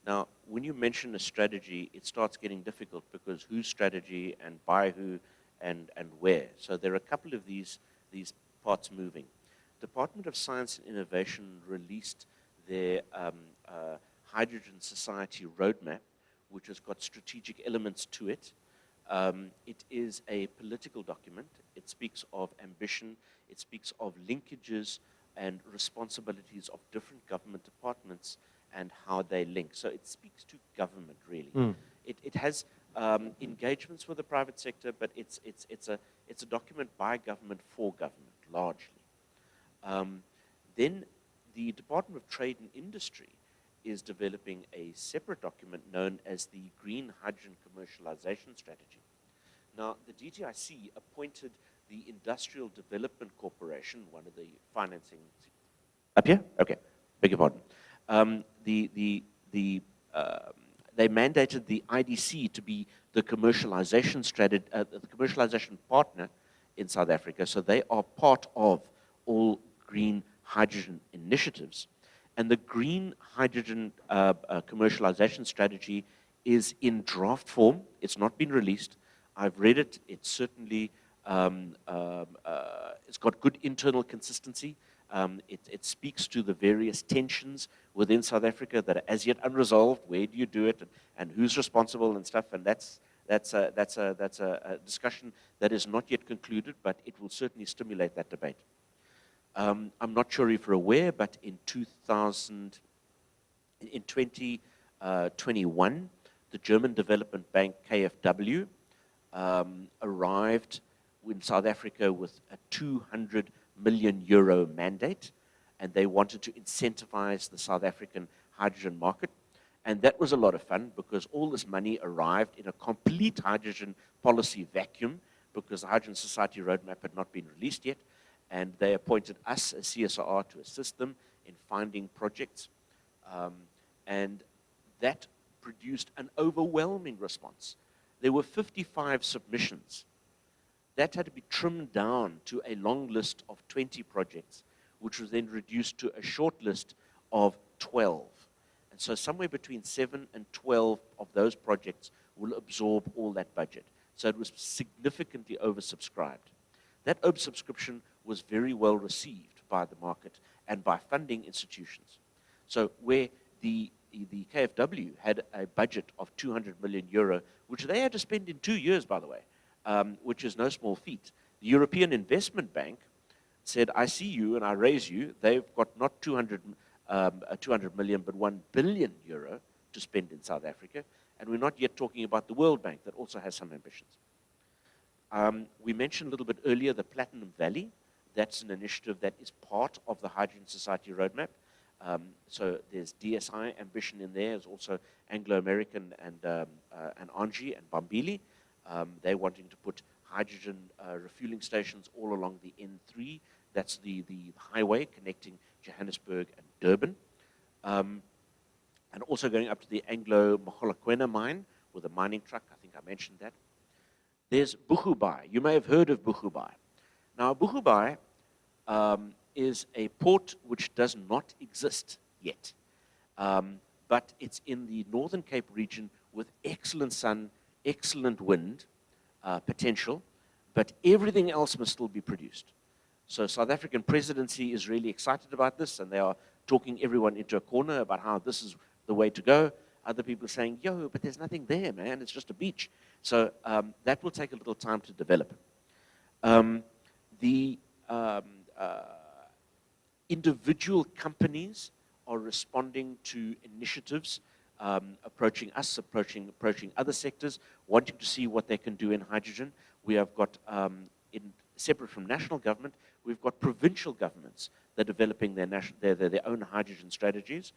Now, when you mention a strategy, it starts getting difficult because whose strategy and by who and where. So there are a couple of these parts moving. Department of Science and Innovation released their Hydrogen Society Roadmap, which has got strategic elements to it. It is a political document. It speaks of ambition. It speaks of linkages and responsibilities of different government departments and how they link. So it speaks to government, really. It has engagements with the private sector, but it's a document by government for government, largely. Then the Department of Trade and Industry is developing a separate document known as the Green Hydrogen Commercialization Strategy. Now, the DTIC appointed the Industrial Development Corporation, one of the financing... Up here? Okay, beg your pardon. They mandated the IDC to be the commercialization strategy, the commercialization partner in South Africa, so they are part of all green hydrogen initiatives. And the green hydrogen commercialization strategy is in draft form. It's not been released. I've read it. It's certainly, it's got good internal consistency. It speaks to the various tensions within South Africa that are as yet unresolved. Where do you do it, and who's responsible and stuff? And that's a discussion that is not yet concluded, but it will certainly stimulate that debate. I'm not sure if you're aware, but in 2021, the German development bank KfW arrived in South Africa with a 200 million euro mandate, and they wanted to incentivize the South African hydrogen market. And that was a lot of fun because all this money arrived in a complete hydrogen policy vacuum because the Hydrogen Society roadmap had not been released yet. And they appointed us as CSR to assist them in finding projects. And that produced an overwhelming response. There were 55 submissions. That had to be trimmed down to a long list of 20 projects, which was then reduced to a short list of 12. And so somewhere between 7 and 12 of those projects will absorb all that budget. So it was significantly oversubscribed. That oversubscription was very well received by the market and by funding institutions. So where the KfW had a budget of 200 million euro, which they had to spend in 2 years, by the way, which is no small feat. The European Investment Bank said, I see you and I raise you. They've got not 200 million, but 1 billion euro to spend in South Africa. And we're not yet talking about the World Bank that also has some ambitions. We mentioned a little bit earlier the Platinum Valley. That's an initiative that is part of the Hydrogen Society roadmap. So there's DSI ambition in there. There's also Anglo-American and Anji and Bambili. They're wanting to put hydrogen refueling stations all along the N3. That's the highway connecting Johannesburg and Durban. And also going up to the Anglo-Mogalakwena mine with a mining truck. I think I mentioned that. There's Boegoebaai. You may have heard of Boegoebaai. Now, Boegoebaai is a port which does not exist yet. But it's in the Northern Cape region with excellent sun, excellent wind potential, but everything else must still be produced. So South African presidency is really excited about this, and they are talking everyone into a corner about how this is the way to go. Other people are saying, yo, but there's nothing there, man. It's just a beach. So that will take a little time to develop. Individual companies are responding to initiatives, approaching us, approaching other sectors, wanting to see what they can do in hydrogen. We have got, separate from national government, we've got provincial governments that are developing their own hydrogen strategies.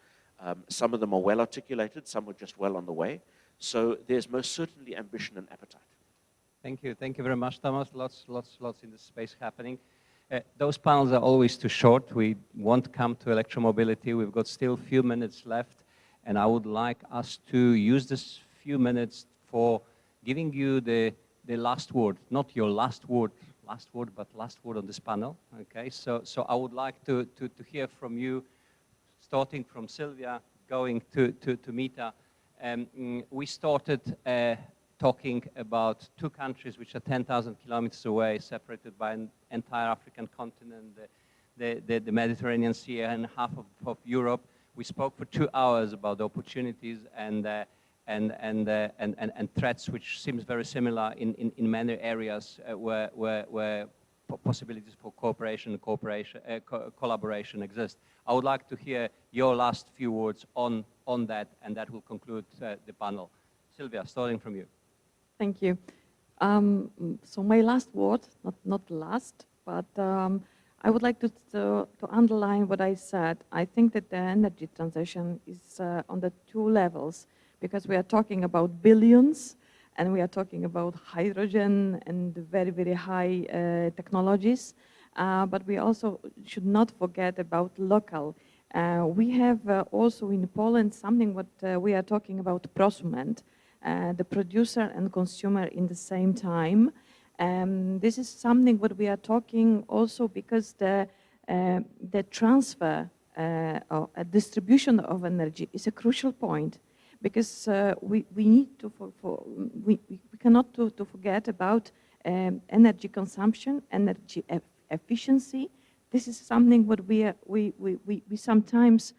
Some of them are well articulated, some are just well on the way. So there's most certainly ambition and appetite. Thank you very much, Thomas. Lots in this space happening. Those panels are always too short. We won't come to electromobility. We've got still a few minutes left, and I would like us to use this few minutes for giving you the last word. Not your last word, but last word on this panel. Okay, so I would like to hear from you, starting from Sylvia, going to Mita. We started talking about two countries which are 10,000 kilometers away, separated by an entire African continent, the Mediterranean Sea, and half of Europe. We spoke for 2 hours about the opportunities and threats, which seems very similar in many areas where possibilities for cooperation and collaboration exist. I would like to hear your last few words on that, and that will conclude the panel. Sylvia, starting from you. Thank you. So my last word, not last, but I would like to underline what I said. I think that the energy transition is on the 2 levels, because we are talking about billions, and we are talking about hydrogen and very, very high technologies. But we also should not forget about local. We have also in Poland something what we are talking about prosument, the producer and consumer in the same time. This is something what we are talking also because the transfer or distribution of energy is a crucial point, because we need to we cannot to forget about energy consumption, energy efficiency, this is something what we sometimes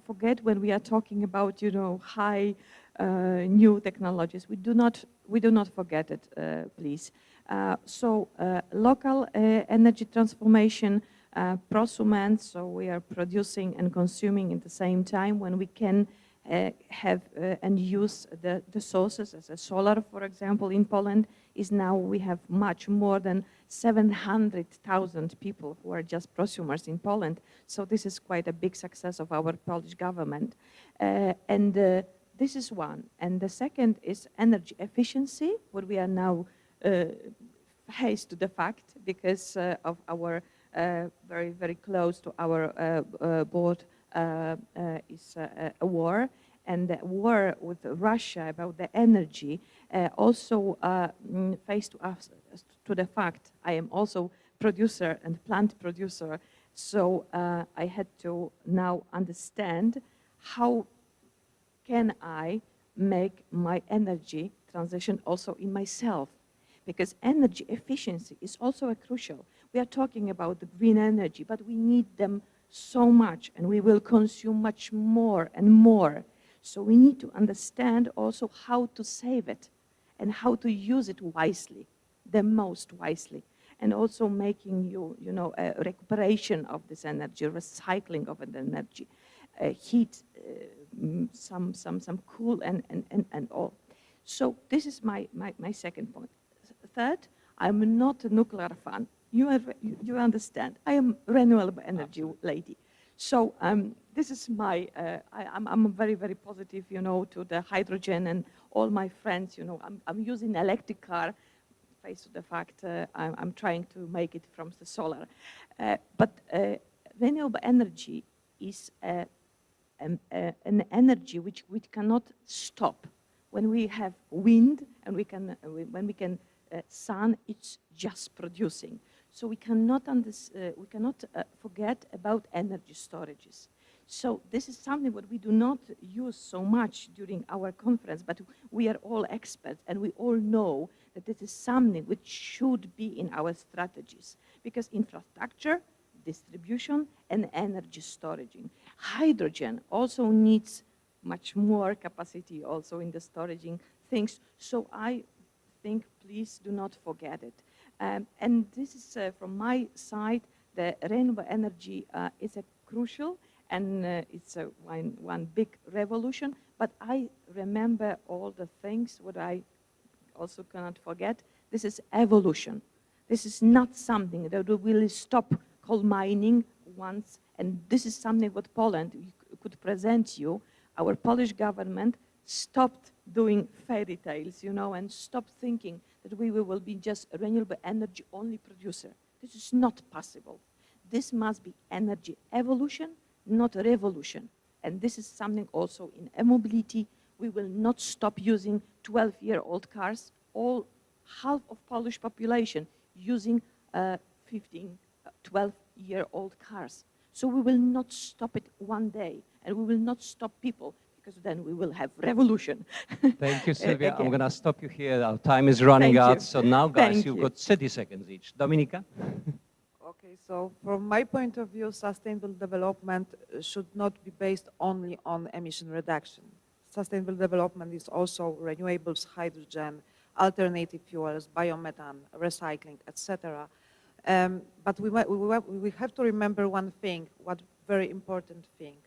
forget when we are talking about, you know, high new technologies. We do not forget it, please. Local energy transformation, prosument, so we are producing and consuming at the same time when we can have and use the sources as a solar, for example, in Poland is now we have much more than 700,000 people who are just prosumers in Poland. So this is quite a big success of our Polish government. This is one. And the second is energy efficiency, what we are now faced to the fact because of our very, very close to our board is a war. And the war with Russia about the energy also faced us to the fact I am also producer and plant producer. So I had to now understand how can I make my energy transition also in myself? Because energy efficiency is also a crucial. We are talking about the green energy, but we need them so much and we will consume much more and more. So we need to understand also how to save it and how to use it wisely, the most wisely. And also making you know, a recuperation of this energy, recycling of an energy, heat, some cool and all. So this is my second point. Third, I'm not a nuclear fan. You understand. I am renewable energy lady. So this is my, I'm very, very positive, you know, to the hydrogen and all my friends, you know, I'm using electric car, face to the fact I'm trying to make it from the solar. But renewable energy is an energy which we cannot stop. When we have wind and when we can sun, it's just producing. So we cannot forget about energy storages. So this is something that we do not use so much during our conference, but we are all experts and we all know that this is something which should be in our strategies because infrastructure, distribution, and energy storage. Hydrogen also needs much more capacity also in the storaging things. So I think please do not forget it. And this is from my side, the renewable energy is a crucial and it's one big revolution, but I remember all the things what I also cannot forget. This is evolution. This is not something that will stop coal mining once, and this is something what Poland could present you. Our Polish government stopped doing fairy tales, you know, and stopped thinking that we will be just a renewable energy only producer. This is not possible. This must be energy evolution, not revolution. And this is something also in e-mobility. We will not stop using 12-year-old cars. Half of Polish population using 12-year-old cars. So we will not stop it one day, and we will not stop people, because then we will have revolution. Thank you, Sylvia. I'm going to stop you here. Our time is running out. So now, guys, you've got 30 seconds each. Dominika? Okay, so from my point of view, sustainable development should not be based only on emission reduction. Sustainable development is also renewables, hydrogen, alternative fuels, biomethane, recycling, etc. But we have to remember one thing, one very important thing.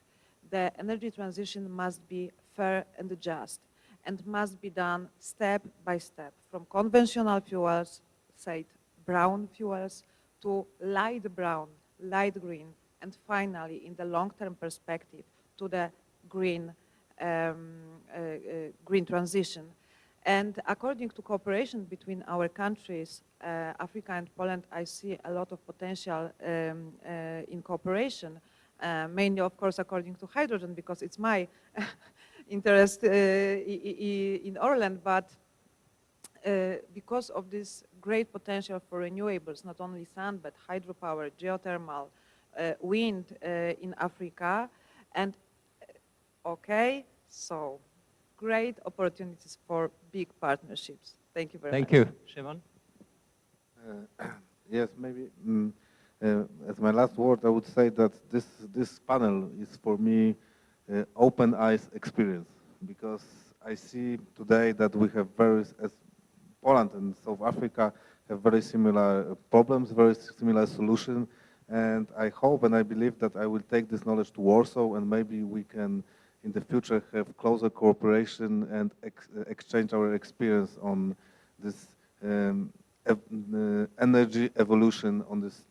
The energy transition must be fair and just, and must be done step by step, from conventional fuels, say brown fuels, to light brown, light green, and finally, in the long-term perspective, to the green, green transition. And according to cooperation between our countries, Africa and Poland, I see a lot of potential in cooperation, mainly, of course, according to hydrogen, because it's my interest in Orland, but because of this great potential for renewables, not only sun, but hydropower, geothermal, wind in Africa, and okay, so great opportunities for big partnerships. Thank you very much. Thank you. Szymon? Yes, maybe as my last word, I would say that this panel is for me open eyes experience, because I see today that we have as Poland and South Africa have very similar problems, very similar solutions, and I hope and I believe that I will take this knowledge to Warsaw, and maybe we can in the future have closer cooperation and exchange our experience on this energy evolution, on this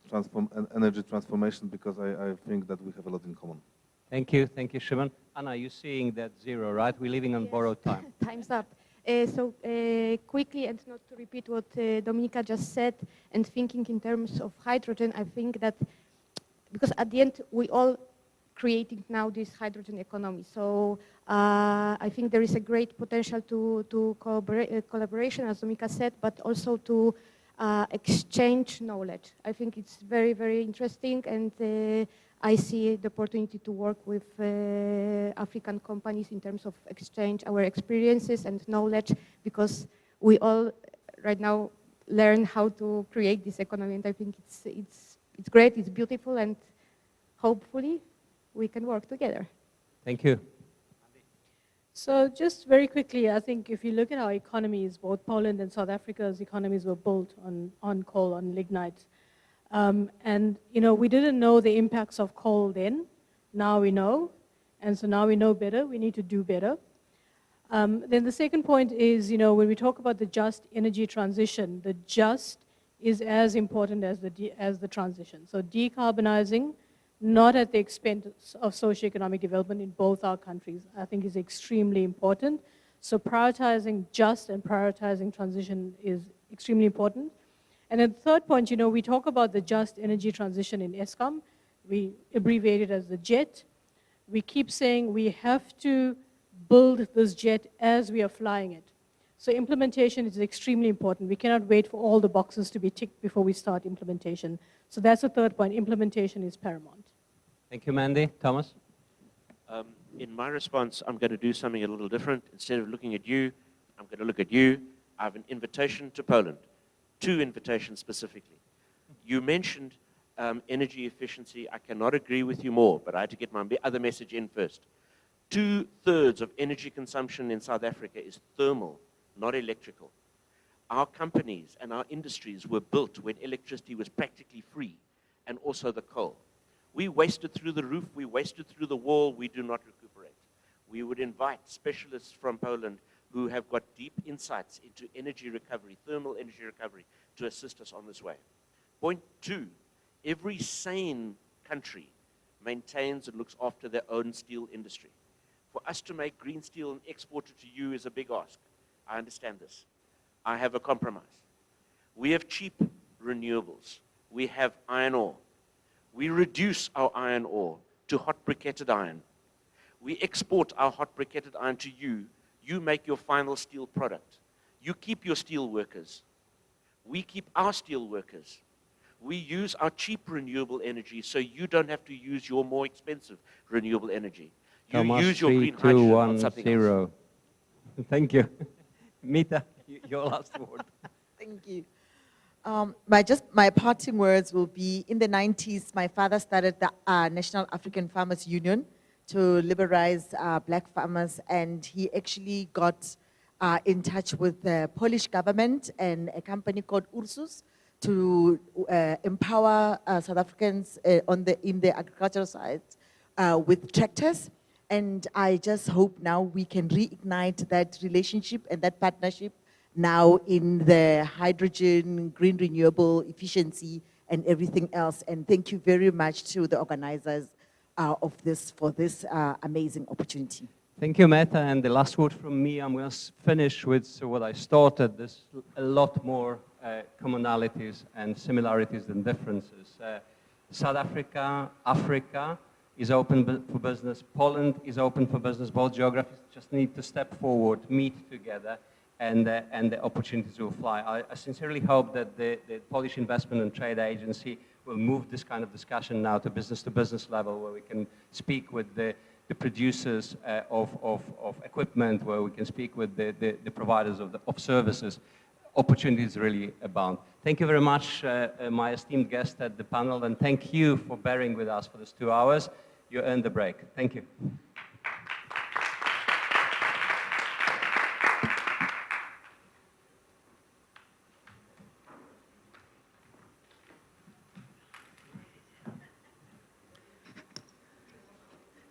energy transformation, because I think that we have a lot in common. Thank you, Shimon. Anna, you're seeing that zero, right? We're living on borrowed time. Time's up. Quickly, and not to repeat what Dominika just said, and thinking in terms of hydrogen, I think that, because at the end we all creating now this hydrogen economy. So I think there is a great potential to collaboration, as Dominika said, but also to exchange knowledge. I think it's very, very interesting, and I see the opportunity to work with African companies in terms of exchange our experiences and knowledge, because we all right now learn how to create this economy, and I think it's great, it's beautiful, and hopefully we can work together. Thank you. So just very quickly, I think if you look at our economies, both Poland and South Africa's economies were built on coal, on lignite. And we didn't know the impacts of coal then. Now we know. And so now we know better. We need to do better. Then the second point is, when we talk about the just energy transition, the just is as important as the transition. So decarbonizing, not at the expense of socioeconomic development in both our countries, I think is extremely important. So prioritizing just and prioritizing transition is extremely important. And then the third point, we talk about the just energy transition in ESCOM. We abbreviate it as the JET. We keep saying we have to build this JET as we are flying it. So implementation is extremely important. We cannot wait for all the boxes to be ticked before we start implementation. So that's the third point. Implementation is paramount. Thank you, Mandy. Thomas? In my response, I'm going to do something a little different. Instead of looking at you, I'm going to look at you. I have an invitation to Poland. 2 invitations specifically. You mentioned energy efficiency. I cannot agree with you more, but I had to get my other message in first. 2/3 of energy consumption in South Africa is thermal, not electrical. Our companies and our industries were built when electricity was practically free, and also the coal. We wasted through the roof, we wasted through the wall, we do not recuperate. We would invite specialists from Poland who have got deep insights into energy recovery, thermal energy recovery, to assist us on this way. Point 2, every sane country maintains and looks after their own steel industry. For us to make green steel and export it to you is a big ask. I understand this. I have a compromise. We have cheap renewables. We have iron ore. We reduce our iron ore to hot briquetted iron. We export our hot briquetted iron to you. You make your final steel product. You keep your steel workers. We keep our steel workers. We use our cheap renewable energy so you don't have to use your more expensive renewable energy. You Thomas, use your 3, green 2, hydrogen 1, on something 0. else. Thank you. Mita, your last word. Thank you. My parting words will be, in the 90s, my father started the National African Farmers Union to liberalize black farmers, and he actually got in touch with the Polish government and a company called Ursus to empower South Africans in the agricultural side with tractors. And I just hope now we can reignite that relationship and that partnership now in the hydrogen, green renewable efficiency, and everything else. And thank you very much to the organizers of this for this amazing opportunity. Thank you, Meta. And the last word from me, I'm going to finish with what I started. There's a lot more commonalities and similarities than differences. South Africa, Africa is open for business. Poland is open for business. Both geographies just need to step forward, meet together, and the opportunities will fly. I sincerely hope that the Polish Investment and Trade Agency will move this kind of discussion now to business level, where we can speak with the producers of equipment, where we can speak with the providers of services opportunities really abound. Thank you very much, my esteemed guest at the panel, and thank you for bearing with us for these 2 hours. You earned the break. Thank you.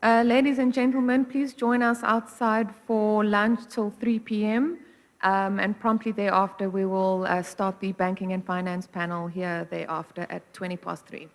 Ladies and gentlemen, please join us outside for lunch till 3 p.m. And promptly thereafter, we will start the banking and finance panel here thereafter at 3:20.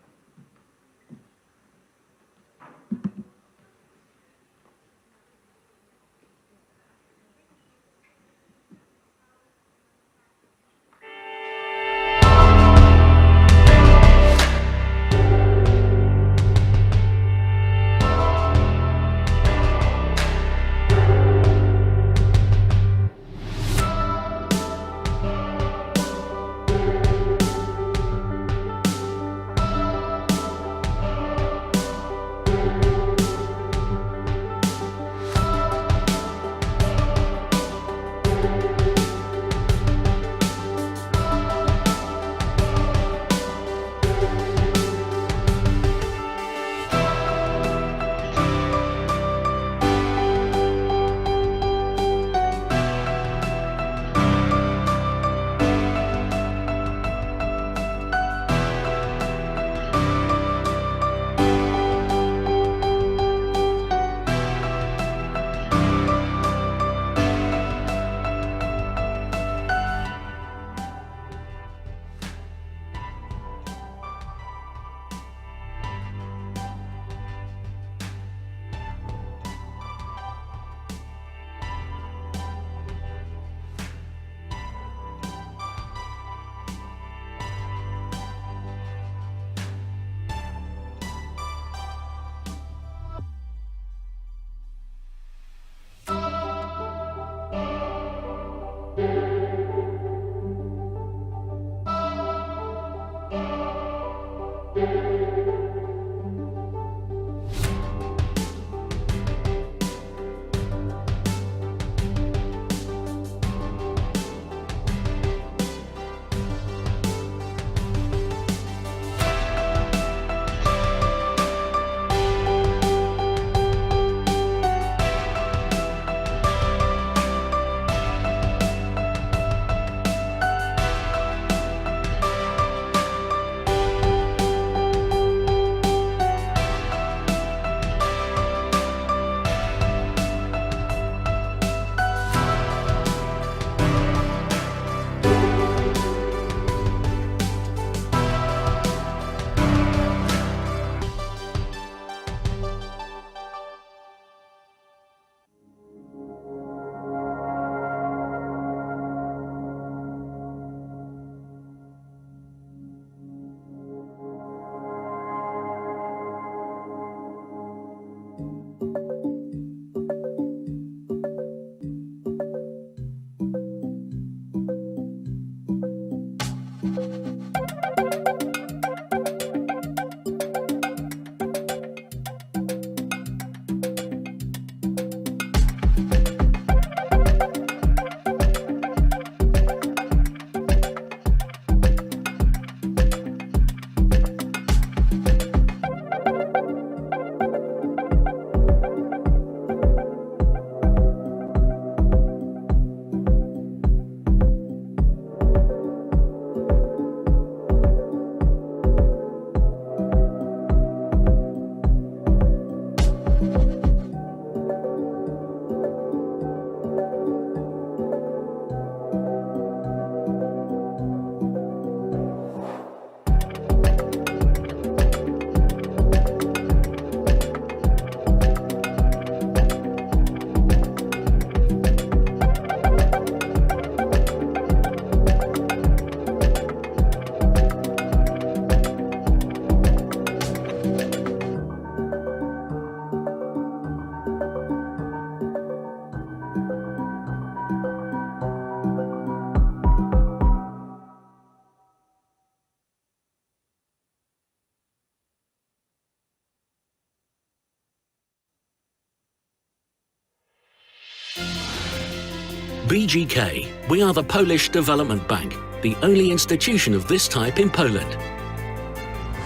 BGK, we are the Polish Development Bank, the only institution of this type in Poland.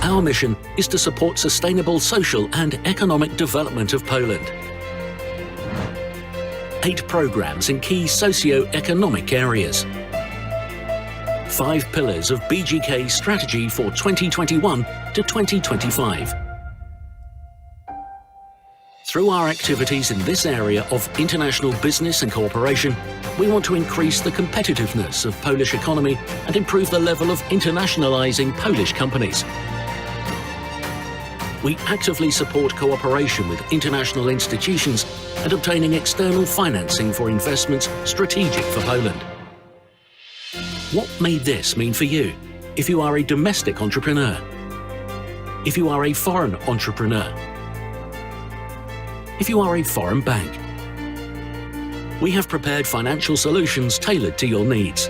Our mission is to support sustainable social and economic development of Poland. 8 programs in key socio-economic areas. 5 pillars of BGK strategy for 2021 to 2025. Through our activities in this area of international business and cooperation, we want to increase the competitiveness of Polish economy and improve the level of internationalizing Polish companies. We actively support cooperation with international institutions and obtaining external financing for investments strategic for Poland. What may this mean for you if you are a domestic entrepreneur? If you are a foreign entrepreneur? If you are a foreign bank? We have prepared financial solutions tailored to your needs.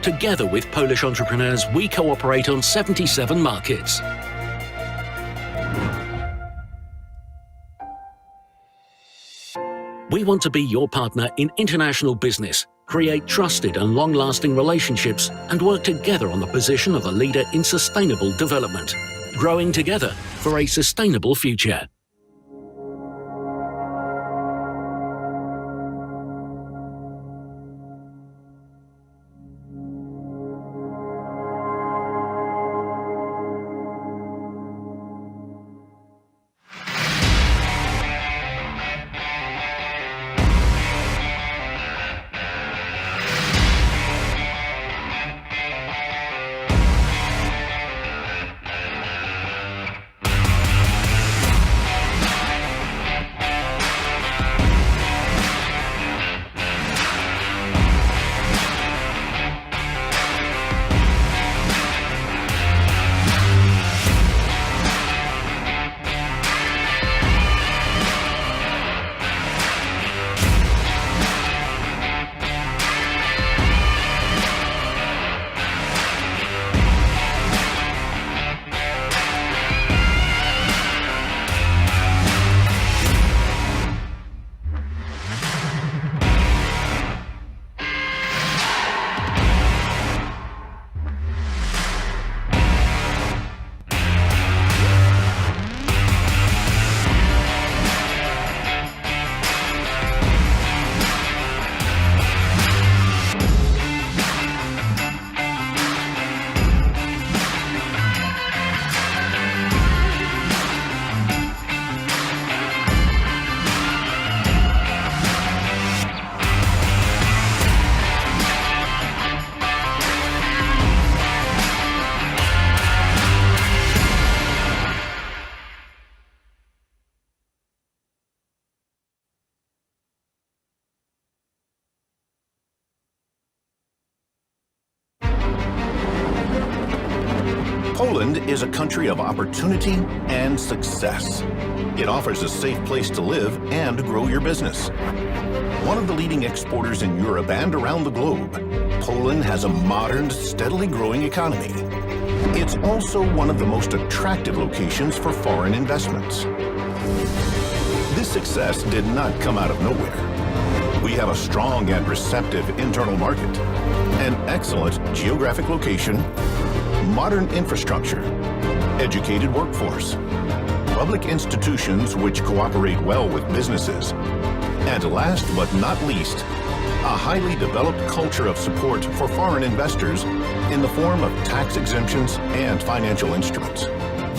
Together with Polish entrepreneurs, we cooperate on 77 markets. We want to be your partner in international business, create trusted and long-lasting relationships, and work together on the position of a leader in sustainable development, growing together for a sustainable future. Poland is a country of opportunity and success. It offers a safe place to live and grow your business. One of the leading exporters in Europe and around the globe, Poland has a modern, steadily growing economy. It's also one of the most attractive locations for foreign investments. This success did not come out of nowhere. We have a strong and receptive internal market, an excellent geographic location, modern infrastructure, educated workforce, public institutions which cooperate well with businesses, and last but not least, a highly developed culture of support for foreign investors in the form of tax exemptions and financial instruments.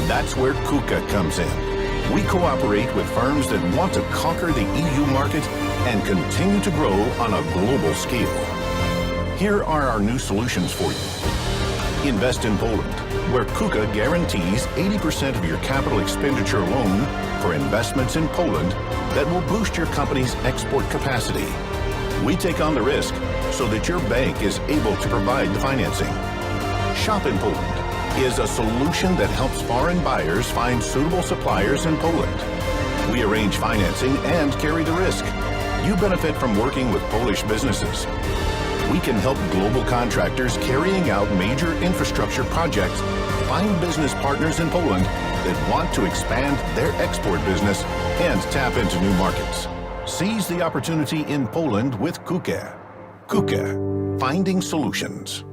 That's where KUKA comes in. We cooperate with firms that want to conquer the EU market and continue to grow on a global scale. Here are our new solutions for you. Invest in Poland, where KUKA guarantees 80% of your capital expenditure loan for investments in Poland that will boost your company's export capacity. We take on the risk so that your bank is able to provide the financing. Shop in Poland is a solution that helps foreign buyers find suitable suppliers in Poland. We arrange financing and carry the risk. You benefit from working with Polish businesses. We can help global contractors carrying out major infrastructure projects find business partners in Poland that want to expand their export business and tap into new markets. Seize the opportunity in Poland with KUKE. KUKE, finding solutions.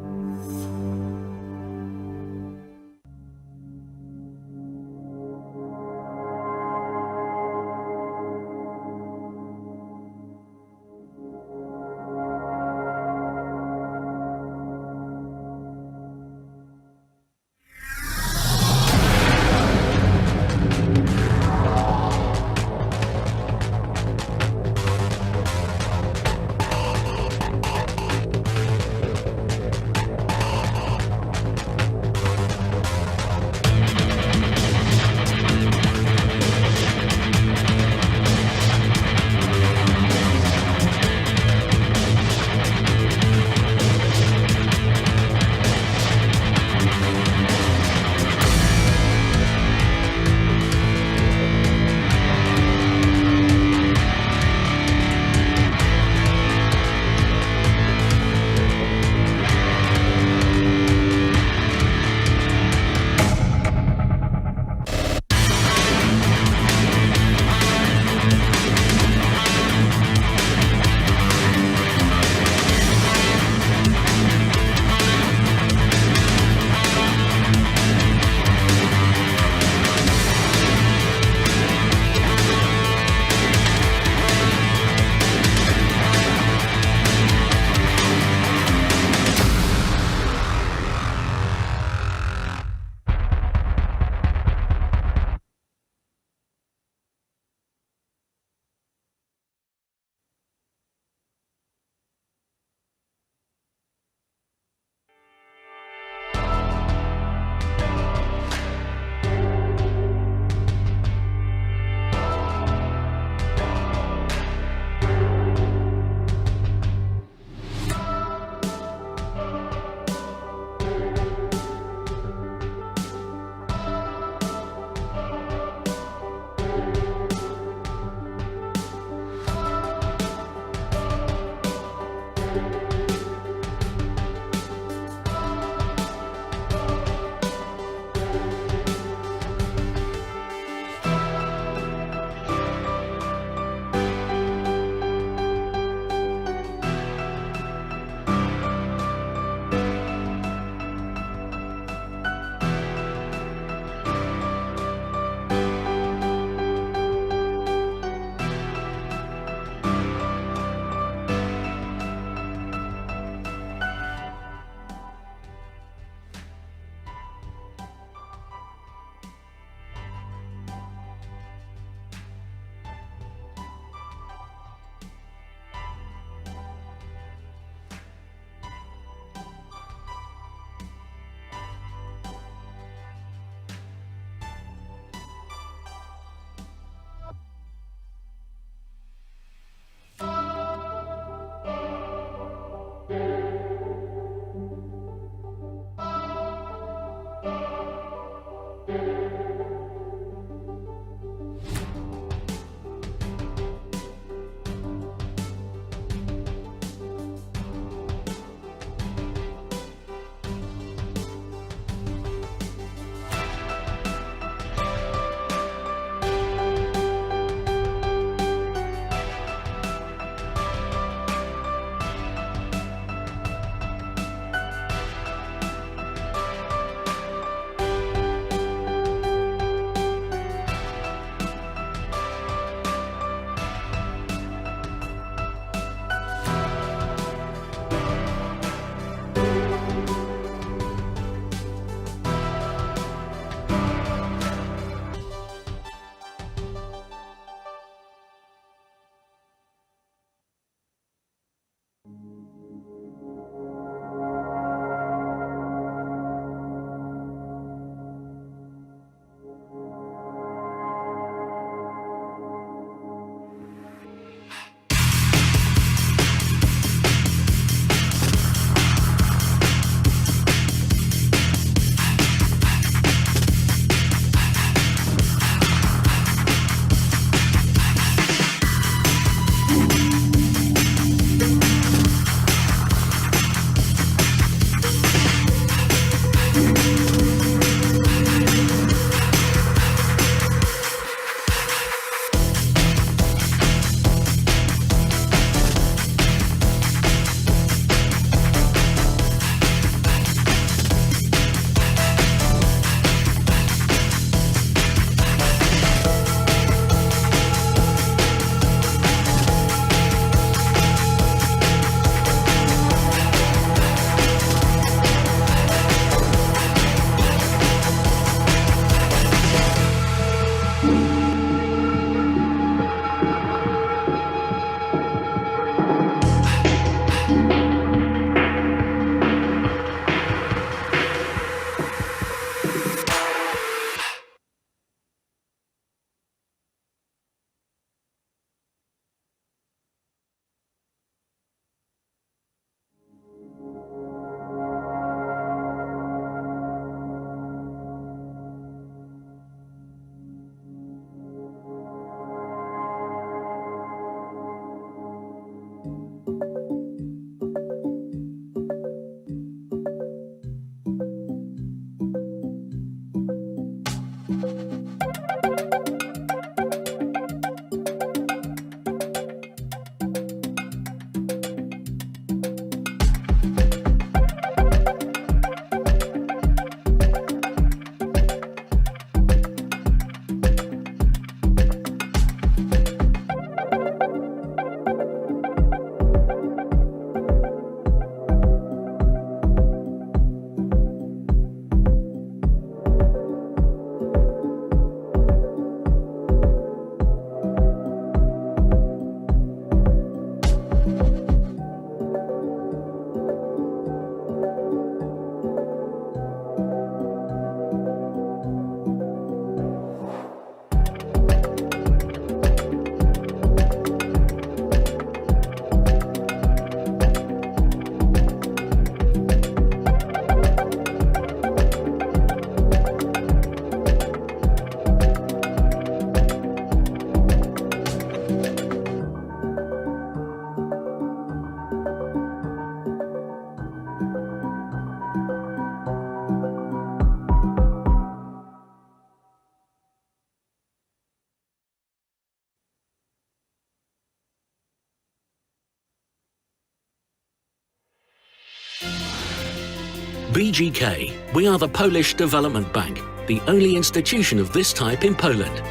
BGK, we are the Polish Development Bank, the only institution of this type in Poland.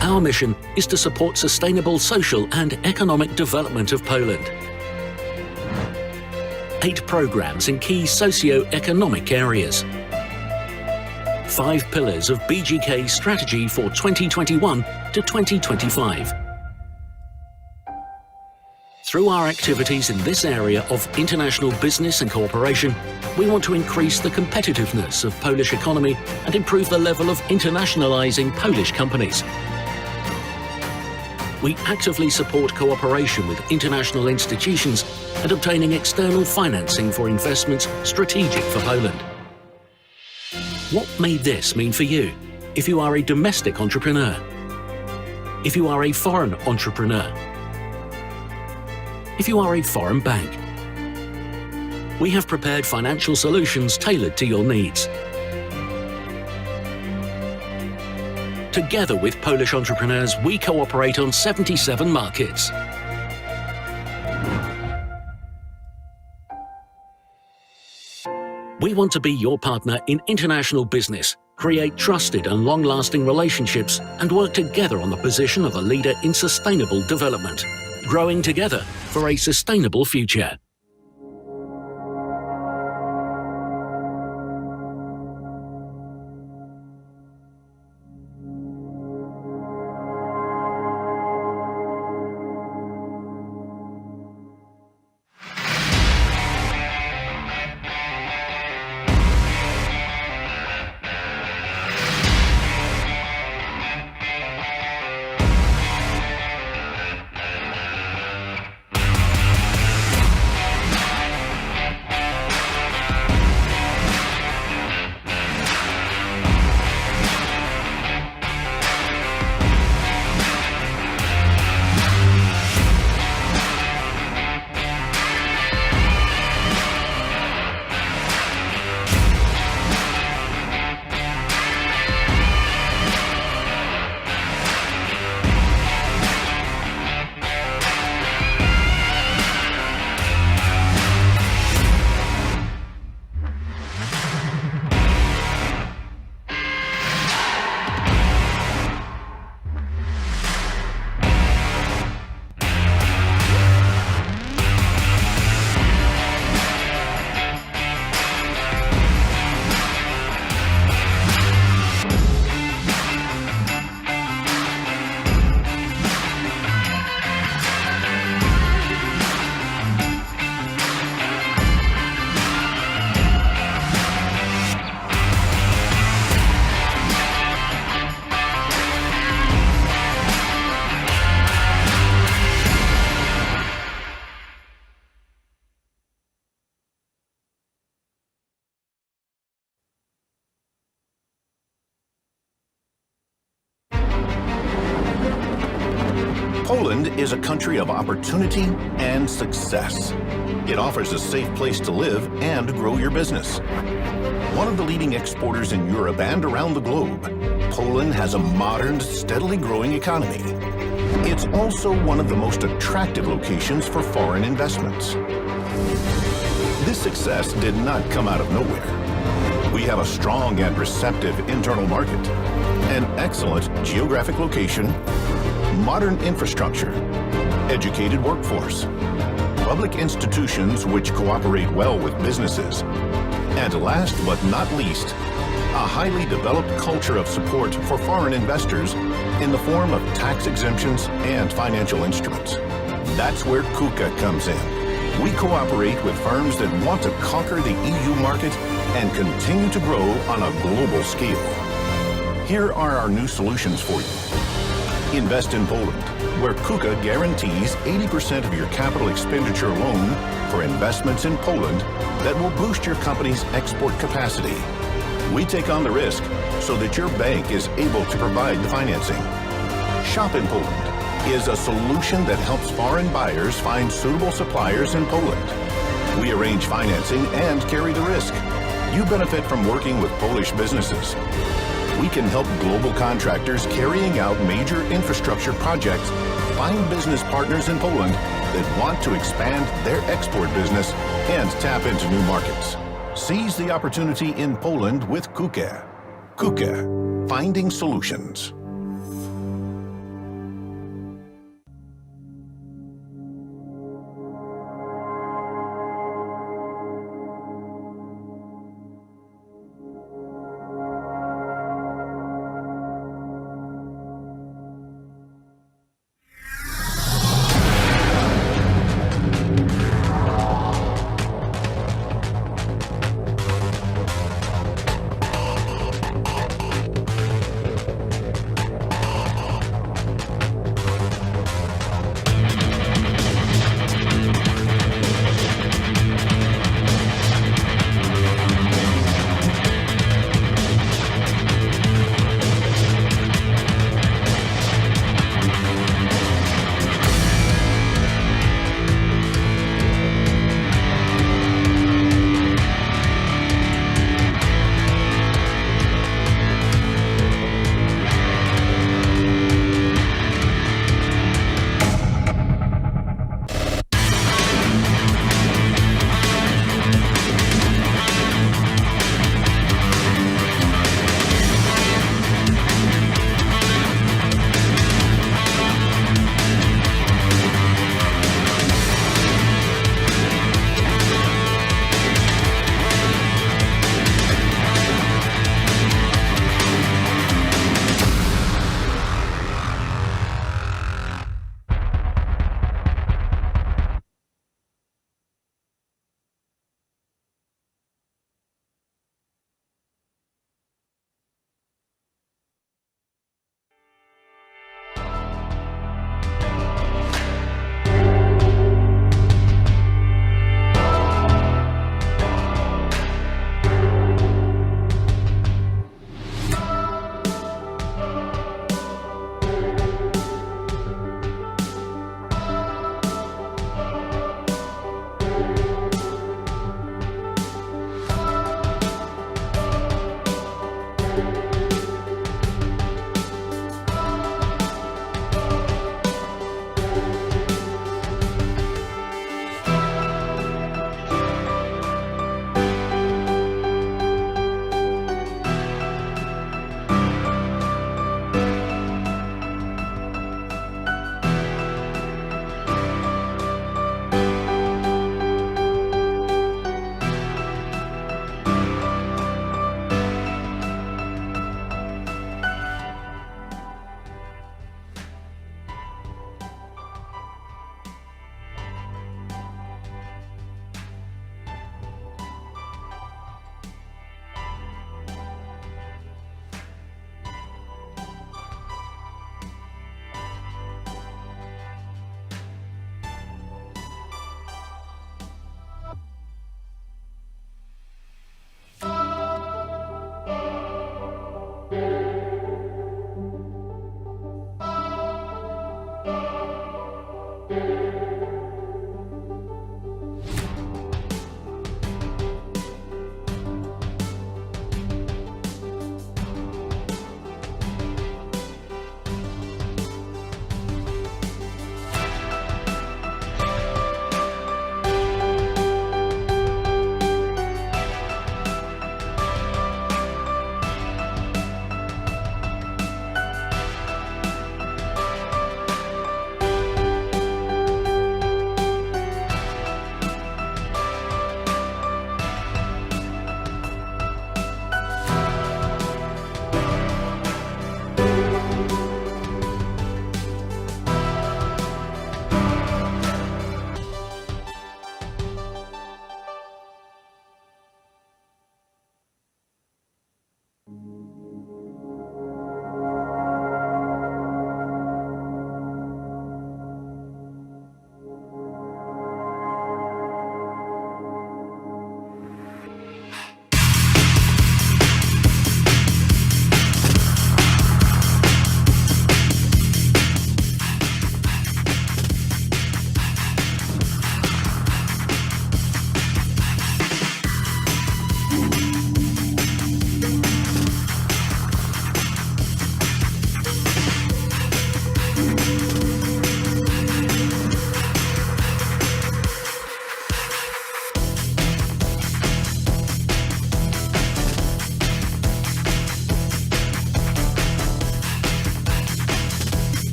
Our mission is to support sustainable social and economic development of Poland. 8 programs in key socio-economic areas. 5 pillars of BGK strategy for 2021 to 2025. Through our activities in this area of international business and cooperation, we want to increase the competitiveness of Polish economy and improve the level of internationalizing Polish companies. We actively support cooperation with international institutions and obtaining external financing for investments strategic for Poland. What may this mean for you if you are a domestic entrepreneur? If you are a foreign entrepreneur? If you are a foreign bank? We have prepared financial solutions tailored to your needs. Together with Polish entrepreneurs, we cooperate on 77 markets. We want to be your partner in international business, create trusted and long-lasting relationships, and work together on the position of a leader in sustainable development, growing together for a sustainable future. Poland is a country of opportunity and success. It offers a safe place to live and grow your business. One of the leading exporters in Europe and around the globe, Poland has a modern, steadily growing economy. It's also one of the most attractive locations for foreign investments. This success did not come out of nowhere. We have a strong and receptive internal market, an excellent geographic location, modern infrastructure, educated workforce, public institutions which cooperate well with businesses, and last but not least, a highly developed culture of support for foreign investors in the form of tax exemptions and financial instruments. That's where KUKA comes in. We cooperate with firms that want to conquer the EU market and continue to grow on a global scale. Here are our new solutions for you. Invest in Poland, where KUKA guarantees 80% of your capital expenditure loan for investments in Poland that will boost your company's export capacity. We take on the risk so that your bank is able to provide the financing. Shop in Poland is a solution that helps foreign buyers find suitable suppliers in Poland. We arrange financing and carry the risk. You benefit from working with Polish businesses. We can help global contractors carrying out major infrastructure projects find business partners in Poland that want to expand their export business and tap into new markets. Seize the opportunity in Poland with KUKE. KUKE, finding solutions.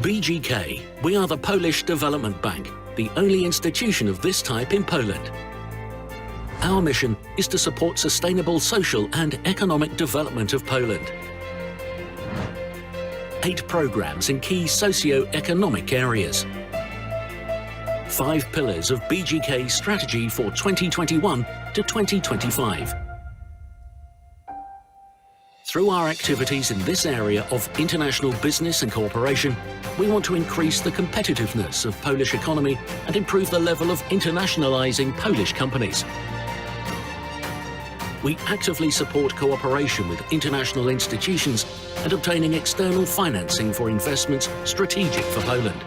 BGK, we are the Polish Development Bank, the only institution of this type in Poland. Our mission is to support sustainable social and economic development of Poland. 8 programs in key socio-economic areas. 5 pillars of BGK strategy for 2021 to 2025. Through our activities in this area of international business and cooperation, we want to increase the competitiveness of Polish economy and improve the level of internationalizing Polish companies. We actively support cooperation with international institutions and obtaining external financing for investments strategic for Poland.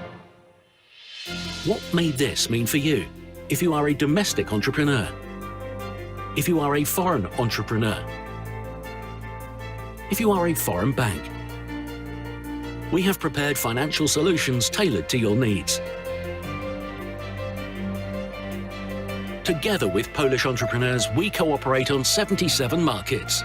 What may this mean for you if you are a domestic entrepreneur? If you are a foreign entrepreneur? If you are a foreign bank? We have prepared financial solutions tailored to your needs. Together with Polish entrepreneurs, we cooperate on 77 markets.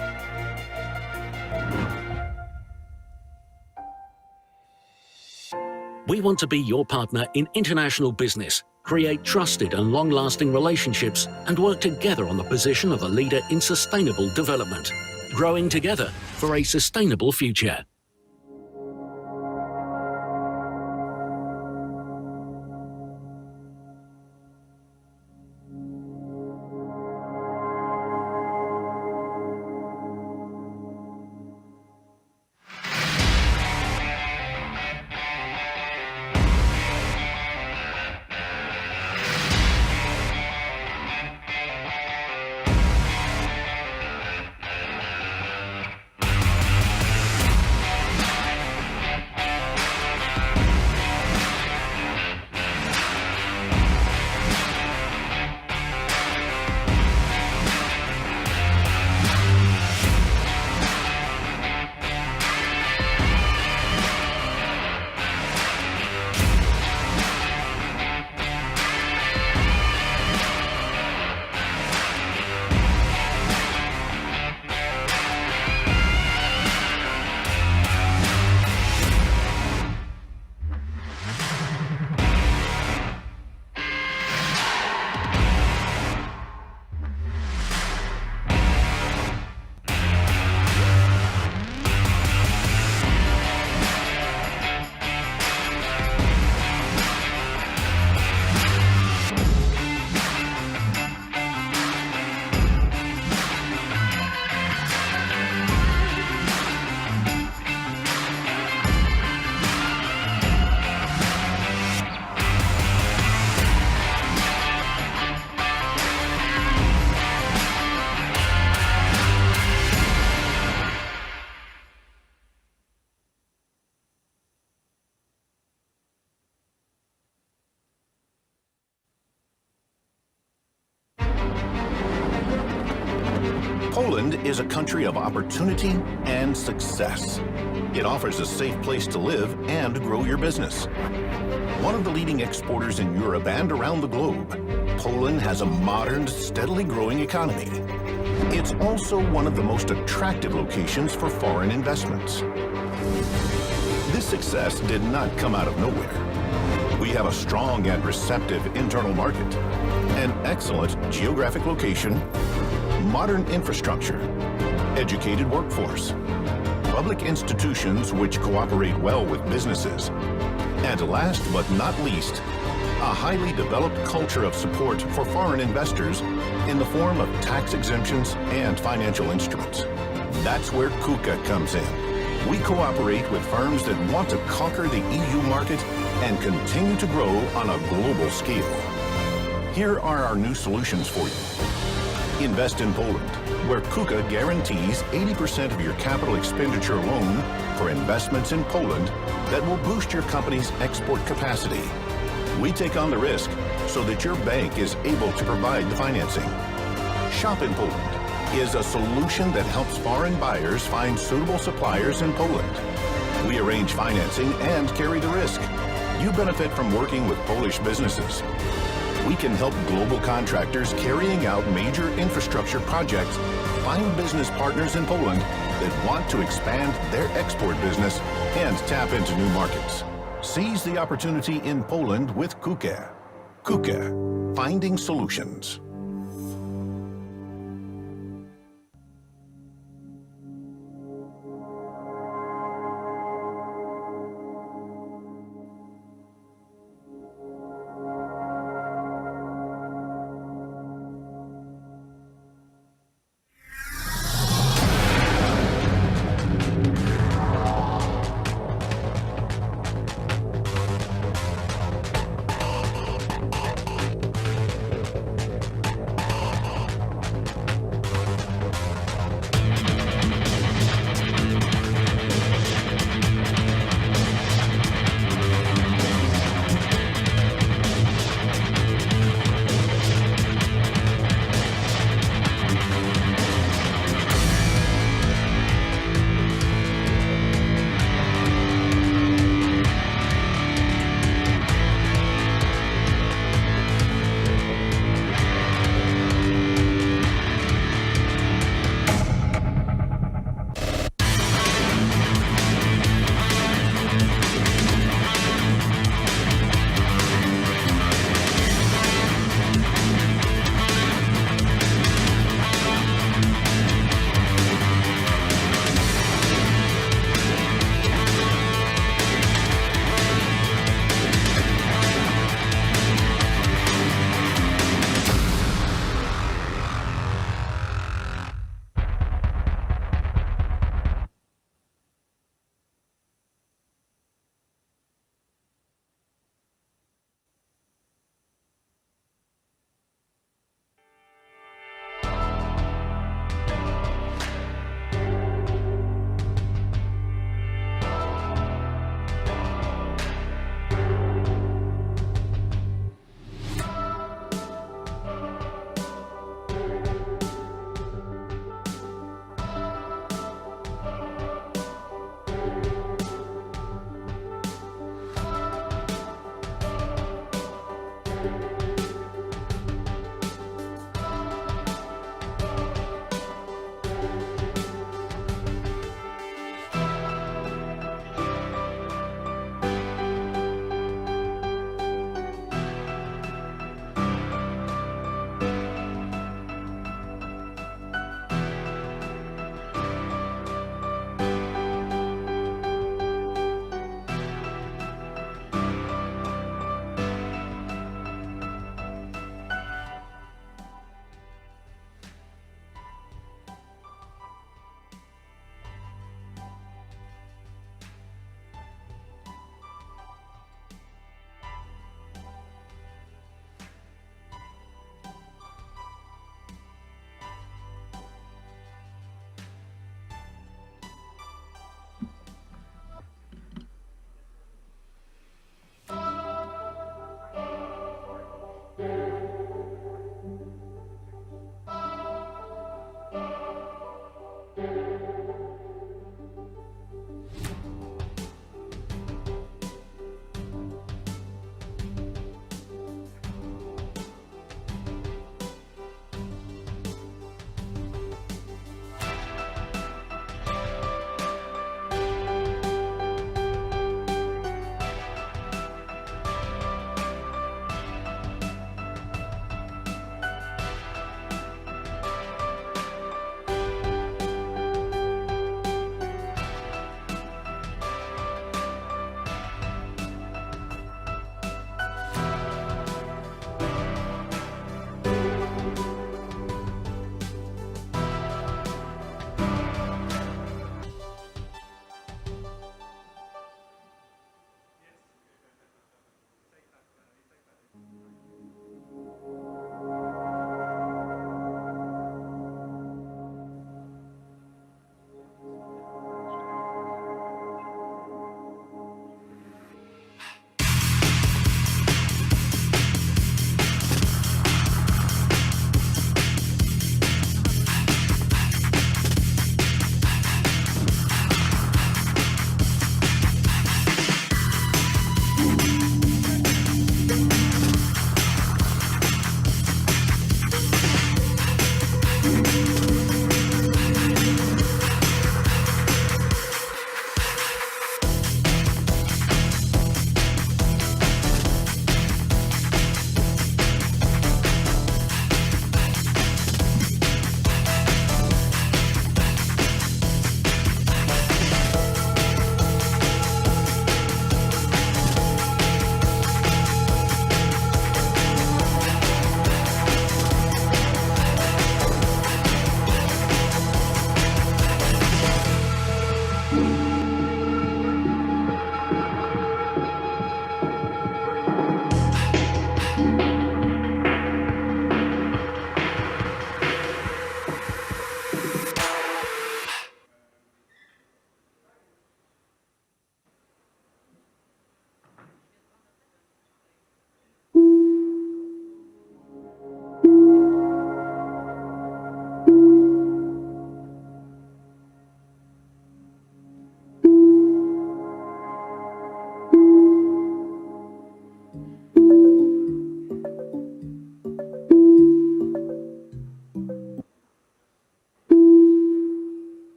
We want to be your partner in international business, create trusted and long-lasting relationships, and work together on the position of a leader in sustainable development, growing together for a sustainable future. Poland is a country of opportunity and success. It offers a safe place to live and grow your business. One of the leading exporters in Europe and around the globe, Poland has a modern, steadily growing economy. It's also one of the most attractive locations for foreign investments. This success did not come out of nowhere. We have a strong and receptive internal market, an excellent geographic location, modern infrastructure, educated workforce, public institutions which cooperate well with businesses, and last but not least, a highly developed culture of support for foreign investors in the form of tax exemptions and financial instruments. That's where KUKA comes in. We cooperate with firms that want to conquer the EU market and continue to grow on a global scale. Here are our new solutions for you. Invest in Poland, where KUKA guarantees 80% of your capital expenditure loan for investments in Poland that will boost your company's export capacity. We take on the risk so that your bank is able to provide the financing. Shop in Poland is a solution that helps foreign buyers find suitable suppliers in Poland. We arrange financing and carry the risk. You benefit from working with Polish businesses. We can help global contractors carrying out major infrastructure projects find business partners in Poland that want to expand their export business and tap into new markets. Seize the opportunity in Poland with KUKE. KUKE, finding solutions.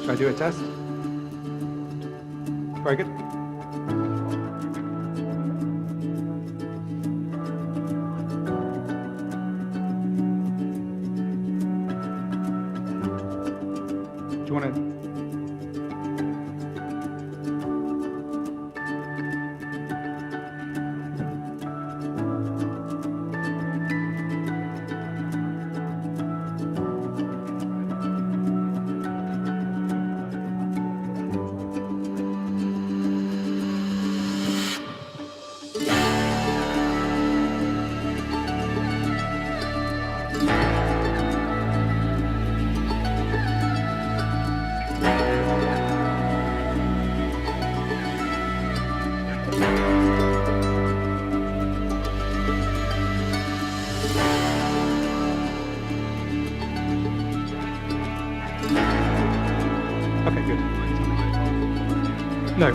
Should I do a test? Very good. Do you want to? Okay, good. No.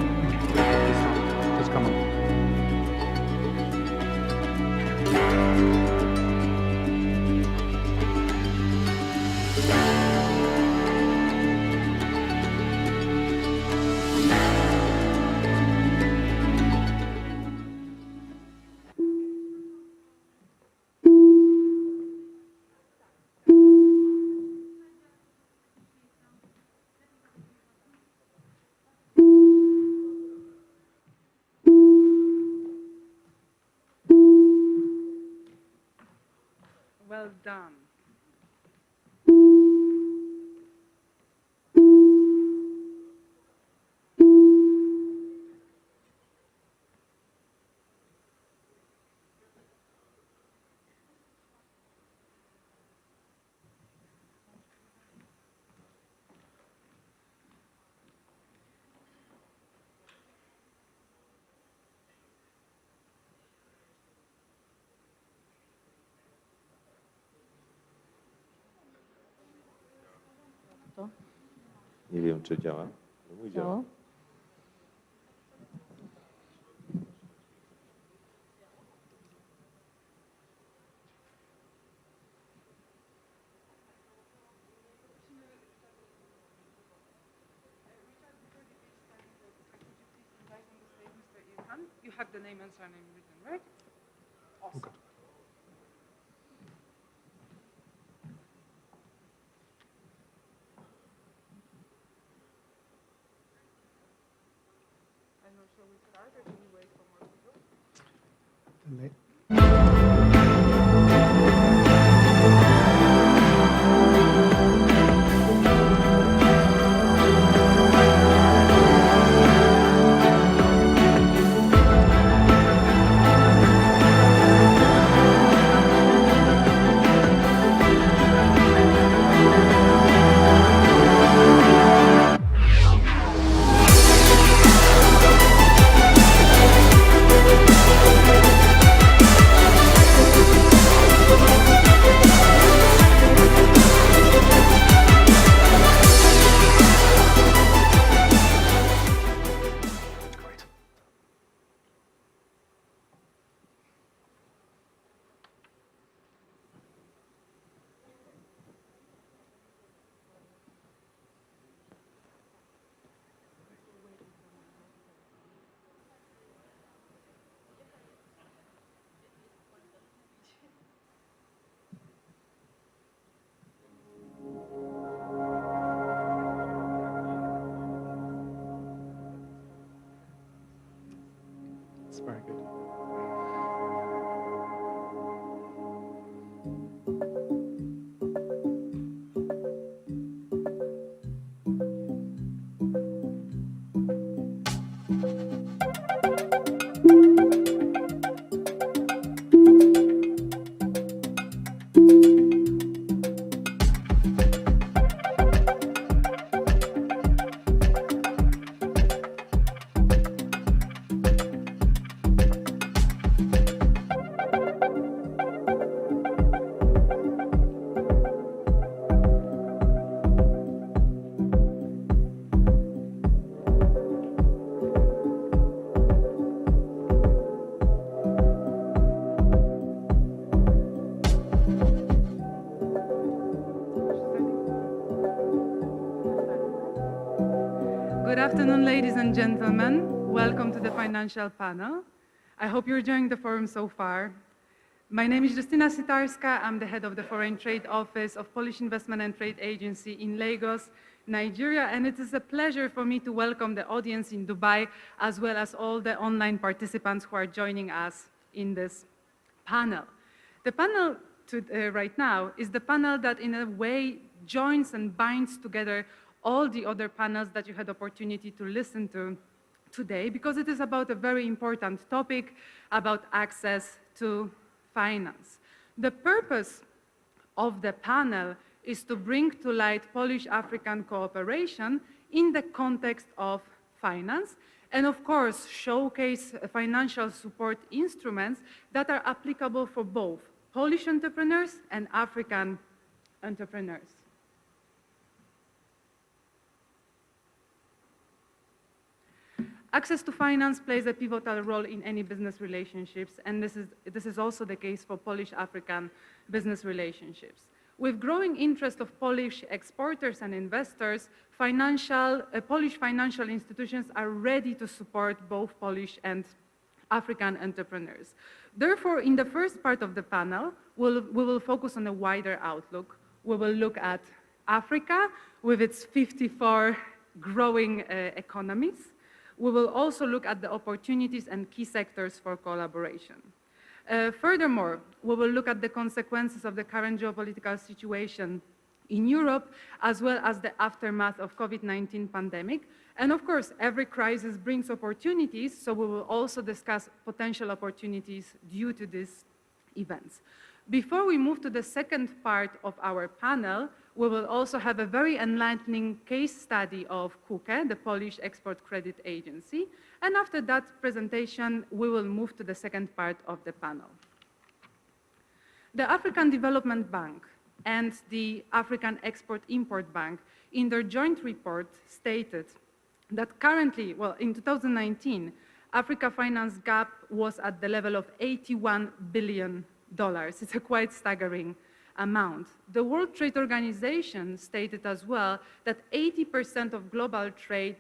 Just come on. Well done. Nie wiem, czy działa. No mój działa. You have the name and surname written, right? Awesome. Okay. I'm not sure we start or do we wait for more people? It's very good. Good afternoon, ladies and gentlemen. Welcome to the financial panel. I hope you're enjoying the forum so far. My name is Justyna Sitarska. I'm the head of the Foreign Trade Office of Polish Investment and Trade Agency in Lagos, Nigeria, and it is a pleasure for me to welcome the audience in Dubai, as well as all the online participants who are joining us in this panel. The panel right now is the panel that in a way joins and binds together all the other panels that you had opportunity to listen to today, because it is about a very important topic about access to finance. The purpose of the panel is to bring to light Polish-African cooperation in the context of finance, and of course showcase financial support instruments that are applicable for both Polish entrepreneurs and African entrepreneurs. Access to finance plays a pivotal role in any business relationships, and this is also the case for Polish-African business relationships. With growing interest of Polish exporters and investors, Polish financial institutions are ready to support both Polish and African entrepreneurs. Therefore, in the first part of the panel, we will focus on a wider outlook. We will look at Africa with its 54 growing economies. We will also look at the opportunities and key sectors for collaboration. Furthermore, we will look at the consequences of the current geopolitical situation in Europe, as well as the aftermath of COVID-19 pandemic. And of course, every crisis brings opportunities, so we will also discuss potential opportunities due to these events. Before we move to the second part of our panel, we will also have a very enlightening case study of KUKE, the Polish Export Credit Agency. And after that presentation, we will move to the second part of the panel. The African Development Bank and the African Export-Import Bank, in their joint report, stated that currently, well, in 2019, Africa finance gap was at the level of $81 billion. It's a quite staggering amount. The World Trade Organization stated as well that 80% of global trade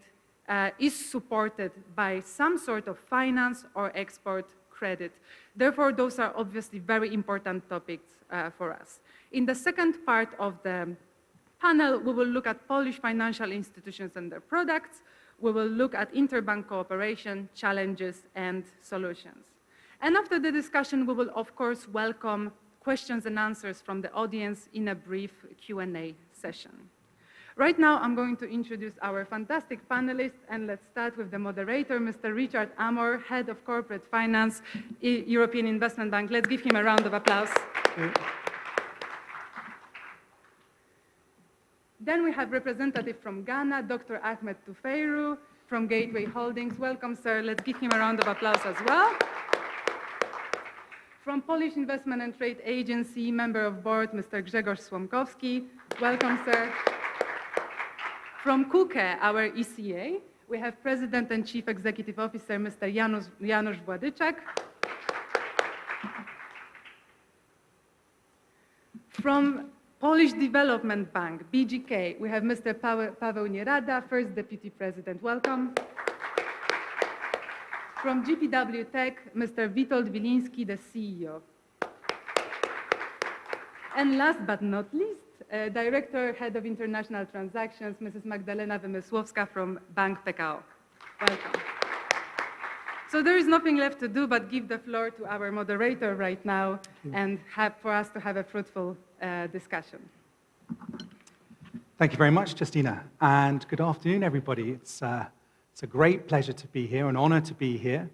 is supported by some sort of finance or export credit. Therefore, those are obviously very important topics for us. In the second part of the panel, we will look at Polish financial institutions and their products. We will look at interbank cooperation, challenges, and solutions. And after the discussion, we will, of course, welcome questions and answers from the audience in a brief Q&A session. Right now, I'm going to introduce our fantastic panelists, and let's start with the moderator, Mr. Richard Amor, Head of Corporate Finance, European Investment Bank. Let's give him a round of applause. Then we have representative from Ghana, Dr. Ahmed Tufeiru from Gateway Holdings. Welcome, sir. Let's give him a round of applause as well. From Polish Investment and Trade Agency, Member of Board, Mr. Grzegorz Słomkowski. Welcome, sir. From KUKE, our ECA, we have President and Chief Executive Officer, Mr. Janusz Władyczak. From Polish Development Bank, BGK, we have Mr. Paweł Nierada, First Deputy President. Welcome. From GPW Tech, Mr. Witold Wiliński, the CEO. And last but not least, Director, Head of International Transactions, Mrs. Magdalena Wymysłowska from Bank PKO. Welcome. So there is nothing left to do but give the floor to our moderator right now and for us to have a fruitful discussion. Thank you very much, Justyna, and good afternoon, everybody. It's a great pleasure to be here, an honor to be here,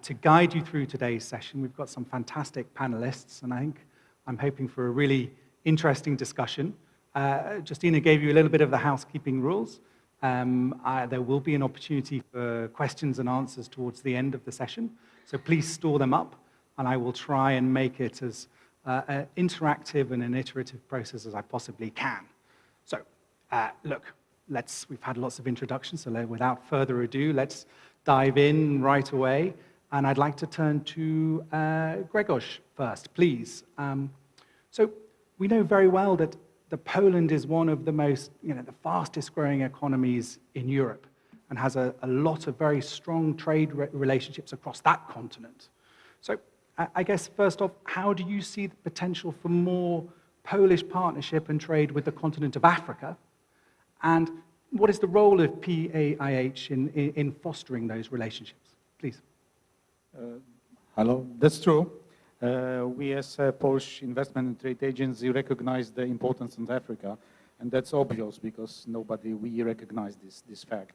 to guide you through today's session. We've got some fantastic panelists, and I'm hoping for a really interesting discussion. Justyna gave you a little bit of the housekeeping rules. There will be an opportunity for questions and answers towards the end of the session, so please store them up, and I will try and make it as interactive and an iterative process as I possibly can. So, look, we've had lots of introductions, so without further ado, let's dive in right away. And I'd like to turn to Grzegorz first, please. So we know very well that Poland is one of the most, the fastest growing economies in Europe. and has a lot of very strong trade relationships across that continent. So I guess, first off, how do you see the potential for more Polish partnership and trade with the continent of Africa? And what is the role of PAIH in fostering those relationships? Please. Hello, that's true. We as a Polish Investment and Trade Agency recognize the importance of Africa, and that's obvious because we recognize this fact.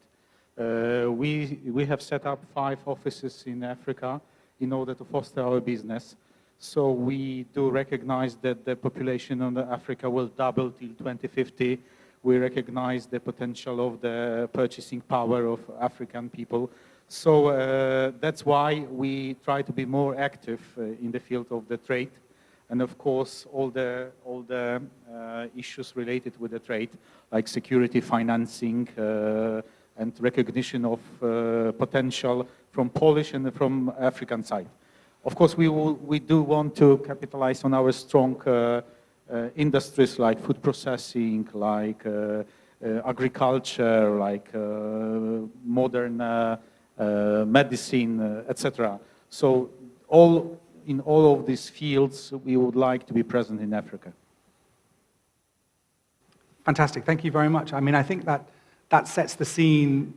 We have set up 5 offices in Africa in order to foster our business. So we do recognize that the population of Africa will double till 2050. We recognize the potential of the purchasing power of African people. So that's why we try to be more active in the field of the trade. And of course, all the issues related with the trade, like security financing and recognition of potential from Polish and from African side. Of course, we do want to capitalize on our strong industries like food processing, like agriculture, like modern medicine, etc. So in all of these fields, we would like to be present in Africa. Fantastic. Thank you very much. I mean, I think that sets the scene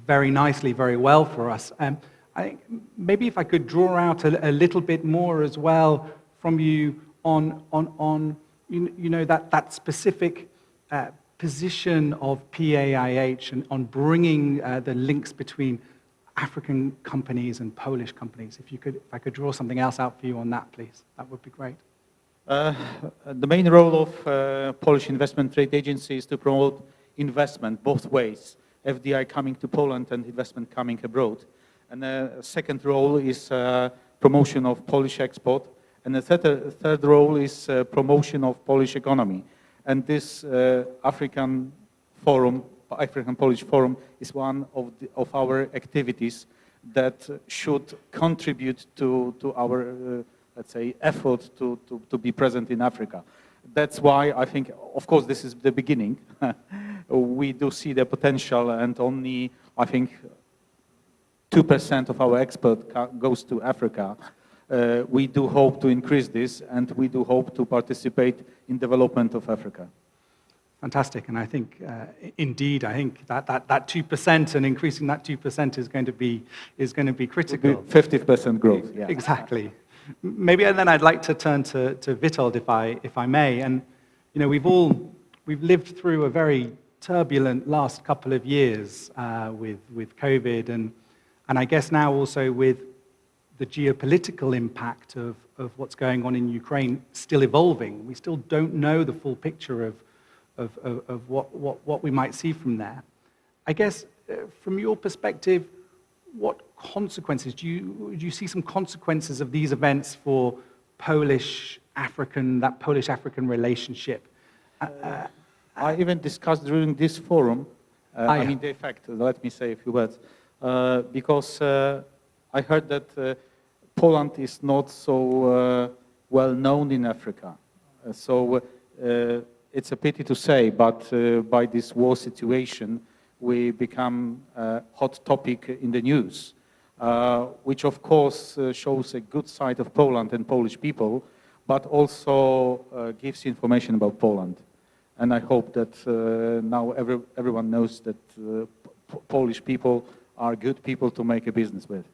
very nicely, very well for us. I think maybe if I could draw out a little bit more as well from you on that specific position of PAIH and on bringing the links between African companies and Polish companies. If I could draw something else out for you on that, please, that would be great. The main role of Polish Investment Trade Agency is to promote investment both ways, FDI coming to Poland and investment coming abroad. And the second role is promotion of Polish export. And the third role is promotion of Polish economy. And this African Polish Forum is one of our activities that should contribute to our, let's say, effort to be present in Africa. That's why I think, of course, this is the beginning. We do see the potential, and only, I think, 2% of our export goes to Africa. We do hope to increase this, and we do hope to participate in development of Africa. Fantastic, and I think, indeed, I think that 2% and increasing that 2% is going to be critical. 50% growth, yeah. Exactly. Maybe then I'd like to turn to Witold, if I may. And we've lived through a very turbulent last couple of years with COVID, and I guess now also with the geopolitical impact of what's going on in Ukraine still evolving. We still don't know the full picture of what we might see from there. I guess from your perspective, what consequences do you see some consequences of these events for that Polish-African relationship? I even discussed during this forum, I mean the effect, let me say a few words, because I heard that Poland is not so well known in Africa. So it's a pity to say, but by this war situation, we become a hot topic in the news, which of course shows a good side of Poland and Polish people, but also gives information about Poland. And I hope that now everyone knows that Polish people are good people to make a business with.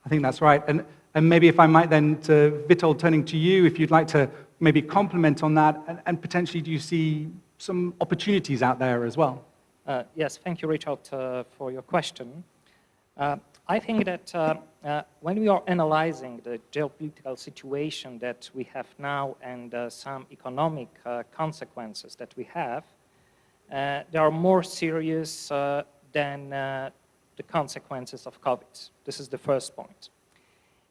I think that's right. And maybe if I might then, to Witold, turning to you, if you'd like to maybe comment on that, and potentially do you see some opportunities out there as well? Yes, thank you, Richard, for your question. I think that when we are analyzing the geopolitical situation that we have now and some economic consequences that we have, they are more serious than the consequences of COVID. This is the first point.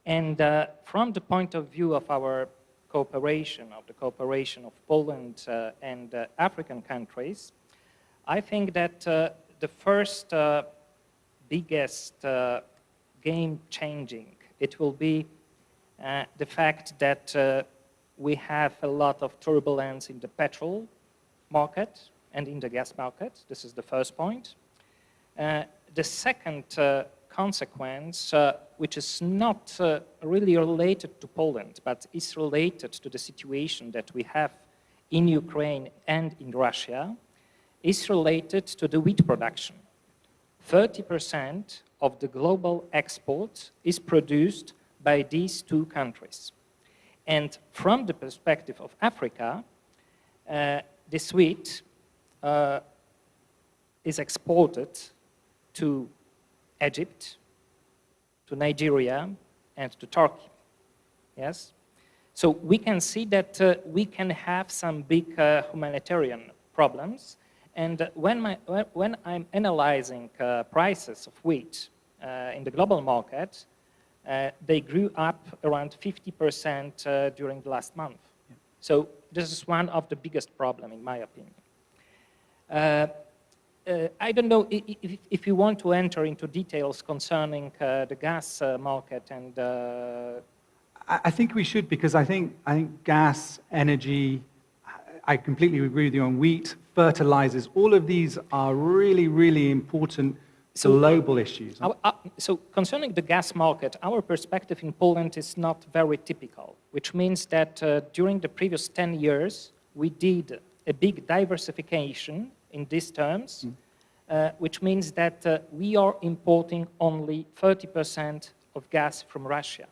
And from the point of view of our cooperation, of the cooperation of Poland and African countries, I think that the first biggest game-changing, it will be the fact that we have a lot of turbulence in the petrol market and in the gas market. This is the first point. The second consequence, which is not really related to Poland, but is related to the situation that we have in Ukraine and in Russia, is related to the wheat production. 30% of the global export is produced by these two countries. And from the perspective of Africa, this wheat is exported to Egypt, to Nigeria, and to Turkey. Yes? So we can see that we can have some big humanitarian problems. And when I'm analyzing prices of wheat in the global market, they grew up around 50% during the last month. Yeah. So this is one of the biggest problems, in my opinion. I don't know if you want to enter into details concerning the gas market and... I think we should, because I think gas, energy, I completely agree with you on wheat, fertilizers, all of these are really, really important global issues. So concerning the gas market, our perspective in Poland is not very typical, which means that during the previous 10 years, we did a big diversification in these terms, which means that we are importing only 30% of gas from Russia.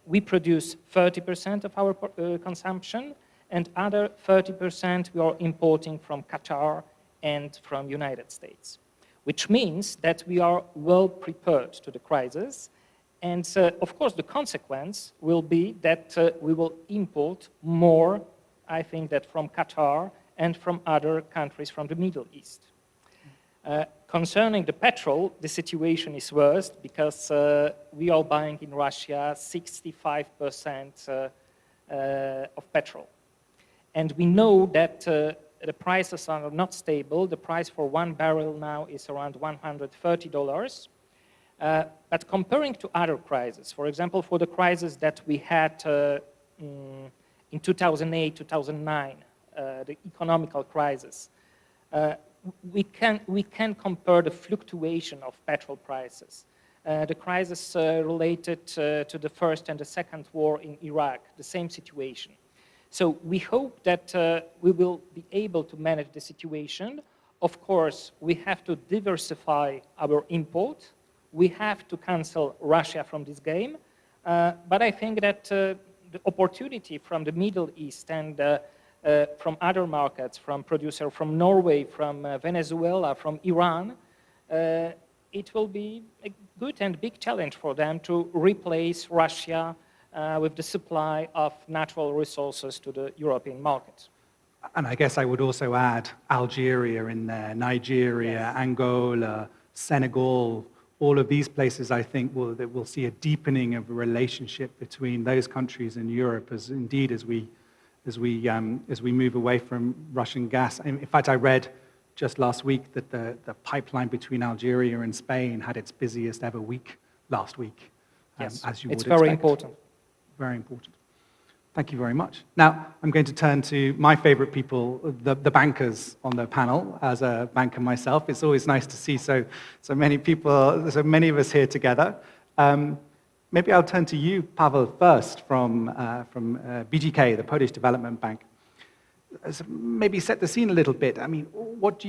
We produce 30% of our consumption, and other 30% we are importing from Qatar and from United States, which means that we are well prepared to the crisis. And of course, the consequence will be that we will import more, I think, that from Qatar and from other countries from the Middle East. Concerning the petrol, the situation is worse because we are buying in Russia 65% of petrol. And we know that the prices are not stable. The price for 1 barrel now is around $130. But comparing to other crises, for example, for the crisis that we had in 2008, 2009, the economical crisis, we can compare the fluctuation of petrol prices. The crisis related to the first and the second war in Iraq, the same situation. So we hope that we will be able to manage the situation. Of course, we have to diversify our import. We have to cancel Russia from this game. But I think that the opportunity from the Middle East and from other markets, from producers from Norway, from Venezuela, from Iran, it will be a good and big challenge for them to replace Russia with the supply of natural resources to the European market. And I guess I would also add Algeria in there, Nigeria, yes. Angola, Senegal, all of these places I think we'll see a deepening of the relationship between those countries and Europe as we move away from Russian gas. In fact, I read just last week that the pipeline between Algeria and Spain had its busiest ever week last week. Yes, as you it's would very expect. important. Very important. Thank you very much. Now, I'm going to turn to my favorite people, the bankers on the panel. As a banker myself, it's always nice to see so many people, so many of us here together. Maybe I'll turn to you, Paweł, first from BGK, the Polish Development Bank. So maybe set the scene a little bit. I mean, what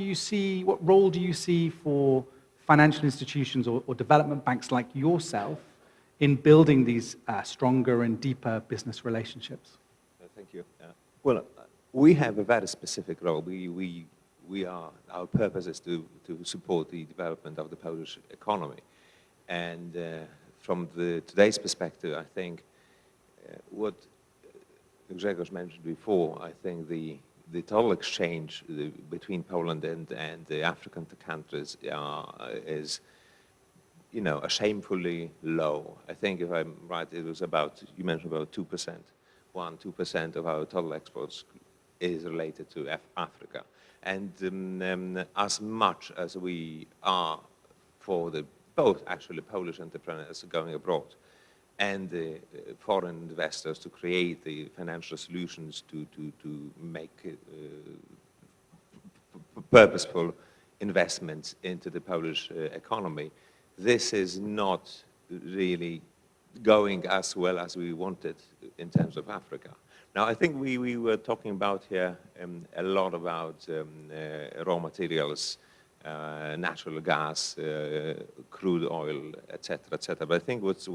role do you see for financial institutions or development banks like yourself in building these stronger and deeper business relationships? Thank you. Well, we have a very specific role. Our purpose is to support the development of the Polish economy. And from today's perspective, I think what Grzegorz mentioned before, I think the total exchange between Poland and the African countries is, you know, shamefully low. I think if I'm right, it was about, you mentioned about 2%. 2% of our total exports is related to Africa. And as much as we are for both actually Polish entrepreneurs going abroad and the foreign investors to create the financial solutions to make purposeful investments into the Polish economy, this is not really going as well as we wanted in terms of Africa. Now, I think we were talking about here a lot about raw materials, natural gas, crude oil, etc., etc. But I think what's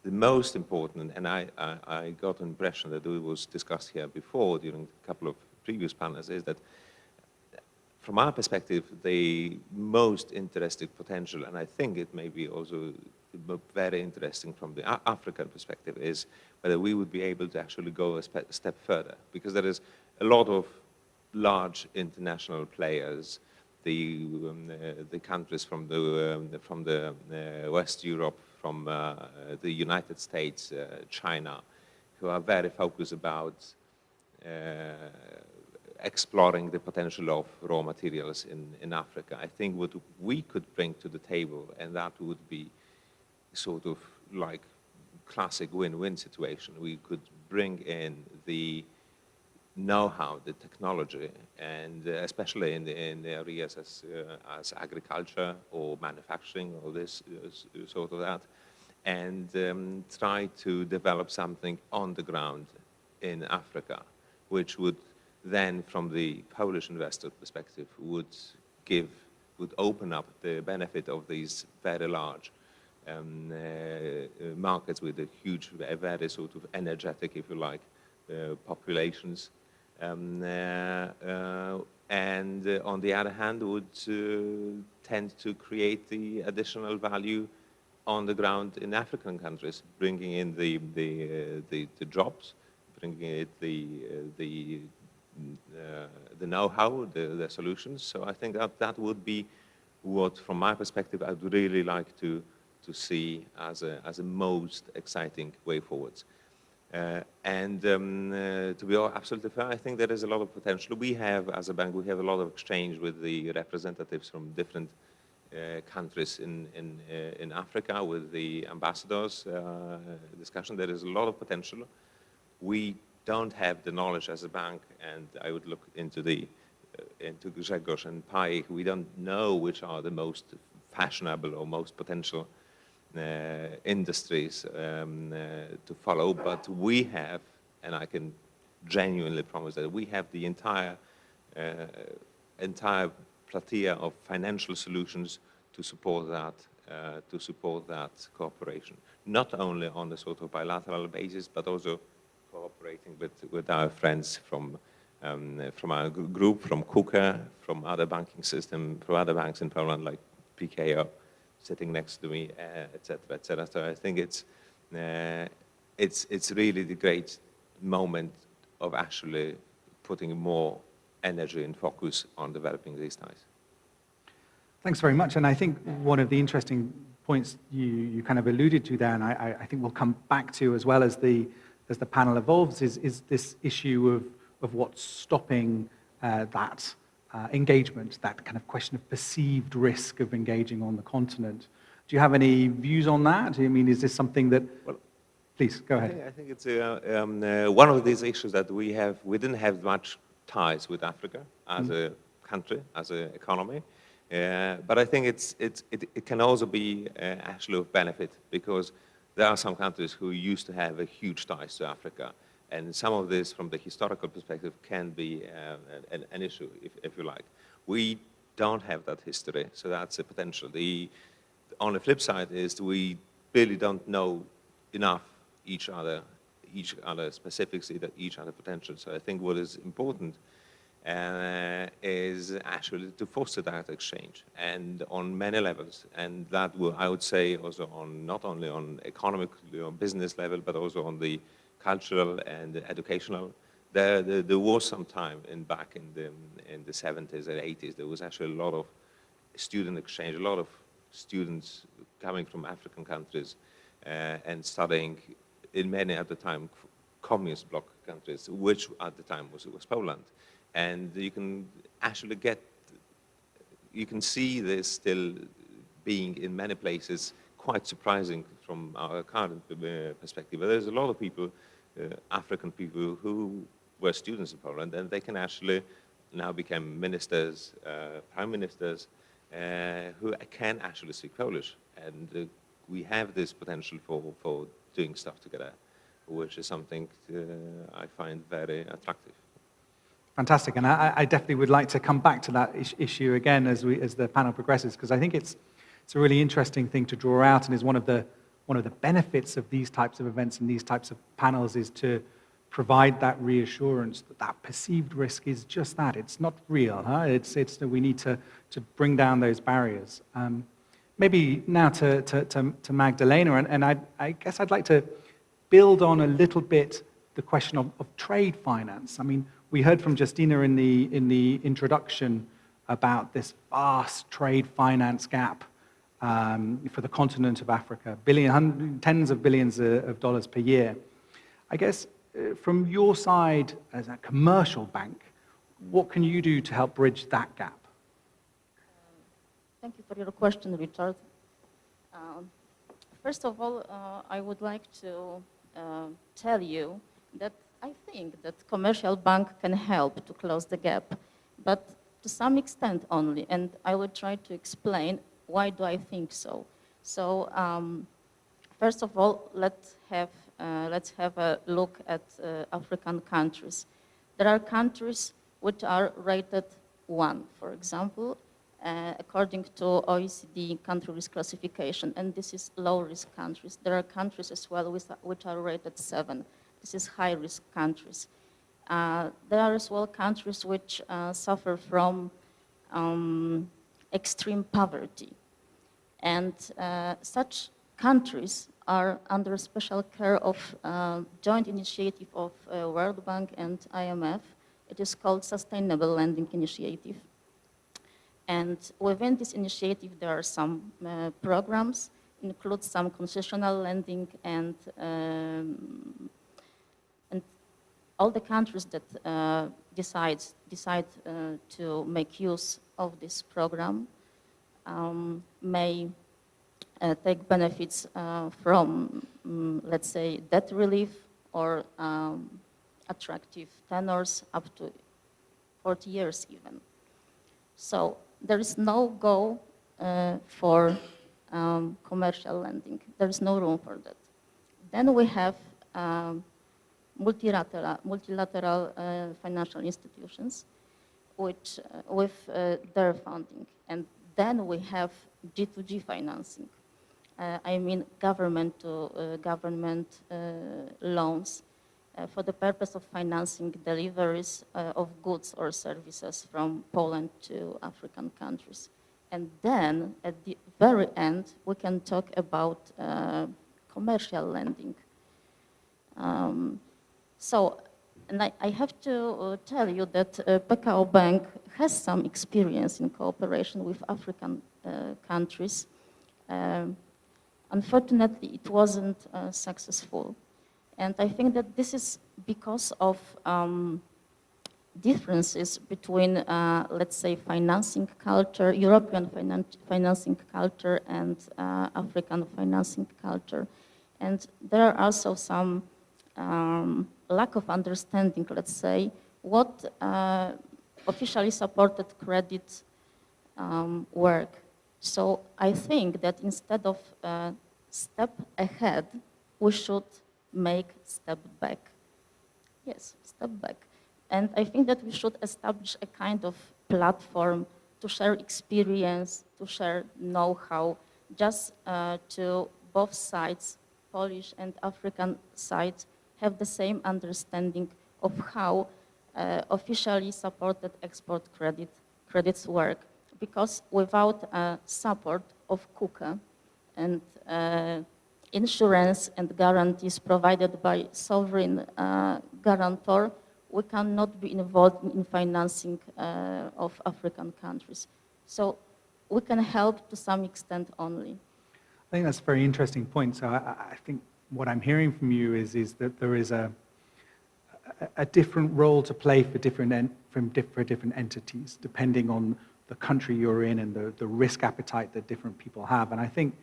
the most important, and I got an impression that it was discussed here before during a couple of previous panels, is that from our perspective, the most interesting potential, and I think it may be also very interesting from the African perspective, is whether we would be able to actually go a step further, because there is a lot of large international players, the countries from the West Europe, from the United States, China, who are very focused about exploring the potential of raw materials in Africa. I think what we could bring to the table, and that would be sort of like classic win-win situation. We could bring in the know-how, the technology, and especially in the areas as agriculture or manufacturing or this sort of that, and try to develop something on the ground in Africa, which would then, from the Polish investor perspective, would open up the benefit of these very large markets with a huge, very sort of energetic, if you like, populations. And on the other hand, would tend to create the additional value on the ground in African countries, bringing in the jobs, bringing in the know-how, the solutions. So I think that would be what, from my perspective, I would really like to see as a most exciting way forwards. To be absolutely fair, I think there is a lot of potential. We have, as a bank, we have a lot of exchange with the representatives from different countries in Africa, with the ambassadors discussion. There is a lot of potential. We don't have the knowledge as a bank, and I would look into into Grzegorz and Pai. We don't know which are the most fashionable or most potential industries to follow, but we have, and I can genuinely promise that we have the entire plethora of financial solutions to support that cooperation, not only on the sort of bilateral basis, but also cooperating with our friends from our group, from KUKA, from other banking system, from other banks in Poland like PKO, sitting next to me, et cetera, et cetera. So I think it's really the great moment of actually putting more energy and focus on developing these ties. Thanks very much. And I think one of the interesting points you kind of alluded to there, and I think we'll come back to as well as the panel evolves, is this issue of what's stopping that engagement, that kind of question of perceived risk of engaging on the continent. Do you have any views on that? I mean, is this something that... Well, please, go ahead. I think it's one of these issues that we didn't have much ties with Africa as a country, as an economy. But I think it can also be actually of benefit, because there are some countries who used to have a huge ties to Africa. And some of this, from the historical perspective, can be an issue, if you like. We don't have that history, so that's a potential. On the flip side is we really don't know enough each other specifics, each other potential. So I think what is important is actually to foster that exchange, and on many levels. And that will, I would say, also on not only on economic, business level, but also on the cultural and educational. There was some time back in the 70s and 80s, there was actually a lot of student exchange, a lot of students coming from African countries and studying in many at the time communist bloc countries, which at the time was Poland. And you can actually you can see this still being in many places quite surprising from our current perspective. But there's a lot of people, African people, who were students in Poland, and they can actually now become ministers, prime ministers, who can actually speak Polish. And we have this potential for doing stuff together, which is something I find very attractive. Fantastic, and I definitely would like to come back to that issue again as the panel progresses, because I think it's a really interesting thing to draw out, and is one of the benefits of these types of events and these types of panels is to provide that reassurance that that perceived risk is just that. It's not real. Huh? It's that we need to bring down those barriers. Maybe now to Magdalena, and I guess I'd like to build on a little bit the question of trade finance. I mean, we heard from Justina in the introduction about this vast trade finance gap for the continent of Africa, tens of billions of dollars per year. I guess from your side as a commercial bank, what can you do to help bridge that gap? Thank you for your question, Richard. First of all, I would like to tell you that I think that commercial bank can help to close the gap, but to some extent only, and I will try to explain why do I think so. So, first of all, let's have a look at African countries. There are countries which are rated 1, for example, according to OECD country risk classification, and this is low-risk countries. There are countries as well which are rated 7. This is high-risk countries. There are as well countries which suffer from extreme poverty. And such countries are under special care of joint initiative of World Bank and IMF. It is called Sustainable Lending Initiative. And within this initiative, there are some programs, include some concessional lending, and all the countries that decide to make use of this program may take benefits from, let's say, debt relief or attractive tenors up to 40 years even. So there is no go for commercial lending. There is no room for that. Then we have multilateral financial institutions which with their funding. And then we have G2G financing. I mean government to government loans for the purpose of financing deliveries of goods or services from Poland to African countries. And then at the very end, we can talk about commercial lending. And I have to tell you that PKO Bank has some experience in cooperation with African countries. Unfortunately, it wasn't successful. And I think that this is because of differences between, let's say, financing culture, European financing culture and African financing culture. And there are also some lack of understanding, let's say, what officially supported credit work. So I think that instead of step ahead, we should make step back. Yes, step back. And I think that we should establish a kind of platform to share experience, to share know-how, just to both sides, Polish and African sides, have the same understanding of how officially supported export credits work. Because without support of KUKA and insurance and guarantees provided by sovereign guarantor, we cannot be involved in financing of African countries. So we can help to some extent only. I think that's a very interesting point. So I think what I'm hearing from you is that there is a different role to play for different entities, depending on the country you're in and the risk appetite that different people have. And I think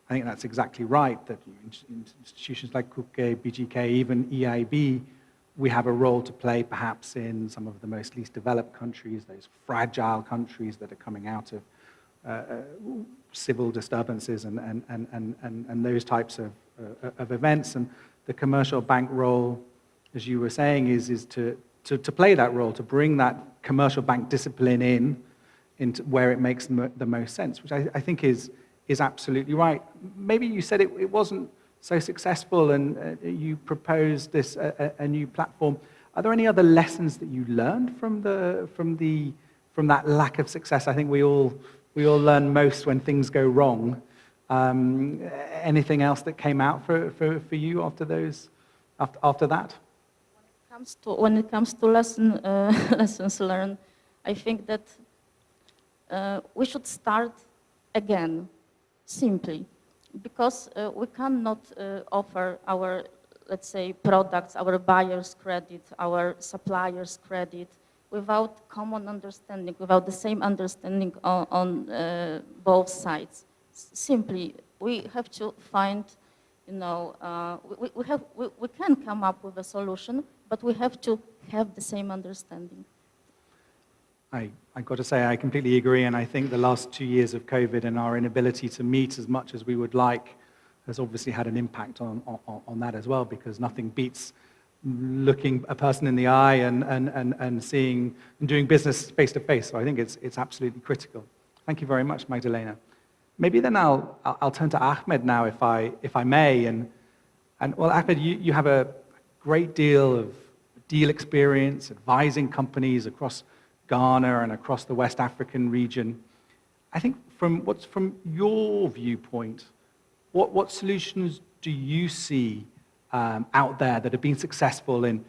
that's exactly right, that institutions like KUKE, BGK, even EIB we have a role to play perhaps in some of the most least developed countries, those fragile countries that are coming out of civil disturbances and those types of events. And the commercial bank role, as you were saying, is to play that role, to bring that commercial bank discipline into where it makes the most sense, which I think is absolutely right. Maybe you said it wasn't so successful and you proposed this a new platform. Are there any other lessons that you learned from that lack of success? I think we all learn most when things go wrong. Anything else that came out for you after that? When it comes to lessons learned, I think that we should start again, simply, because we cannot offer our, let's say, products, our buyers credit, our suppliers credit, without common understanding, without the same understanding on both sides. Simply, we have to find, we can come up with a solution, but we have to have the same understanding. I've got to say, I completely agree, and I think the last 2 years of COVID and our inability to meet as much as we would like has obviously had an impact on that as well, because nothing beats looking a person in the eye and seeing and doing business face to face. So I think it's absolutely critical. Thank you very much, Magdalena. Maybe then I'll turn to Ahmed now, if I may. And well, Ahmed, you have a great deal of deal experience advising companies across Ghana and across the West African region. I think from your viewpoint, what solutions do you see out there that have been successful in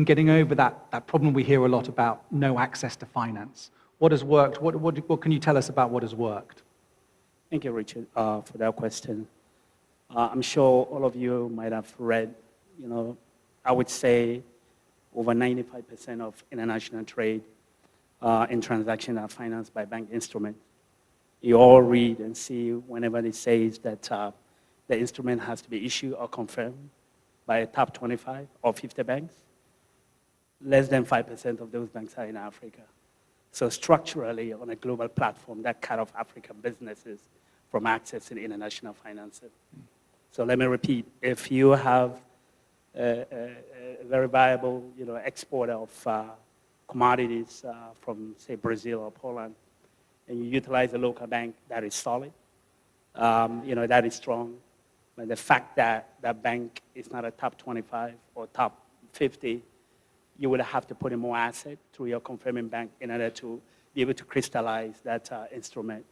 getting over that problem we hear a lot about, no access to finance? What has worked? What can you tell us about what has worked? Thank you, Richard, for that question. I'm sure all of you might have read, I would say over 95% of international trade and transactions are financed by bank instruments. You all read and see whenever it says that the instrument has to be issued or confirmed by a top 25 or 50 banks. Less than 5% of those banks are in Africa. So structurally, on a global platform, that cut off African businesses from accessing international financing. So let me repeat, if you have a very viable exporter of commodities from, say, Brazil or Poland, and you utilize a local bank that is solid, that is strong, but the fact that that bank is not a top 25 or top 50, you would have to put in more asset through your confirming bank in order to be able to crystallize that instrument.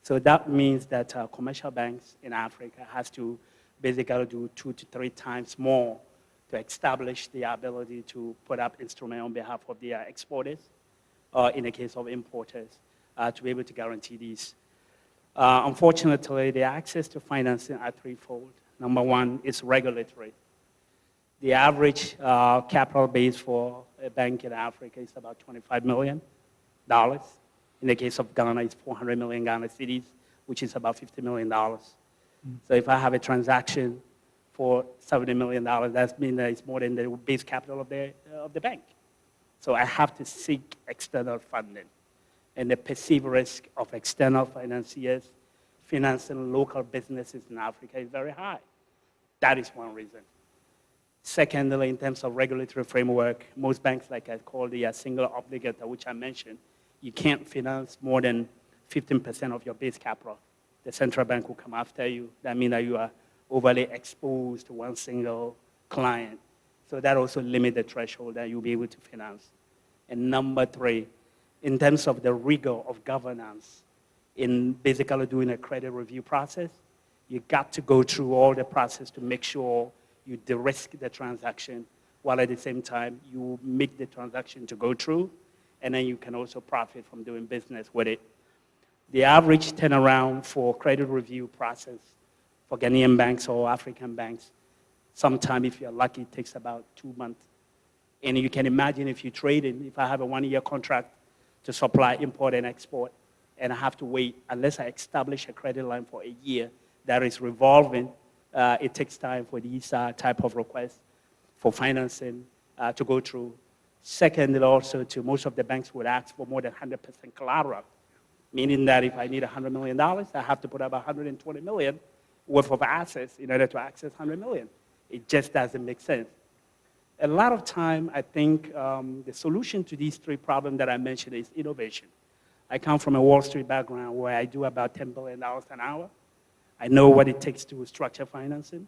So that means that commercial banks in Africa has to basically do 2 to 3 times more to establish the ability to put up instrument on behalf of the exporters, or in the case of importers, to be able to guarantee these. Unfortunately, the access to financing are threefold. Number one is regulatory. The average capital base for a bank in Africa is about $25 million. In the case of Ghana, it's 400 million Ghana cedis, which is about $50 million. So if I have a transaction for $70 million, that means that it's more than the base capital of the bank. So I have to seek external funding. And the perceived risk of external financiers financing local businesses in Africa is very high. That is one reason. Secondly, in terms of regulatory framework, most banks, like I call the single obligator, which I mentioned, you can't finance more than 15% of your base capital. The central bank will come after you. That means that you are overly exposed to one single client. So that also limits the threshold that you'll be able to finance. And number three, in terms of the rigor of governance in basically doing a credit review process, you got to go through all the process to make sure you de-risk the transaction, while at the same time you make the transaction to go through, and then you can also profit from doing business with it. The average turnaround for credit review process for Ghanaian banks or African banks, sometime if you're lucky, it takes about 2 months. And you can imagine if you're trading, if I have a 1-year contract to supply, import, and export, and I have to wait unless I establish a credit line for a year that is revolving, it takes time for these type of requests for financing to go through. Second, also to most of the banks would ask for more than 100% collateral, meaning that if I need $100 million, I have to put up $120 million worth of assets in order to access $100 million. It just doesn't make sense. A lot of time, I think the solution to these three problems that I mentioned is innovation. I come from a Wall Street background where I do about $10 billion an hour. I know what it takes to structure financing.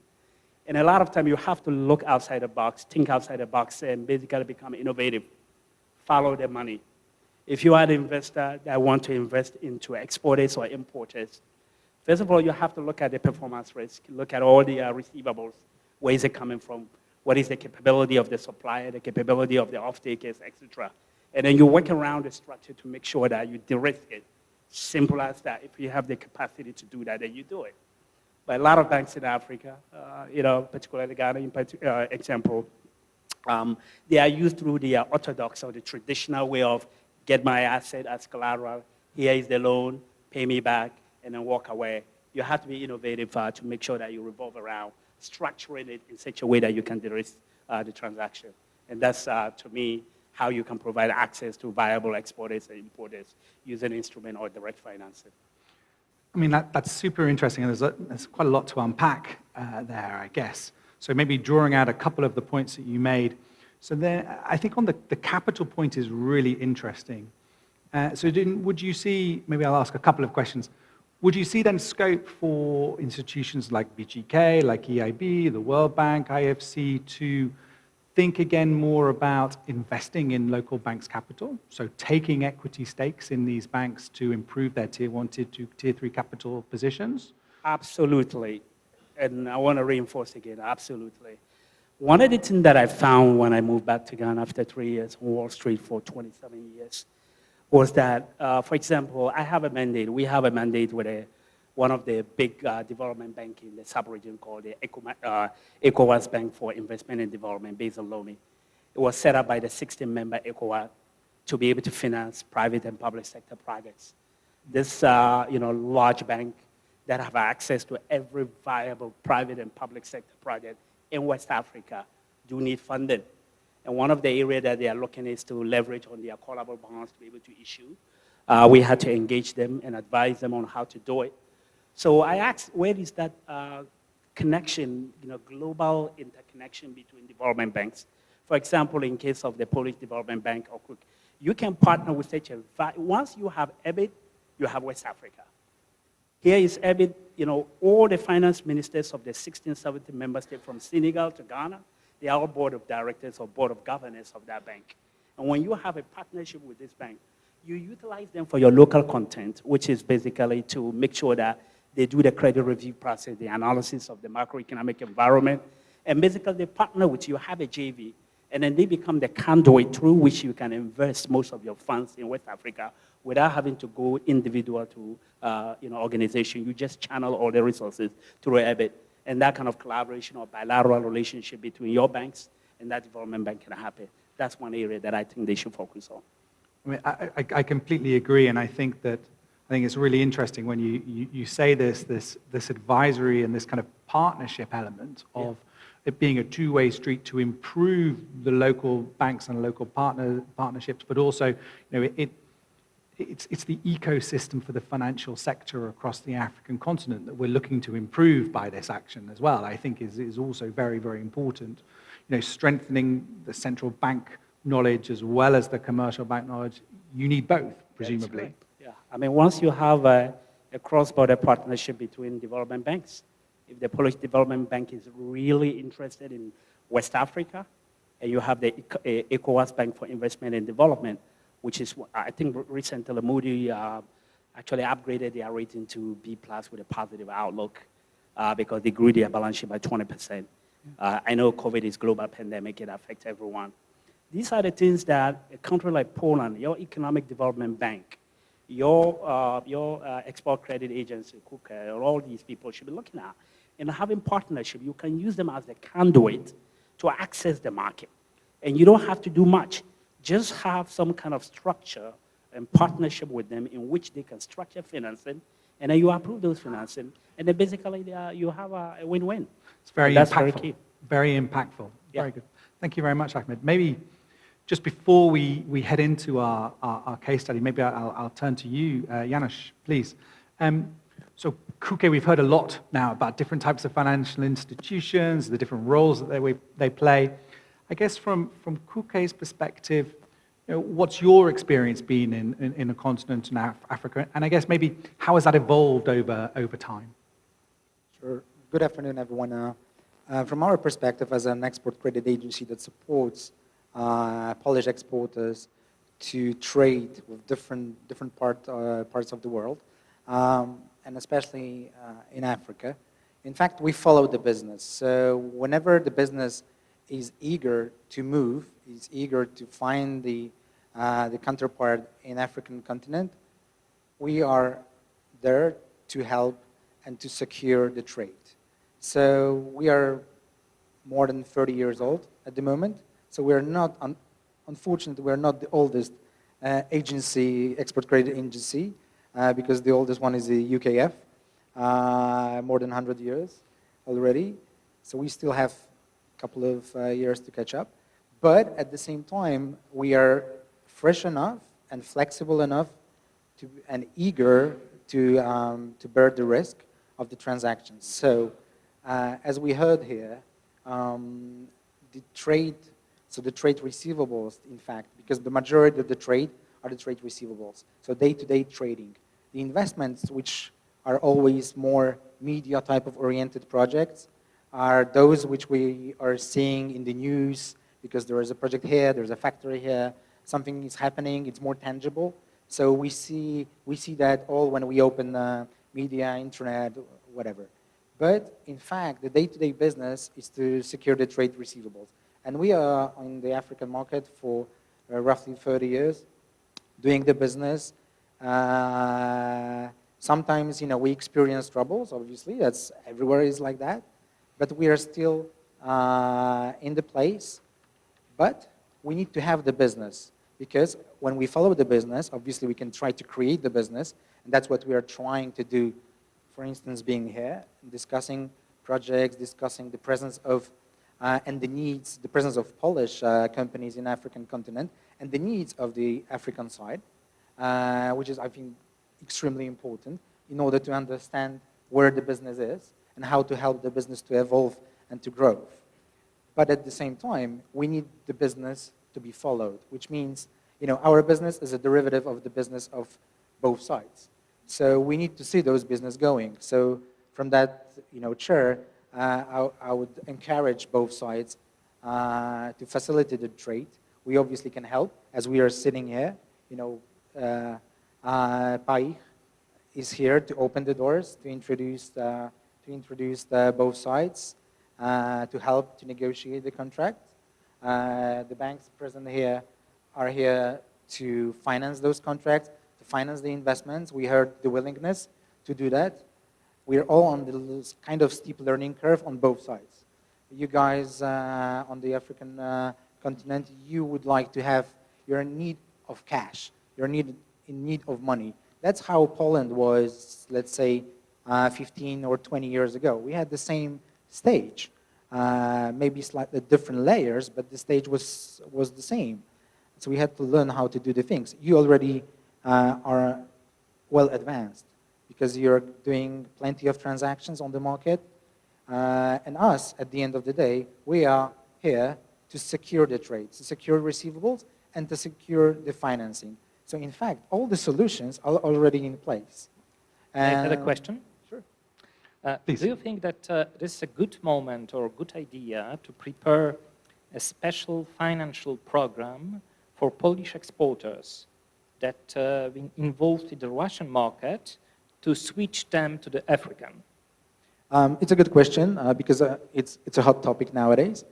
And a lot of time you have to look outside the box, think outside the box, and basically become innovative. Follow the money. If you are an investor that want to invest into exporters or importers, first of all, you have to look at the performance risk, look at all the receivables, where is it coming from, what is the capability of the supplier, the capability of the off-takers, etc. And then you work around the structure to make sure that you de-risk it. Simple as that. If you have the capacity to do that, then you do it. But a lot of banks in Africa, particularly Ghana in example, they are used through the orthodox or the traditional way of get my asset as collateral, here is the loan, pay me back, and then walk away. You have to be innovative to make sure that you revolve around, structuring it in such a way that you can de-risk the transaction. And that's, to me, how you can provide access to viable exporters and importers using instrument or direct financing. I mean, that's super interesting, and there's quite a lot to unpack there, I guess. So maybe drawing out a couple of the points that you made. So then, I think on the capital point is really interesting. Would you see, maybe I'll ask a couple of questions. Would you see then scope for institutions like BGK, like EIB, the World Bank, IFC to think again more about investing in local banks' capital? So taking equity stakes in these banks to improve their tier 1, tier 2, tier 3 capital positions? Absolutely. And I want to reinforce again, absolutely. One of the things that I found when I moved back to Ghana after 3 years on Wall Street for 27 years was that, for example, I have a mandate. We have a mandate with one of the big development banks in the sub-region called the ECOWAS Bank for Investment and Development based on Lomé. It was set up by the 16-member ECOWAS to be able to finance private and public sector projects. This large bank that have access to every viable private and public sector project in West Africa do need funding. And one of the areas that they are looking is to leverage on their callable bonds to be able to issue. We had to engage them and advise them on how to do it. So I asked, where is that connection, global interconnection between development banks? For example, in case of the Polish Development Bank, you can partner with such a, once you have EBIT, you have West Africa. Here is EBIT, all the finance ministers of the 16, 17 member states from Senegal to Ghana, they are all board of directors or board of governors of that bank. And when you have a partnership with this bank, you utilize them for your local content, which is basically to make sure that they do the credit review process, the analysis of the macroeconomic environment, and basically they partner with you, have a JV, and then they become the conduit through which you can invest most of your funds in West Africa without having to go individual to organization. You just channel all the resources through EBIT, and that kind of collaboration or bilateral relationship between your banks and that development bank can happen. That's one area that I think they should focus on. I mean, I completely agree, and I think it's really interesting when you say this advisory and this kind of partnership element of it being a two-way street to improve the local banks and local partnerships, but also it's the ecosystem for the financial sector across the African continent that we're looking to improve by this action as well. I think is also very, very important. Strengthening the central bank knowledge as well as the commercial bank knowledge. You need both, presumably. Right. Yeah, I mean, once you have a cross-border partnership between development banks, if the Polish Development Bank is really interested in West Africa, and you have the ECOWAS Bank for Investment and Development, which is, I think recently Moody actually upgraded their rating to B+ with a positive outlook because they grew their balance sheet by 20%. I know COVID is a global pandemic, it affects everyone. These are the things that a country like Poland, your Economic Development Bank, your Export Credit Agency, KUKA, all these people should be looking at. And having partnership, you can use them as a conduit to access the market. And you don't have to do much. Just have some kind of structure and partnership with them in which they can structure financing, and then you approve those financing, and then basically you have a win-win. It's very that's impactful. Very key. Very impactful. Yeah. Very good. Thank you very much, Ahmed. Maybe just before we head into our case study, maybe I'll turn to you, Janusz, please. So KUKE, we've heard a lot now about different types of financial institutions, the different roles that they play. I guess from KUKE's perspective, what's your experience been in a continent in Africa? And I guess maybe how has that evolved over time? Sure. Good afternoon, everyone. From our perspective as an export credit agency that supports Polish exporters to trade with different parts of the world, and especially in Africa. In fact, we follow the business. So whenever the business is eager to move, is eager to find the counterpart in African continent, we are there to help and to secure the trade. So we are more than 30 years old at the moment. So we're not, unfortunately, we're not the oldest export credit agency, because the oldest one is the UKF, more than 100 years already. So we still have a couple of years to catch up. But at the same time, we are fresh enough and flexible enough and eager to bear the risk of the transactions. So as we heard here, the trade receivables, in fact, because the majority of the trade are the trade receivables. So day-to-day trading. The investments, which are always more media type of oriented projects, are those which we are seeing in the news because there is a project here, there's a factory here, something is happening, it's more tangible. So we see that all when we open media, internet, whatever. But in fact, the day-to-day business is to secure the trade receivables. And we are on the African market for roughly 30 years, doing the business. Sometimes, we experience troubles, obviously, that's everywhere is like that. But we are still in the place. But we need to have the business, because when we follow the business, obviously we can try to create the business, and that's what we are trying to do. For instance, being here, discussing projects, discussing the presence of and the needs, the presence of Polish companies in African continent, and the needs of the African side, which is, I think, extremely important in order to understand where the business is and how to help the business to evolve and to grow. But at the same time, we need the business to be followed, which means, our business is a derivative of the business of both sides. So we need to see those business going. So from that, chair, I would encourage both sides to facilitate the trade. We obviously can help, as we are sitting here. Pai is here to open the doors, to introduce both sides, to help to negotiate the contract. The banks present here are here to finance those contracts, to finance the investments. We heard the willingness to do that. We're all on this kind of steep learning curve on both sides. You guys on the African continent, you would like to have, you're in need of cash, you're in need of money. That's how Poland was, let's say, 15 or 20 years ago. We had the same stage, maybe slightly different layers, but the stage was the same. So we had to learn how to do the things. You already are well advanced, because you're doing plenty of transactions on the market. And us, at the end of the day, we are here to secure the trade, to secure receivables, and to secure the financing. So in fact, all the solutions are already in place. I have a question. Sure. Do you think that this is a good moment or good idea to prepare a special financial program for Polish exporters that been involved in the Russian market to switch them to the African? It's a good question, because it's a hot topic nowadays.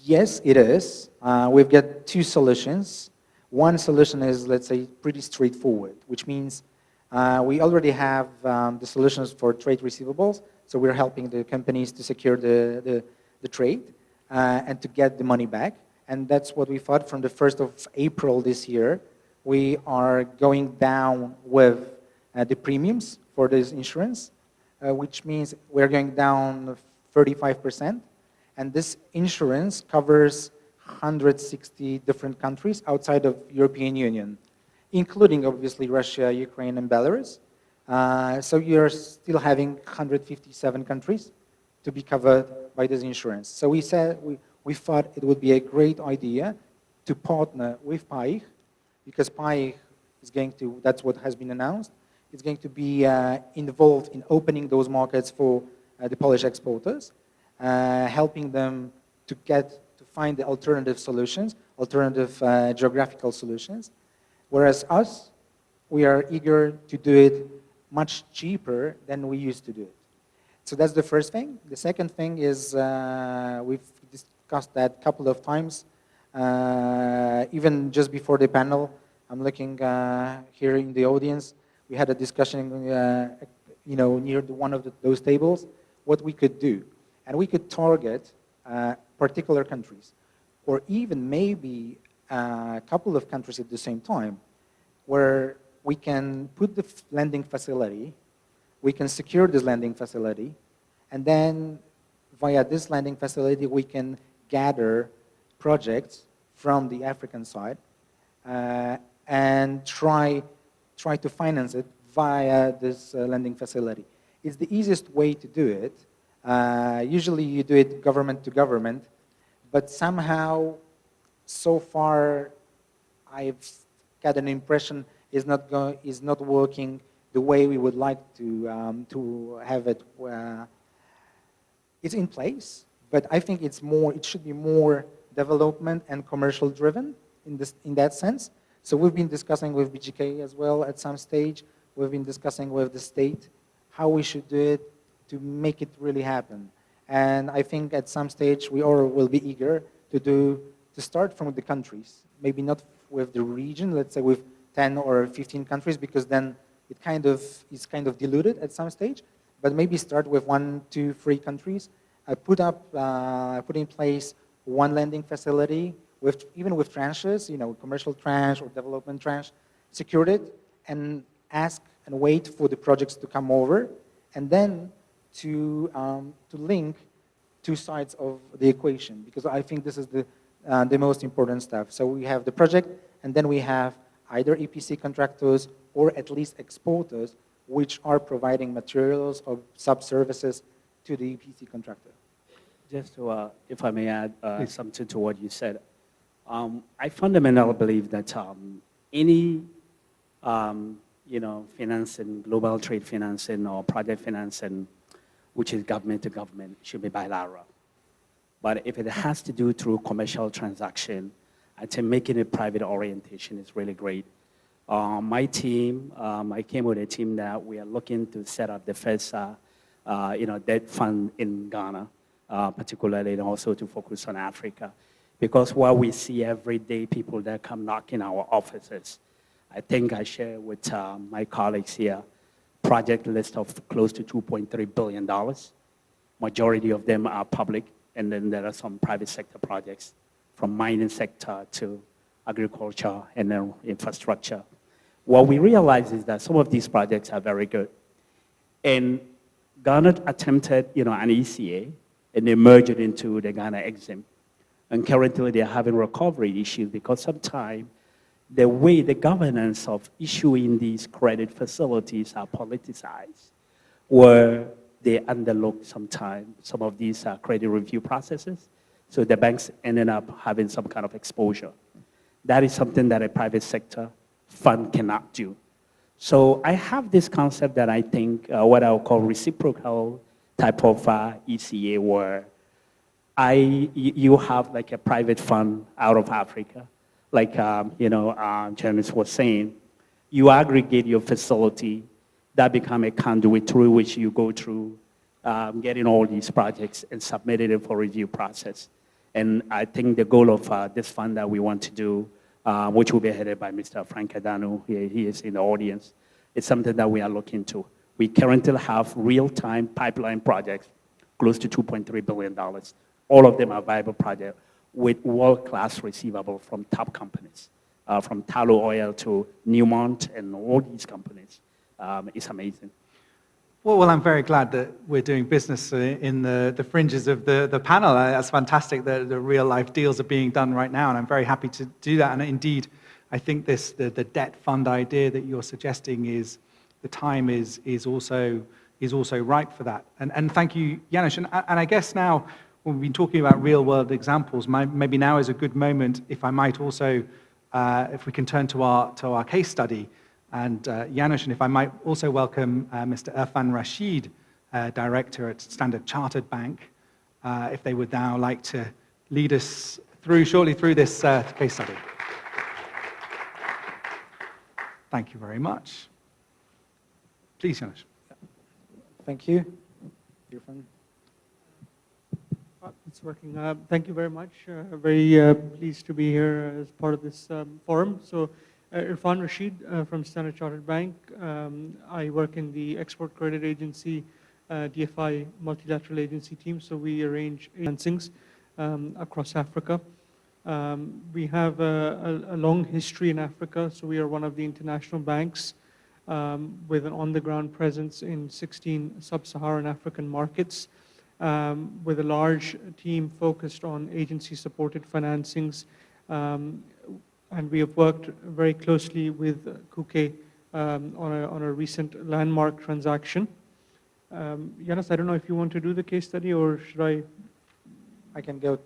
Yes, it is. We've got two solutions. One solution is, let's say, pretty straightforward, which means we already have the solutions for trade receivables. So we're helping the companies to secure the trade and to get the money back. And that's what we thought from the 1st of April this year. We are going down with the premiums for this insurance, which means we're going down 35%. And this insurance covers 160 different countries outside of European Union, including obviously Russia, Ukraine, and Belarus. So you're still having 157 countries to be covered by this insurance. So we said, we thought it would be a great idea to partner with PAIH, because PAIH is going to, that's what has been announced, it's going to be involved in opening those markets for the Polish exporters, helping them to find the alternative solutions, alternative geographical solutions. Whereas us, we are eager to do it much cheaper than we used to do it. So that's the first thing. The second thing is we've discussed that a couple of times. Even just before the panel, I'm looking here in the audience. We had a discussion, near one of those tables, what we could do, and we could target particular countries, or even maybe a couple of countries at the same time, where we can put the lending facility, we can secure this lending facility, and then via this lending facility we can gather projects from the African side and try to finance it via this lending facility. It's the easiest way to do it. Usually you do it government to government, but somehow, so far, I've got an impression is not working the way we would like to have it. It's in place, but I think it should be more development and commercial driven in that sense. So we've been discussing with BGK as well at some stage. We've been discussing with the state how we should do it to make it really happen. And I think at some stage we all will be eager to start from the countries, maybe not with the region, let's say with 10 or 15 countries, because then it is kind of diluted at some stage, but maybe start with 1, 2, 3 countries, put in place one lending facility, even with tranches, commercial tranche or development tranche, secured it, and ask and wait for the projects to come over, and then to link two sides of the equation, because I think this is the most important stuff. So we have the project, and then we have either EPC contractors or at least exporters, which are providing materials or sub-services to the EPC contractor. Just to, if I may add something to what you said, I fundamentally believe that any financing, global trade financing or project financing, which is government to government, should be bilateral. But if it has to do through commercial transaction, I think making it private orientation is really great. My team, I came with a team that we are looking to set up the first debt fund in Ghana, particularly, and also to focus on Africa. Because what we see every day, people that come knocking our offices, I think I share with my colleagues here, project list of close to $2.3 billion. Majority of them are public, and then there are some private sector projects, from mining sector to agriculture and then infrastructure. What we realize is that some of these projects are very good. And Ghana attempted, an ECA, and they merged it into the Ghana Exim. And currently they're having recovery issues because sometimes the way the governance of issuing these credit facilities are politicized, where they underlook sometimes some of these credit review processes. So the banks ended up having some kind of exposure. That is something that a private sector fund cannot do. So I have this concept that I think what I'll call reciprocal type of ECA, where you have like a private fund out of Africa, like Janice was saying. You aggregate your facility, that become a conduit through which you go through getting all these projects and submitting it for review process. And I think the goal of this fund that we want to do, which will be headed by Mr. Frank Adanu, he is in the audience, it's something that we are looking to. We currently have real-time pipeline projects, close to $2.3 billion. All of them are viable projects with world-class receivable from top companies, from Tullow Oil to Newmont and all these companies. It's amazing. Well, I'm very glad that we're doing business in the fringes of the panel. That's fantastic that the real-life deals are being done right now, and I'm very happy to do that. And indeed, I think the debt fund idea that you're suggesting is the time is also right for that. And thank you, Janusz. And I guess now, when we've been talking about real-world examples, maybe now is a good moment, if I might also, if we can turn to our case study. And Janusz, and if I might also welcome Mr. Irfan Rashid, Director at Standard Chartered Bank, if they would now like to lead us shortly through this case study. Thank you very much. Please, Janusz. Thank you. Irfan. It's working. Thank you very much. Very pleased to be here as part of this forum. So, Irfan Rashid from Standard Chartered Bank. I work in the Export Credit Agency, DFI multilateral agency team. So we arrange financings across Africa. We have a long history in Africa. So we are one of the international banks with an on-the-ground presence in 16 sub-Saharan African markets, with a large team focused on agency-supported financings. And we have worked very closely with Kuke on a recent landmark transaction. Janusz, I don't know if you want to do the case study, or should I? I can go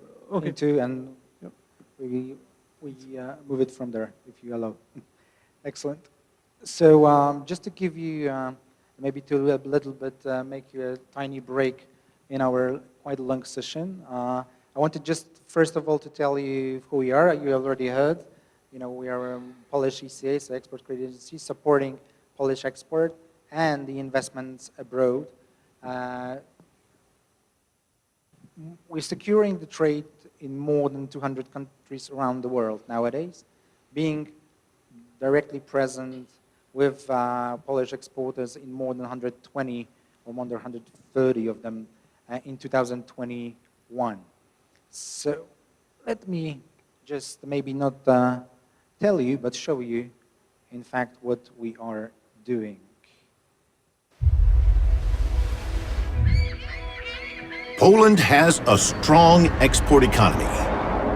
into, and we move it from there, if you allow. Excellent. So just to give you, maybe to a little bit, make you a tiny break in our quite long session. I wanted just, first of all, to tell you who we are. You already heard. You know, we are a Polish ECA, so Export Credit Agency, supporting Polish export and the investments abroad. We're securing the trade in more than 200 countries around the world nowadays, being directly present with Polish exporters in more than 120 or more than 130 of them in 2021. So let me just maybe not tell you, but show you, in fact, what we are doing. Poland has a strong export economy.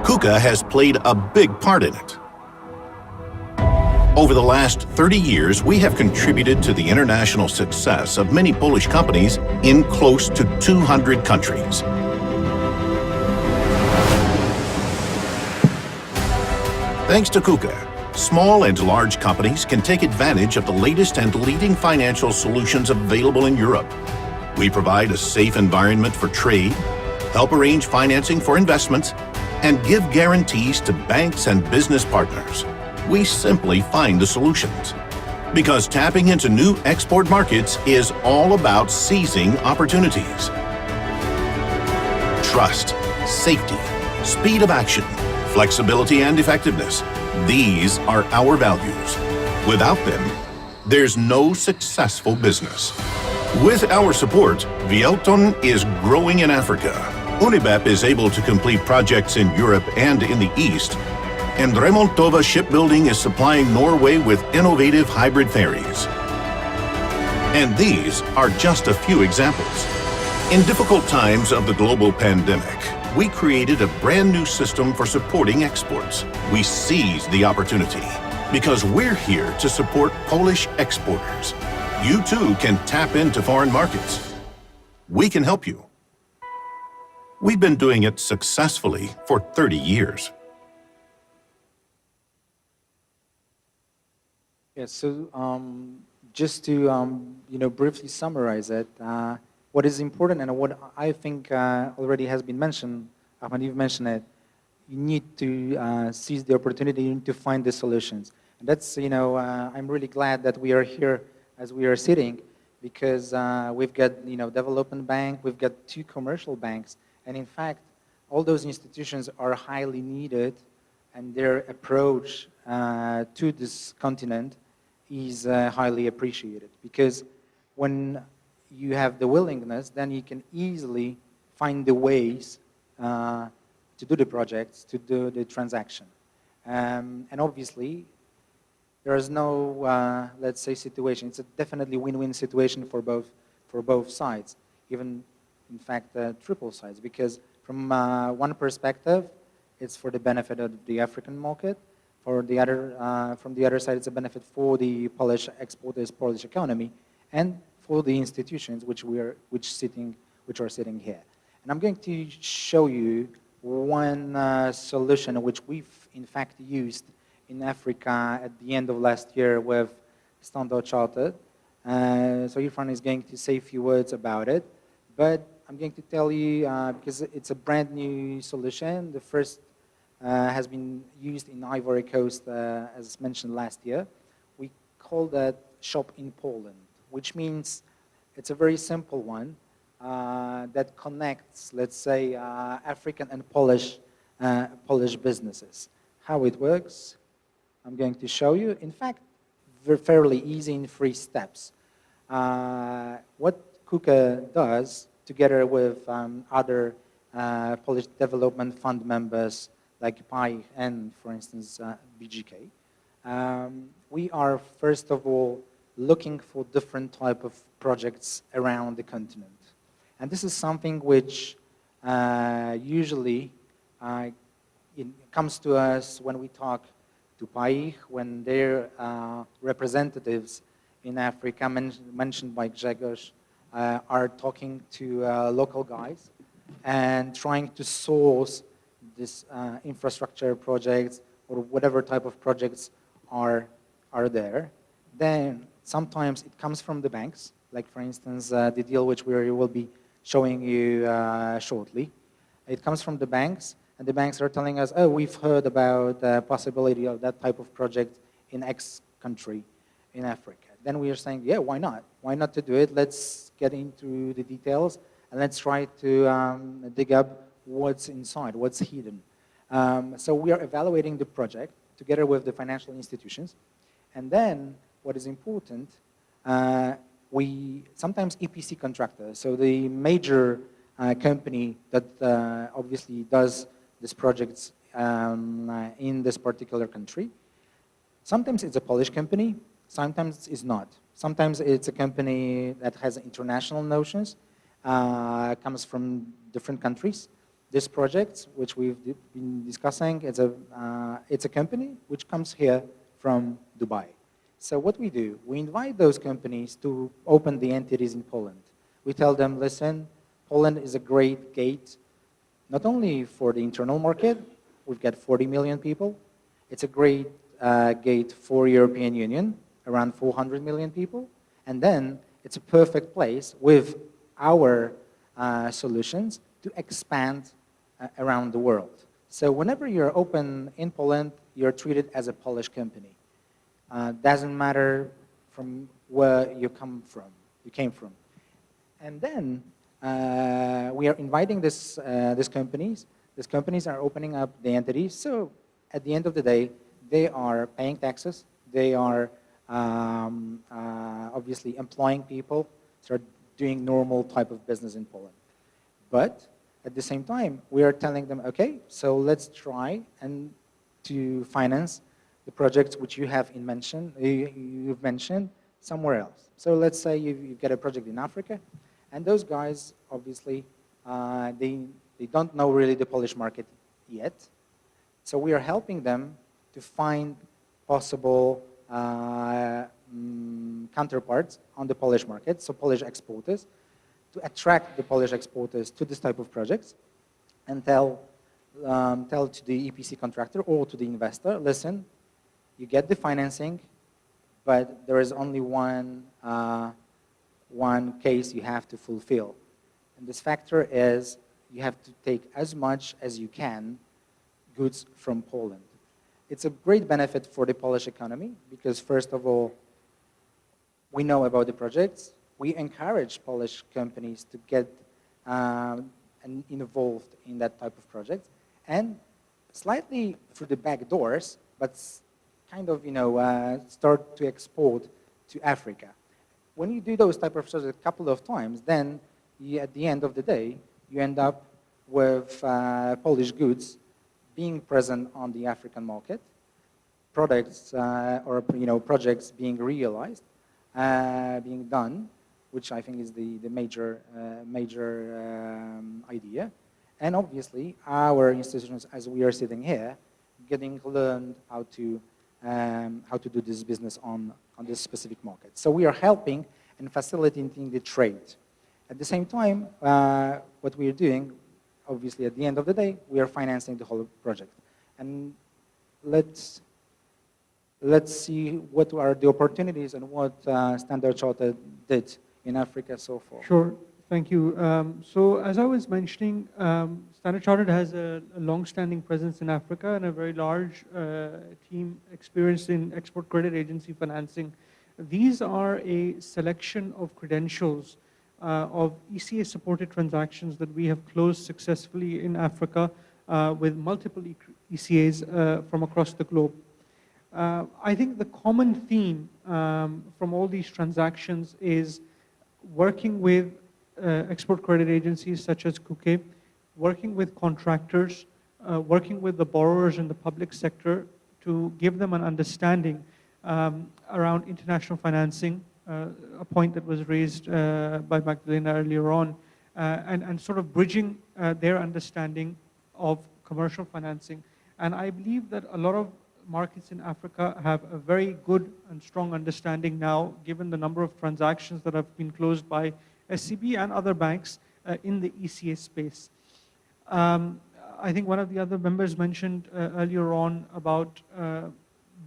KUKA has played a big part in it. Over the last 30 years, we have contributed to the international success of many Polish companies in close to 200 countries. Thanks to KUKA, small and large companies can take advantage of the latest and leading financial solutions available in Europe. We provide a safe environment for trade, help arrange financing for investments, and give guarantees to banks and business partners. We simply find the solutions. Because tapping into new export markets is all about seizing opportunities. Trust, safety, speed of action, flexibility and effectiveness. These are our values. Without them, there's no successful business. With our support, Vielton is growing in Africa. Unibep is able to complete projects in Europe and in the East. And Remontova Shipbuilding is supplying Norway with innovative hybrid ferries. And these are just a few examples. In difficult times of the global pandemic, we created a brand new system for supporting exports. We seized the opportunity because we're here to support Polish exporters. You too can tap into foreign markets. We can help you. We've been doing it successfully for 30 years. Yes, so just to briefly summarize it, what is important and what I think already has been mentioned, Ahmed, you've mentioned it, you need to seize the opportunity, you need to find the solutions. And that's, I'm really glad that we are here as we are sitting, because we've got, development bank, we've got 2 commercial banks, and in fact, all those institutions are highly needed, and their approach to this continent is highly appreciated, because when you have the willingness, then you can easily find the ways to do the projects, to do the transaction. And obviously, there is no, let's say, situation. It's a definitely win-win situation for both for both sides, even in fact triple sides, because from one perspective, it's for the benefit of the African market. For the other, from the other side, it's a benefit for the Polish exporters, Polish economy, and for the institutions which are sitting here. And I'm going to show you one solution which we've in fact used in Africa at the end of last year with Standard Chartered. So Irfan is going to say a few words about it, but I'm going to tell you, because it's a brand new solution. The first has been used in Ivory Coast, as mentioned last year. We call that Shop in Poland, which means it's a very simple one that connects, let's say, African and Polish businesses. How it works, I'm going to show you. In fact, they're fairly easy in 3 steps. What KUKA does, together with other Polish Development Fund members like PAI and, for instance, BGK, we are, first of all, looking for different type of projects around the continent. And this is something which usually it comes to us when we talk to PAI, when their representatives in Africa, mentioned by Grzegorz, are talking to local guys and trying to source this infrastructure projects or whatever type of projects are there. Then sometimes it comes from the banks, like for instance the deal which we will be showing you shortly. It comes from the banks, and the banks are telling us, oh, we've heard about the possibility of that type of project in X country in Africa. Then we are saying, yeah, why not? Why not to do it? Let's get into the details, and let's try to dig up what's inside, what's hidden. So we are evaluating the project together with the financial institutions. And then what is important, we sometimes EPC contractors, so the major company that obviously does these projects in this particular country. Sometimes it's a Polish company, sometimes it's not. Sometimes it's a company that has international notions, comes from different countries. This project, which we've been discussing, it's a company which comes here from Dubai. So what we do, we invite those companies to open the entities in Poland. We tell them, listen, Poland is a great gate, not only for the internal market, we've got 40 million people, it's a great gate for European Union, around 400 million people, and then it's a perfect place with our solutions to expand around the world. So whenever you're open in Poland, you're treated as a Polish company. Doesn't matter from where you came from. And then we are inviting these companies. These companies are opening up the entities. So at the end of the day, they are paying taxes. They are obviously employing people, start doing normal type of business in Poland. But at the same time, we are telling them, okay, so let's try and to finance the projects which you have you've mentioned somewhere else. So let's say you've got a project in Africa, and those guys, obviously, they don't know really the Polish market yet. So we are helping them to find possible counterparts on the Polish market, so Polish exporters, to attract the Polish exporters to this type of projects and tell to the EPC contractor or to the investor, listen, you get the financing, but there is only one case you have to fulfill. And this factor is you have to take as much as you can goods from Poland. It's a great benefit for the Polish economy because, first of all, we know about the projects. We encourage Polish companies to get involved in that type of project, and slightly through the back doors, but kind of, start to export to Africa. When you do those type of projects a couple of times, then at the end of the day, you end up with Polish goods being present on the African market, products or projects being realized, being done, which I think is the major idea. And obviously, our institutions, as we are sitting here, getting learned how to do this business on this specific market. So we are helping and facilitating the trade. At the same time, what we are doing, obviously at the end of the day, we are financing the whole project. And let's see what are the opportunities and what Standard Chartered did in Africa so far. Sure, thank you. So as I was mentioning, Standard Chartered has a long-standing presence in Africa and a very large team experienced in export credit agency financing. These are a selection of credentials of ECA-supported transactions that we have closed successfully in Africa with multiple ECAs from across the globe. I think the common theme from all these transactions is working with export credit agencies such as KUKE, working with contractors, working with the borrowers in the public sector to give them an understanding around international financing, a point that was raised by Magdalena earlier on, and sort of bridging their understanding of commercial financing. And I believe that a lot of markets in Africa have a very good and strong understanding now, given the number of transactions that have been closed by SCB and other banks in the ECA space. I think one of the other members mentioned earlier on about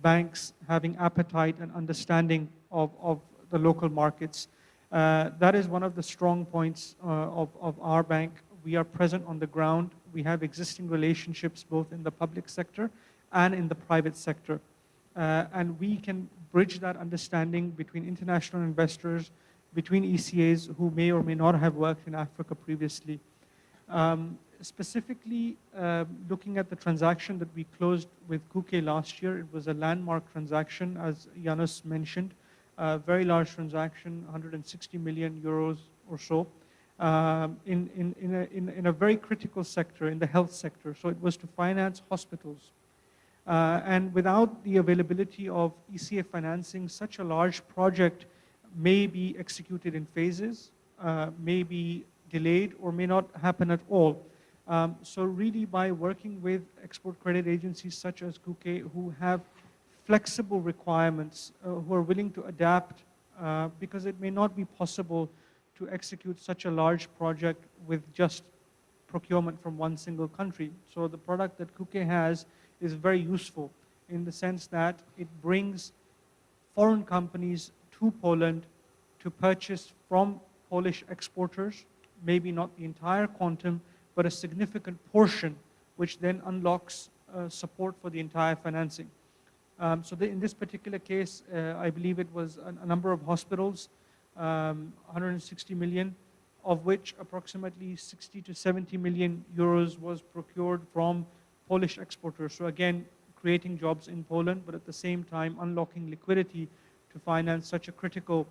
banks having appetite and understanding of the local markets. That is one of the strong points of our bank. We are present on the ground. We have existing relationships both in the public sector and in the private sector. And we can bridge that understanding between international investors, between ECAs who may or may not have worked in Africa previously. Specifically, looking at the transaction that we closed with KUKE last year, it was a landmark transaction, as Janusz mentioned, a very large transaction, 160 million euros or so, in a very critical sector, in the health sector. So it was to finance hospitals. And without the availability of ECA financing, such a large project may be executed in phases, may be delayed, or may not happen at all. So really by working with export credit agencies such as KUKE, who have flexible requirements, who are willing to adapt, because it may not be possible to execute such a large project with just procurement from one single country. So the product that KUKE has is very useful in the sense that it brings foreign companies to Poland to purchase from Polish exporters, maybe not the entire quantum, but a significant portion, which then unlocks support for the entire financing. In this particular case, I believe it was a number of hospitals, 160 million, of which approximately 60 to 70 million euros was procured from Polish exporters. So again, creating jobs in Poland, but at the same time unlocking liquidity to finance such a critical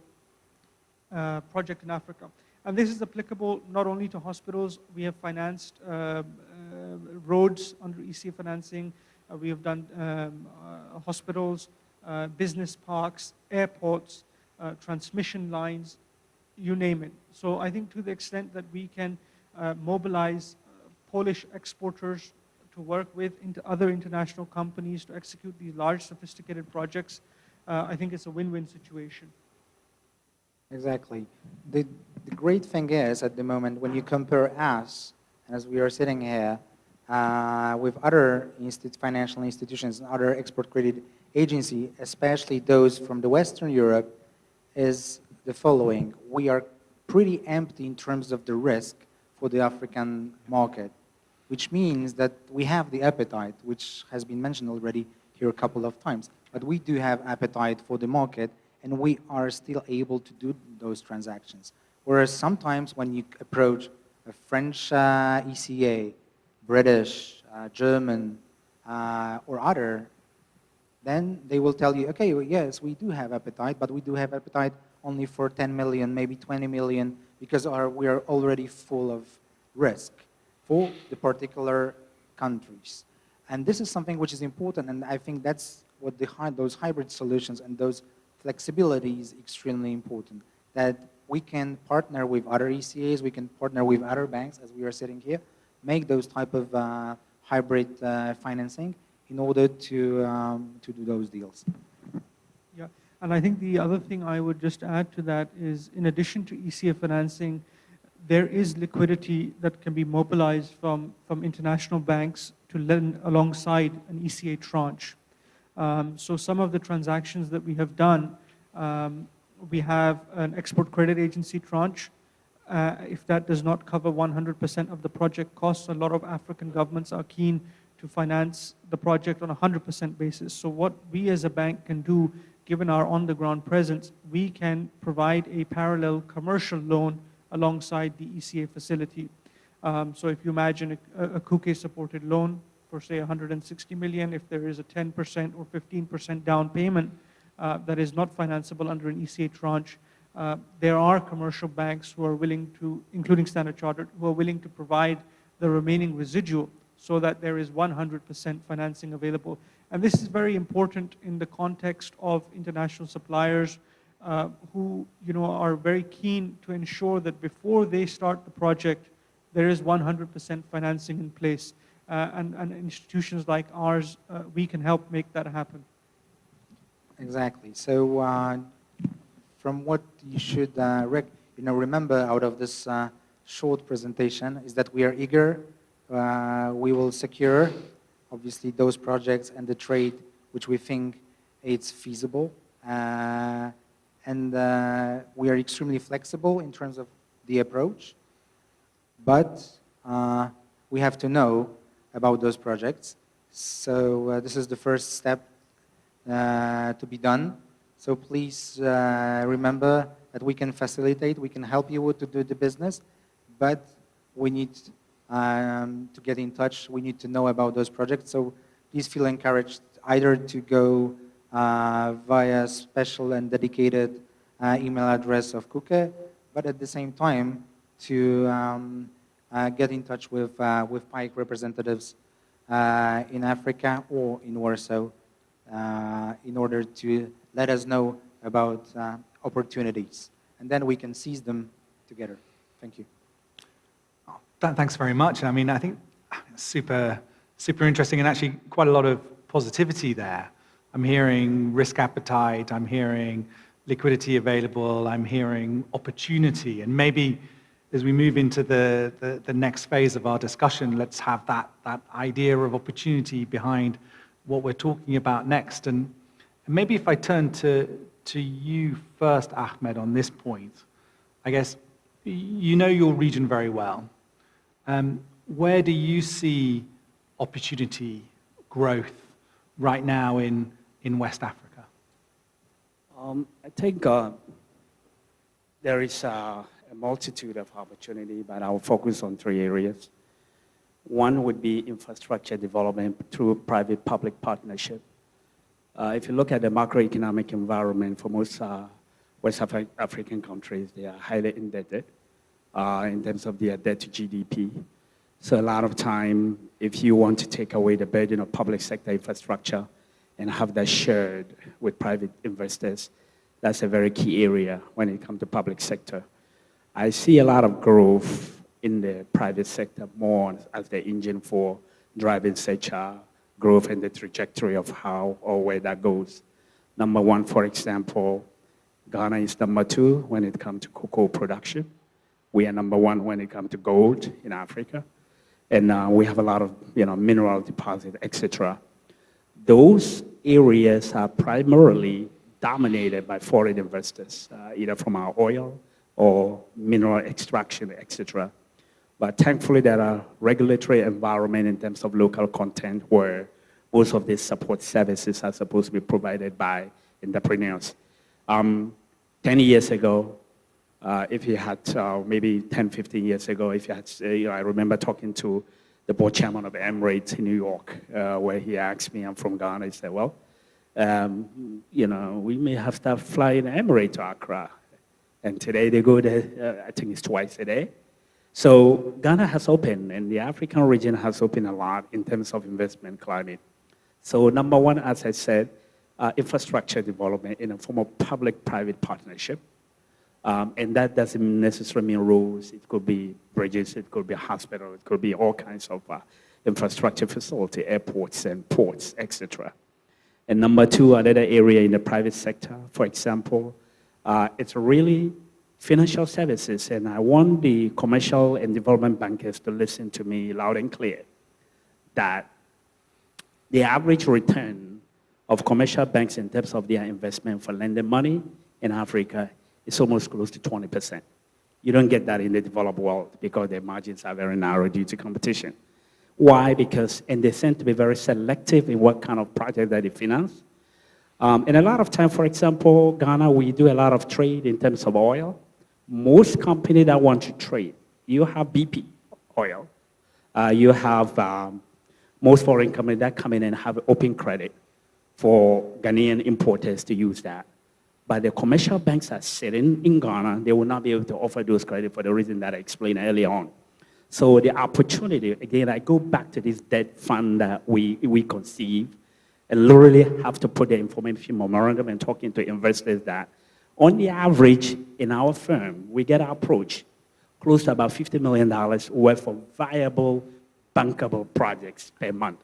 project in Africa. And this is applicable not only to hospitals. We have financed roads under ECA financing. We have done hospitals, business parks, airports, transmission lines, you name it. So I think to the extent that we can mobilize Polish exporters to work with other international companies to execute these large, sophisticated projects, I think it's a win-win situation. Exactly. The great thing is, at the moment, when you compare us, as we are sitting here, with other financial institutions and other export credit agencies, especially those from the Western Europe, is the following. We are pretty empty in terms of the risk for the African market, which means that we have the appetite, which has been mentioned already here a couple of times, but we do have appetite for the market, and we are still able to do those transactions. Whereas sometimes when you approach a French ECA, British, German, or other, then they will tell you, okay, well, yes, we do have appetite, but we do have appetite only for 10 million, maybe 20 million, because we are already full of risk for the particular countries. And this is something which is important, and I think that's what those hybrid solutions and those flexibility is extremely important. That we can partner with other ECAs, we can partner with other banks as we are sitting here, make those type of hybrid financing in order to do those deals. Yeah, and I think the other thing I would just add to that is, in addition to ECA financing, there is liquidity that can be mobilized from international banks to lend alongside an ECA tranche. So some of the transactions that we have done, we have an export credit agency tranche. If that does not cover 100% of the project costs, a lot of African governments are keen to finance the project on a 100% basis. So what we as a bank can do, given our on-the-ground presence, we can provide a parallel commercial loan alongside the ECA facility. So if you imagine a Kuke-supported loan for, say, 160 million, if there is a 10% or 15% down payment that is not financeable under an ECA tranche, there are commercial banks who are willing to, including Standard Chartered, who are willing to provide the remaining residual so that there is 100% financing available. And this is very important in the context of international suppliers who are very keen to ensure that before they start the project, there is 100% financing in place. And institutions like ours, we can help make that happen. Exactly. So from what you should remember out of this short presentation is that we are eager. We will secure, obviously, those projects and the trade which we think it's feasible. And we are extremely flexible in terms of the approach. But we have to know about those projects. So this is the first step to be done. So please remember that we can facilitate, we can help you to do the business, but we need to get in touch, we need to know about those projects. So please feel encouraged either to go via special and dedicated email address of Kuke, but at the same time to get in touch with PIKE representatives in Africa or in Warsaw in order to let us know about opportunities. And then we can seize them together. Thank you. Oh, thanks very much. I mean, I think super interesting and actually quite a lot of positivity there. I'm hearing risk appetite, I'm hearing liquidity available, I'm hearing opportunity, and maybe as we move into the next phase of our discussion, let's have that idea of opportunity behind what we're talking about next. And maybe if I turn to you first, Ahmed, on this point, I guess you know your region very well. Where do you see opportunity, growth right now in West Africa? I think there is a multitude of opportunity, but I'll focus on 3 areas. One would be infrastructure development through private-public partnership. If you look at the macroeconomic environment for most West African countries, they are highly indebted in terms of their debt to GDP. So a lot of time, if you want to take away the burden of public sector infrastructure and have that shared with private investors, that's a very key area when it comes to public sector. I see a lot of growth in the private sector more as the engine for driving such growth and the trajectory of how or where that goes. Number one, for example, Ghana is number 2 when it comes to cocoa production. We are number 1 when it comes to gold in Africa. And we have a lot of mineral deposit, etc. Those areas are primarily dominated by foreign investors, either from our oil or mineral extraction, etc. But thankfully, there are regulatory environment in terms of local content where most of these support services are supposed to be provided by entrepreneurs. 10 years ago, if you had, maybe 10, 15 years ago, if you had, I remember talking to the board chairman of Emirates in New York, where he asked me, I'm from Ghana, he said, well, we may have to fly in Emirates to Accra. And today they go there, I think it's twice a day. So Ghana has opened, and the African region has opened a lot in terms of investment climate. So number one, as I said, infrastructure development in a form of public-private partnership. And that doesn't necessarily mean roads. It could be bridges, it could be a hospital, it could be all kinds of infrastructure facility, airports and ports, etc. And number two, another area in the private sector, for example, it's really financial services. And I want the commercial and development bankers to listen to me loud and clear that the average return of commercial banks in terms of their investment for lending money in Africa is almost close to 20%. You don't get that in the developed world because their margins are very narrow due to competition. Why? Because, and they tend to be very selective in what kind of project that they finance. And a lot of time, for example, Ghana, we do a lot of trade in terms of oil. Most companies that want to trade, you have BP oil. You have most foreign companies that come in and have open credit for Ghanaian importers to use that. But the commercial banks are sitting in Ghana, they will not be able to offer those credit for the reason that I explained earlier on. So the opportunity, again, I go back to this debt fund that we conceive and literally have to put the information memorandum and talking to investors that on the average in our firm, we get approached close to about $50 million worth of viable, bankable projects per month.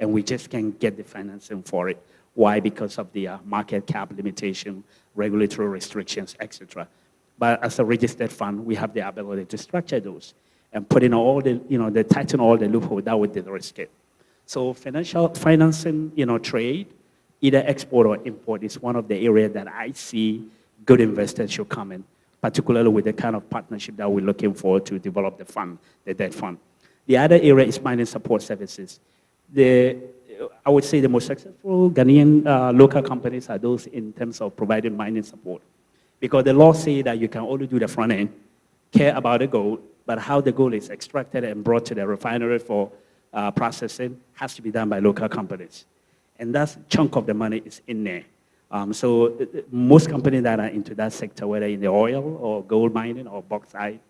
And we just can't get the financing for it. Why? Because of the market cap limitation, regulatory restrictions, etc. But as a registered fund, we have the ability to structure those and put in all the, they tighten all the loopholes that would de-risk it. So financing, trade, either export or import is one of the areas that I see good investors should come in, particularly with the kind of partnership that we're looking for to develop the fund, the debt fund. The other area is mining support services. I would say the most successful Ghanaian local companies are those in terms of providing mining support. Because the law says that you can only do the front end, care about the gold, but how the gold is extracted and brought to the refinery for processing has to be done by local companies. And that chunk of the money is in there. So most companies that are into that sector, whether in the oil or gold mining or bauxite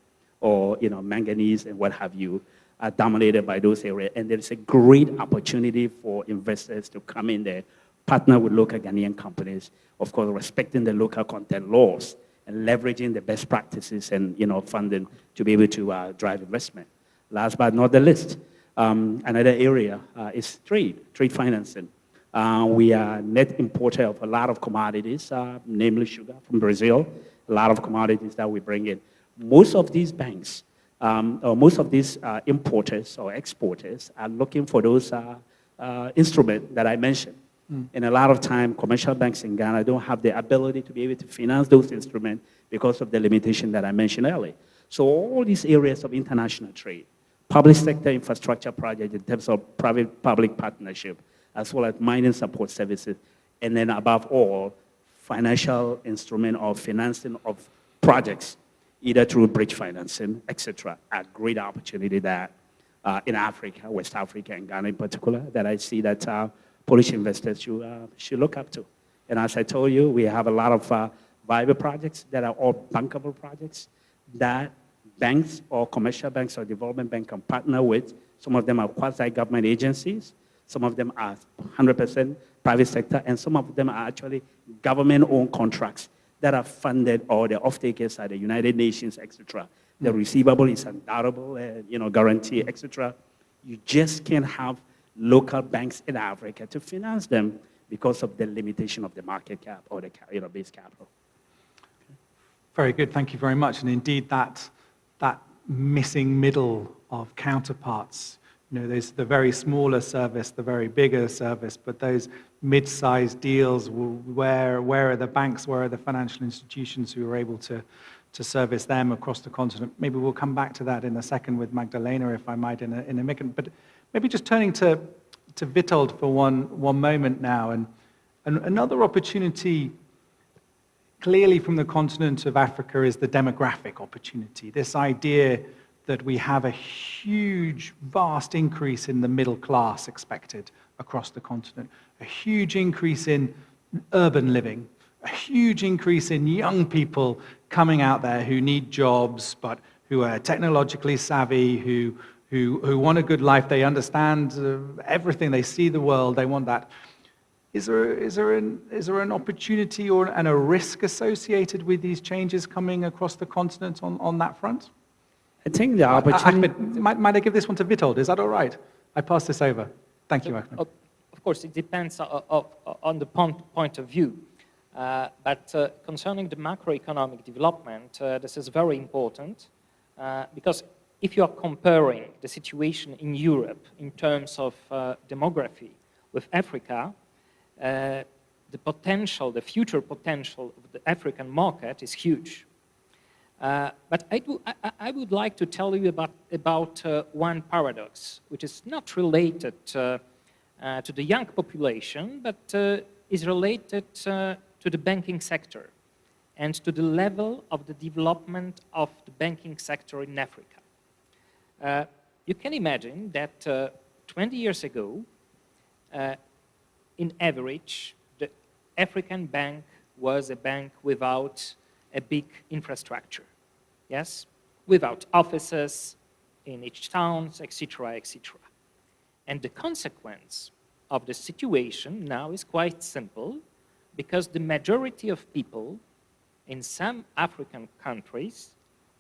or manganese and what have you, are dominated by those areas. And there's a great opportunity for investors to come in there, partner with local Ghanaian companies, of course, respecting the local content laws and leveraging the best practices and funding to be able to drive investment. Last but not the least, another area is trade financing. We are net importer of a lot of commodities, namely sugar from Brazil, a lot of commodities that we bring in. Most of these banks, or most of these importers or exporters are looking for those instruments that I mentioned. And a lot of time, commercial banks in Ghana don't have the ability to be able to finance those instruments because of the limitation that I mentioned earlier. So all these areas of international trade, public sector infrastructure projects in terms of private-public partnership, as well as mining support services, and then above all, financial instrument of financing of projects, either through bridge financing, etc., a great opportunity that in Africa, West Africa, and Ghana in particular, that I see that Polish investors should look up to. And as I told you, we have a lot of viable projects that are all bankable projects that banks or commercial banks or development banks can partner with. Some of them are quasi-government agencies. Some of them are 100% private sector, and some of them are actually government-owned contracts that are funded, or the off-takers are the United Nations, etc. The receivable is undoubtable, guarantee, etc. You just can't have local banks in Africa to finance them because of the limitation of the market cap or the base capital. Very good, thank you very much. And indeed, that missing middle of counterparts, there's the very smaller service, the very bigger service, but those mid-sized deals, where are the banks, where are the financial institutions who are able to service them across the continent? Maybe we'll come back to that in a second with Magdalena, if I might, in a minute. But maybe just turning to Witold for one moment now, and another opportunity clearly from the continent of Africa is the demographic opportunity. This idea that we have a huge, vast increase in the middle class expected across the continent, a huge increase in urban living, a huge increase in young people coming out there who need jobs, but who are technologically savvy, who want a good life, they understand everything, they see the world, they want that. Is there an opportunity and a risk associated with these changes coming across the continent on that front? I think the opportunity... Ahmed, might I give this one to Witold? Is that all right? I pass this over. Thank you, Ahmed. Of course, it depends on the point of view. But concerning the macroeconomic development, this is very important because if you are comparing the situation in Europe in terms of demography with Africa, the potential, the future potential of the African market is huge. But I would like to tell you about one paradox, which is not related to the young population, but is related to the banking sector and to the level of the development of the banking sector in Africa. You can imagine that 20 years ago, in average, the African bank was a bank without a big infrastructure, yes? Without offices in each town, etc., etc. And the consequence of the situation now is quite simple, because the majority of people in some African countries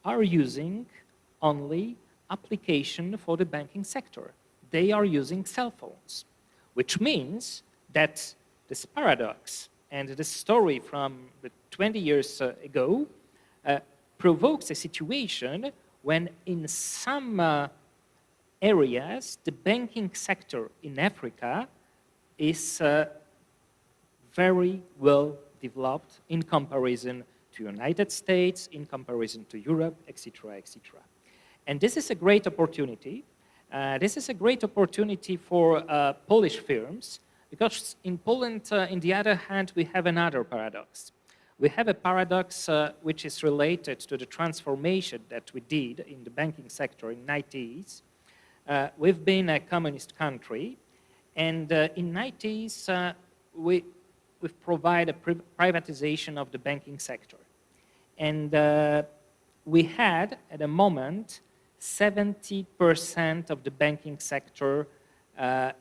are using only application for the banking sector. They are using cell phones, which means that this paradox and this story from the 20 years ago provokes a situation when in some areas the banking sector in Africa is very well developed in comparison to United States, in comparison to Europe, etc., etc. And this is a great opportunity. This is a great opportunity for Polish firms, because in Poland, on the other hand, we have another paradox. We have a paradox which is related to the transformation that we did in the banking sector in the 90s. We've been a communist country, and in the 90s, we've provided a privatization of the banking sector. And we had, at the moment, 70% of the banking sector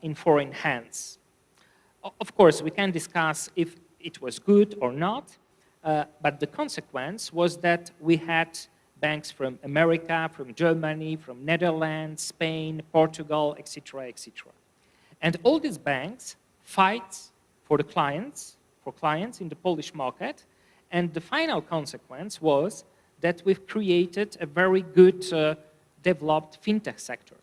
in foreign hands. Of course, we can discuss if it was good or not, but the consequence was that we had banks from America, from Germany, from Netherlands, Spain, Portugal, etc., etc. And all these banks fight for the clients, in the Polish market, and the final consequence was that we've created a very good developed fintech sector.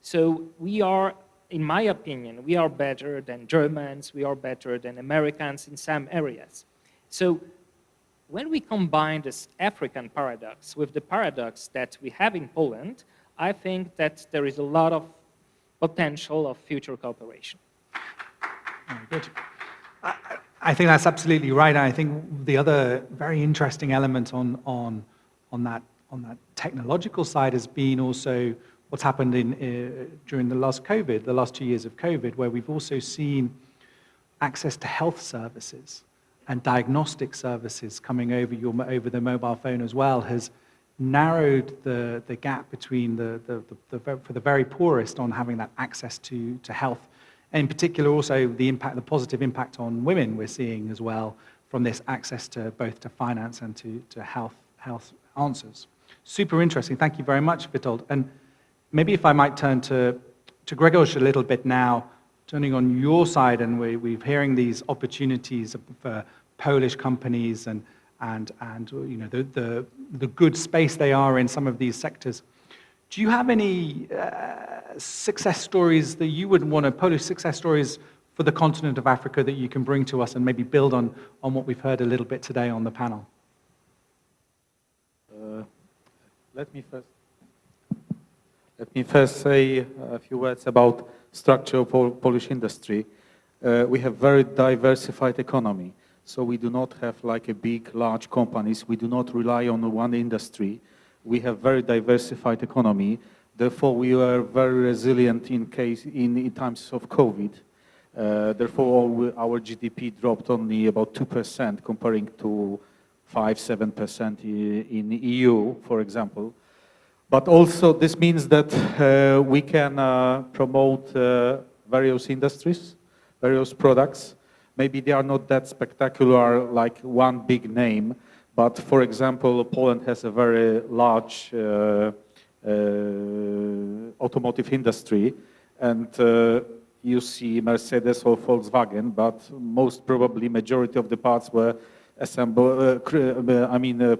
So we are, in my opinion, we are better than Germans, we are better than Americans in some areas. So when we combine this African paradox with the paradox that we have in Poland, I think that there is a lot of potential of future cooperation. Very good. I think that's absolutely right. I think the other very interesting element on that technological side has been also what's happened during the last 2 years of COVID, where we've also seen access to health services and diagnostic services coming over the mobile phone as well, has narrowed the gap between for the very poorest on having that access to health. And in particular, also the positive impact on women we're seeing as well from this access to both to finance and to health answers. Super interesting. Thank you very much, Witold. And maybe if I might turn to Grzegorz a little bit now, turning on your side, and we're hearing these opportunities for Polish companies and you know the good space they are in some of these sectors. Do you have any success stories that you would want Polish success stories for the continent of Africa that you can bring to us and maybe build on what we've heard a little bit today on the panel? Let me first say a few words about structure of Polish industry. We have very diversified economy, so we do not have like a large companies. We do not rely on one industry. We have very diversified economy. Therefore, we are very resilient in times of COVID. Therefore, our GDP dropped only about 2% comparing to 5-7% in the EU, for example. But also, this means that we can promote various industries, various products. Maybe they are not that spectacular like one big name, but for example, Poland has a very large automotive industry, and you see Mercedes or Volkswagen, but most probably majority of the parts were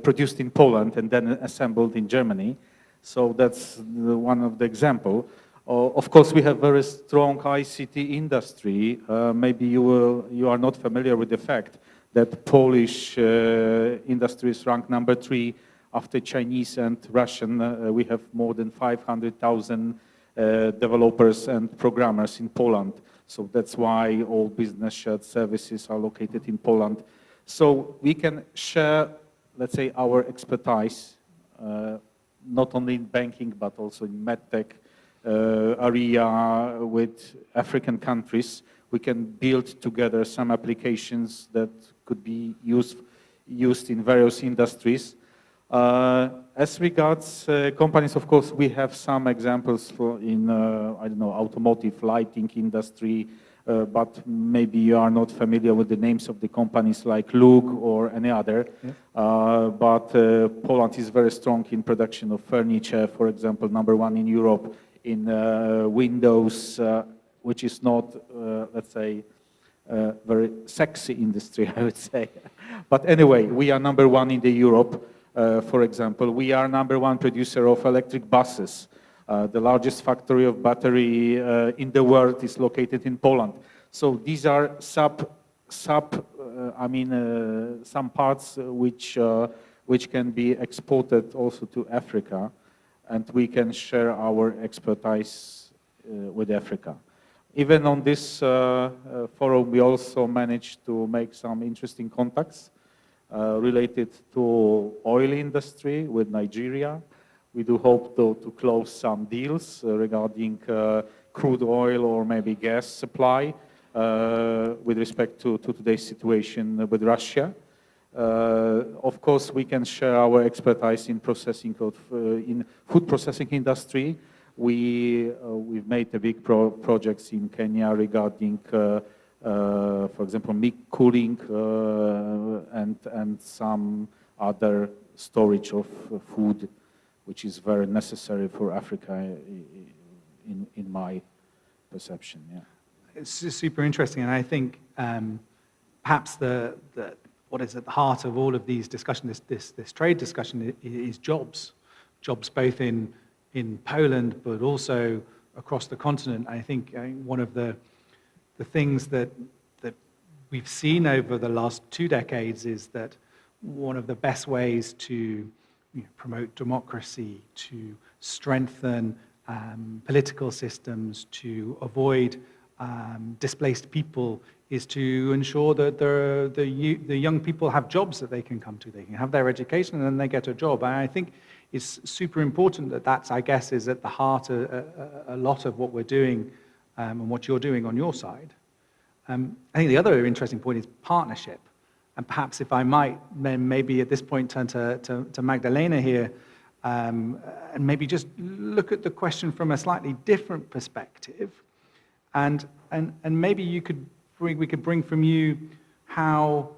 produced in Poland and then assembled in Germany. So that's one of the example. Of course, we have very strong ICT industry. Maybe you are not familiar with the fact that Polish industry is ranked number 3 after Chinese and Russian. We have more than 500,000 developers and programmers in Poland. So that's why all business shared services are located in Poland. So we can share, let's say, our expertise, not only in banking, but also in medtech area with African countries. We can build together some applications that could be used in various industries. As regards companies, of course, we have some examples in, I don't know, automotive lighting industry, but maybe you are not familiar with the names of the companies like Lug or any other. Yeah. But Poland is very strong in production of furniture, for example, number 1 in Europe in windows, which is not, let's say, very sexy industry, I would say. But anyway, we are number 1 in the Europe. For example, we are number 1 producer of electric buses. The largest factory of battery in the world is located in Poland. So these are some parts which can be exported also to Africa, and we can share our expertise with Africa. Even on this forum, we also managed to make some interesting contacts related to oil industry with Nigeria. We do hope to close some deals regarding crude oil or maybe gas supply with respect to today's situation with Russia. Of course, we can share our expertise in processing of in food processing industry. We've made a big projects in Kenya regarding, for example, milk cooling and some other storage of food, which is very necessary for Africa, in my perception. Yeah, it's super interesting, and I think perhaps what is at the heart of all of these discussions, this trade discussion, is jobs both in Poland, but also across the continent. I think one of the things that we've seen over the last 2 decades is that one of the best ways to promote democracy, to strengthen political systems, to avoid displaced people, is to ensure that the young people have jobs that they can come to. They can have their education and then they get a job. And I think it's super important that that's, I guess, is at the heart of a lot of what we're doing and what you're doing on your side. I think the other interesting point is partnership. And perhaps if I might, then maybe at this point turn to Magdalena here, and maybe just look at the question from a slightly different perspective. And maybe we could bring from you how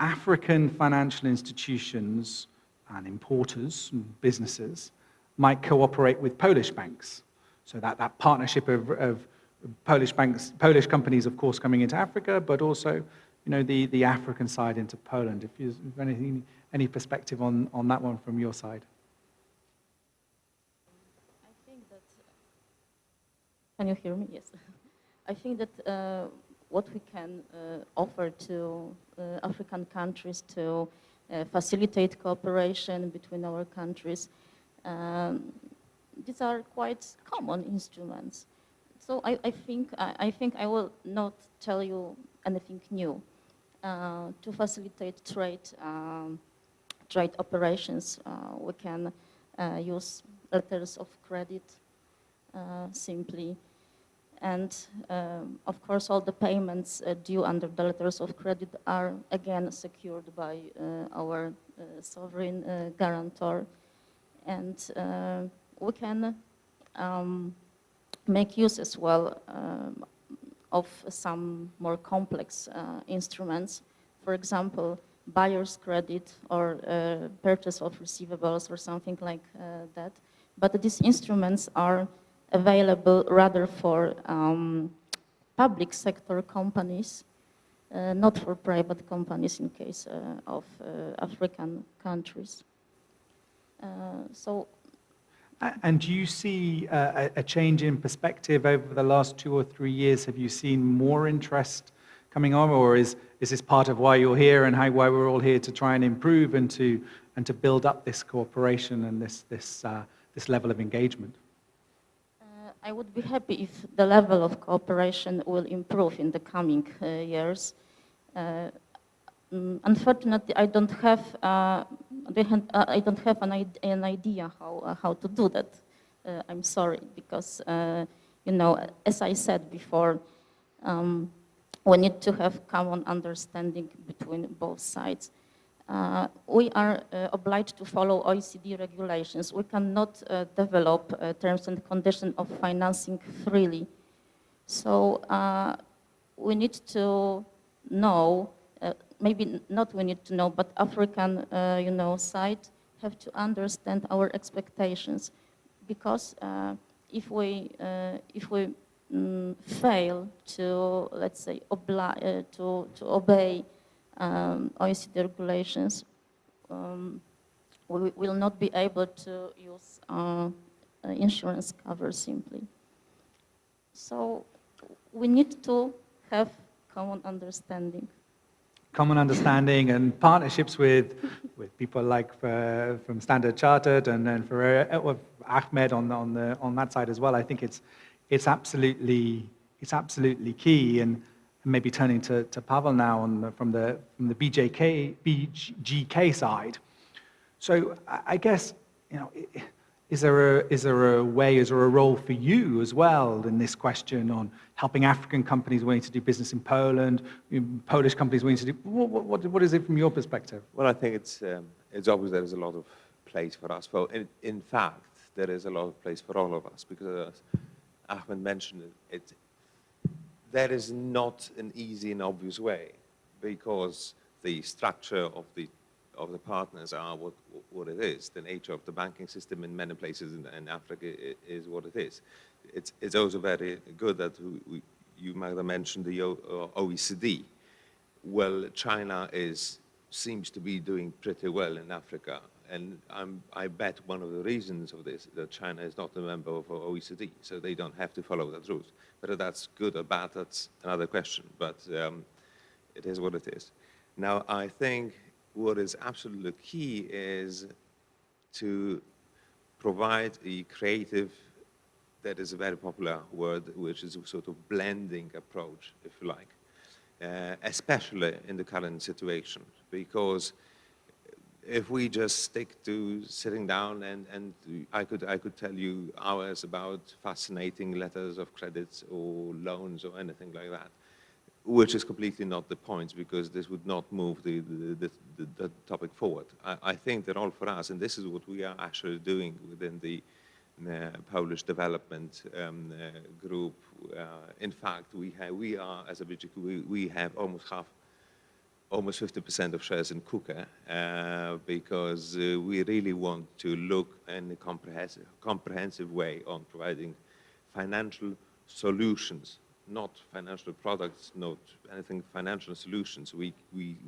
African financial institutions and importers and businesses might cooperate with Polish banks. So that partnership of Polish banks, Polish companies, of course, coming into Africa, but also, the African side into Poland. If you have any perspective on that one from your side. I think that, can you hear me? Yes. I think that what we can offer to African countries to facilitate cooperation between our countries, these are quite common instruments. So I think I will not tell you anything new. To facilitate trade operations, we can use letters of credit simply. And of course, all the payments due under the letters of credit are again secured by our sovereign guarantor. And we can make use as well of some more complex instruments. For example, buyer's credit or purchase of receivables or something like that. But these instruments are available rather for public sector companies, not for private companies in case of African countries. And do you see a change in perspective over the last 2 or 3 years? Have you seen more interest coming on, or is this part of why you're here and why we're all here to try and improve and to build up this cooperation and this level of engagement? I would be happy if the level of cooperation will improve in the coming years. Unfortunately, I don't have an idea how to do that. I'm sorry, because you know, as I said before, we need to have common understanding between both sides. We are obliged to follow OECD regulations. We cannot develop terms and conditions of financing freely. So we need to know, maybe not we need to know, but African you know, side have to understand our expectations. Because if we fail to, let's say, to obey OECD regulations, we will not be able to use insurance cover simply. So we need to have common understanding. Common understanding and partnerships with people like from Standard Chartered and then for Ahmed on that side as well. I think it's absolutely key. And maybe turning to Pavel now from the BGK side. So I guess, you know, is there a way, is there a role for you as well in this question on helping African companies wanting to do business in Poland, Polish companies wanting to do, what is it from your perspective? Well, I think it's obvious there is a lot of place for us. Well, in fact, there is a lot of place for all of us, because as Ahmed mentioned it, there is not an easy and obvious way, because the structure of the partners are what it is. The nature of the banking system in many places in Africa is what it is. It's also very good that you might have mentioned the OECD. Well, China seems to be doing pretty well in Africa, and I bet one of the reasons of this is that China is not a member of OECD, so they don't have to follow that rules. Whether that's good or bad, that's another question, but it is what it is. Now, I think what is absolutely key is to provide a creative, that is a very popular word, which is a sort of blending approach, if you like, especially in the current situation, because if we just stick to sitting down and I could tell you hours about fascinating letters of credits or loans or anything like that, which is completely not the point, because this would not move the topic forward. I think that all for us, and this is what we are actually doing within the Polish development group. In fact, we are, as a BGK, we have almost 50% of shares in KUKA, because we really want to look in a comprehensive way on providing financial solutions, not financial products, not anything, financial solutions. We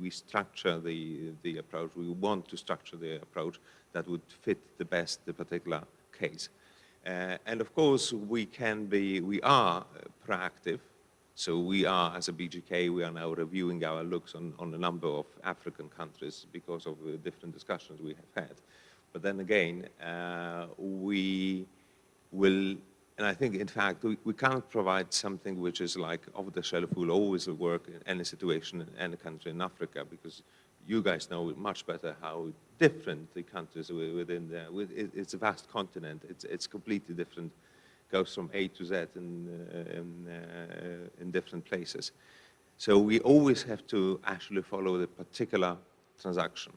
structure the approach. We want to structure the approach that would fit the best the particular case. And of course, we are proactive. So we are, as a BGK, we are now reviewing our looks on a number of African countries because of the different discussions we have had. But then again, we will, and I think, in fact, we can't provide something which is like off-the-shelf, will always work in any situation in any country in Africa, because you guys know much better how different the countries within there. It's a vast continent. It's completely different. Goes from A to Z in different places. So we always have to actually follow the particular transaction.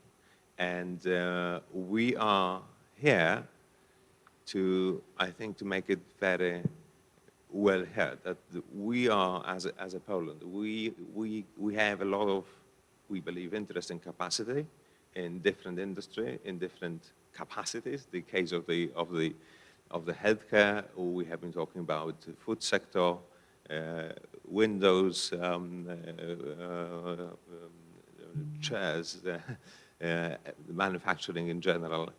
And we are here to, I think, to make it very well heard, that we are, as a Poland, we have a lot of, we believe, interesting capacity in different industry, in different capacities. The case of the healthcare, or we have been talking about the food sector, windows, chairs, manufacturing in general,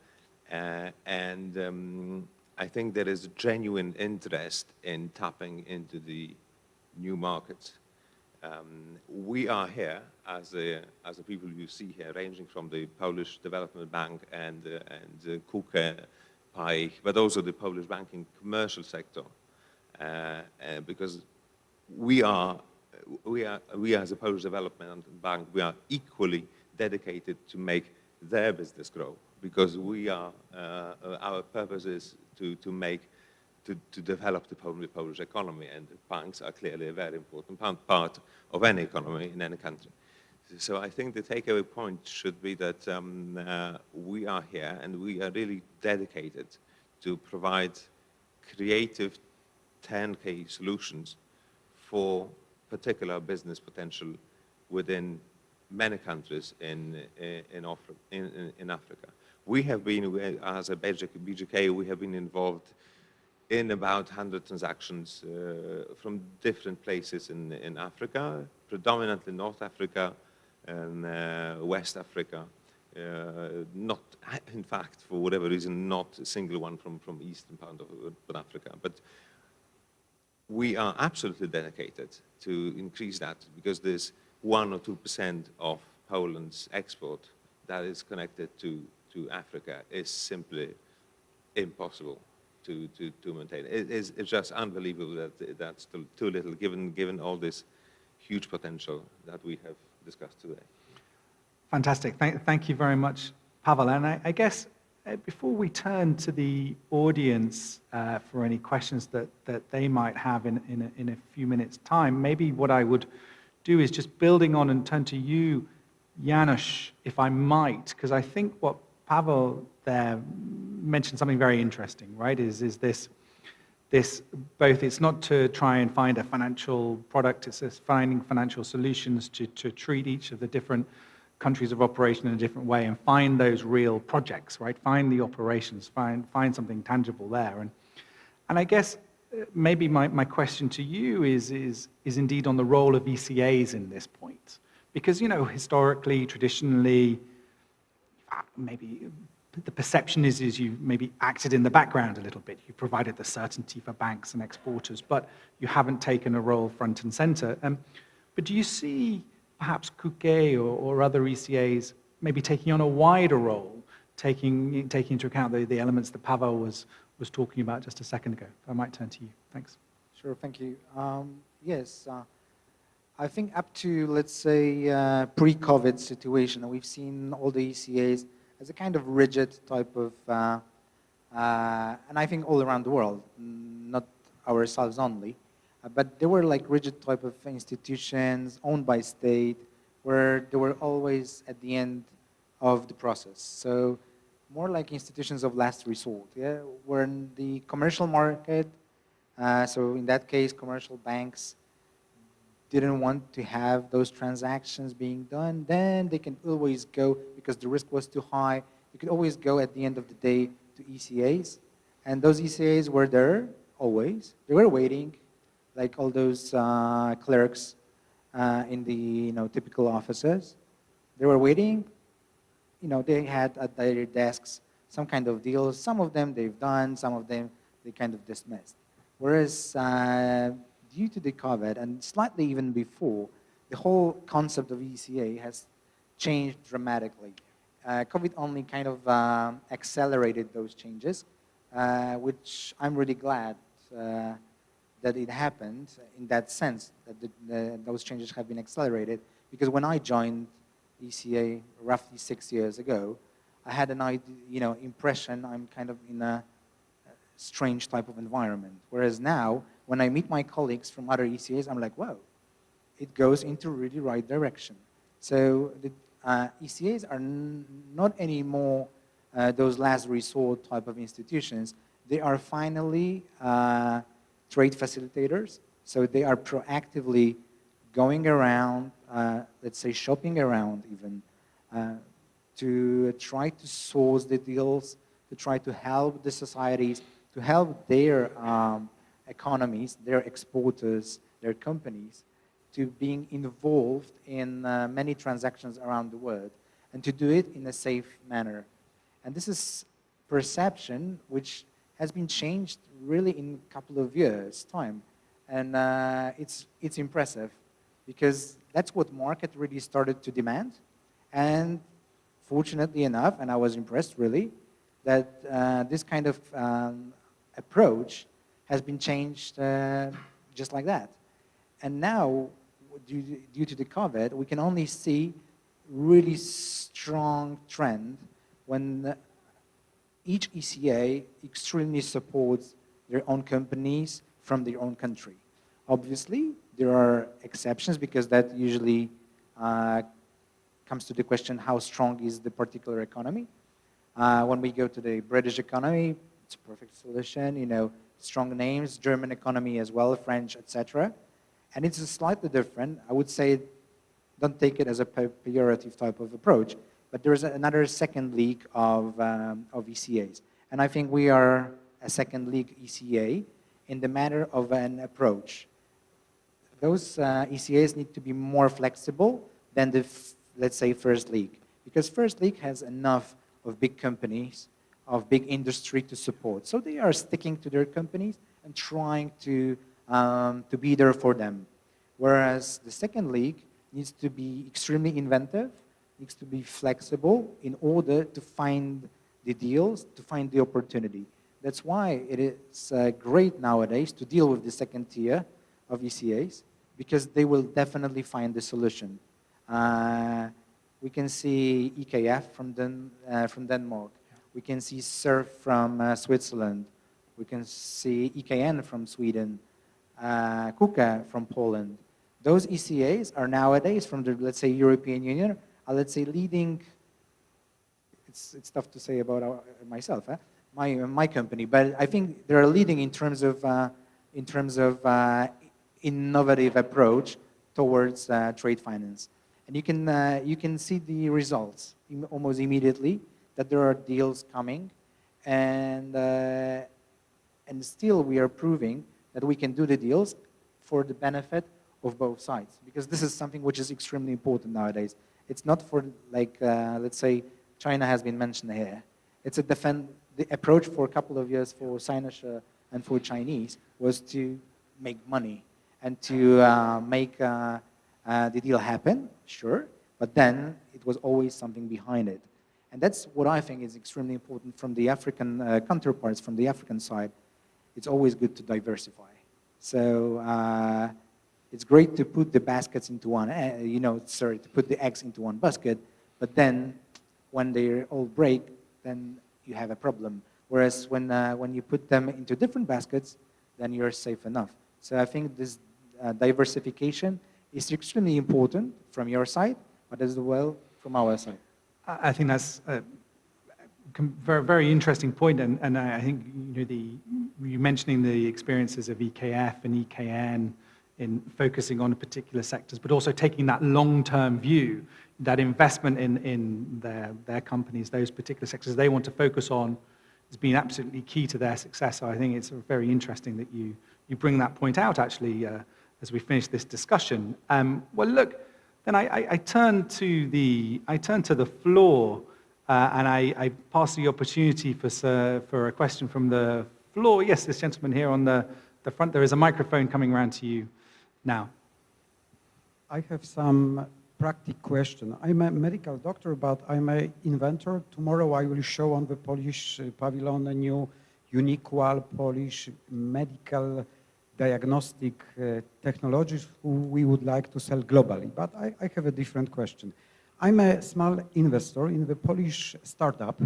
and I think there is a genuine interest in tapping into the new markets. We are here as the people you see here, ranging from the Polish Development Bank and KUKE, PAIH, but also the Polish banking commercial sector, because we as a Polish Development Bank, we are equally dedicated to make their business grow, because we are, our purpose is to develop the Polish economy, and banks are clearly a very important part of any economy in any country. So I think the takeaway point should be that we are here and we are really dedicated to provide creative turnkey solutions for particular business potential within many countries in Africa. We have been, as a BGK, we have been involved in about 100 transactions from different places in Africa, predominantly North Africa and West Africa. Not, in fact, for whatever reason, not a single one from eastern part of Africa. But we are absolutely dedicated to increase that, because there's 1 or 2% of Poland's export that is connected to Africa is simply impossible to maintain. It's just unbelievable that that's still too little, given all this huge potential that we have discussed today. Fantastic. Thank you very much, Pavel. And I guess before we turn to the audience for any questions that they might have in a few minutes' time, maybe what I would do is just building on and turn to you, Janusz, if I might, because I think what Pavel there mentioned something very interesting, right? Is this both, it's not to try and find a financial product, it's just finding financial solutions to treat each of the different countries of operation in a different way and find those real projects, right? Find the operations, find something tangible there. And I guess maybe my question to you is indeed on the role of ECAs in this point. Because, you know, historically, traditionally, maybe the perception is you maybe acted in the background a little bit. You provided the certainty for banks and exporters, but you haven't taken a role front and center. But do you see perhaps KUKE or other ECAs maybe taking on a wider role, taking into account the elements that Pavel was talking about just a second ago? I might turn to you. Thanks. Sure, thank you. Yes, I think up to, let's say, pre-COVID situation, we've seen all the ECAs as a kind of rigid type of, and I think all around the world, not ourselves only, but they were like rigid type of institutions owned by state, where they were always at the end of the process. So more like institutions of last resort, yeah? We're in the commercial market, so in that case, commercial banks didn't want to have those transactions being done, then they can always go, because the risk was too high, you could always go at the end of the day to ECAs. And those ECAs were there always. They were waiting, like all those clerks in the typical offices. They were waiting. They had at their desks some kind of deals. Some of them they've done, some of them they kind of dismissed. Whereas due to the COVID, and slightly even before, the whole concept of ECA has changed dramatically. COVID only kind of accelerated those changes, which I'm really glad that it happened in that sense, that those changes have been accelerated. Because when I joined ECA roughly 6 years ago, I had an idea, impression I'm kind of in a strange type of environment. Whereas now, when I meet my colleagues from other ECAs, I'm like, whoa, it goes into really right direction. So the ECAs are not anymore those last resort type of institutions. They are finally trade facilitators. So they are proactively going around, let's say shopping around even, to try to source the deals, to try to help the societies, to help their economies, their exporters, their companies, to being involved in many transactions around the world, and to do it in a safe manner. And this is perception which has been changed really in a couple of years' time. And it's impressive, because that's what market really started to demand. And fortunately enough, and I was impressed really, that this kind of approach has been changed just like that. And now, due to the COVID, we can only see really strong trend when each ECA extremely supports their own companies from their own country. Obviously, there are exceptions, because that usually comes to the question, how strong is the particular economy? When we go to the British economy, it's a perfect solution, you know, strong names, German economy as well, French, etc. And it's slightly different. I would say, don't take it as a pejorative type of approach, but there's another second league of ECAs. And I think we are a second league ECA in the matter of an approach. Those ECAs need to be more flexible than the, let's say, first league. Because first league has enough of big companies, of big industry to support. So they are sticking to their companies and trying to be there for them. Whereas the second league needs to be extremely inventive, needs to be flexible in order to find the deals, to find the opportunity. That's why it is great nowadays to deal with the second tier of ECAs, because they will definitely find the solution. We can see EKF from Denmark. We can see SURF from Switzerland. We can see EKN from Sweden, KUKA from Poland. Those ECAs are nowadays from the, let's say, European Union, are, let's say, leading. It's tough to say about myself, my company, but I think they're leading in terms of innovative approach towards trade finance. And you can see the results almost immediately, that there are deals coming, and still we are proving that we can do the deals for the benefit of both sides, because this is something which is extremely important nowadays. It's not for, like, let's say, China has been mentioned here. It's the approach for a couple of years for Sinosure and for Chinese was to make money and to make the deal happen, sure, but then it was always something behind it. And that's what I think is extremely important from the African counterparts, from the African side. It's always good to diversify. So it's great to put the baskets into one, to put the eggs into one basket, but then when they all break, then you have a problem. Whereas when you put them into different baskets, then you're safe enough. So I think this diversification is extremely important from your side, but as well from our side. I think that's a very, very interesting point, and I think you mentioning the experiences of EKF and EKN in focusing on particular sectors, but also taking that long-term view, that investment in their companies, those particular sectors they want to focus on, has been absolutely key to their success. So I think it's very interesting that you bring that point out, actually, as we finish this discussion. Well, look, then I turn to the floor, and I pass the opportunity for a question from the floor. Yes, this gentleman here on the front. There is a microphone coming around to you now. I have some practical question. I'm a medical doctor, but I'm an inventor. Tomorrow I will show on the Polish pavilion a new unique Polish medical diagnostic technologies we would like to sell globally. But I have a different question. I'm a small investor in the Polish startup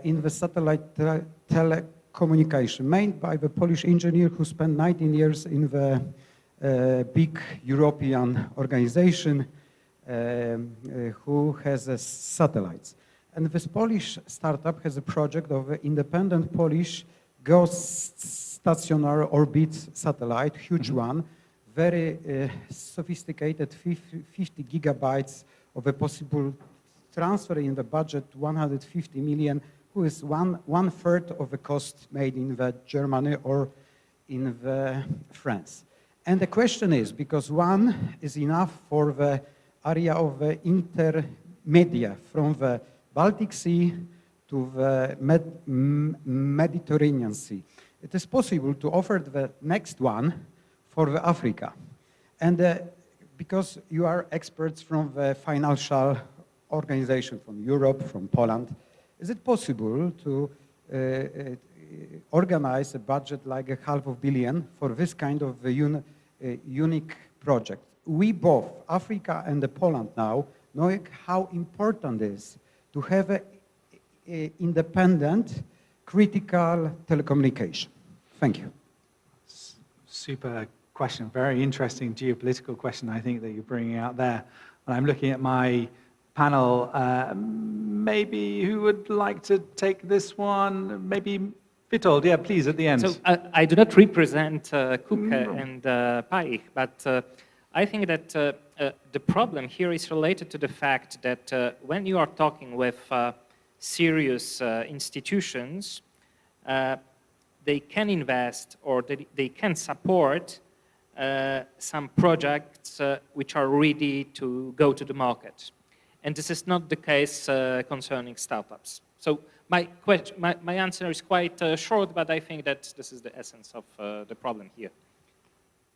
in the satellite telecommunication, made by the Polish engineer who spent 19 years in the big European organization who has satellites. And this Polish startup has a project of independent Polish stationary orbit satellite, huge one, very sophisticated, 50 gigabytes of a possible transfer in the budget, 150 million, who is one third of the cost made in the Germany or in the France. And the question is, because one is enough for the area of the intermedia from the Baltic Sea to the Mediterranean Sea. It is possible to offer the next one for the Africa. And because you are experts from the financial organization from Europe, from Poland, is it possible to organize a budget like $500 million for this kind of unique project? We both, Africa and Poland now, knowing how important it is to have an independent, critical telecommunication. Thank you. Super question, very interesting geopolitical question, I think, that you're bringing out there. And I'm looking at my panel. Maybe who would like to take this one? Maybe Witold, yeah, please, at the end. So I do not represent Kuke and Paich, but I think that the problem here is related to the fact that when you are talking with serious institutions, they can invest or they can support some projects which are ready to go to the market. And this is not the case concerning startups. So my answer is quite short, but I think that this is the essence of the problem here.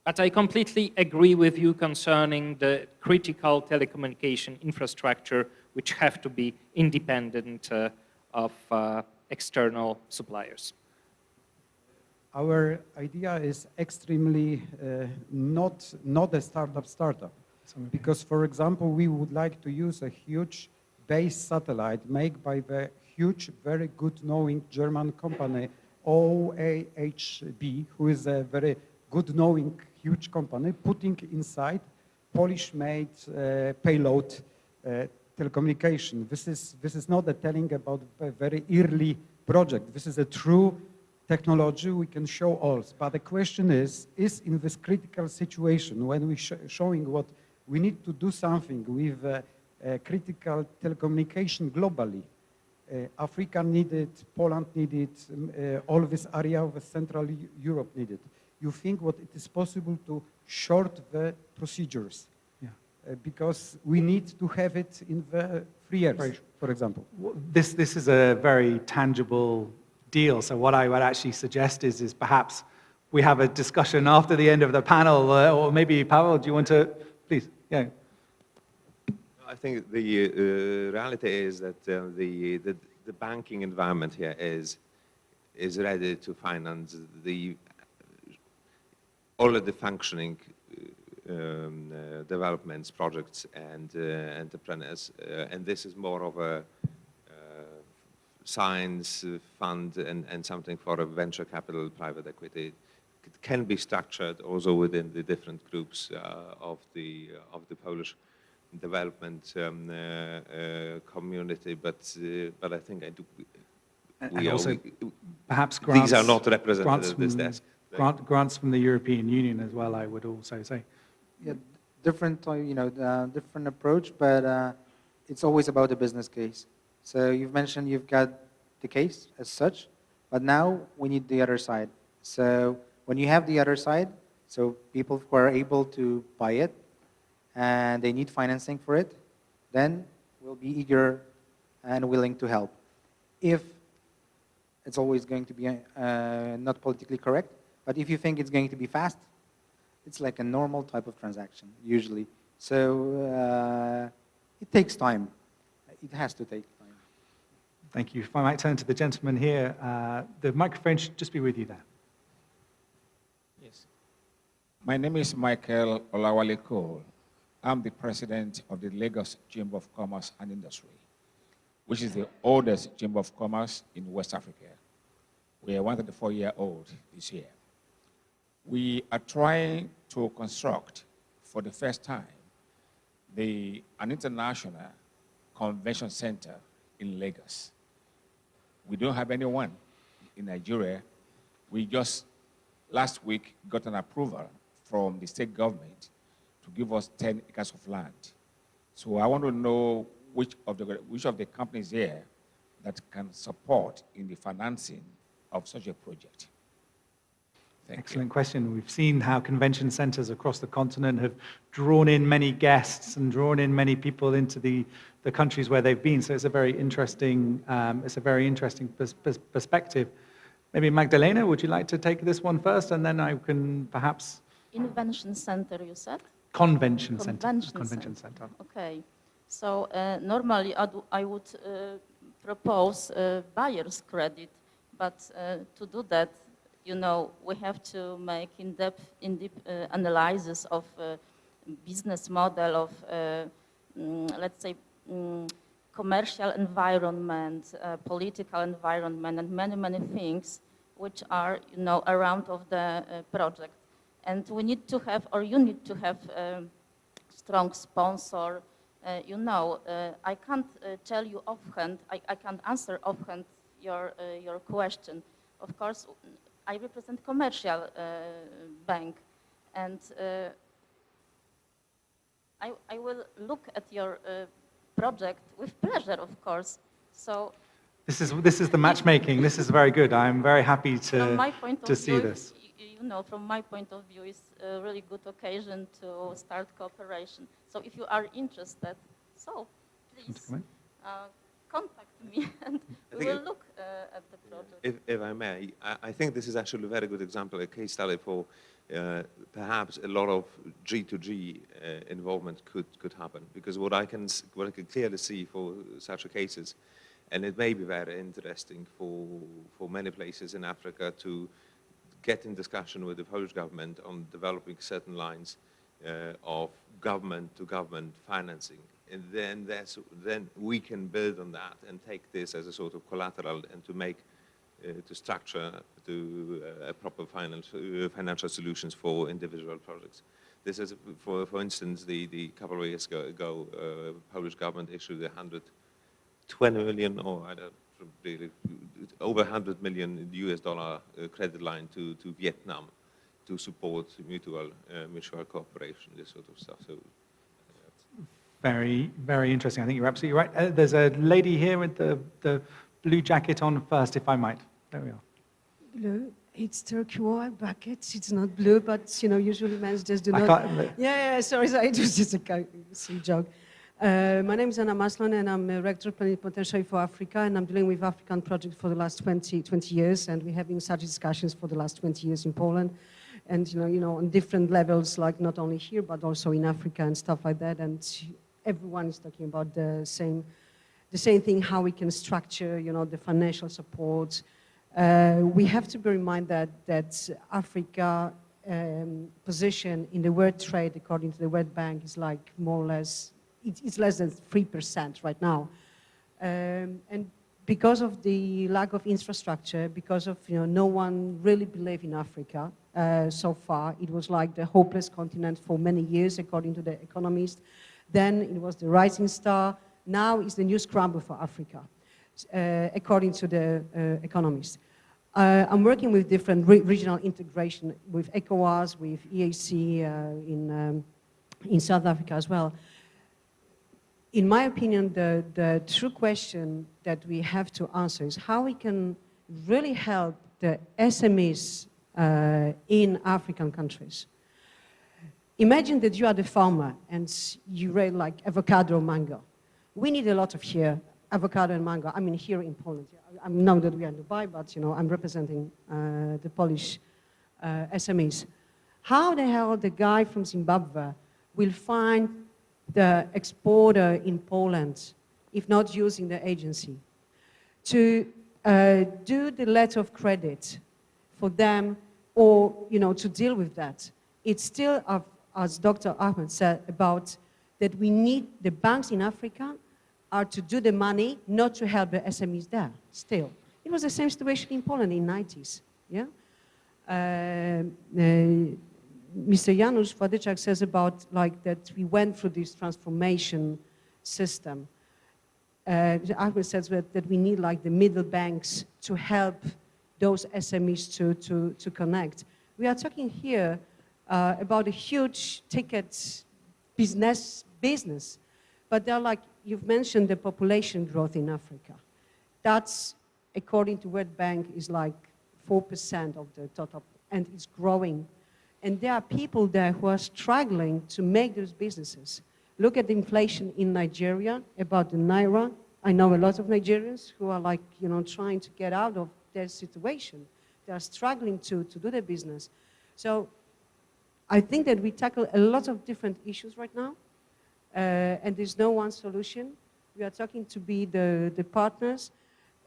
But I completely agree with you concerning the critical telecommunication infrastructure, which have to be independent of external suppliers. Our idea is extremely not a startup, because, for example, we would like to use a huge base satellite made by the huge, very good knowing German company OAHB, who is a very good knowing huge company, putting inside Polish-made payload telecommunication. This is not a telling about a very early project. This is a true technology we can show all. But the question is in this critical situation, when we showing what we need to do something with critical telecommunication globally, Africa needed, Poland needed, all this area of Central Europe needed. You think what it is possible to short the procedures? Yeah. Because we need to have it in the 3 years, for example. This is a very tangible deal. So what I would actually suggest is perhaps we have a discussion after the end of the panel, or maybe Paweł, do you want to, please? Yeah. I think the reality is that the banking environment here is ready to finance the already functioning developments, projects, and entrepreneurs. And this is more of a science fund and something for a venture capital, private equity. It can be structured also within the different groups of the Polish development community, but I think perhaps grants, these are not represented at this desk. Grants from the European Union as well, I would also say. Yeah, different approach, but it's always about the business case. So you've mentioned you've got the case as such, but now we need the other side. So when you have the other side, so people who are able to buy it and they need financing for it, then we'll be eager and willing to help. If it's always going to be not politically correct, but if you think it's going to be fast, it's like a normal type of transaction, usually. So it takes time. It has to take time. Thank you. If I might turn to the gentleman here, the microphone should just be with you there. Yes. My name is Michael Olawale Cole. I'm the president of the Lagos Chamber of Commerce and Industry, which is the oldest Chamber of Commerce in West Africa. We are 104-year-old this year. We are trying to construct, for the first time, an international convention center in Lagos. We don't have anyone in Nigeria. We just last week got an approval from the state government to give us 10 acres of land. So I want to know which of the companies here that can support in the financing of such a project. Excellent question. We've seen how convention centers across the continent have drawn in many guests and drawn in many people into the countries where they've been. So it's a very interesting, perspective. Maybe Magdalena, would you like to take this one first, and then I can perhaps... Invention center, you said? Convention center. Okay. So normally I would propose buyer's credit, but to do that, you know, we have to make in-depth analysis of business model of, let's say, commercial environment, political environment, and many, many things which are, you know, around of the project. And we need to have, or you need to have a strong sponsor. You know, I can't tell you offhand, I can't answer offhand your question. Of course, I represent commercial bank, and I will look at your project with pleasure, of course. So this is the matchmaking. This is very good. I'm very happy to see this. You know, from my point of view, it's a really good occasion to start cooperation. So if you are interested, so please contact me and we will look at the project. If I may, I think this is actually a very good example, a case study for perhaps a lot of G2G involvement could happen. Because what I can clearly see for such a cases, and it may be very interesting for many places in Africa to get in discussion with the Polish government on developing certain lines of government-to-government financing. And then we can build on that and take this as a sort of collateral and to make, to structure a proper financial solutions for individual projects. This is, for instance, the couple of years ago, Polish government issued 120 million, or I don't really, over 100 million US dollar credit line to Vietnam to support mutual cooperation, this sort of stuff. So, very, very interesting. I think you're absolutely right. There's a lady here with the blue jacket on first, if I might. There we are. Blue. It's turquoise buckets. It's not blue, but you know, usually men just do not. Yeah, sorry, it was just a silly joke. My name is Anna Maslan, and I'm a Rector Plenipotentiary for Africa, and I'm dealing with African projects for the last 20 years, and we're having such discussions for the last 20 years in Poland, and you know, on different levels, like not only here, but also in Africa and stuff like that, and everyone is talking about the same thing, how we can structure, you know, the financial support. We have to bear in mind that Africa position in the world trade, according to the World Bank, is like more or less, it's less than 3% right now. And because of the lack of infrastructure, because of, you know, no one really believed in Africa so far. It was like the hopeless continent for many years, according to the economists. Then it was the rising star. Now it's the new scramble for Africa, according to the economists. I'm working with different regional integration with ECOWAS, with EAC in South Africa as well. In my opinion, the true question that we have to answer is how we can really help the SMEs in African countries. Imagine that you are the farmer and you raise like avocado or mango. We need a lot of here, avocado and mango. I mean, here in Poland. I know that we are in Dubai, but you know, I'm representing the Polish SMEs. How the hell the guy from Zimbabwe will find the exporter in Poland, if not using the agency, to do the letter of credit for them, or you know, to deal with that? It's still, as Dr. Ahmed said, about that we need the banks in Africa are to do the money, not to help the SMEs there, still. It was the same situation in Poland in the 90s, yeah? Mr. Janusz Władyczak says about like that we went through this transformation system. Ahmed says that we need like the middle banks to help those SMEs to connect. We are talking here about a huge ticket business, but they're like, you've mentioned the population growth in Africa. That's, according to World Bank, is like 4% of the total, and it's growing. And there are people there who are struggling to make those businesses. Look at the inflation in Nigeria, about the Naira. I know a lot of Nigerians who are like, you know, trying to get out of their situation. They are struggling to do their business. So I think that we tackle a lot of different issues right now, and there's no one solution. We are talking to be the partners.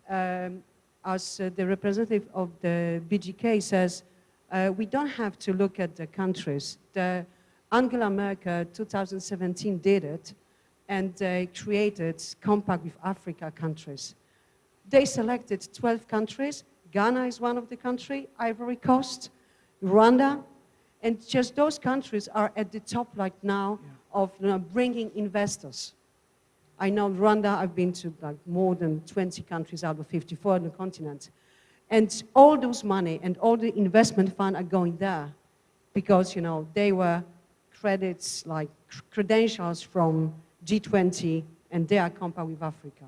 As the representative of the BGK says, we don't have to look at the countries. Angela Merkel, 2017, did it, and they created compact with Africa countries. They selected 12 countries. Ghana is one of the countries, Ivory Coast, Rwanda, and just those countries are at the top right now of bringing investors. I know Rwanda, I've been to like more than 20 countries out of 54 on the continent. And all those money and all the investment fund are going there because, you know, they were credits, like credentials from G20, and they are compact with Africa.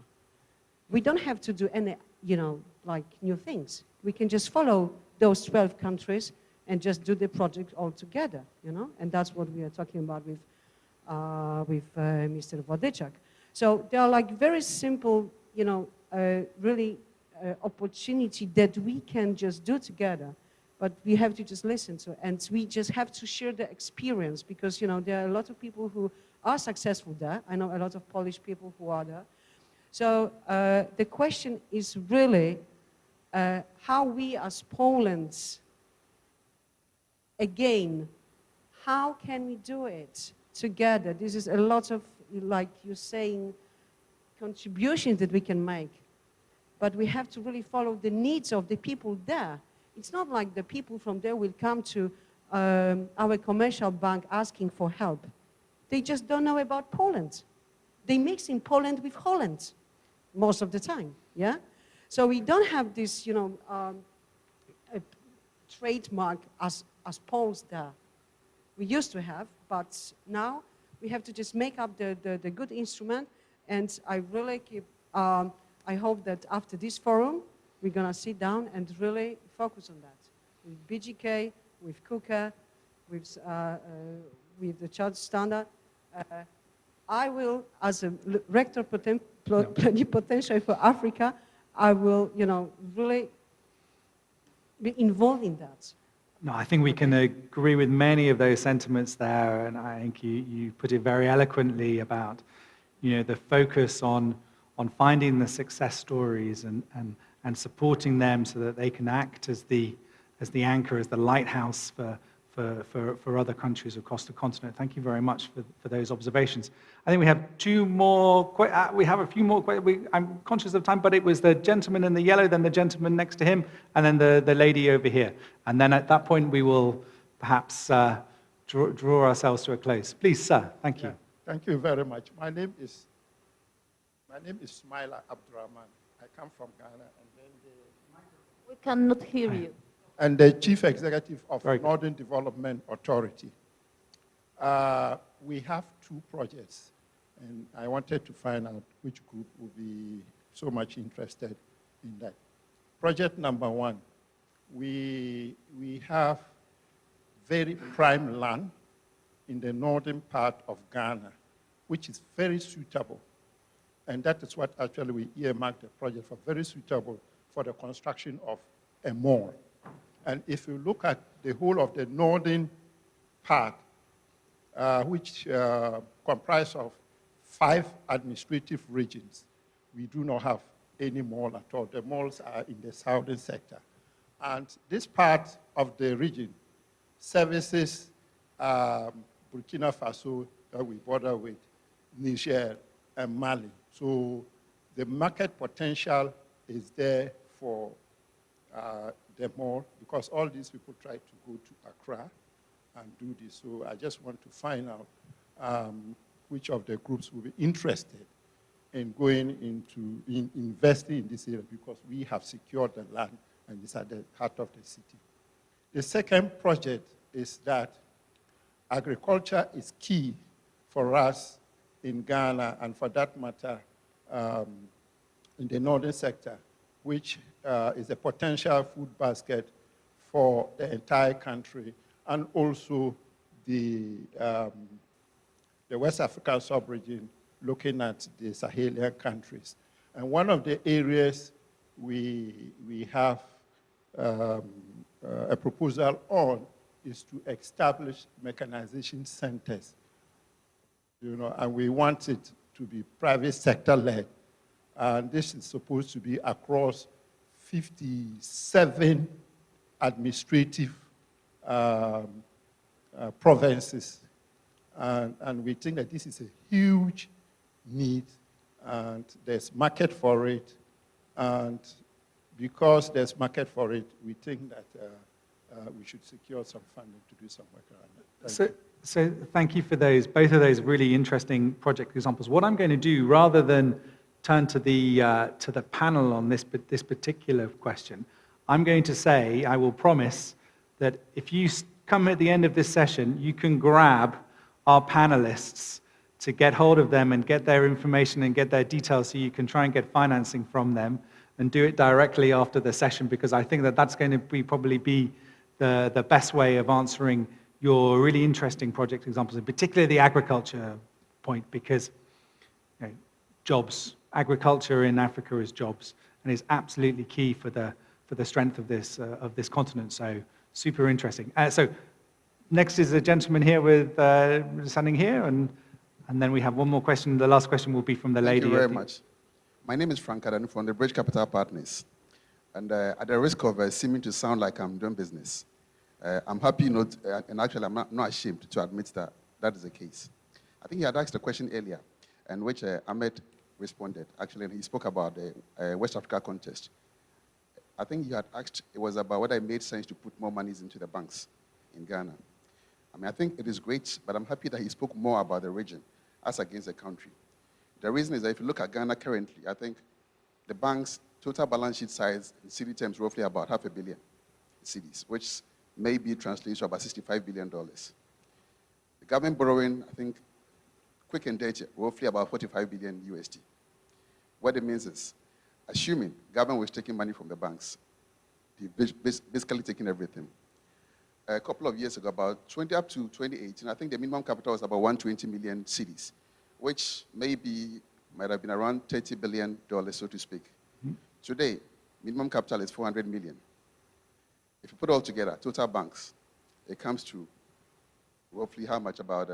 We don't have to do any, you know, like new things. We can just follow those 12 countries and just do the project all together, you know? And that's what we are talking about with Mr. Wodyczak. So there are like very simple, you know, really opportunity that we can just do together, but we have to just listen to, and we just have to share the experience because, you know, there are a lot of people who are successful there. I know a lot of Polish people who are there. So the question is really how we as Poland, again, how can we do it together? This is a lot of, like you're saying, contributions that we can make. But we have to really follow the needs of the people there. It's not like the people from there will come to our commercial bank asking for help. They just don't know about Poland. They mix in Poland with Holland most of the time, yeah? So we don't have this, you know, a trademark as Poles there. We used to have, but now we have to just make up the good instrument, and I really keep, I hope that after this forum, we're going to sit down and really focus on that. With BGK, with KUKA, with the Chartered Standard. I will, as a rector plenipotentiary for Africa, I will, you know, really be involved in that. No, I think we can agree with many of those sentiments there, and I think you put it very eloquently about, you know, the focus on finding the success stories and supporting them so that they can act as the anchor, as the lighthouse for other countries across the continent. Thank you very much for those observations. I think we have two more, we have a few more, I'm conscious of time, but it was the gentleman in the yellow, then the gentleman next to him, and then the lady over here. And then at that point, we will perhaps draw ourselves to a close. Please, sir, thank you. Thank you very much. My name is Smaila Abdurrahman. I come from Ghana. And then we cannot hear you. And the Chief Executive of Northern Development Authority. We have two projects, and I wanted to find out which group would be so much interested in that. Project number one, we have very prime land in the northern part of Ghana, which is very suitable. And that is what actually we earmarked the project for, very suitable for the construction of a mall. And if you look at the whole of the northern part, which comprise of 5 administrative regions, we do not have any mall at all. The malls are in the southern sector. And this part of the region services Burkina Faso that we border with, Niger, and Mali. So the market potential is there for the mall, because all these people try to go to Accra and do this. So I just want to find out which of the groups will be interested in going into investing in this area, because we have secured the land and it's at the heart of the city. The second project is that agriculture is key for us in Ghana, and for that matter, in the northern sector, which is a potential food basket for the entire country, and also the West African sub-region, looking at the Sahelian countries. And one of the areas we have a proposal on is to establish mechanization centers, and we want it to be private sector led. And this is supposed to be across 57 administrative provinces. And we think that this is a huge need, and there's market for it. And because there's market for it, we think that we should secure some funding to do some work around it. So thank you for both of those really interesting project examples. What I'm going to do, rather than turn to the panel on this particular question, I'm going to say, I will promise that if you come at the end of this session, you can grab our panelists to get hold of them and get their information and get their details so you can try and get financing from them, and do it directly after the session, because I think that that's going to probably be the best way of answering your really interesting project examples, and particularly the agriculture point, because jobs, agriculture in Africa is jobs, and is absolutely key for the strength of this continent. So super interesting. So next is a gentleman here standing here, and then we have one more question. The last question will be from the lady. Thank you very much. My name is Frank Adanu from the Bridge Capital Partners. And at the risk of seeming to sound like I'm doing business, I'm happy not, and actually I'm not ashamed to admit that that is the case. I think you had asked a question earlier, and which Ahmed responded. Actually, he spoke about the West Africa contest. I think you had asked, it was about whether it made sense to put more monies into the banks in Ghana. I mean, I think it is great, but I'm happy that he spoke more about the region as against the country. The reason is that if you look at Ghana currently, I think the bank's total balance sheet size in cedi terms roughly about $500 million cedis, which maybe translates to about $65 billion. The government borrowing, I think, quick and dirty, roughly about 45 billion USD. What it means is, assuming government was taking money from the banks, basically taking everything. A couple of years ago, about 20 up to 2018, I think the minimum capital was about 120 million cedis, which maybe might have been around $30 billion, so to speak. Mm-hmm. Today, minimum capital is 400 million. If you put it all together, total banks, it comes to roughly how much? About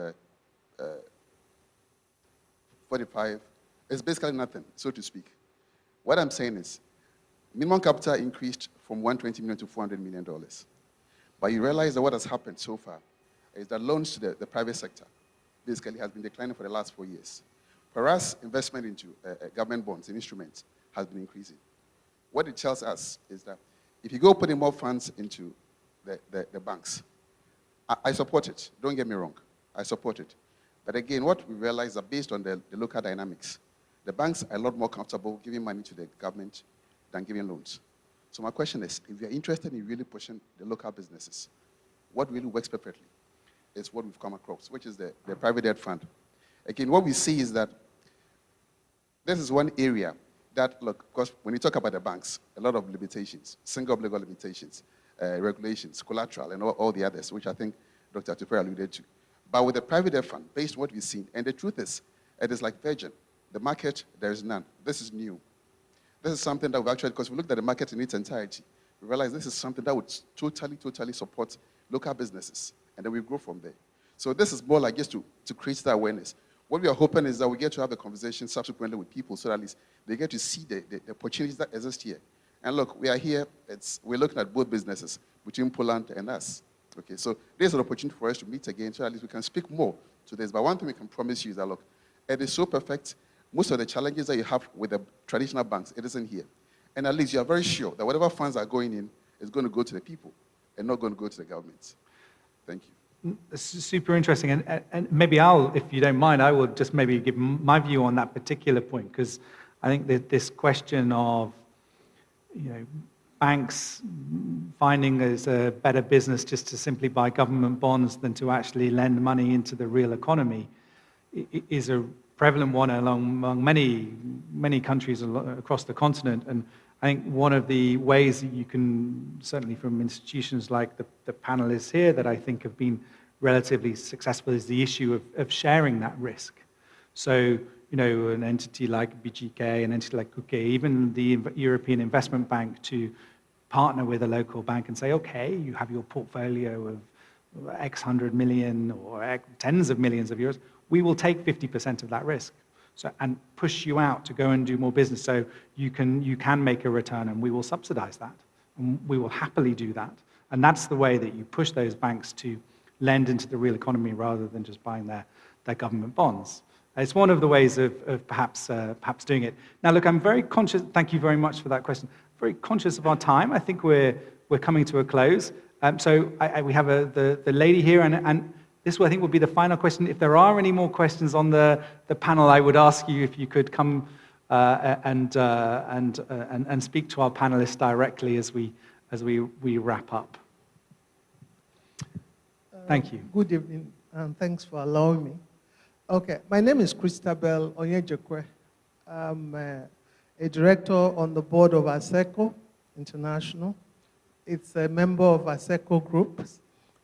45. It's basically nothing, so to speak. What I'm saying is, minimum capital increased from 120 million to $400 million. But you realize that what has happened so far is that loans to the private sector basically has been declining for the last 4 years. Whereas investment into government bonds and instruments has been increasing. What it tells us is that if you go putting more funds into the banks, I support it. Don't get me wrong. I support it. But again, what we realize is that based on the local dynamics, the banks are a lot more comfortable giving money to the government than giving loans. So my question is, if you're interested in really pushing the local businesses, what really works perfectly is what we've come across, which is the private debt fund. Again, what we see is that this is one area that, look, because when you talk about the banks, a lot of limitations, single legal limitations, regulations, collateral, and all the others, which I think Dr. Tupper alluded to. But with the private debt fund, based on what we've seen, and the truth is, it is like Virgin. The market, there is none. This is new. This is something that we've actually, because we looked at the market in its entirety, we realized this is something that would totally support local businesses, and then we grow from there. So this is more like just to create that awareness. What we are hoping is that we get to have a conversation subsequently with people so that at least they get to see the opportunities that exist here. And look, we are here, we're looking at both businesses between Poland and us. Okay, so there's an opportunity for us to meet again so at least we can speak more to this. But one thing we can promise you is that, look, it is so perfect. Most of the challenges that you have with the traditional banks, it isn't here. And at least you are very sure that whatever funds are going in is going to go to the people and not going to go to the government. Thank you. This is super interesting. And maybe I'll, if you don't mind, I will just maybe give my view on that particular point, because I think that this question of, banks finding there's a better business just to simply buy government bonds than to actually lend money into the real economy is a prevalent one among many countries across the continent. And I think one of the ways that you can, certainly from institutions like the panelists here, that I think have been relatively successful is the issue of sharing that risk. So, an entity like BGK, an entity like KUKE, even the European Investment Bank to partner with a local bank and say, okay, you have your portfolio of X 100 million or X tens of millions of euros, we will take 50% of that risk. So, and push you out to go and do more business so you can make a return, and we will subsidize that. And we will happily do that. And that's the way that you push those banks to lend into the real economy rather than just buying their government bonds. It's one of the ways of perhaps doing it. Now, look, I'm very conscious, thank you very much for that question, very conscious of our time. I think we're coming to a close. So we have the lady here, and this, I think, will be the final question. If there are any more questions on the panel, I would ask you if you could come and speak to our panelists directly as we wrap up. Thank you. Good evening, and thanks for allowing me. Okay, my name is Christabel Onyejekwe. I'm a director on the board of ASECO International. It's a member of ASECO Group.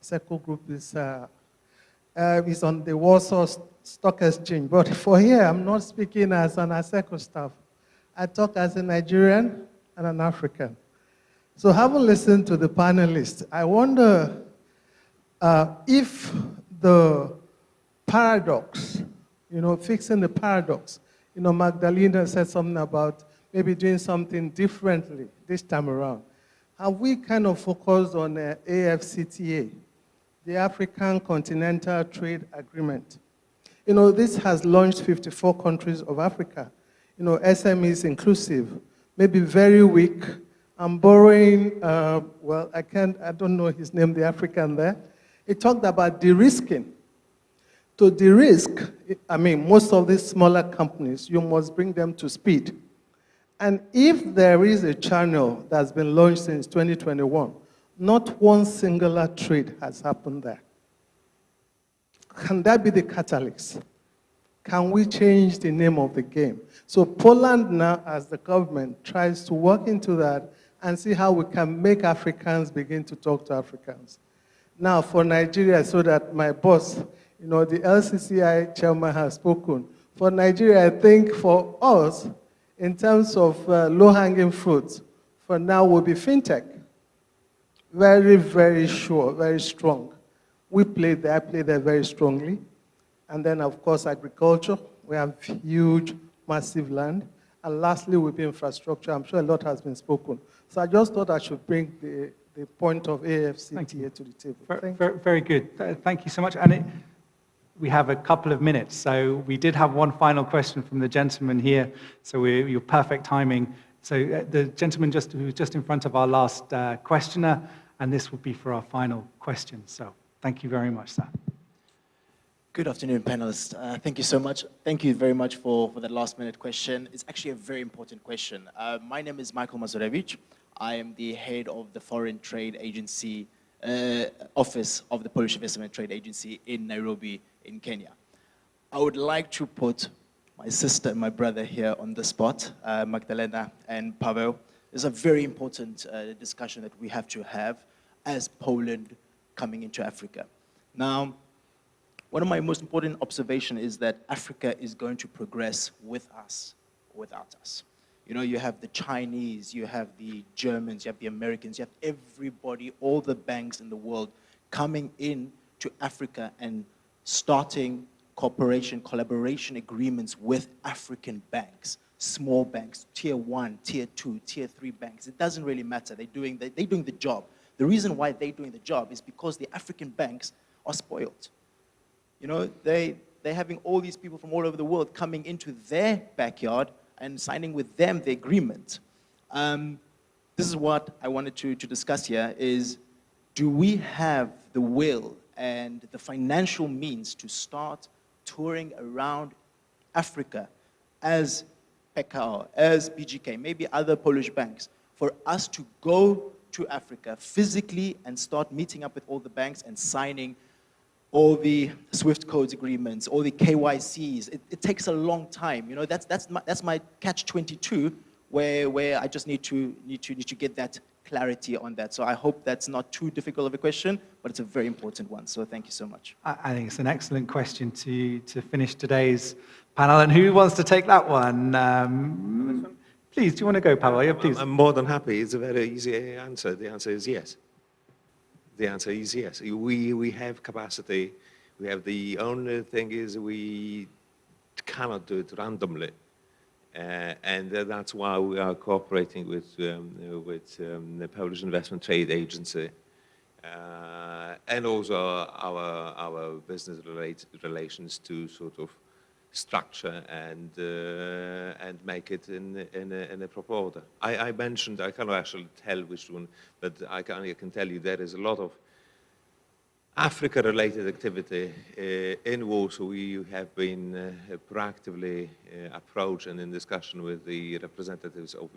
ASECO Group is on the Warsaw Stock Exchange. But for here, I'm not speaking as an ASECO staff. I talk as a Nigerian and an African. So having listened to the panelists, I wonder if the paradox, fixing the paradox, Magdalena said something about maybe doing something differently this time around. Have we kind of focused on AfCFTA, the African Continental Trade Agreement? This has launched 54 countries of Africa. SMEs inclusive, maybe very weak. I'm borrowing, I don't know his name, the African there. He talked about de-risking. To de-risk, most of these smaller companies, you must bring them to speed. And if there is a channel that's been launched since 2021, not one singular trade has happened there. Can that be the catalyst? Can we change the name of the game? So Poland now, as the government, tries to work into that and see how we can make Africans begin to talk to Africans. Now, for Nigeria, so that my boss, the LCCI chairman has spoken. For Nigeria, I think for us, in terms of low-hanging fruits, for now will be fintech. Very, very sure, very strong. I play there very strongly. And then, of course, agriculture. We have huge, massive land. And lastly, will be infrastructure. I'm sure a lot has been spoken. So I just thought I should bring the point of AfCFTA to the table. Very good. Thank you so much. And we have a couple of minutes. So we did have one final question from the gentleman here. So you're perfect timing. So the gentleman who was just in front of our last questioner, and this will be for our final question. So thank you very much, sir. Good afternoon, panelists. Thank you so much. Thank you very much for that last minute question. It's actually a very important question. My name is Michael Mazurewicz. I am the head of the Foreign Trade Agency office of the Polish Investment Trade Agency in Nairobi, in Kenya. I would like to put my sister and my brother here on the spot, Magdalena and Paweł. It's a very important discussion that we have to have as Poland coming into Africa. Now, one of my most important observations is that Africa is going to progress with us or without us. You have the Chinese, you have the Germans, you have the Americans, you have everybody, all the banks in the world coming in to Africa and starting cooperation, collaboration agreements with African banks, small banks, tier 1, tier 2, tier 3 banks. It doesn't really matter. They're doing the job. The reason why they're doing the job is because the African banks are spoiled. They're having all these people from all over the world coming into their backyard and signing with them the agreement. This is what I wanted to discuss here is, do we have the will and the financial means to start touring around Africa as PKO, as BGK, maybe other Polish banks, for us to go to Africa physically and start meeting up with all the banks and signing all the SWIFT codes agreements, all the KYCs. It takes a long time. You know, that's my catch-22, where I just need to get that clarity on that. So I hope that's not too difficult of a question, but it's a very important one. So thank you so much. I think it's an excellent question to finish today's panel. And who wants to take that one? Please, do you want to go, Pavel? Yeah, please. I'm more than happy. It's a very easy answer. The answer is yes. The answer is yes. We have capacity. We have the only thing is we cannot do it randomly. And that's why we are cooperating with the Polish Investment Trade Agency and also our business relations to sort of structure and make it in a proper order. I mentioned, I cannot actually tell which one, but I can tell you there is a lot of Africa-related activity in Warsaw. We have been proactively approached and in discussion with the representatives of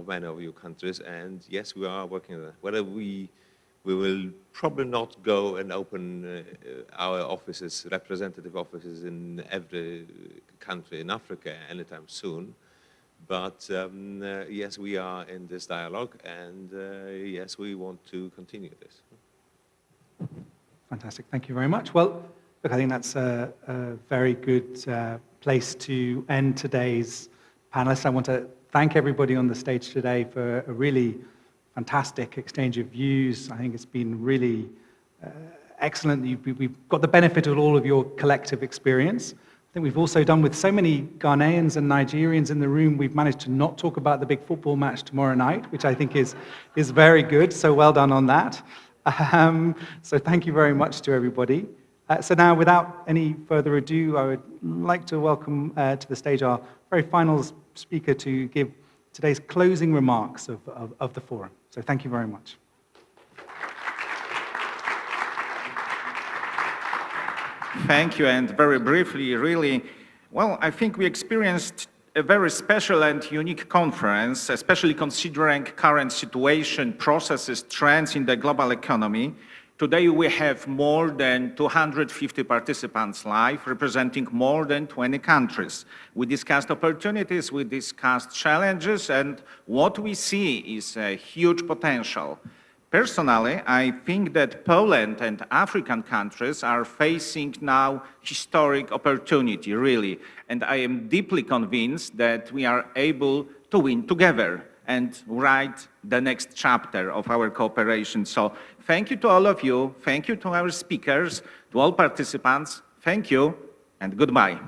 many of your countries, and yes, we are working on that. Whether we will probably not go and open our offices, representative offices in every country in Africa anytime soon, but yes, we are in this dialogue, and yes, we want to continue this. Fantastic. Thank you very much. Well, look, I think that's a very good place to end today's panelists. I want to thank everybody on the stage today for a really fantastic exchange of views. I think it's been really excellent. We've got the benefit of all of your collective experience. I think we've also done with so many Ghanaians and Nigerians in the room, we've managed to not talk about the big football match tomorrow night, which I think is very good. So well done on that. So thank you very much to everybody. So now, without any further ado, I would like to welcome to the stage our very final speaker to give today's closing remarks of the forum. So thank you very much. Thank you, and very briefly, really, well, I think we experienced a very special and unique conference, especially considering current situation, processes, trends in the global economy. Today we have more than 250 participants live, representing more than 20 countries. We discussed opportunities, we discussed challenges, and what we see is a huge potential. Personally, I think that Poland and African countries are facing now historic opportunity, really. And I am deeply convinced that we are able to win together and write the next chapter of our cooperation. So thank you to all of you. Thank you to our speakers, to all participants. Thank you and goodbye.